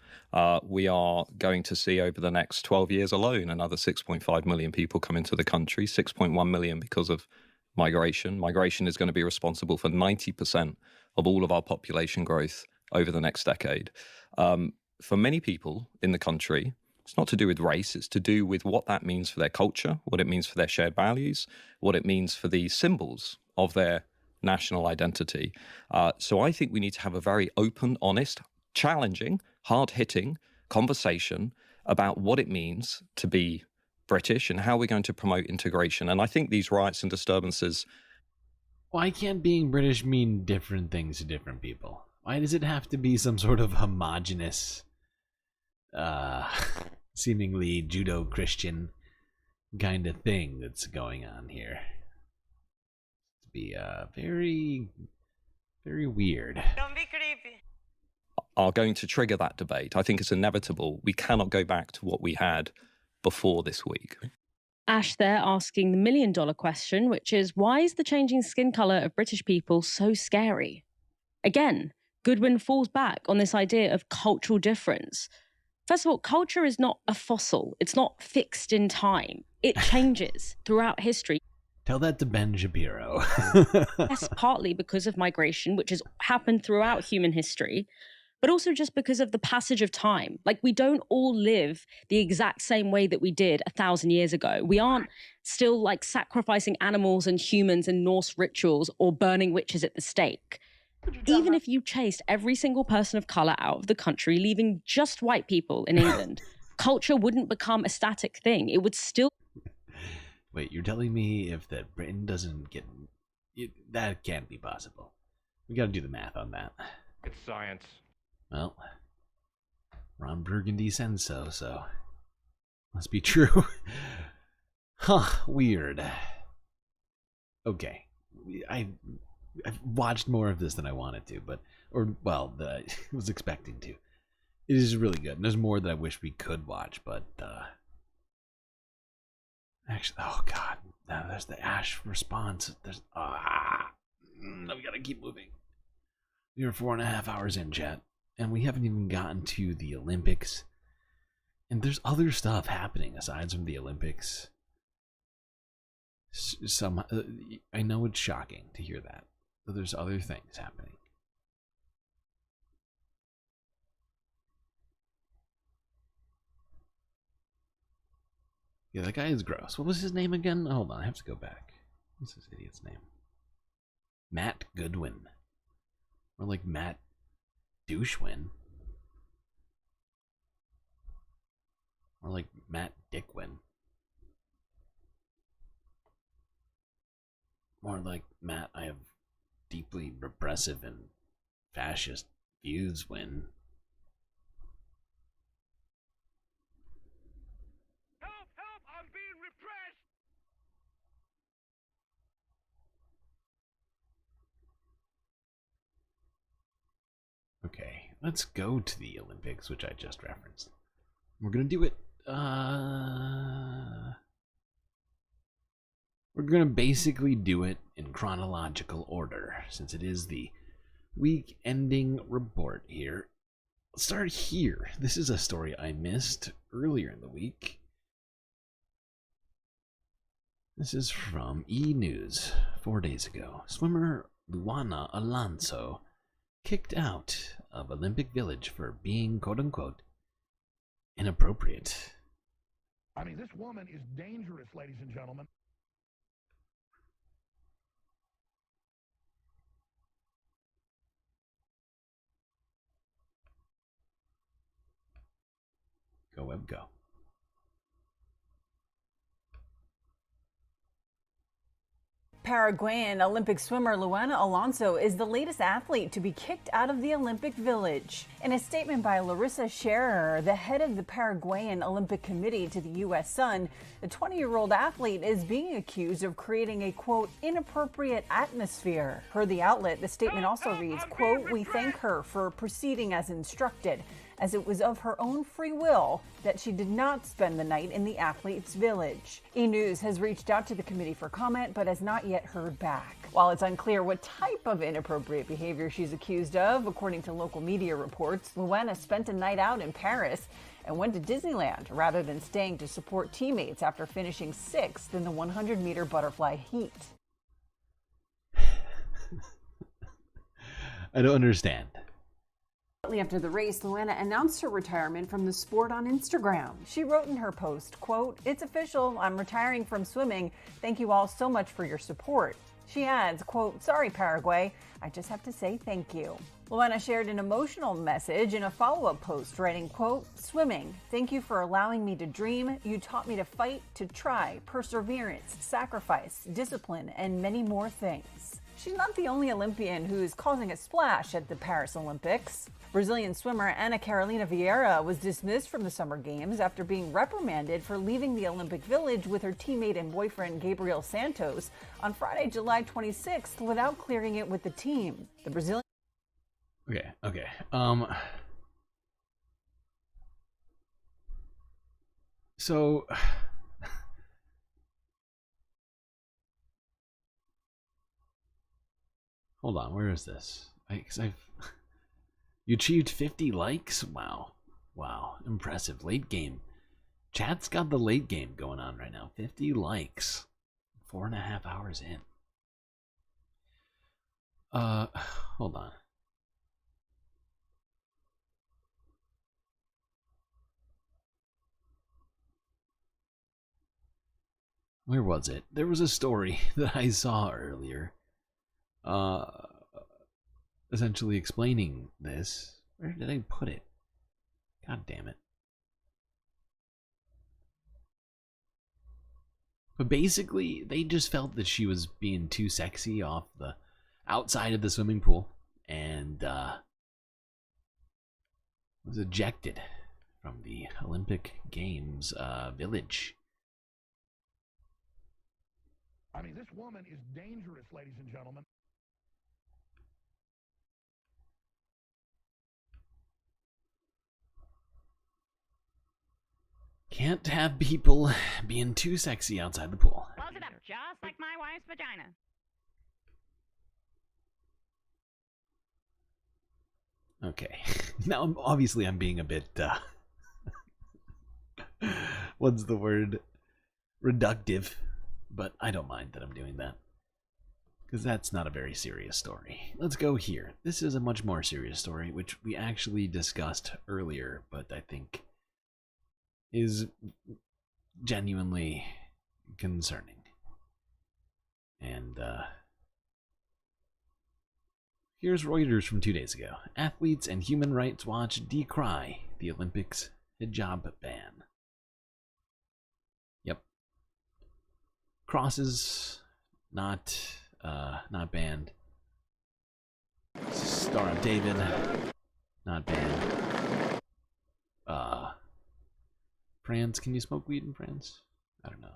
We are going to see over the next 12 years alone another 6.5 million people come into the country, 6.1 million because of migration. Migration is going to be responsible for 90% of all of our population growth over the next decade. For many people in the country, it's not to do with race, it's to do with what that means for their culture, what it means for their shared values, what it means for the symbols of their national identity. So I think we need to have a very open, honest, challenging, hard-hitting conversation about what it means to be British and how we're going to promote integration. And I think these riots and disturbances... Why can't being British mean different things to different people? Why does it have to be some sort of homogenous, seemingly Judo-Christian kind of thing that's going on here? To be very, very weird. Don't be creepy. Are going to trigger that debate. I think it's inevitable. We cannot go back to what we had before this week. Ash there asking the million-dollar question, which is, why is the changing skin colour of British people so scary? Again, Goodwin falls back on this idea of cultural difference. First of all, culture is not a fossil. It's not fixed in time. It changes throughout history. Tell that to Ben Shapiro. Yes, partly because of migration, which has happened throughout human history, but also just because of the passage of time. Like, we don't all live the exact same way that we did 1,000 years ago. We aren't still like sacrificing animals and humans in Norse rituals or burning witches at the stake. Even if you chased every single person of colour out of the country, leaving just white people in England, culture wouldn't become a static thing. It would still... Wait, you're telling me if that Britain doesn't get... that can't be possible. We gotta do the math on that. It's science. Well, Ron Burgundy says so must be true. Huh, weird. Okay, I've watched more of this than I wanted to, that I was expecting to. It is really good, and there's more that I wish we could watch, but, actually, oh god, now there's the Ash response. There's, we gotta keep moving. We are 4.5 hours in, chat. And we haven't even gotten to the Olympics. And there's other stuff happening aside from the Olympics. I know it's shocking to hear that, but there's other things happening. Yeah, that guy is gross. What was his name again? Hold on, I have to go back. What's this idiot's name? Matt Goodwin. Or like Matt Douchewin. Or like Matt Dickwin. More like Matt, I have deeply repressive and fascist views when... Help! Help! I'm being repressed! let's go to the Olympics, which I just referenced. We're gonna do it. We're gonna basically do it in chronological order, since it is the week-ending report here. Let's start here. This is a story I missed earlier in the week. This is from E! News 4 days ago. Swimmer Luana Alonso kicked out of Olympic Village for being, quote-unquote, inappropriate. I mean, this woman is dangerous, ladies and gentlemen. Go web go. Paraguayan Olympic swimmer Luana Alonso is the latest athlete to be kicked out of the Olympic Village. In a statement by Larissa Scherer, the head of the Paraguayan Olympic Committee, to the U.S. Sun, the 20-year-old athlete is being accused of creating a, quote, inappropriate atmosphere. Per the outlet, the statement also reads, quote, we thank her for proceeding as instructed, as it was of her own free will that she did not spend the night in the athlete's village. E! News has reached out to the committee for comment, but has not yet heard back. While it's unclear what type of inappropriate behavior she's accused of, according to local media reports, Luana spent a night out in Paris and went to Disneyland rather than staying to support teammates after finishing 6th in the 100-meter butterfly heat. I don't understand. After the race, Luana announced her retirement from the sport on Instagram. She wrote in her post, quote, it's official, I'm retiring from swimming. Thank you all so much for your support. She adds, quote, sorry, Paraguay, I just have to say thank you. Luana shared an emotional message in a follow-up post, writing, quote, swimming, thank you for allowing me to dream. You taught me to fight, to try, perseverance, sacrifice, discipline, and many more things. She's not the only Olympian who's causing a splash at the Paris Olympics. Brazilian swimmer Ana Carolina Vieira was dismissed from the Summer Games after being reprimanded for leaving the Olympic Village with her teammate and boyfriend Gabriel Santos on Friday, July 26th without clearing it with the team. The Brazilian... Okay. So... Hold on, where is this? You achieved 50 likes? Wow, impressive. Late game. Chat's got the late game going on right now. 50 likes. 4.5 hours in. Hold on. Where was it? There was a story that I saw earlier. Essentially explaining this. Where did I put it? God damn it. But basically, they just felt that she was being too sexy off the outside of the swimming pool and was ejected from the Olympic Games village. I mean, this woman is dangerous, ladies and gentlemen. Can't have people being too sexy outside the pool. Close it up, just like my wife's vagina. Okay. Now, I'm being a bit, what's the word? Reductive. But I don't mind that I'm doing that. Because that's not a very serious story. Let's go here. This is a much more serious story, which we actually discussed earlier, but I think is genuinely concerning. And here's Reuters from 2 days ago. Athletes and Human Rights Watch decry the Olympics hijab ban. Yep. Crosses not banned. Star of David not banned. France, can you smoke weed in France? I don't know. I'm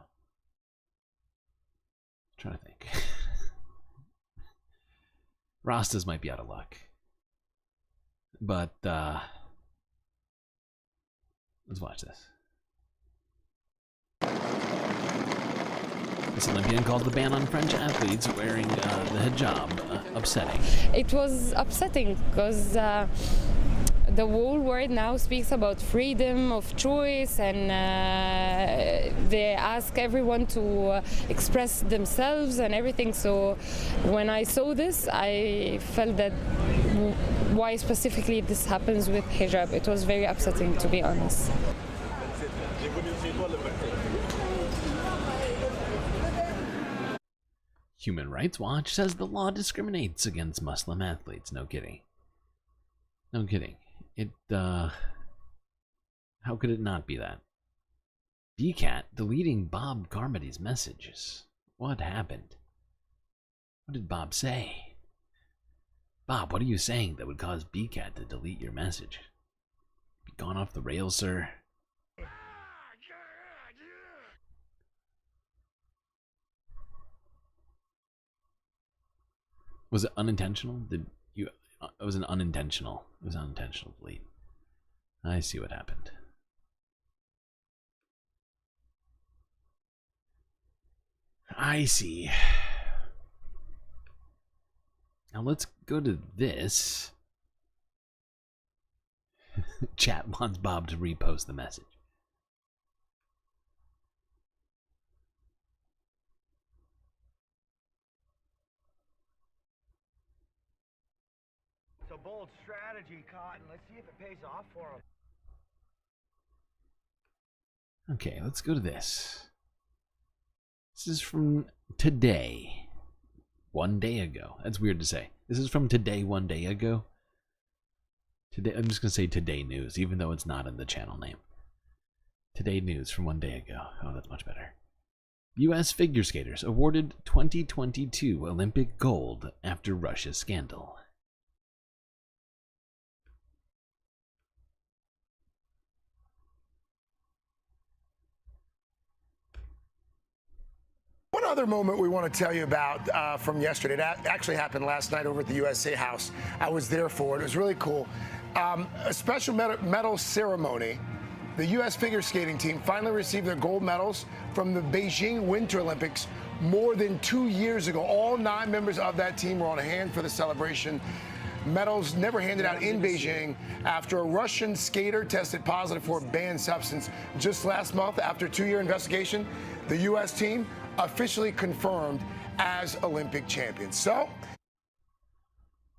trying to think. Rastas might be out of luck. But let's watch this. This Olympian called the ban on French athletes wearing the hijab upsetting. It was upsetting because the whole world now speaks about freedom of choice, and they ask everyone to express themselves and everything. So when I saw this, I felt that why specifically this happens with hijab. It was very upsetting, to be honest. Human Rights Watch says the law discriminates against Muslim athletes. No kidding. No kidding. It, how could it not be that? BCAT deleting Bob Carmody's messages. What happened? What did Bob say? Bob, what are you saying that would cause BCAT to delete your message? You gone off the rails, sir? Was it unintentional? Did you? It was an unintentional. It was unintentional delete. I see what happened. I see. Now let's go to this. Chat wants Bob to repost the message. It's a bold strategy, Cotton. Let's see if it pays off for him. Okay, let's go to this. This is from today. 1 day ago. That's weird to say. This is from today, 1 day ago. Today, I'm just going to say Today News, even though it's not in the channel name. Today News from 1 day ago. Oh, that's much better. U.S. figure skaters awarded 2022 Olympic gold after Russia's scandal. One other moment we want to tell you about from yesterday. That actually happened last night over at the USA House. I was there for it. It was really cool. A special medal ceremony. The U.S. figure skating team finally received their gold medals from the Beijing Winter Olympics more than 2 years ago. All 9 members of that team were on hand for the celebration. Medals never handed out in Beijing after a Russian skater tested positive for a banned substance. Just last month, after a 2-year investigation, the U.S. team officially confirmed as Olympic champions. So,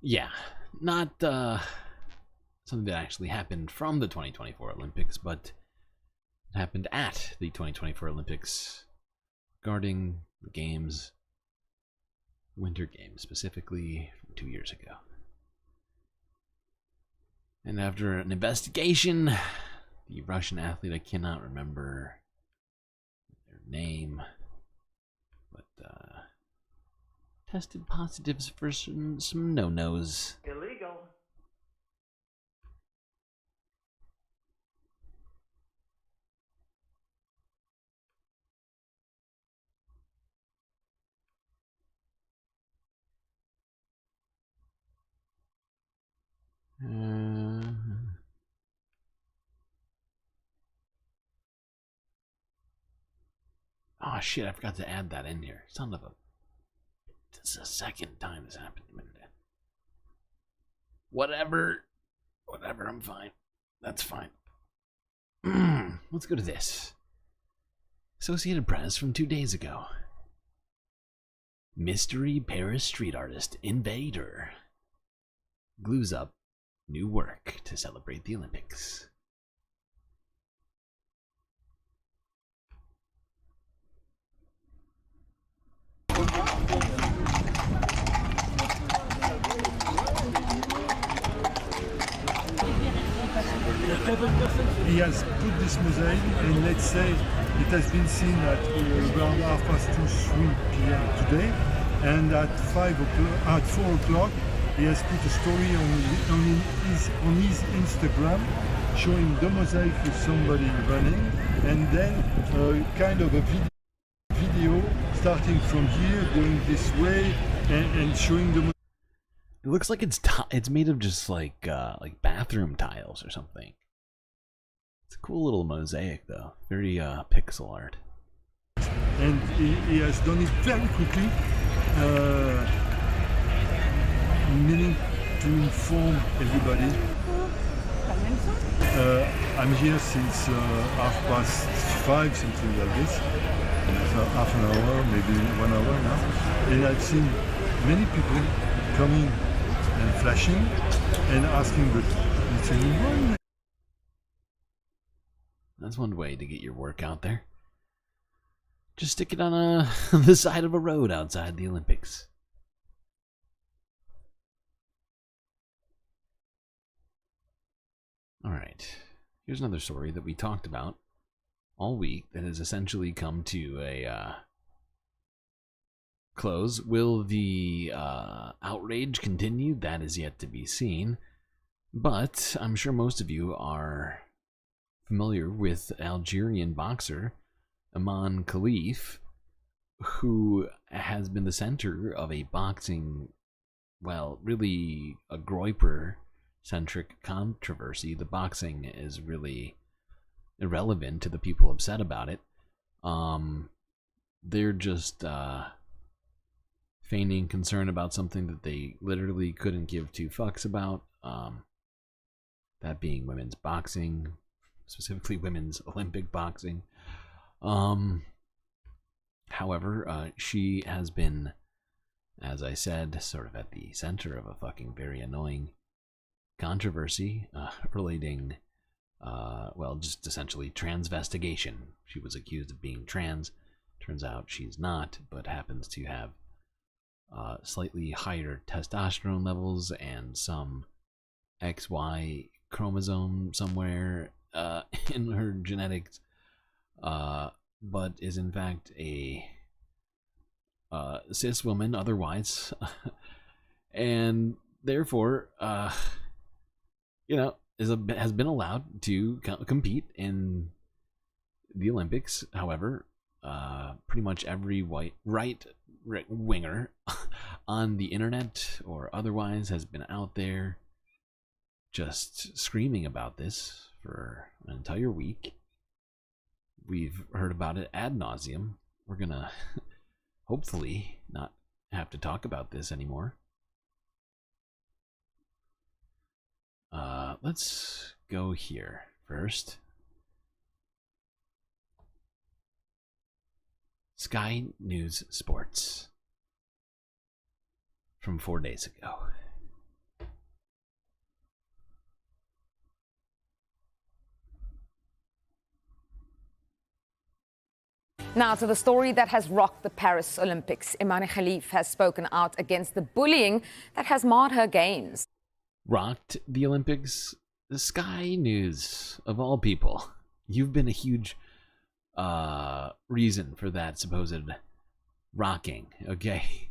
yeah, not something that actually happened from the 2024 Olympics, but it happened at the 2024 Olympics regarding the games, Winter Games, specifically from 2 years ago. And after an investigation, the Russian athlete, I cannot remember their name, but tested positive for some no-nos. Illegal. Oh shit, I forgot to add that in here. Son of a... This is the second time this happened to me today. Whatever, I'm fine. That's fine. Let's go to this. Associated Press from 2 days ago. Mystery Paris street artist Invader glues up new work to celebrate the Olympics. He has put this mosaic, and let's say it has been seen at around 3:30 p.m. today, and at 4 o'clock, he has put a story on his Instagram showing the mosaic with somebody running, and then kind of a video starting from here, going this way, and showing the mosaic. It looks like it's made of just like bathroom tiles or something. It's a cool little mosaic though. Very pixel art. And he has done it very quickly, meaning to inform everybody. I'm here since 5:30, something like this. So half an hour, maybe 1 hour now. And I've seen many people coming and flashing and asking, but it's only one. That's one way to get your work out there. Just stick it on the side of a road outside the Olympics. Alright, here's another story that we talked about all week that has essentially come to a close. Will the outrage continue? That is yet to be seen. But I'm sure most of you are familiar with Algerian boxer Aman Khalif, who has been the center of a boxing, well, really a Groyper-centric controversy. The boxing is really irrelevant to the people upset about it. They're just feigning concern about something that they literally couldn't give two fucks about. That being women's boxing, specifically women's Olympic boxing. However, she has been, as I said, sort of at the center of a fucking very annoying controversy relating, well, just essentially transvestigation. She was accused of being trans. Turns out she's not, but happens to have slightly higher testosterone levels and some XY chromosome somewhere in her genetics, but is in fact a cis woman otherwise, and therefore, you know, has been allowed to compete in the Olympics. However, pretty much every right winger on the internet or otherwise has been out there just screaming about this for an entire week. We've heard about it ad nauseum. We're gonna hopefully not have to talk about this anymore. Let's go here first. Sky News Sports from 4 days ago. Now to the story that has rocked the Paris Olympics. Imane Khalif has spoken out against the bullying that has marred her games. Rocked the Olympics? The Sky News, of all people. You've been a huge reason for that supposed rocking, okay? You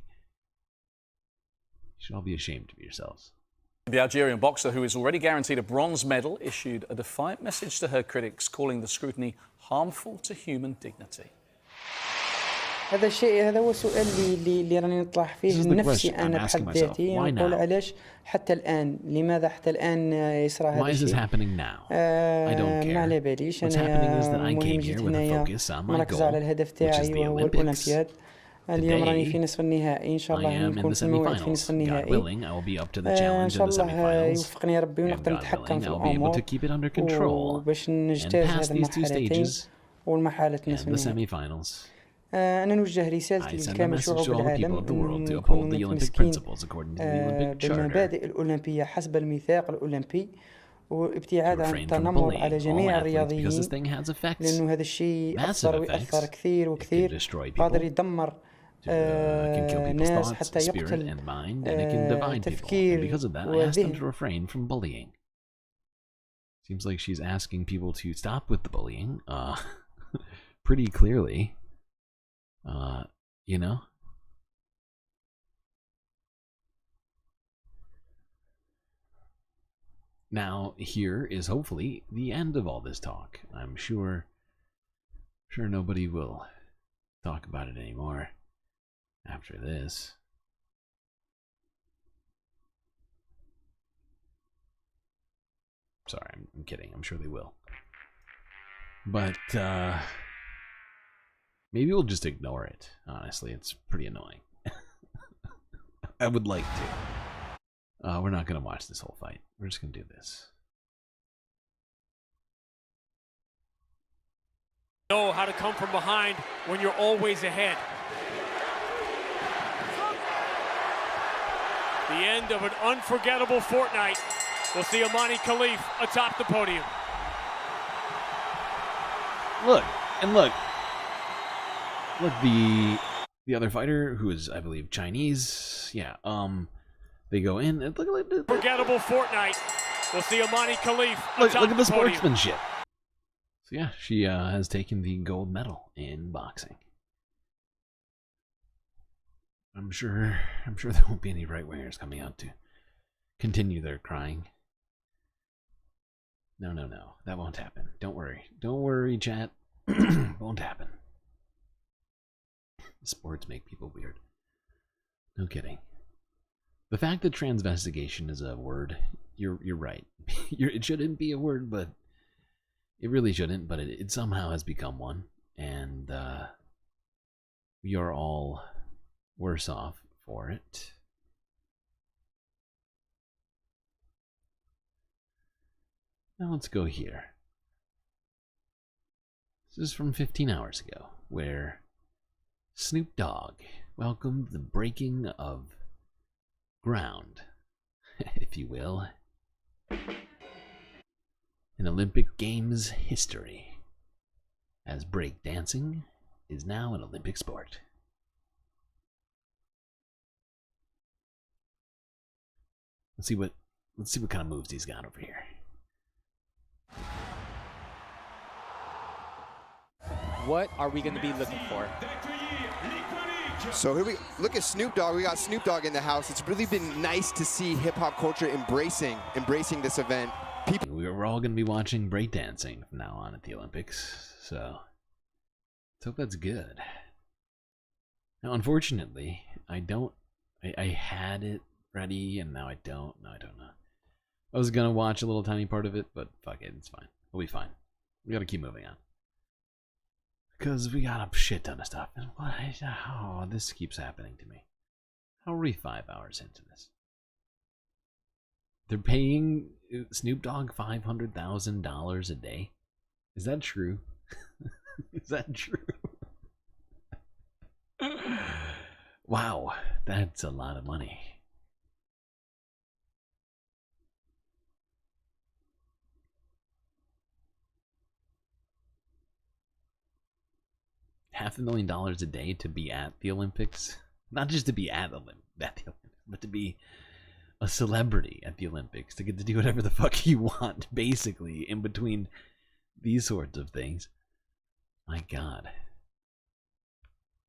should all be ashamed of yourselves. The Algerian boxer, who is already guaranteed a bronze medal, issued a defiant message to her critics, calling the scrutiny harmful to human dignity. هذا هو السؤال اللي راني نطرح فيه نفسي انا بحد ذاتي نقول علاش حتى الان لماذا حتى الان يصرى هذا الشيء ما على باليش انا مهم جيت هنايا مركز على الهدف تاعي وهو الاولمبياد اليوم راني في نصف النهائي ان شاء الله نكون في الموعد في نصف النهائي ان شاء الله يوفقني ربي ونقدر نتحكم في الامور وباش نجتاز هذه المرحلتين والمرحله نصف النهائي أنا نوجه رسالتي لكامل شعوب العالم نكونوا متمسكين بالمبادئ الأولمبية حسب الميثاق الأولمبي وابتعاد عن التنمر على جميع الرياضيين لأنه هذا الشيء أثر ويأثر كثير وكثير قادر يدمر ناس حتى يقتل تفكير وذهن. Seems like she's asking people to stop with the bullying pretty clearly. You know? Now, here is hopefully the end of all this talk. I'm sure nobody will talk about it anymore after this. Sorry, I'm kidding. I'm sure they will. But maybe we'll just ignore it. Honestly, it's pretty annoying. I would like to. We're not going to watch this whole fight. We're just going to do this. Know how to come from behind when you're always ahead. The end of an unforgettable fortnight. We'll see Imani Khalif atop the podium. Look, the other fighter, who is, I believe, Chinese. Yeah, they go in and look at Unforgettable fortnight. We'll see Imani Khalif look atop at the podium. sportsmanship. So yeah, she has taken the gold medal in boxing. I'm sure there won't be any right-wingers coming out to continue their crying. No, that won't happen. Don't worry, chat. Won't happen. Sports make people weird. No kidding. The fact that transvestigation is a word, you're right. It shouldn't be a word, but it really shouldn't. But it somehow has become one, and we are all worse off for it. Now let's go here. This is from 15 hours ago, where Snoop Dogg welcomed the breaking of ground, if you will, in Olympic Games history, as break dancing is now an Olympic sport. Let's see what kind of moves he's got over here. What are we going to be looking for? So here we look at Snoop Dogg. We got Snoop Dogg in the house. It's really been nice to see hip hop culture embracing this event. We're all going to be watching breakdancing from now on at the Olympics, so let's hope that's good. Now, unfortunately, I had it ready, and now I don't. No, I don't know. I was going to watch a little tiny part of it, but fuck it, it's fine. We'll be fine. We got to keep moving on. Because we got a shit ton of stuff. And oh, this keeps happening to me. How are we 5 hours into this? They're paying Snoop Dogg $500,000 a day? Is that true? Is that true? Wow, that's a lot of money. $500,000 a day to be at the Olympics? Not just to be at the Olympics, but to be a celebrity at the Olympics, to get to do whatever the fuck you want, basically, in between these sorts of things. My God.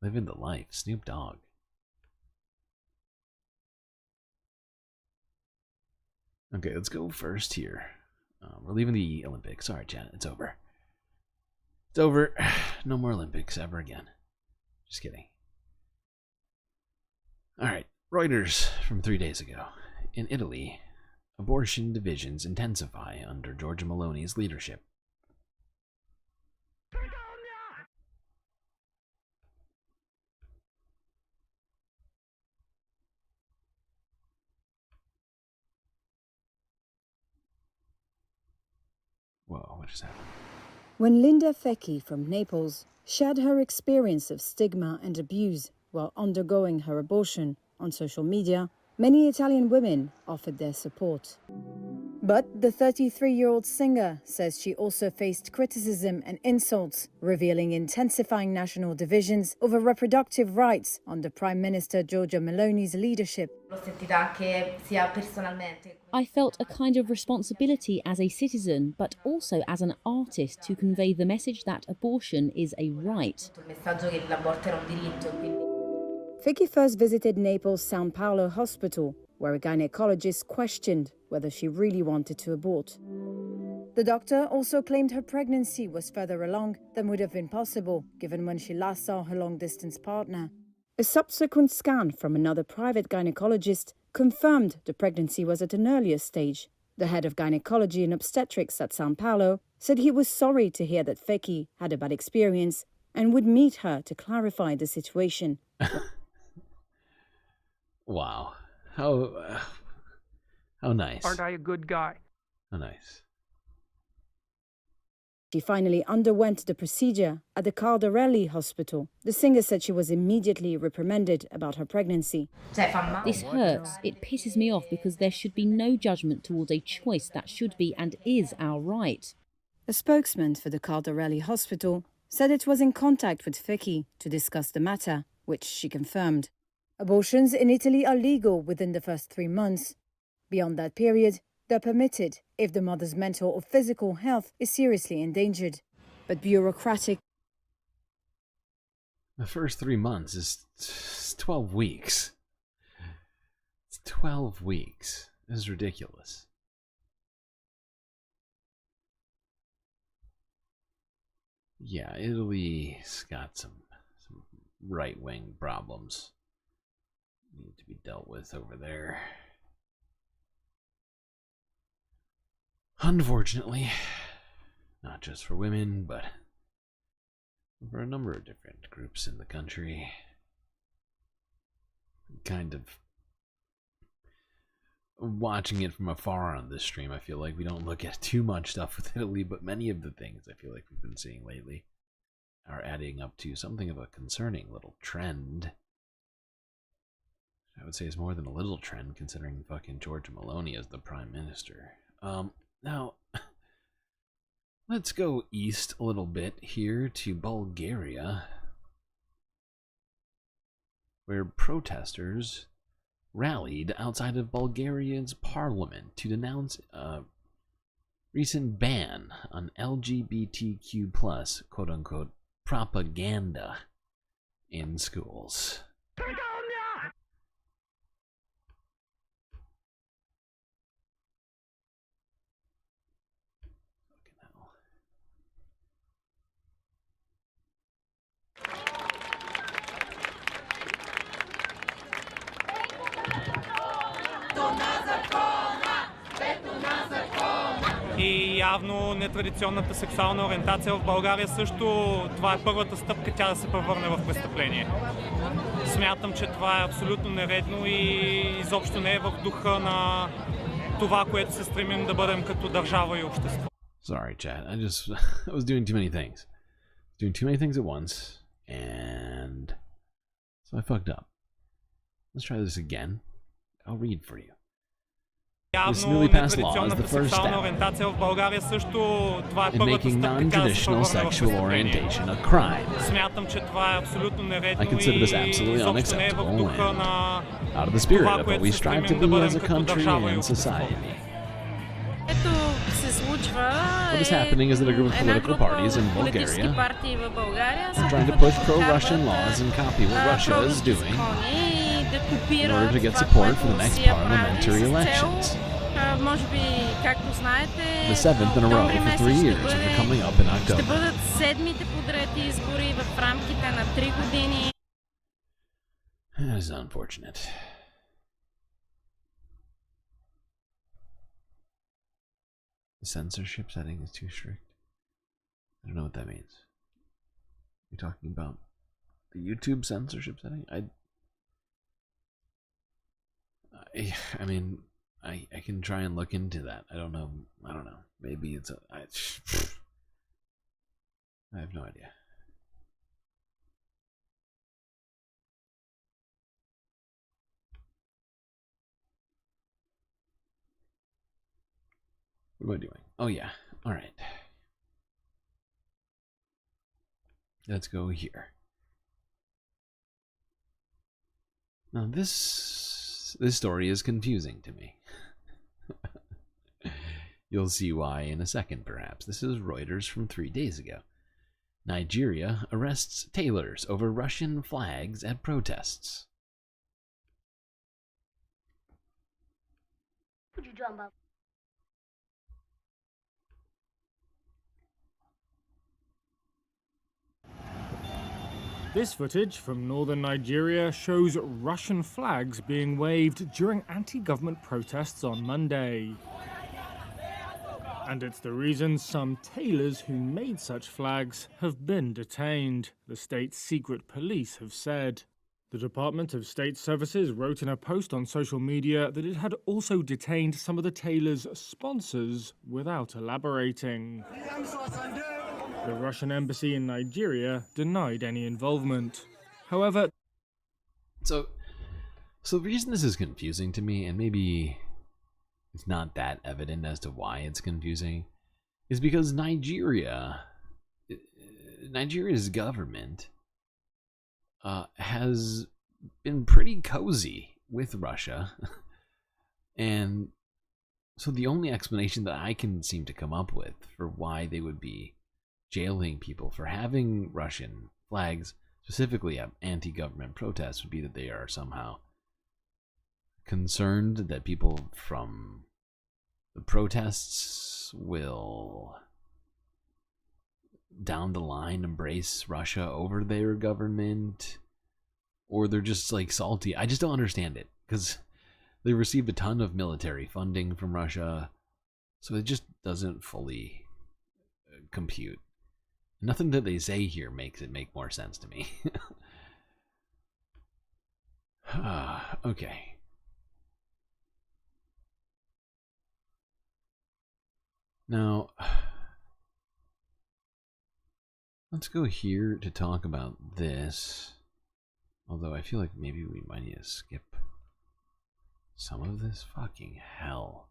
Living the life. Snoop Dogg. Okay, let's go first here. We're leaving the Olympics. Sorry, Janet, it's over. It's over. No more Olympics ever again. Just kidding. Alright, Reuters from 3 days ago. In Italy, abortion divisions intensify under Giorgia Meloni's leadership. Whoa, what just happened? When Linda Fecchi from Naples shared her experience of stigma and abuse while undergoing her abortion on social media, many Italian women offered their support. But the 33-year-old singer says she also faced criticism and insults, revealing intensifying national divisions over reproductive rights under Prime Minister Giorgia Meloni's leadership. I felt a kind of responsibility as a citizen, but also as an artist, to convey the message that abortion is a right. Fecchi first visited Naples' San Paolo hospital, where a gynecologist questioned whether she really wanted to abort. The doctor also claimed her pregnancy was further along than would have been possible, given when she last saw her long-distance partner. A subsequent scan from another private gynecologist confirmed the pregnancy was at an earlier stage, The head of gynecology and obstetrics at Sao Paulo said he was sorry to hear that Feki had a bad experience and would meet her to clarify the situation. Wow. How nice. Aren't I a good guy? How nice. She finally underwent the procedure at the Caldarelli hospital. The singer said she was immediately reprimanded about her pregnancy. This hurts. It pisses me off because there should be no judgment towards a choice that should be and is our right. A spokesman for the Caldarelli hospital said it was in contact with Feki to discuss the matter, which she confirmed. Abortions in Italy are legal within the first 3 months. Beyond that period, they're permitted if the mother's mental or physical health is seriously endangered. But bureaucratic... The first 3 months is 12 weeks. It's 12 weeks. This is ridiculous. Yeah, Italy's got some right-wing problems need to be dealt with over there. Unfortunately, not just for women, but for a number of different groups in the country. Kind of watching it from afar on this stream, I feel like we don't look at too much stuff with Italy, but many of the things I feel like we've been seeing lately are adding up to something of a concerning little trend. I would say it's more than a little trend, considering fucking Giorgia Meloni as the prime minister. Now, let's go east a little bit here to Bulgaria, where protesters rallied outside of Bulgaria's parliament to denounce a recent ban on LGBTQ+, quote-unquote, propaganda in schools. И явно нетрадиционната сексуална ориентация в България също, това е първата стъпка тя да се превърне в престъпление. Смятам, че това е абсолютно нередно и изобщо не е в духа на това, което се стремим да бъдем като държава и общество. Sorry, chat. I was doing too many things. Doing too many things at once, and so I fucked up. Let's try this again. I'll read for you. This newly passed law is the first step in making non-traditional sexual orientation a crime. I consider this absolutely unacceptable and out of the spirit of what we strive to be as a country and society. What is happening is that a group of political parties in Bulgaria are trying to push pro-Russian laws and copy what Russia is doing in order to get support for the next parliamentary elections. The 7th in a row for 3 years, and they're coming up in October. That is unfortunate. The censorship setting is too strict. I don't know what that means. You're talking about the YouTube censorship setting? I mean, I can try and look into that. I don't know. Maybe it's I have no idea. What am I doing? Oh yeah. All right. Let's go here. Now this story is confusing to me. You'll see why in a second, perhaps. This is Reuters from 3 days ago. Nigeria arrests tailors over Russian flags at protests. This footage from northern Nigeria shows Russian flags being waved during anti-government protests on Monday. And it's the reason some tailors who made such flags have been detained, the state's secret police have said. The Department of State Services wrote in a post on social media that it had also detained some of the tailors' sponsors without elaborating. The Russian embassy in Nigeria denied any involvement. However, So the reason this is confusing to me, and maybe it's not that evident as to why it's confusing, is because Nigeria's government has been pretty cozy with Russia. And so the only explanation that I can seem to come up with for why they would be jailing people for having Russian flags, specifically at anti-government protests, would be that they are somehow concerned that people from the protests will down the line embrace Russia over their government, or they're just like salty. I just don't understand it, because they received a ton of military funding from Russia, so it just doesn't fully compute. Nothing that they say here makes it make more sense to me. Okay. Now, let's go here to talk about this. Although I feel like maybe we might need to skip some of this. Fucking hell.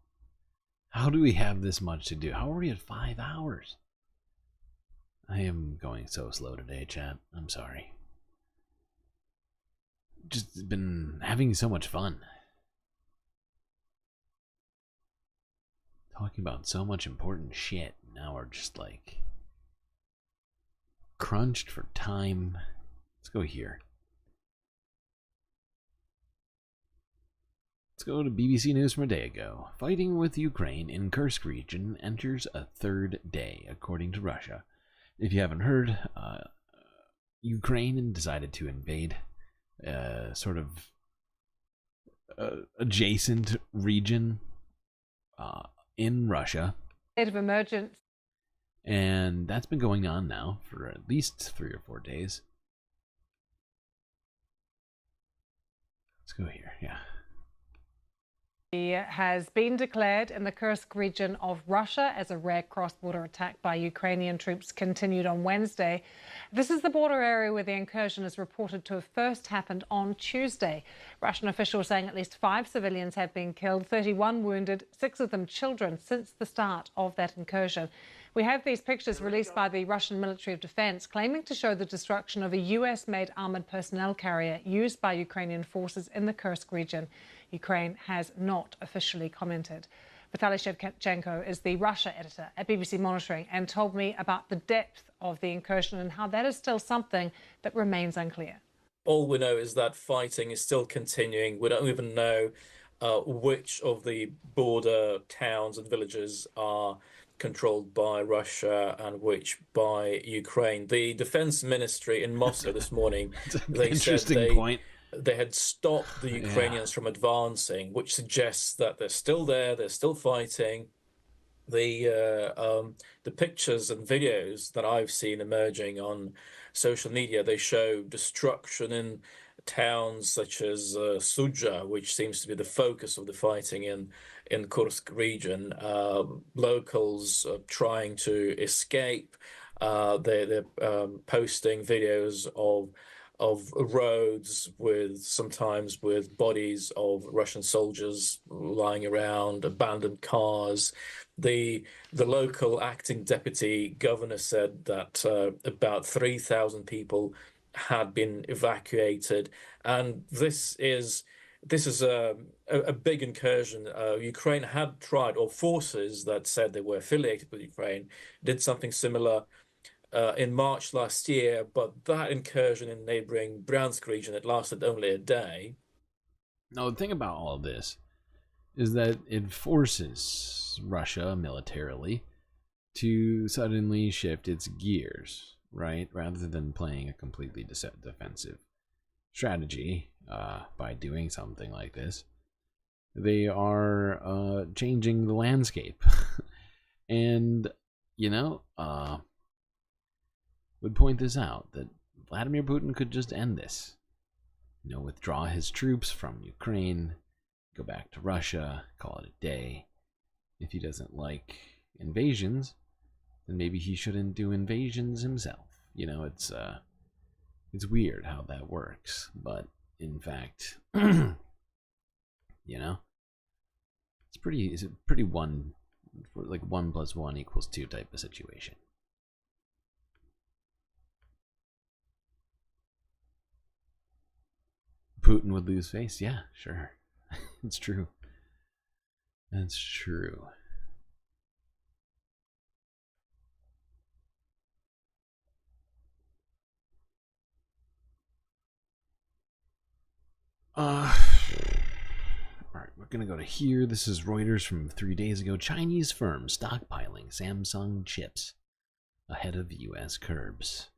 How do we have this much to do? How are we at 5 hours? I am going so slow today, chat. I'm sorry. Just been having so much fun. Talking about so much important shit. Now we're just like crunched for time. Let's go here. Let's go to BBC News from a day ago. Fighting with Ukraine in Kursk region enters a third day, according to Russia. If you haven't heard, Ukraine decided to invade sort of adjacent region in Russia. State of emergency. And that's been going on now for at least 3 or 4 days. Let's go here, yeah. Has been declared in the Kursk region of Russia as a rare cross-border attack by Ukrainian troops continued on Wednesday. This is the border area where the incursion is reported to have first happened on Tuesday. Russian officials saying at least 5 civilians have been killed, 31 wounded, 6 of them children, since the start of that incursion. We have these pictures released by the Russian Ministry of Defense claiming to show the destruction of a US-made armored personnel carrier used by Ukrainian forces in the Kursk region. Ukraine has not officially commented. Vitaly Shevchenko is the Russia editor at BBC Monitoring and told me about the depth of the incursion and how that is still something that remains unclear. All we know is that fighting is still continuing. We don't even know which of the border towns and villages are controlled by Russia and which by Ukraine. The defense ministry in Moscow this morning, they said they had stopped the Ukrainians from advancing, which suggests that they're still there, they're still fighting. The pictures and videos that I've seen emerging on social media, they show destruction in towns such as Sudzha, which seems to be the focus of the fighting in Kursk region. Locals are trying to escape. They're posting videos of roads sometimes with bodies of Russian soldiers lying around, abandoned cars. The local acting deputy governor said that about 3,000 people had been evacuated, and this is a big incursion. Ukraine had tried, or forces that said they were affiliated with Ukraine did something similar in March last year, but that incursion in neighboring Bryansk region, it lasted only a day. Now, the thing about all of this is that it forces Russia militarily to suddenly shift its gears, right? Rather than playing a completely defensive strategy by doing something like this, they are changing the landscape. And, you know, would point this out, that Vladimir Putin could just end this. You know, withdraw his troops from Ukraine, go back to Russia, call it a day. If he doesn't like invasions, then maybe he shouldn't do invasions himself. You know, it's weird how that works, but in fact, you know, it's pretty one, like 1 + 1 = 2 type of situation. Putin would lose face. Yeah, sure. It's true. That's true. Alright, we're gonna go to here. This is Reuters from 3 days ago. Chinese firm stockpiling Samsung chips ahead of US curbs.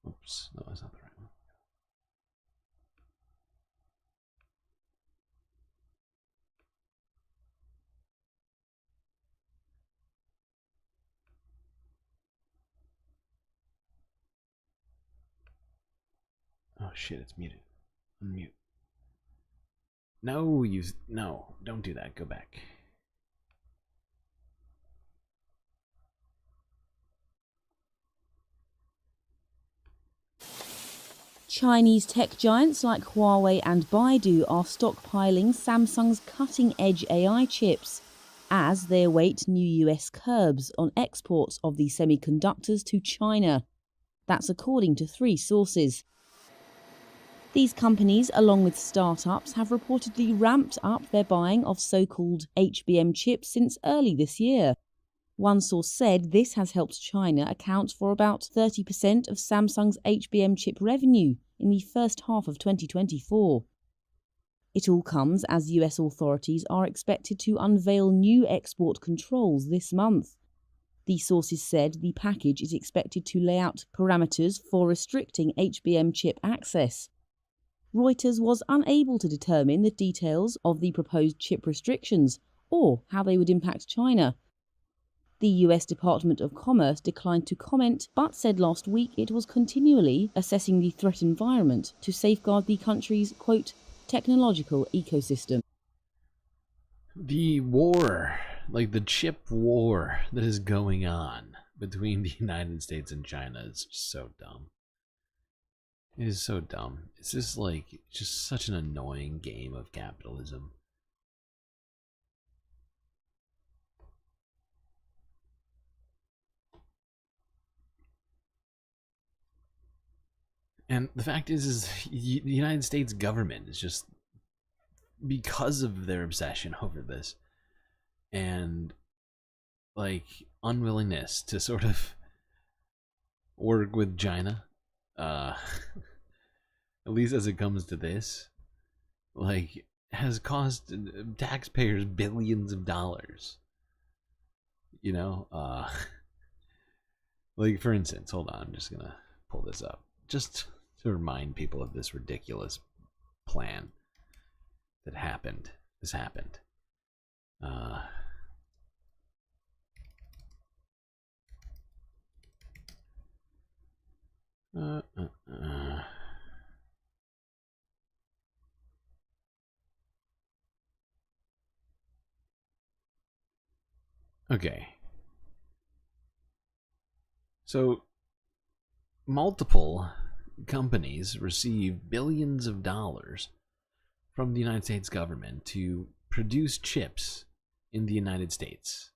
Oops, no, that's not the right one. Oh shit, it's muted. Unmute. No, no, don't do that. Go back. Chinese tech giants like Huawei and Baidu are stockpiling Samsung's cutting-edge AI chips as they await new US curbs on exports of the semiconductors to China. That's according to 3 sources. These companies, along with startups, have reportedly ramped up their buying of so-called HBM chips since early this year. One source said this has helped China account for about 30% of Samsung's HBM chip revenue in the first half of 2024. It all comes as US authorities are expected to unveil new export controls this month. The sources said the package is expected to lay out parameters for restricting HBM chip access. Reuters was unable to determine the details of the proposed chip restrictions or how they would impact China. The US Department of Commerce declined to comment, but said last week it was continually assessing the threat environment to safeguard the country's, quote, technological ecosystem. The war, like the chip war that is going on between the United States and China is just so dumb. It is so dumb. It's just like, just such an annoying game of capitalism. And the fact is the United States government is just, because of their obsession over this and like unwillingness to sort of work with China, at least as it comes to this, like, has cost taxpayers billions of dollars. You know, like, for instance, hold on, I'm just gonna pull this up just to remind people of this ridiculous plan that happened. This happened. Okay. So, multiple companies receive billions of dollars from the United States government to produce chips in the United States,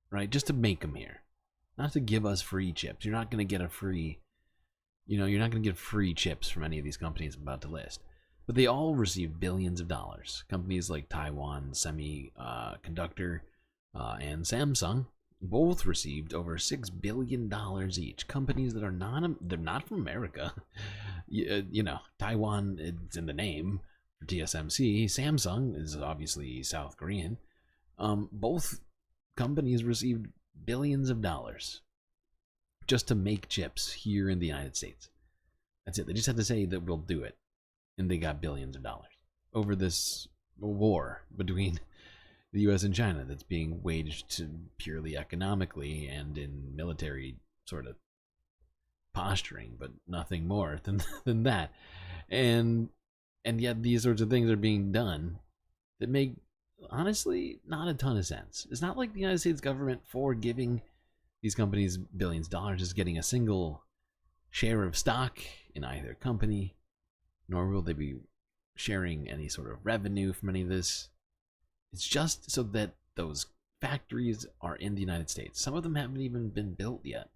right? Just to make them here, not to give us free chips. You're not going to get a free, you know, you're not going to get free chips from any of these companies I'm about to list, but they all receive billions of dollars. Companies like Taiwan Semiconductor and Samsung both received over $6 billion each. Companies that are they're not from America. You know, Taiwan, it's in the name for TSMC. Samsung is obviously South Korean. Both companies received billions of dollars just to make chips here in the United States. That's it. They just had to say that we'll do it. And they got billions of dollars over this war between the U.S. and China that's being waged purely economically and in military sort of posturing, but nothing more than that. And yet these sorts of things are being done that make, honestly, not a ton of sense. It's not like the United States government, for giving these companies billions of dollars, is getting a single share of stock in either company, nor will they be sharing any sort of revenue from any of this. It's just so that those factories are in the United States. Some of them haven't even been built yet,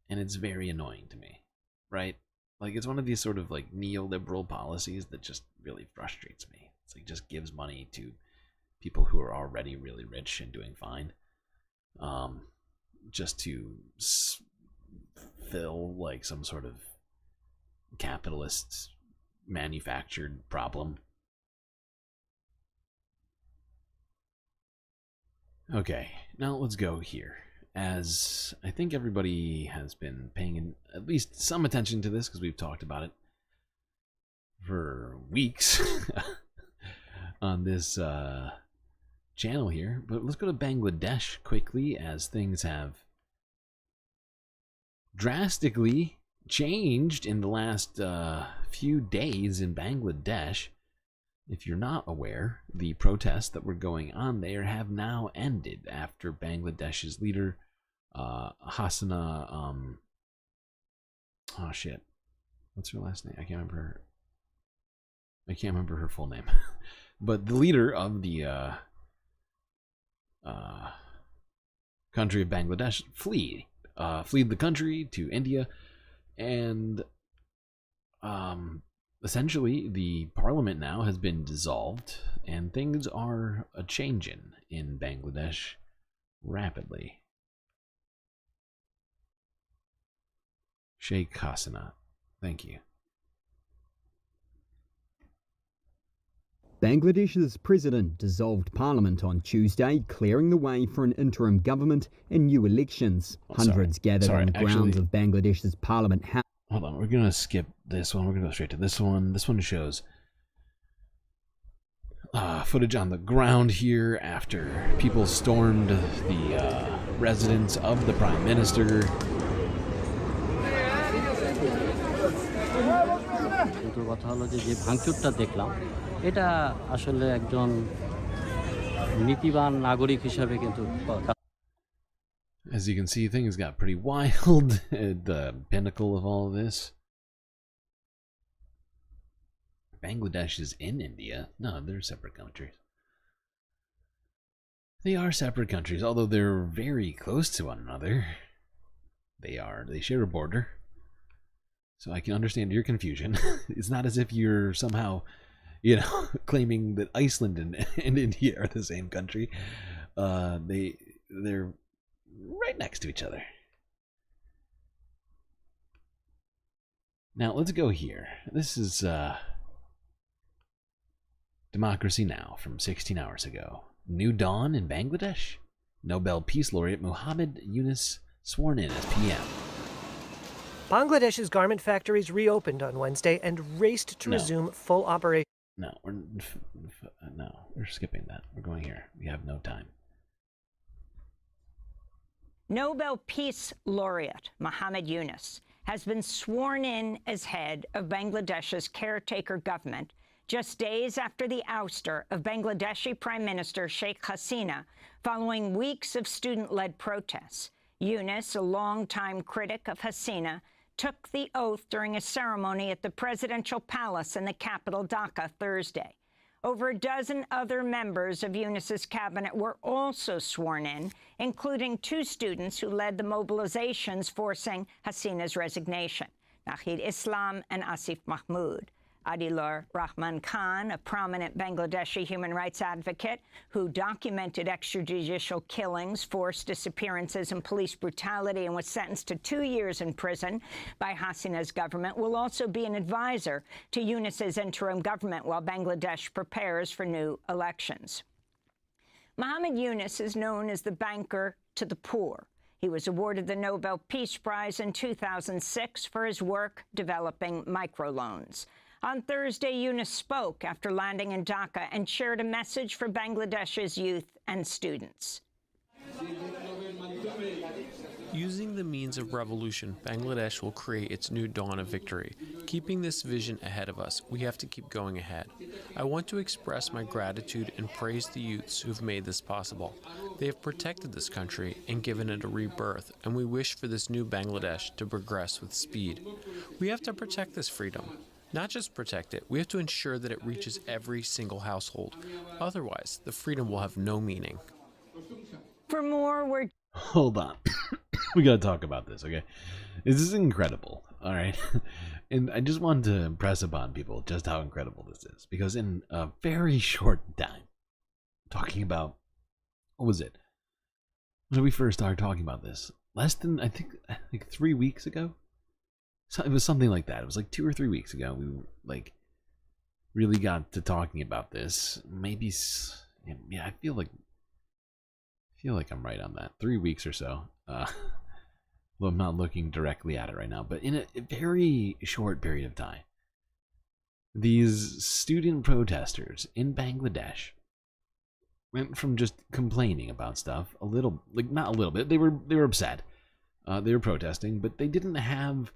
and it's very annoying to me, right? Like, it's one of these sort of like neoliberal policies that just really frustrates me. It's like, just gives money to people who are already really rich and doing fine, just to fill like some sort of capitalist manufactured problem. Okay, now let's go here. As I think everybody has been paying at least some attention to this, because we've talked about it for weeks on this channel here. But let's go to Bangladesh quickly, as things have drastically changed in the last few days in Bangladesh. If you're not aware, the protests that were going on there have now ended after Bangladesh's leader, Hasina, oh shit, what's her last name? I can't remember her full name. But the leader of the country of Bangladesh fled the country to India, and essentially the parliament now has been dissolved, and things are a-changin' in Bangladesh rapidly. Sheikh Hasina, thank you. Bangladesh's president dissolved parliament on Tuesday, clearing the way for an interim government and new elections. Hundreds gathered on the grounds of Bangladesh's parliament house. Hold on, we're gonna skip this one. We're gonna go straight to this one. This one shows footage on the ground here after people stormed the residence of the prime minister. এটা আসলে একজন নীতিবান নাগরিক হিসেবে কিন্তু As you can see, things got pretty wild at the pinnacle of all of this. Bangladesh is in India. No, they're separate countries. They are separate countries, although they're very close to one another. They share a border. So I can understand your confusion. It's not as if you're somehow, you know, claiming that Iceland and India are the same country. They're right next to each other. Now let's go here. This is Democracy Now! From 16 hours ago. New dawn in Bangladesh? Nobel Peace Laureate Muhammad Yunus sworn in as PM. Bangladesh's garment factories reopened on Wednesday and raced to resume full operation. No, we're skipping that. We're going here. We have no time. Nobel Peace Laureate Muhammad Yunus has been sworn in as head of Bangladesh's caretaker government just days after the ouster of Bangladeshi Prime Minister Sheikh Hasina following weeks of student-led protests. Yunus, a longtime critic of Hasina, took the oath during a ceremony at the presidential palace in the capital, Dhaka, Thursday. Over a dozen other members of Yunus's cabinet were also sworn in, including 2 students who led the mobilizations forcing Hasina's resignation, Nahid Islam and Asif Mahmood. Adilur Rahman Khan, a prominent Bangladeshi human rights advocate who documented extrajudicial killings, forced disappearances, and police brutality and was sentenced to 2 years in prison by Hasina's government, will also be an advisor to Yunus's interim government while Bangladesh prepares for new elections. Muhammad Yunus is known as the banker to the poor. He was awarded the Nobel Peace Prize in 2006 for his work developing microloans. On Thursday, Yunus spoke after landing in Dhaka and shared a message for Bangladesh's youth and students. Using the means of revolution, Bangladesh will create its new dawn of victory. Keeping this vision ahead of us, we have to keep going ahead. I want to express my gratitude and praise the youths who've made this possible. They have protected this country and given it a rebirth, and we wish for this new Bangladesh to progress with speed. We have to protect this freedom. Not just protect it, we have to ensure that it reaches every single household. Otherwise, the freedom will have no meaning. For more, we're... Hold on. We gotta talk about this, okay? This is incredible, alright? And I just wanted to impress upon people just how incredible this is. Because in a very short time, talking about, what was it? When did we first start talking about this? Less than, I think 3 weeks ago? So it was something like that. It was like 2 or 3 weeks ago. We like really got to talking about this. Maybe, yeah, I feel like I'm right on that. 3 weeks or so. Well, I'm not looking directly at it right now, but in a very short period of time, these student protesters in Bangladesh went from just complaining about stuff a little, like not a little bit. They were upset. They were protesting, but they didn't have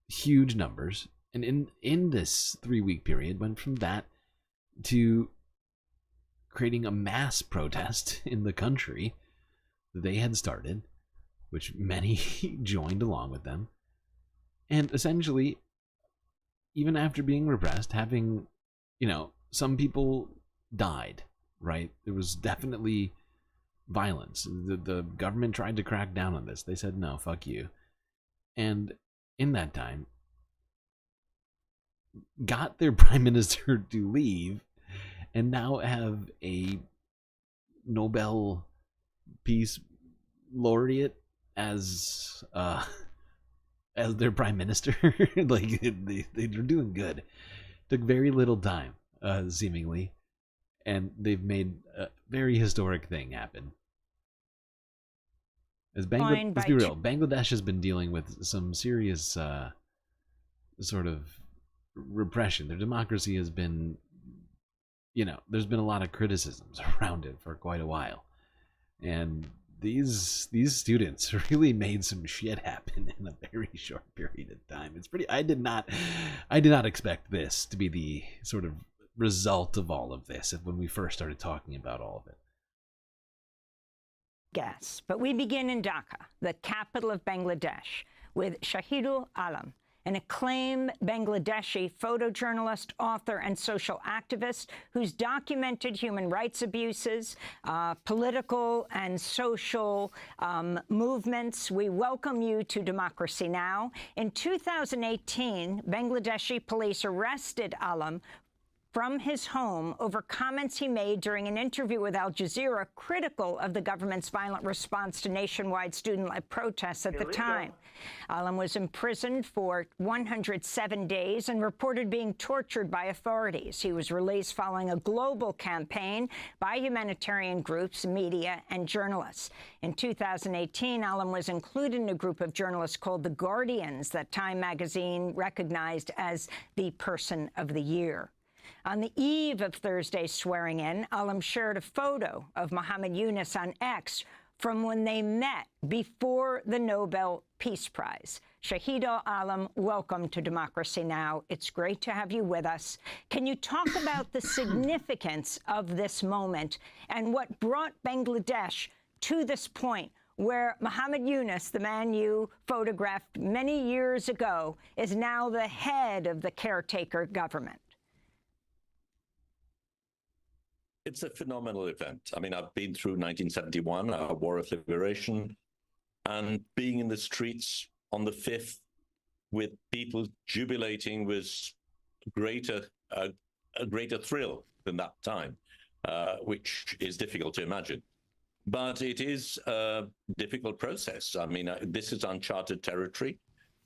huge numbers. And in this 3-week period, went from that to creating a mass protest in the country that they had started, which many joined along with them. And essentially, even after being repressed, having, some people died, right? There was definitely violence. The government tried to crack down on this. They said, no, fuck you. And in that time, got their prime minister to leave, and now have a Nobel Peace Laureate as their prime minister. Like they're doing good. Took very little time, seemingly, and they've made a very historic thing happen. Let's be real. Bangladesh has been dealing with some serious sort of repression. Their democracy has been, there's been a lot of criticisms around it for quite a while, and these students really made some shit happen in a very short period of time. It's pretty. I did not expect this to be the sort of result of all of this when we first started talking about all of it. Yes, but we begin in Dhaka, the capital of Bangladesh, with Shahidul Alam, an acclaimed Bangladeshi photojournalist, author, and social activist who's documented human rights abuses, political and social movements. We welcome you to Democracy Now! In 2018, Bangladeshi police arrested Alam from his home over comments he made during an interview with Al Jazeera critical of the government's violent response to nationwide student-led protests at the time. Alam was imprisoned for 107 days and reported being tortured by authorities. He was released following a global campaign by humanitarian groups, media, and journalists. In 2018, Alam was included in a group of journalists called The Guardians that Time magazine recognized as the Person of the Year. On the eve of Thursday's swearing-in, Alam shared a photo of Muhammad Yunus on X from when they met before the Nobel Peace Prize. Shahidul Alam, welcome to Democracy Now! It's great to have you with us. Can you talk about the significance of this moment and what brought Bangladesh to this point where Muhammad Yunus, the man you photographed many years ago, is now the head of the caretaker government? It's a phenomenal event. I mean, I've been through 1971, our War of Liberation, and being in the streets on the 5th with people jubilating was a greater thrill than that time, which is difficult to imagine. But it is a difficult process. I mean, this is uncharted territory.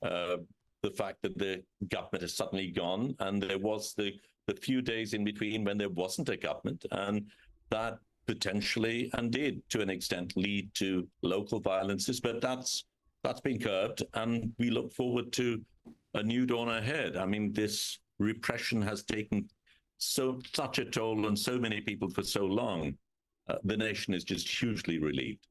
The fact that the government has suddenly gone, and there was the few days in between when there wasn't a government, and that potentially, and did to an extent, lead to local violences, but that's been curbed, and we look forward to a new dawn ahead. I mean, this repression has taken such a toll on so many people for so long. The nation is just hugely relieved.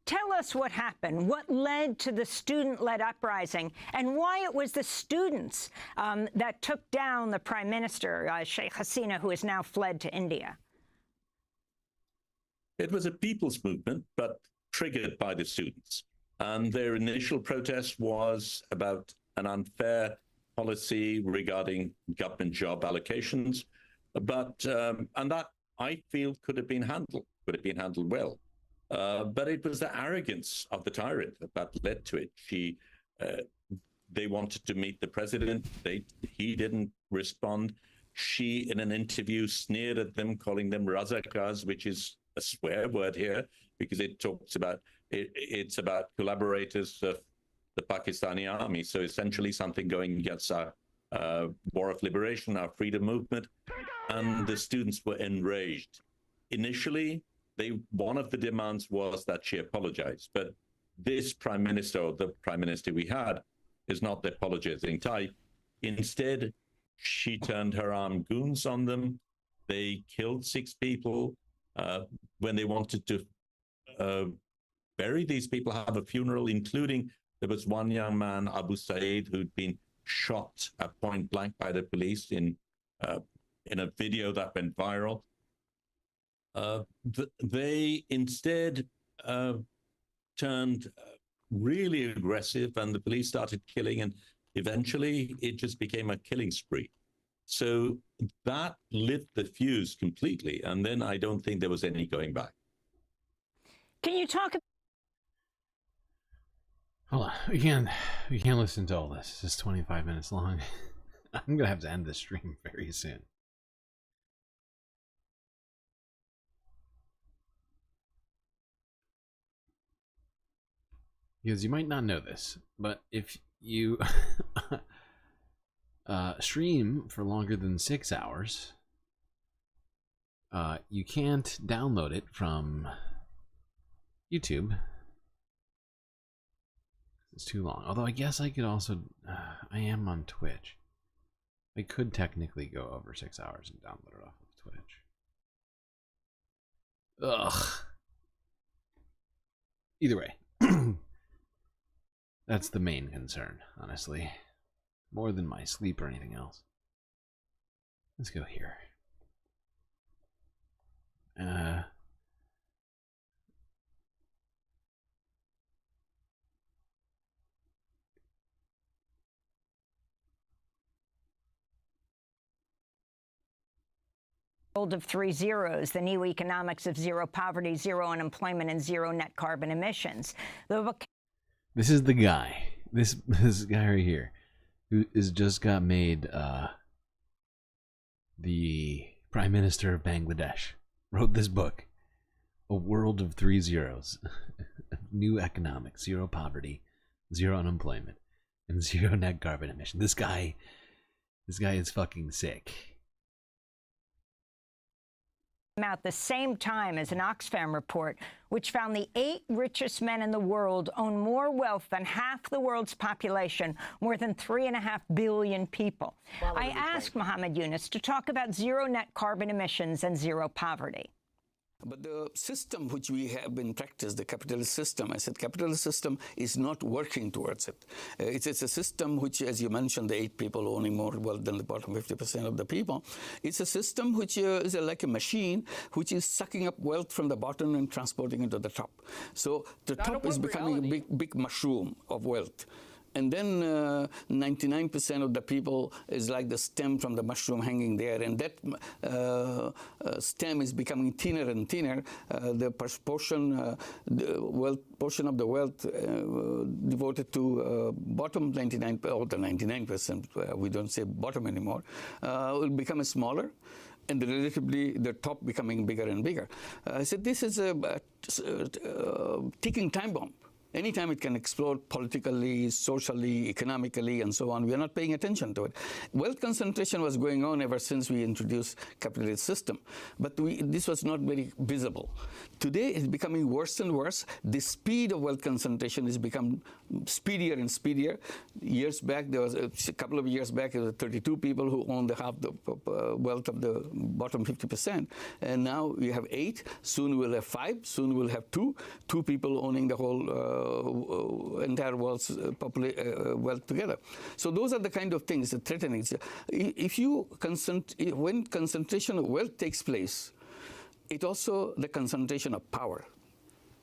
Tell us what happened, what led to the student-led uprising, and why it was the students that took down the Prime Minister, Sheikh Hasina, who has now fled to India. It was a people's movement, but triggered by the students. And their initial protest was about an unfair policy regarding government job allocations. But, and that, I feel, could have been handled well. But it was the arrogance of the tyrant that led to it. They wanted to meet the president. He didn't respond. She, in an interview, sneered at them, calling them razakars, which is a swear word here, because it talks about, it's about collaborators of the Pakistani army. So essentially something going against our war of liberation, our freedom movement. And the students were enraged. Initially, one of the demands was that she apologize. But this prime minister, or the prime minister we had, is not the apologizing type. Instead, she turned her armed goons on them. They killed 6 people. When they wanted to bury these people, have a funeral, including there was one young man, Abu Saeed, who'd been shot at point blank by the police in a video that went viral. They instead turned really aggressive, and the police started killing, and eventually it just became a killing spree. So that lit the fuse completely, and then I don't think there was any going back. Can you talk? Hold on, we can't listen to all this. It's 25 minutes long. I'm gonna have to end the stream very soon. Because you might not know this, but if you stream for longer than 6 hours, you can't download it from YouTube. It's too long. Although I guess I could also, I am on Twitch. I could technically go over 6 hours and download it off of Twitch. Ugh. Either way. That's the main concern, honestly. More than my sleep or anything else. Let's go here. World of 3 zeros, the new economics of zero poverty, zero unemployment, and zero net carbon emissions. This is the guy. This guy right here, who is just got made the Prime Minister of Bangladesh. Wrote this book, A World of 3 Zeros. New economics, zero poverty, zero unemployment, and zero net carbon emission. This guy is fucking sick. At the same time as an Oxfam report, which found the 8 richest men in the world own more wealth than half the world's population, more than 3.5 billion people. I asked Mohammed Yunus to talk about zero net carbon emissions and zero poverty. But the system which we have in practice, the capitalist system, I said capitalist system is not working towards it. It's a system which, as you mentioned, the 8 people owning more wealth than the bottom 50% of the people. It's a system which is like a machine which is sucking up wealth from the bottom and transporting it to the top. So the top is becoming a big mushroom of wealth. And then 99% of the people is like the stem from the mushroom hanging there. And that stem is becoming thinner and thinner. The portion, portion of the wealth devoted to bottom 99, or the 99%, we don't say bottom anymore, will become smaller. And relatively, the top becoming bigger and bigger. I said, this is a ticking time bomb. Anytime it can explode politically, socially, economically, and so on, we are not paying attention to it. Wealth concentration was going on ever since we introduced capitalist system, but this was not very visible. Today, it's becoming worse and worse. The speed of wealth concentration has become speedier and speedier. Years back, there was a couple of years back, there were 32 people who owned half the wealth of the bottom 50%, and now we have 8. Soon we'll have 5. Soon we'll have 2 people owning the whole entire world's wealth together. So those are the kind of things that threatening. If you when concentration of wealth takes place, it also the concentration of power.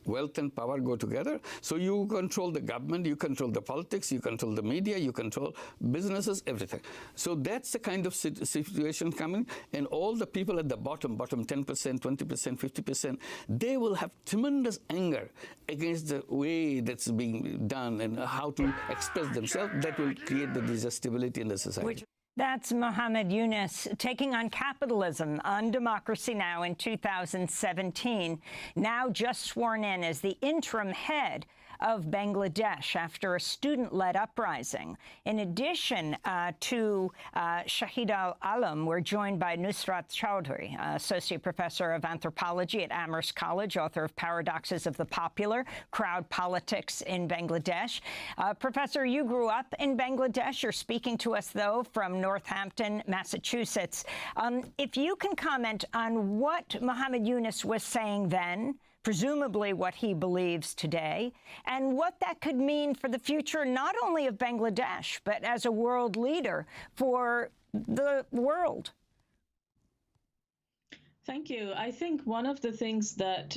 Wealth and power go together. So you control the government, you control the politics, you control the media, you control businesses, everything. So that's the kind of situation coming. And all the people at the bottom 10%, 20%, 50%, they will have tremendous anger against the way that's being done and how to express themselves. That will create the disstability in the society. That's Muhammad Yunus taking on capitalism on Democracy Now! In 2017, now just sworn in as the interim head of Bangladesh after a student-led uprising. In addition to Shahid Al-Alam, we're joined by Nusrat Chowdhury, Associate Professor of Anthropology at Amherst College, author of Paradoxes of the Popular, Crowd Politics in Bangladesh. Professor, you grew up in Bangladesh. You're speaking to us, though, from Northampton, Massachusetts. If you can comment on what Muhammad Yunus was saying then, presumably what he believes today, and what that could mean for the future not only of Bangladesh, but as a world leader for the world. Thank you. I think one of the things that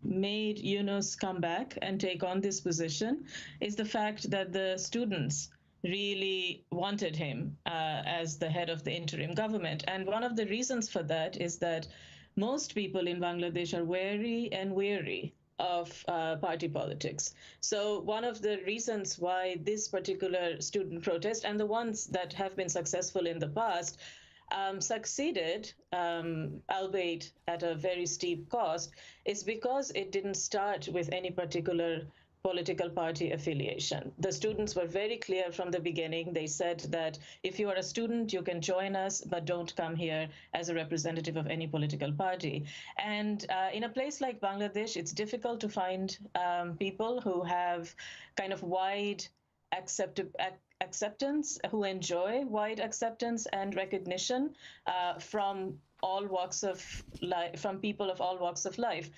made Yunus come back and take on this position is the fact that the students really wanted him as the head of the interim government. And one of the reasons for that is that most people in Bangladesh are wary and weary of party politics. So one of the reasons why this particular student protest, and the ones that have been successful in the past, succeeded, albeit at a very steep cost, is because it didn't start with any particular political party affiliation. The students were very clear from the beginning. They said that if you are a student, you can join us, but don't come here as a representative of any political party. And in a place like Bangladesh, it's difficult to find people who have kind of wide acceptance, who enjoy wide acceptance and recognition from all walks of life, from people of all walks of life.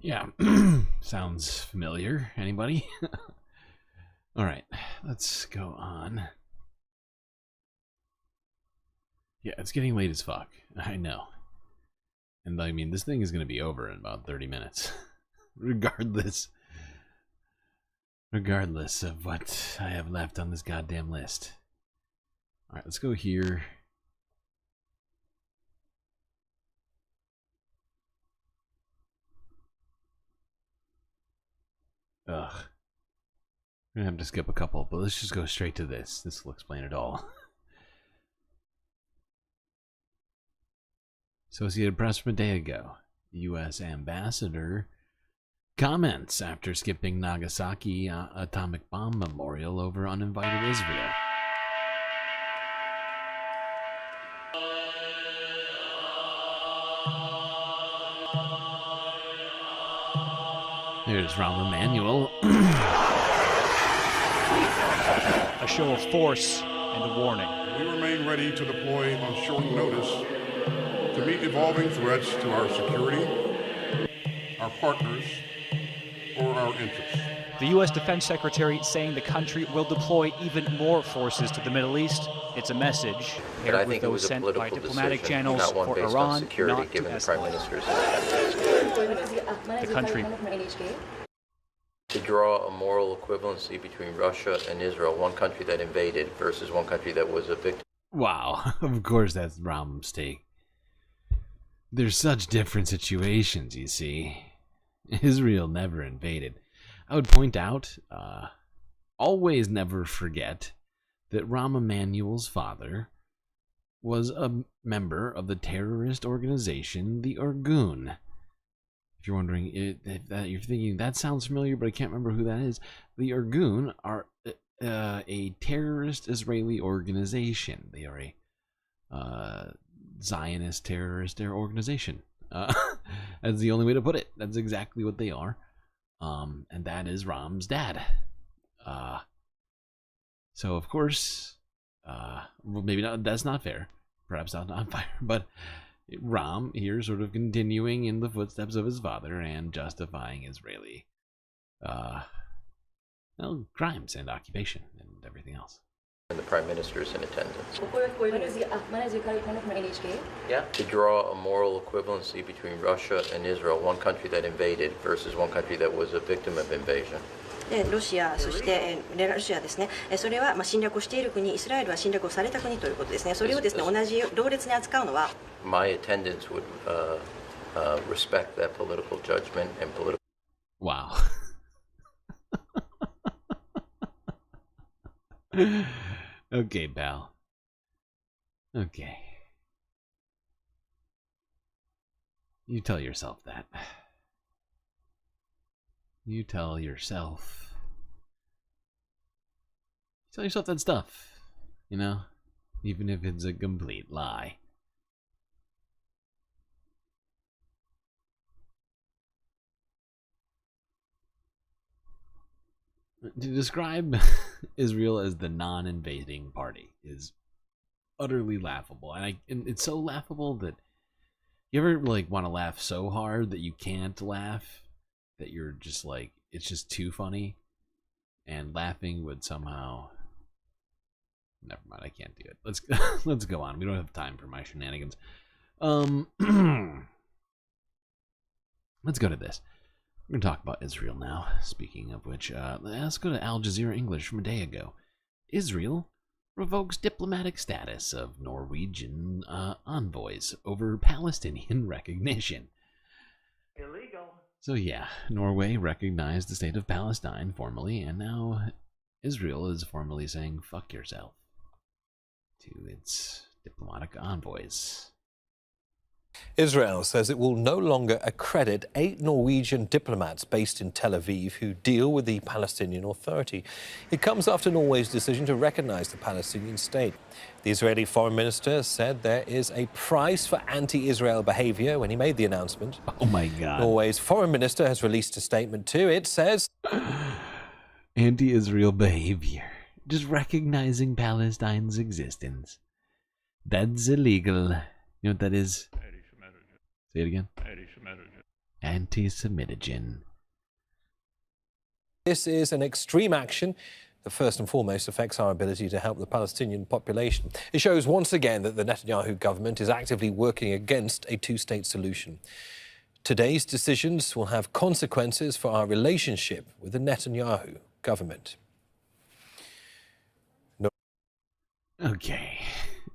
Yeah, sounds familiar. Anybody? All right, let's go on. Yeah, it's getting late as fuck. I know. And I mean, this thing is going to be over in about 30 minutes. Regardless of what I have left on this goddamn list. All right, let's go here. Ugh. We're gonna have to skip a couple, but let's just go straight to this. This will explain it all. Associated Press from a day ago. U.S. Ambassador comments after skipping Nagasaki atomic bomb memorial over uninvited Israel. Here's Rahm Emanuel. A show of force and a warning. We remain ready to deploy on short notice to meet evolving threats to our security, our partners, or our interests. The U.S. Defense Secretary saying the country will deploy even more forces to the Middle East. It's a message paired with those sent by diplomatic channels for Iran not to escalate. The country to draw a moral equivalency between Russia and Israel, one country that invaded versus one country that was a victim. Wow, of course that's Rahm's take. There's such different situations, you see. Israel never invaded. I would point out, always never forget that Rahm Emanuel's father was a member of the terrorist organization, the Irgun. If you're wondering, you're thinking that sounds familiar, but I can't remember who that is. The Irgun are a terrorist Israeli organization. They are a Zionist terrorist organization. That's the only way to put it. That's exactly what they are. And that is Ram's dad. So of course, well, maybe not. That's not fair. Perhaps not fair, but Ram here sort of continuing in the footsteps of his father and justifying Israeli crimes and occupation and everything else. And the Prime Minister is in attendance. from NHK? Yeah. To draw a moral equivalency between Russia and Israel, one country that invaded versus one country that was a victim of invasion. ロシア、そしてロシアですね。それは侵略をしている国、イスラエルは侵略をされた国ということですね。それをですね、同じ同列に扱うのは。My attendance would respect that political judgment and political. Wow. Okay, pal. Okay. You tell yourself that. You tell yourself. Tell yourself that stuff. You know? Even if it's a complete lie. To describe Israel as the non-invading party is utterly laughable, and it's so laughable that you ever like want to laugh so hard that you can't laugh, that you're just like it's just too funny, and laughing would somehow. Never mind, I can't do it. Let's go on. We don't have time for my shenanigans. Let's go to this. We're going to talk about Israel now. Speaking of which, let's go to Al Jazeera English from a day ago. Israel revokes diplomatic status of Norwegian envoys over Palestinian recognition. Illegal. So yeah, Norway recognized the state of Palestine formally, and now Israel is formally saying fuck yourself to its diplomatic envoys. Israel says it will no longer accredit 8 Norwegian diplomats based in Tel Aviv who deal with the Palestinian Authority. It comes after Norway's decision to recognize the Palestinian state. The Israeli foreign minister said there is a price for anti-Israel behavior when he made the announcement. Oh my God. Norway's foreign minister has released a statement too. It says... Anti-Israel behavior. Just recognizing Palestine's existence. That's illegal. You know what that is? Say it again. Anti-Semitogen. This is an extreme action that first and foremost affects our ability to help the Palestinian population. It shows once again that the Netanyahu government is actively working against a two-state solution. Today's decisions will have consequences for our relationship with the Netanyahu government. No. Okay.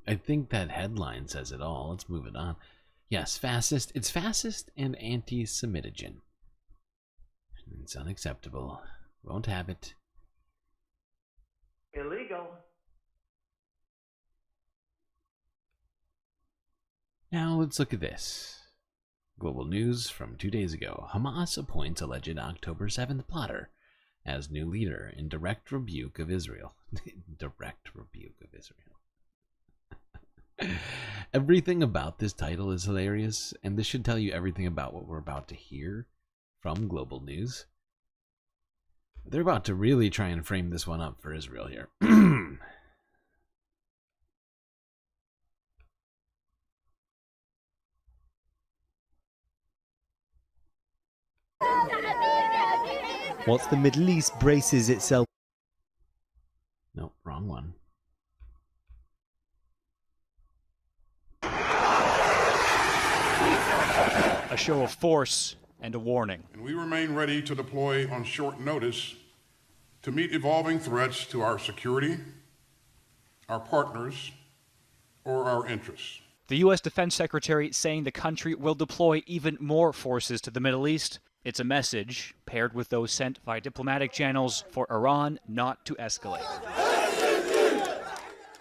I think that headline says it all. Let's move it on. Yes, fascist. It's fascist and anti-Semitogen. It's unacceptable. Won't have it. Illegal. Now let's look at this. Global news from 2 days ago. Hamas appoints alleged October 7th plotter as new leader in direct rebuke of Israel. Direct rebuke of Israel. Everything about this title is hilarious, and this should tell you everything about what we're about to hear from Global News. They're about to really try and frame this one up for Israel here. Whilst the Middle East braces itself... Nope, wrong one. A show of force and a warning. And we remain ready to deploy on short notice to meet evolving threats to our security, our partners, or our interests. The U.S. Defense Secretary saying the country will deploy even more forces to the Middle East. It's a message paired with those sent via diplomatic channels for Iran not to escalate.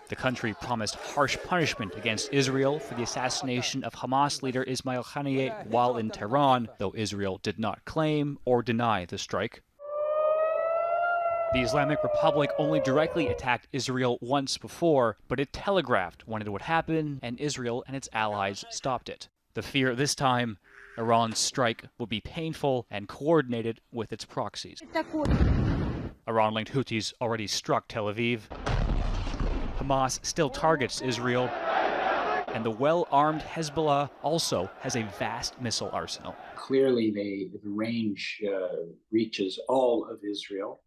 The country promised harsh punishment against Israel for the assassination of Hamas leader Ismail Haniyeh while in Tehran, though Israel did not claim or deny the strike. The Islamic Republic only directly attacked Israel once before, but it telegraphed when it would happen, and Israel and its allies stopped it. The fear this time, Iran's strike will be painful and coordinated with its proxies. Iran-linked Houthis already struck Tel Aviv. Hamas still targets Israel, and the well-armed Hezbollah also has a vast missile arsenal. Clearly, the range reaches all of Israel.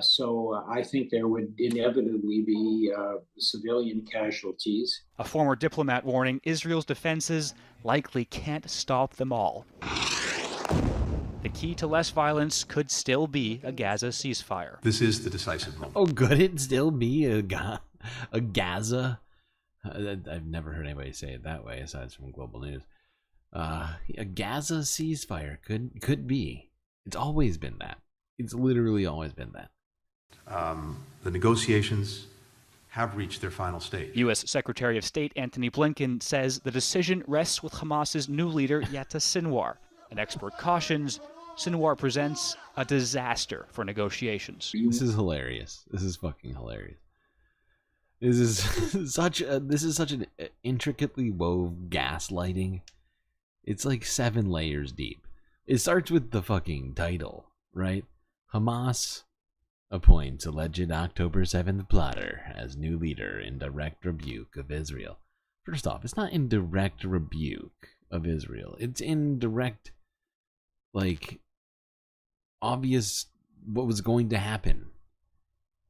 So I think there would inevitably be civilian casualties. A former diplomat warning Israel's defenses likely can't stop them all. The key to less violence could still be a Gaza ceasefire. This is the decisive moment. Oh, could it still be a Gaza? I've never heard anybody say it that way, aside from Global News. A Gaza ceasefire could be. It's always been that. It's literally always been that. The negotiations have reached their final stage. U.S. Secretary of State Antony Blinken says the decision rests with Hamas's new leader, Yatta Sinwar. An expert cautions Sinwar presents a disaster for negotiations. This is hilarious. This is fucking hilarious. This is such an intricately wove gaslighting. It's like 7 layers deep. It starts with the fucking title, right? Hamas appoints alleged October 7th plotter as new leader in direct rebuke of Israel. First off, it's not in direct rebuke of Israel. It's in direct, like, obvious what was going to happen.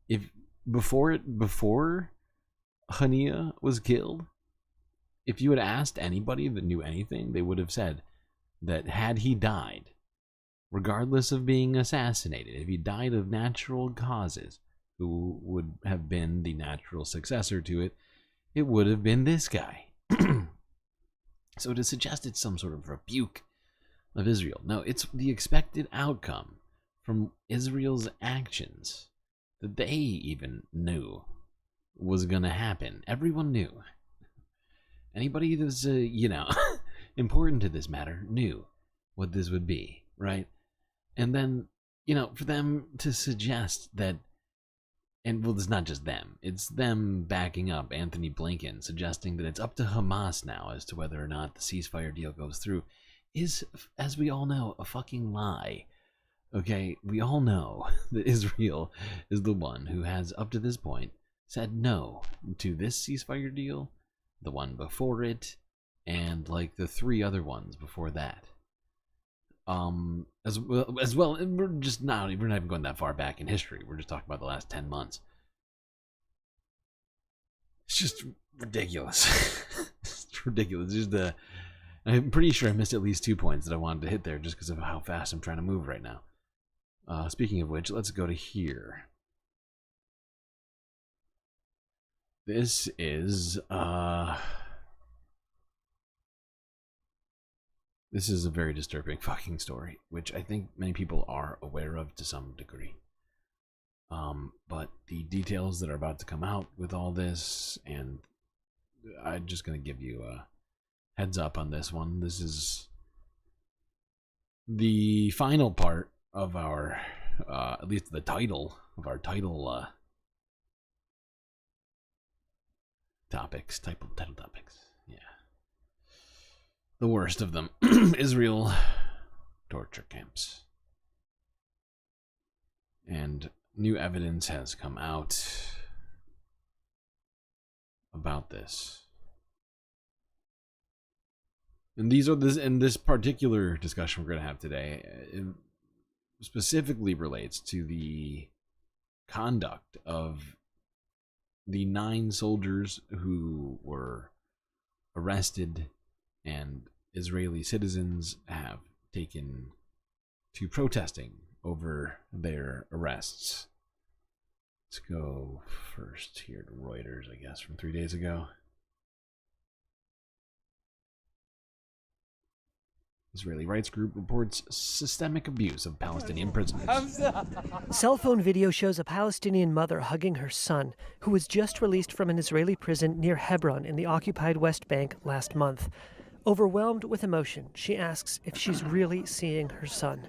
If before Haniyeh was killed, if you had asked anybody that knew anything, they would have said that had he died, regardless of being assassinated, if he died of natural causes, who would have been the natural successor to it, it would have been this guy. So to suggest it's some sort of rebuke of Israel, no, it's the expected outcome from Israel's actions that they even knew was going to happen. Everyone knew. Anybody that was, important to this matter knew what this would be, right? And then, for them to suggest that, and well, it's not just them, it's them backing up Antony Blinken, suggesting that it's up to Hamas now as to whether or not the ceasefire deal goes through, is, as we all know, a fucking lie. Okay, we all know that Israel is the one who has, up to this point, said no to this ceasefire deal, the one before it, and like the 3 other ones before that. As well, we're not even going that far back in history. We're just talking about the last 10 months. It's just ridiculous. It's ridiculous. I'm pretty sure I missed at least 2 points that I wanted to hit there just because of how fast I'm trying to move right now. Speaking of which, let's go to here. This is This is a very disturbing fucking story, which I think many people are aware of to some degree. But the details that are about to come out with all this, and I'm just going to give you a heads up on this one. This is the final part of our, at least the title of our title topics, title topics. Yeah. The worst of them. Israel torture camps. And new evidence has come out about this. And this particular discussion we're going to have today, it specifically relates to the conduct of the 9 soldiers who were arrested and Israeli citizens have taken to protesting over their arrests. Let's go first here to Reuters, I guess, from 3 days ago. Israeli rights group reports systemic abuse of Palestinian prisoners. Cell phone video shows a Palestinian mother hugging her son, who was just released from an Israeli prison near Hebron in the occupied West Bank last month. Overwhelmed with emotion, she asks if she's really seeing her son.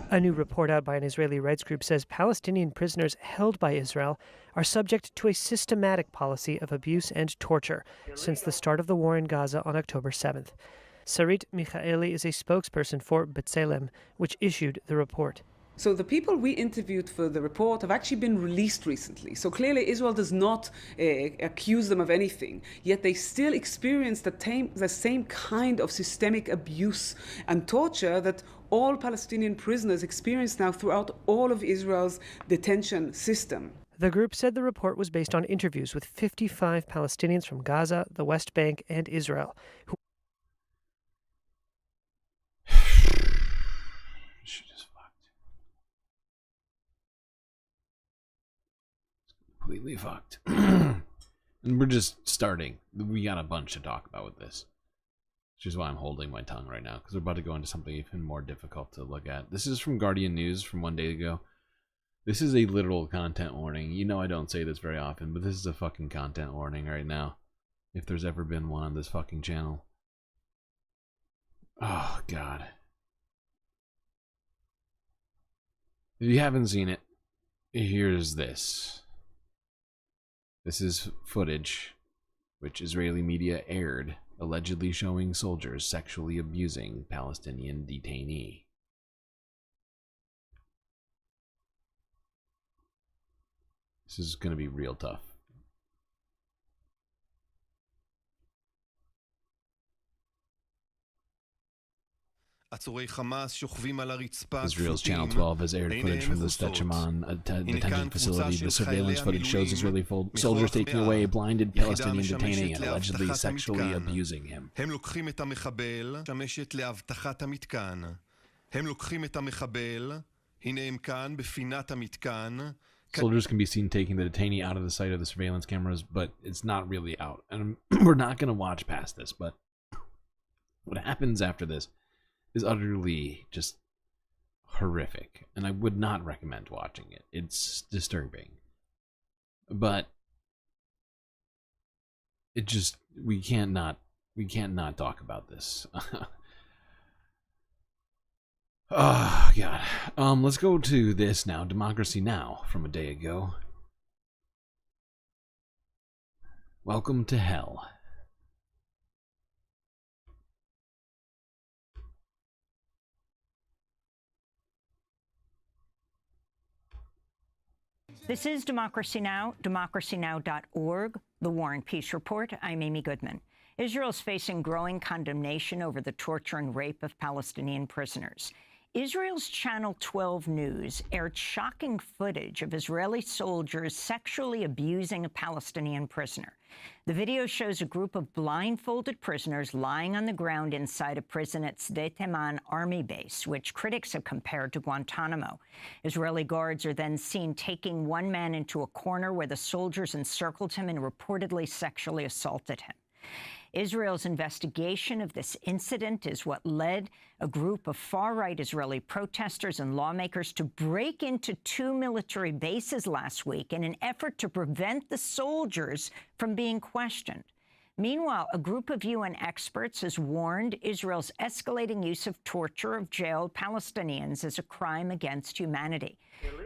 A new report out by an Israeli rights group says Palestinian prisoners held by Israel are subject to a systematic policy of abuse and torture since the start of the war in Gaza on October 7th. Sarit Michaeli is a spokesperson for B'Tselem, which issued the report. So the people we interviewed for the report have actually been released recently. So clearly Israel does not accuse them of anything, yet they still experience the same kind of systemic abuse and torture that all Palestinian prisoners experience now throughout all of Israel's detention system. The group said the report was based on interviews with 55 Palestinians from Gaza, the West Bank, and Israel, who completely fucked. And we're just starting. We got a bunch to talk about with this, which is why I'm holding my tongue right now, because we're about to go into something even more difficult to look at. This is from Guardian News from 1 day ago. This is a literal content warning. You know I don't say this very often, but this is a fucking content warning right now, if there's ever been one on this fucking channel. Oh god. If you haven't seen it, here's this. This is footage which Israeli media aired, allegedly showing soldiers sexually abusing Palestinian detainee. This is going to be real tough. Israel's Channel 12 has aired footage from the Stechaman detention facility. The surveillance footage shows Israeli soldiers taking away a blinded Palestinian detainee and allegedly sexually abusing him. Soldiers can be seen taking the detainee out of the sight of the surveillance cameras, but it's not really out. And we're not going to watch past this, but what happens after this is utterly just horrific, and I would not recommend watching it. It's disturbing, but it just we can't not talk about this. Oh god. Let's go to this now. Democracy Now! From a day ago. Welcome to hell. This is Democracy Now!, democracynow.org, The War and Peace Report. I'm Amy Goodman. Israel is facing growing condemnation over the torture and rape of Palestinian prisoners. Israel's Channel 12 News aired shocking footage of Israeli soldiers sexually abusing a Palestinian prisoner. The video shows a group of blindfolded prisoners lying on the ground inside a prison at Sde Teman army base, which critics have compared to Guantanamo. Israeli guards are then seen taking one man into a corner where the soldiers encircled him and reportedly sexually assaulted him. Israel's investigation of this incident is what led a group of far-right Israeli protesters and lawmakers to break into 2 military bases last week in an effort to prevent the soldiers from being questioned. Meanwhile, a group of UN experts has warned Israel's escalating use of torture of jailed Palestinians is a crime against humanity.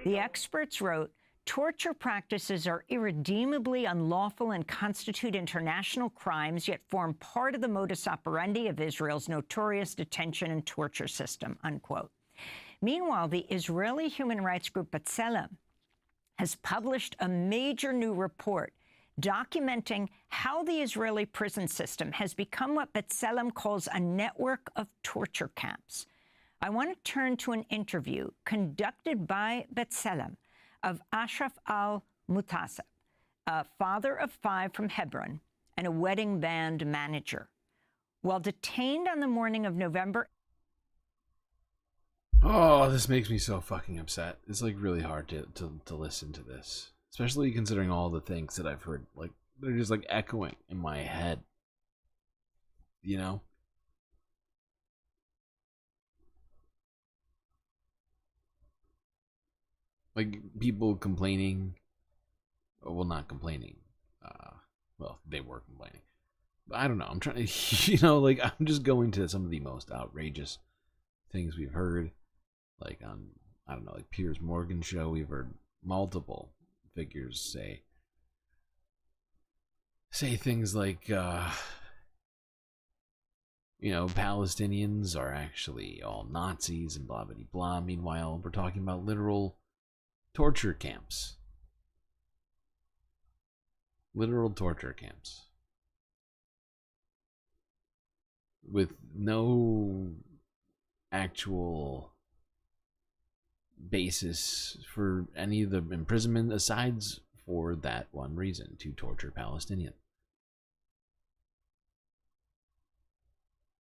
The experts wrote, "Torture practices are irredeemably unlawful and constitute international crimes, yet form part of the modus operandi of Israel's notorious detention and torture system," unquote. Meanwhile, the Israeli human rights group B'Tselem has published a major new report documenting how the Israeli prison system has become what B'Tselem calls a network of torture camps. I want to turn to an interview conducted by B'Tselem of Ashraf al-Mutasab, a father of 5 from Hebron and a wedding band manager. While detained on the morning of November... Oh, this makes me so fucking upset. It's like really hard to listen to this, especially considering all the things that I've heard like they're just like echoing in my head. You know? Like people complaining, well, not complaining. Well, they were complaining. But I don't know. I'm trying to, you know, like I'm just going to some of the most outrageous things we've heard. Like on, I don't know, like Piers Morgan's show, we've heard multiple figures say things like, you know, Palestinians are actually all Nazis and blah, blah, blah. Meanwhile, we're talking about literal torture camps. Literal torture camps. With no actual basis for any of the imprisonment aside for that one reason, to torture Palestinians.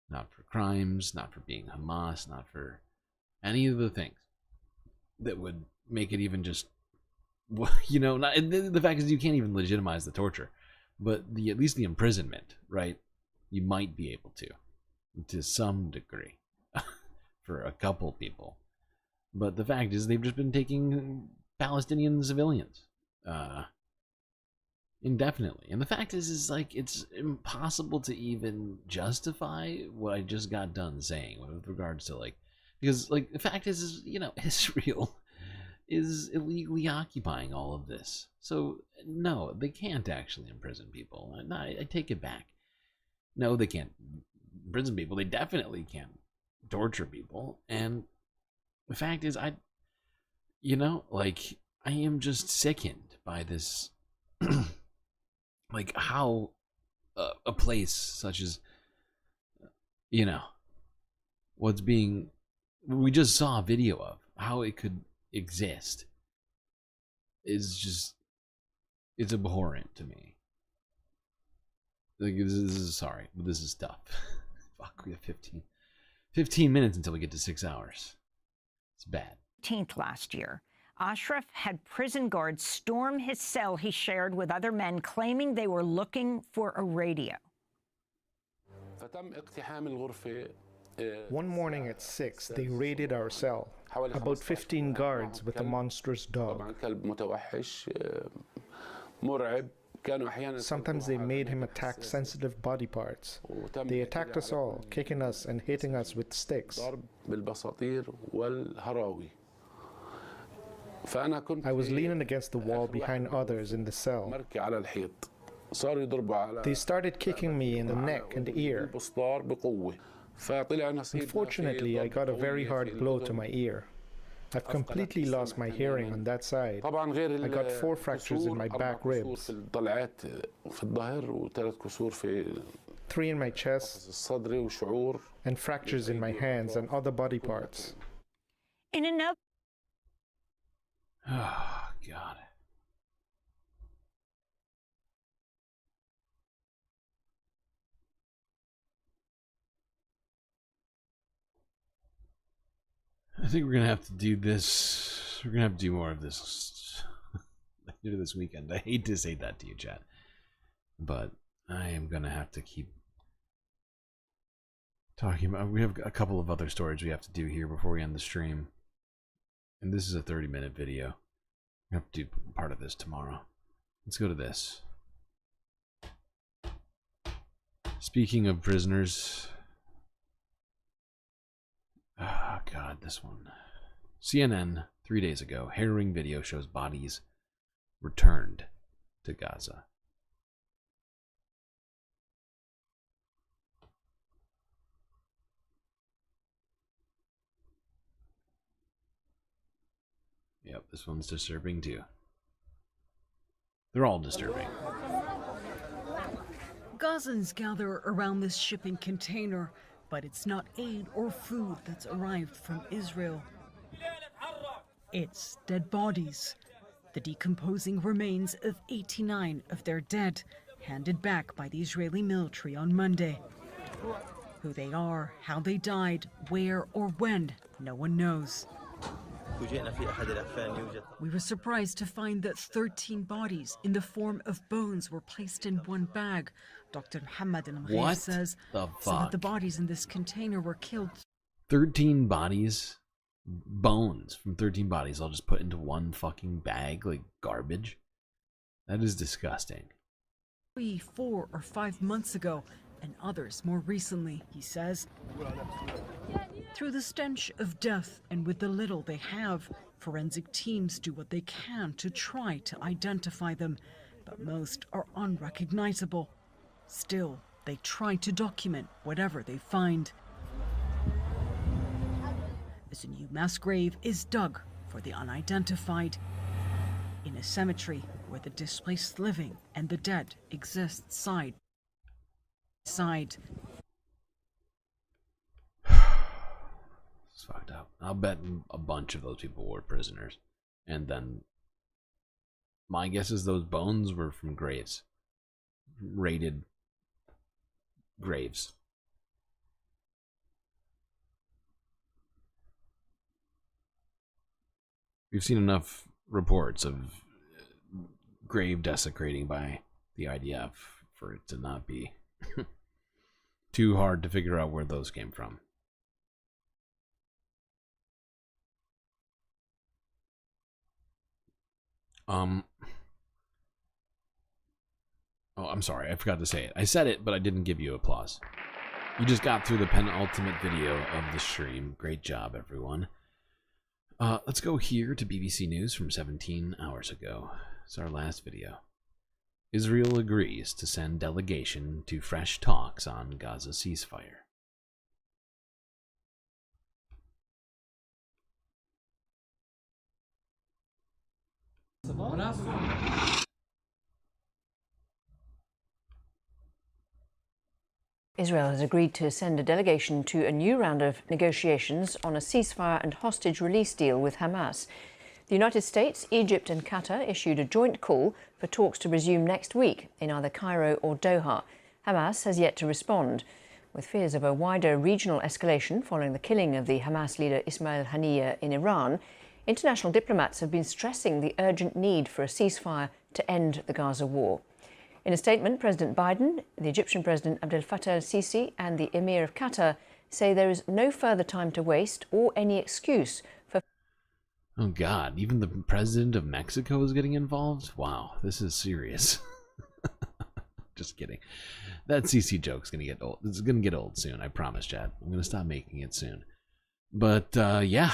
Not for crimes, not for being Hamas, not for any of the things that would make it even just, you know, not, the fact is you can't even legitimize the torture, but at least the imprisonment, right? You might be able to some degree, for a couple people. But the fact is they've just been taking Palestinian civilians indefinitely. And the fact is like it's impossible to even justify what I just got done saying with regards to like, because like the fact is you know, Israel is illegally occupying all of this. So no, they can't actually imprison people. I take it back. No, they can't imprison people. They definitely can't torture people. And the fact is, you know, like I am just sickened by this, like how a place such as, you know, we just saw a video of how it could exist is just, it's abhorrent to me. Like this is sorry, but this is tough. Fuck, we have 15 minutes until we get to 6 hours. It's bad. 18th last year, Ashraf had prison guards storm his cell he shared with other men, claiming they were looking for a radio. One morning at 6, they raided our cell. About 15 guards with a monstrous dog. Sometimes they made him attack sensitive body parts. They attacked us all, kicking us and hitting us with sticks. I was leaning against the wall behind others in the cell. They started kicking me in the neck and ear. Unfortunately, I got a very hard blow to my ear. I've completely lost my hearing on that side. I got 4 fractures in my back ribs, 3 in my chest, and fractures in my hands and other body parts. In another... Oh, God. I think we're going to have to do this. We're going to have to do more of this later this weekend. I hate to say that to you, chat. But I am going to have to keep talking about... We have a couple of other stories we have to do here before we end the stream. And this is a 30-minute video. We have to do part of this tomorrow. Let's go to this. Speaking of prisoners... Oh, God, this one. CNN, 3 days ago, harrowing video shows bodies returned to Gaza. Yep, this one's disturbing too. They're all disturbing. Gazans gather around this shipping container, but it's not aid or food that's arrived from Israel. It's dead bodies, the decomposing remains of 89 of their dead, handed back by the Israeli military on Monday. Who they are, how they died, where or when, no one knows. We were surprised to find that 13 bodies in the form of bones were placed in one bag. Dr. Mohammed Al-Mghir says the so that fuck? the bodies in this container were killed. 13 bodies? Bones from 13 bodies all just put into one fucking bag like garbage? That is disgusting. 3, 4, or 5 months ago, and others more recently, he says. Through the stench of death and with the little they have, forensic teams do what they can to try to identify them, but most are unrecognizable. Still, they try to document whatever they find. As a new mass grave is dug for the unidentified in a cemetery where the displaced living and the dead exist side by side. It's fucked up. I'll bet a bunch of those people were prisoners. And then my guess is those bones were from graves. Raided graves. We've seen enough reports of grave desecrating by the IDF for it to not be too hard to figure out where those came from. Oh, I'm sorry, I forgot to say it. I said it, but I didn't give you applause. You just got through the penultimate video of the stream. Great job, everyone. Let's go here to BBC News from 17 hours ago. It's our last video. Israel agrees to send delegation to fresh talks on Gaza ceasefire. Israel has agreed to send a delegation to a new round of negotiations on a ceasefire and hostage release deal with Hamas. The United States, Egypt and Qatar issued a joint call for talks to resume next week in either Cairo or Doha. Hamas has yet to respond. With fears of a wider regional escalation following the killing of the Hamas leader Ismail Haniyeh in Iran, international diplomats have been stressing the urgent need for a ceasefire to end the Gaza war. In a statement, President Biden, the Egyptian President Abdel Fattah el-Sisi and the Emir of Qatar say there is no further time to waste or any excuse for... Oh God, even the President of Mexico is getting involved? Wow, this is serious. Just kidding. That CC joke's gonna get old. It's gonna get old soon, I promise, Chad. I'm gonna stop making it soon. But, yeah.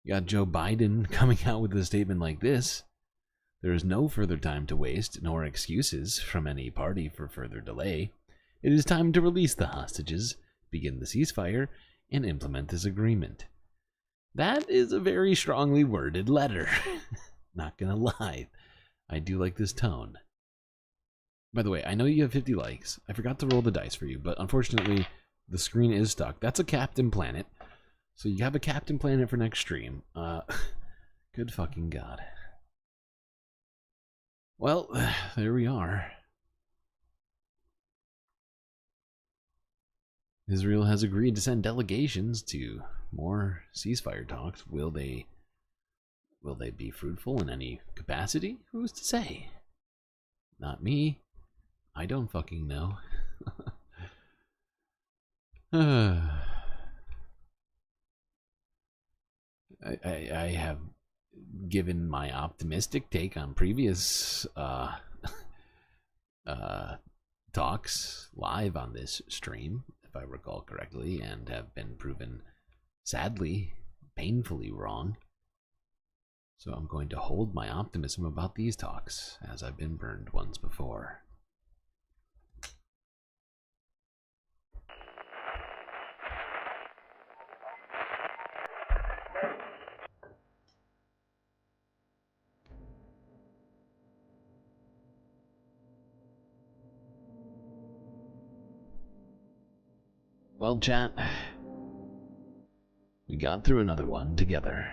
You got Joe Biden coming out with a statement like this. There is no further time to waste, nor excuses from any party for further delay. It is time to release the hostages, begin the ceasefire, and implement this agreement. That is a very strongly worded letter. Not gonna lie. I do like this tone. By the way, I know you have 50 likes. I forgot to roll the dice for you, but unfortunately, the screen is stuck. That's a Captain Planet. So you have a Captain Planet for next stream. Good fucking God. Well, there we are. Israel has agreed to send delegations to more ceasefire talks. Will they be fruitful in any capacity? Who's to say? Not me. I don't fucking know. I have given my optimistic take on previous talks live on this stream, if I recall correctly, and have been proven sadly, painfully wrong. So I'm going to hold my optimism about these talks, as I've been burned once before. Well, chat, we got through another one together.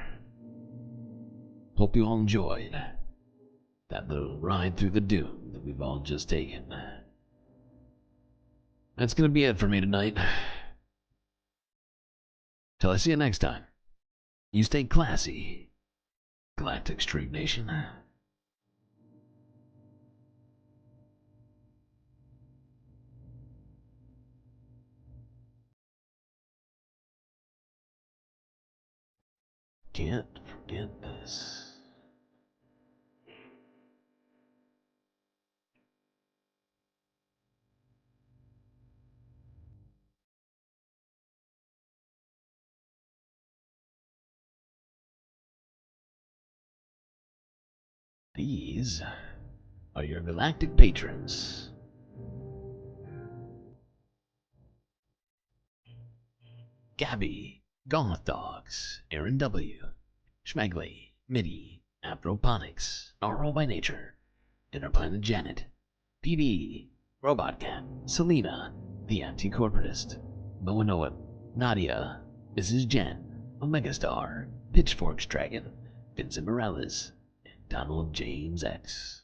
Hope you all enjoyed that little ride through the doom that we've all just taken. That's gonna be it for me tonight. Till I see you next time. You stay classy, Galactic Stream Nation. Can't forget this. These are your galactic patrons. Gabby, Goth Dogs, Aaron W, Schmegley, Midi, Aproponics, Gnarl by Nature, Dinner Planet Janet, PB, Robot Cat, Selena, The Anti-Corporatist, Moanoa, Nadia, Mrs. Jen, Omega Star, Pitchforks Dragon, Vincent Morales, and Donald James X.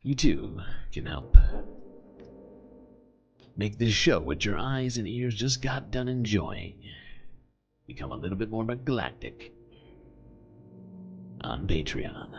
You too can help make this show what your eyes and ears just got done enjoying become a little bit more galactic on Patreon.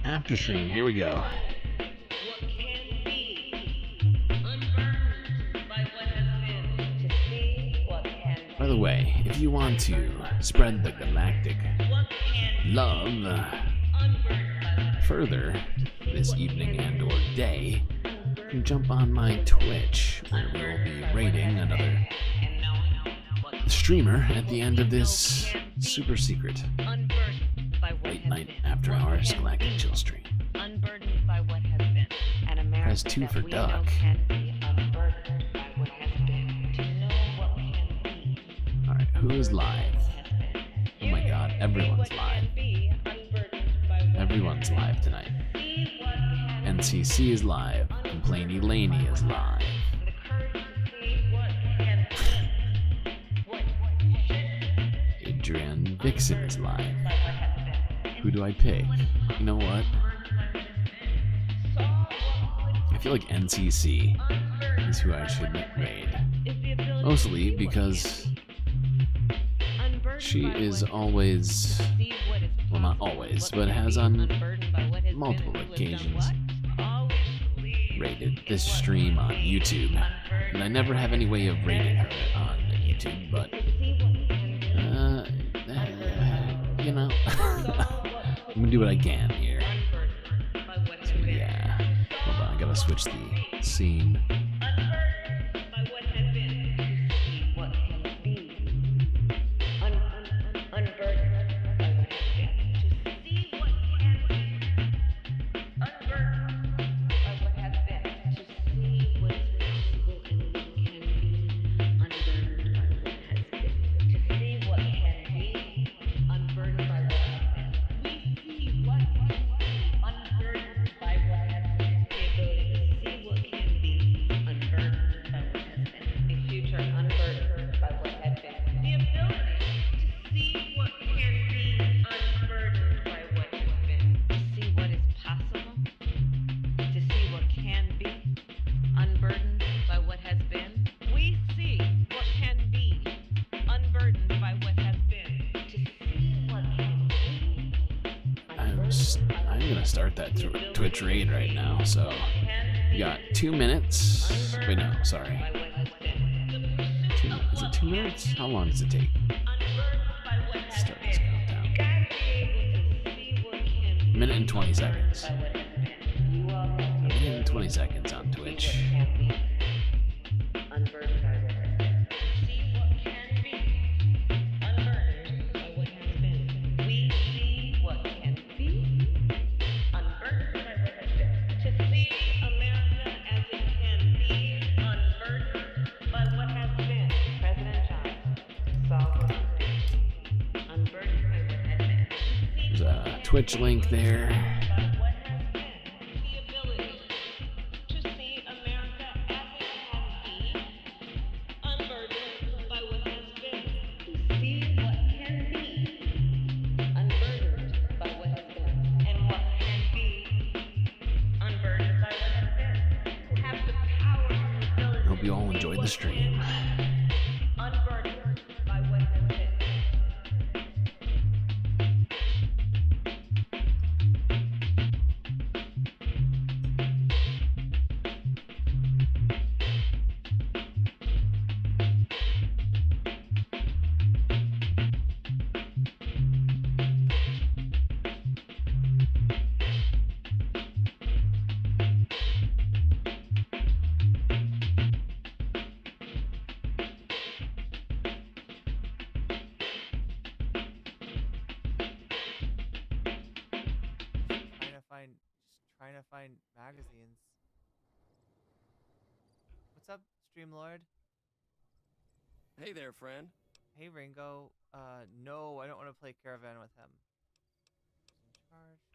After stream, here we go. By the way, if you want to spread the galactic love further this evening and or day, you can jump on my Twitch, where we'll be rating another streamer at the end of this super secret late night after hours galactic chill stream. Press 2 for duck. Alright, who is live? Oh my god, everyone's live. Everyone's live tonight. NCC is live. Complainy Laney is live. Adrian Vixen is live. Who do I pick? You know what? I feel like NCC is who I should raid. Mostly because she is always, well, not always, but has on multiple occasions rated this stream on YouTube. And I never have any way of rating her on YouTube, but you know, I'm gonna do what I can here. So yeah, hold on, I gotta switch the scene. I'm gonna start that Twitch raid right now. So we got 2 minutes. Wait, no, sorry. Is it 2 minutes? How long does it take? Let's start this countdown. 1:20 seconds. 1:20 seconds on Twitch. There's a Twitch link there. Hope you all enjoyed the stream. Trying to find magazines. What's up, StreamLord? Hey there, friend. Hey, Ringo. No, I don't want to play Caravan with him. In charge.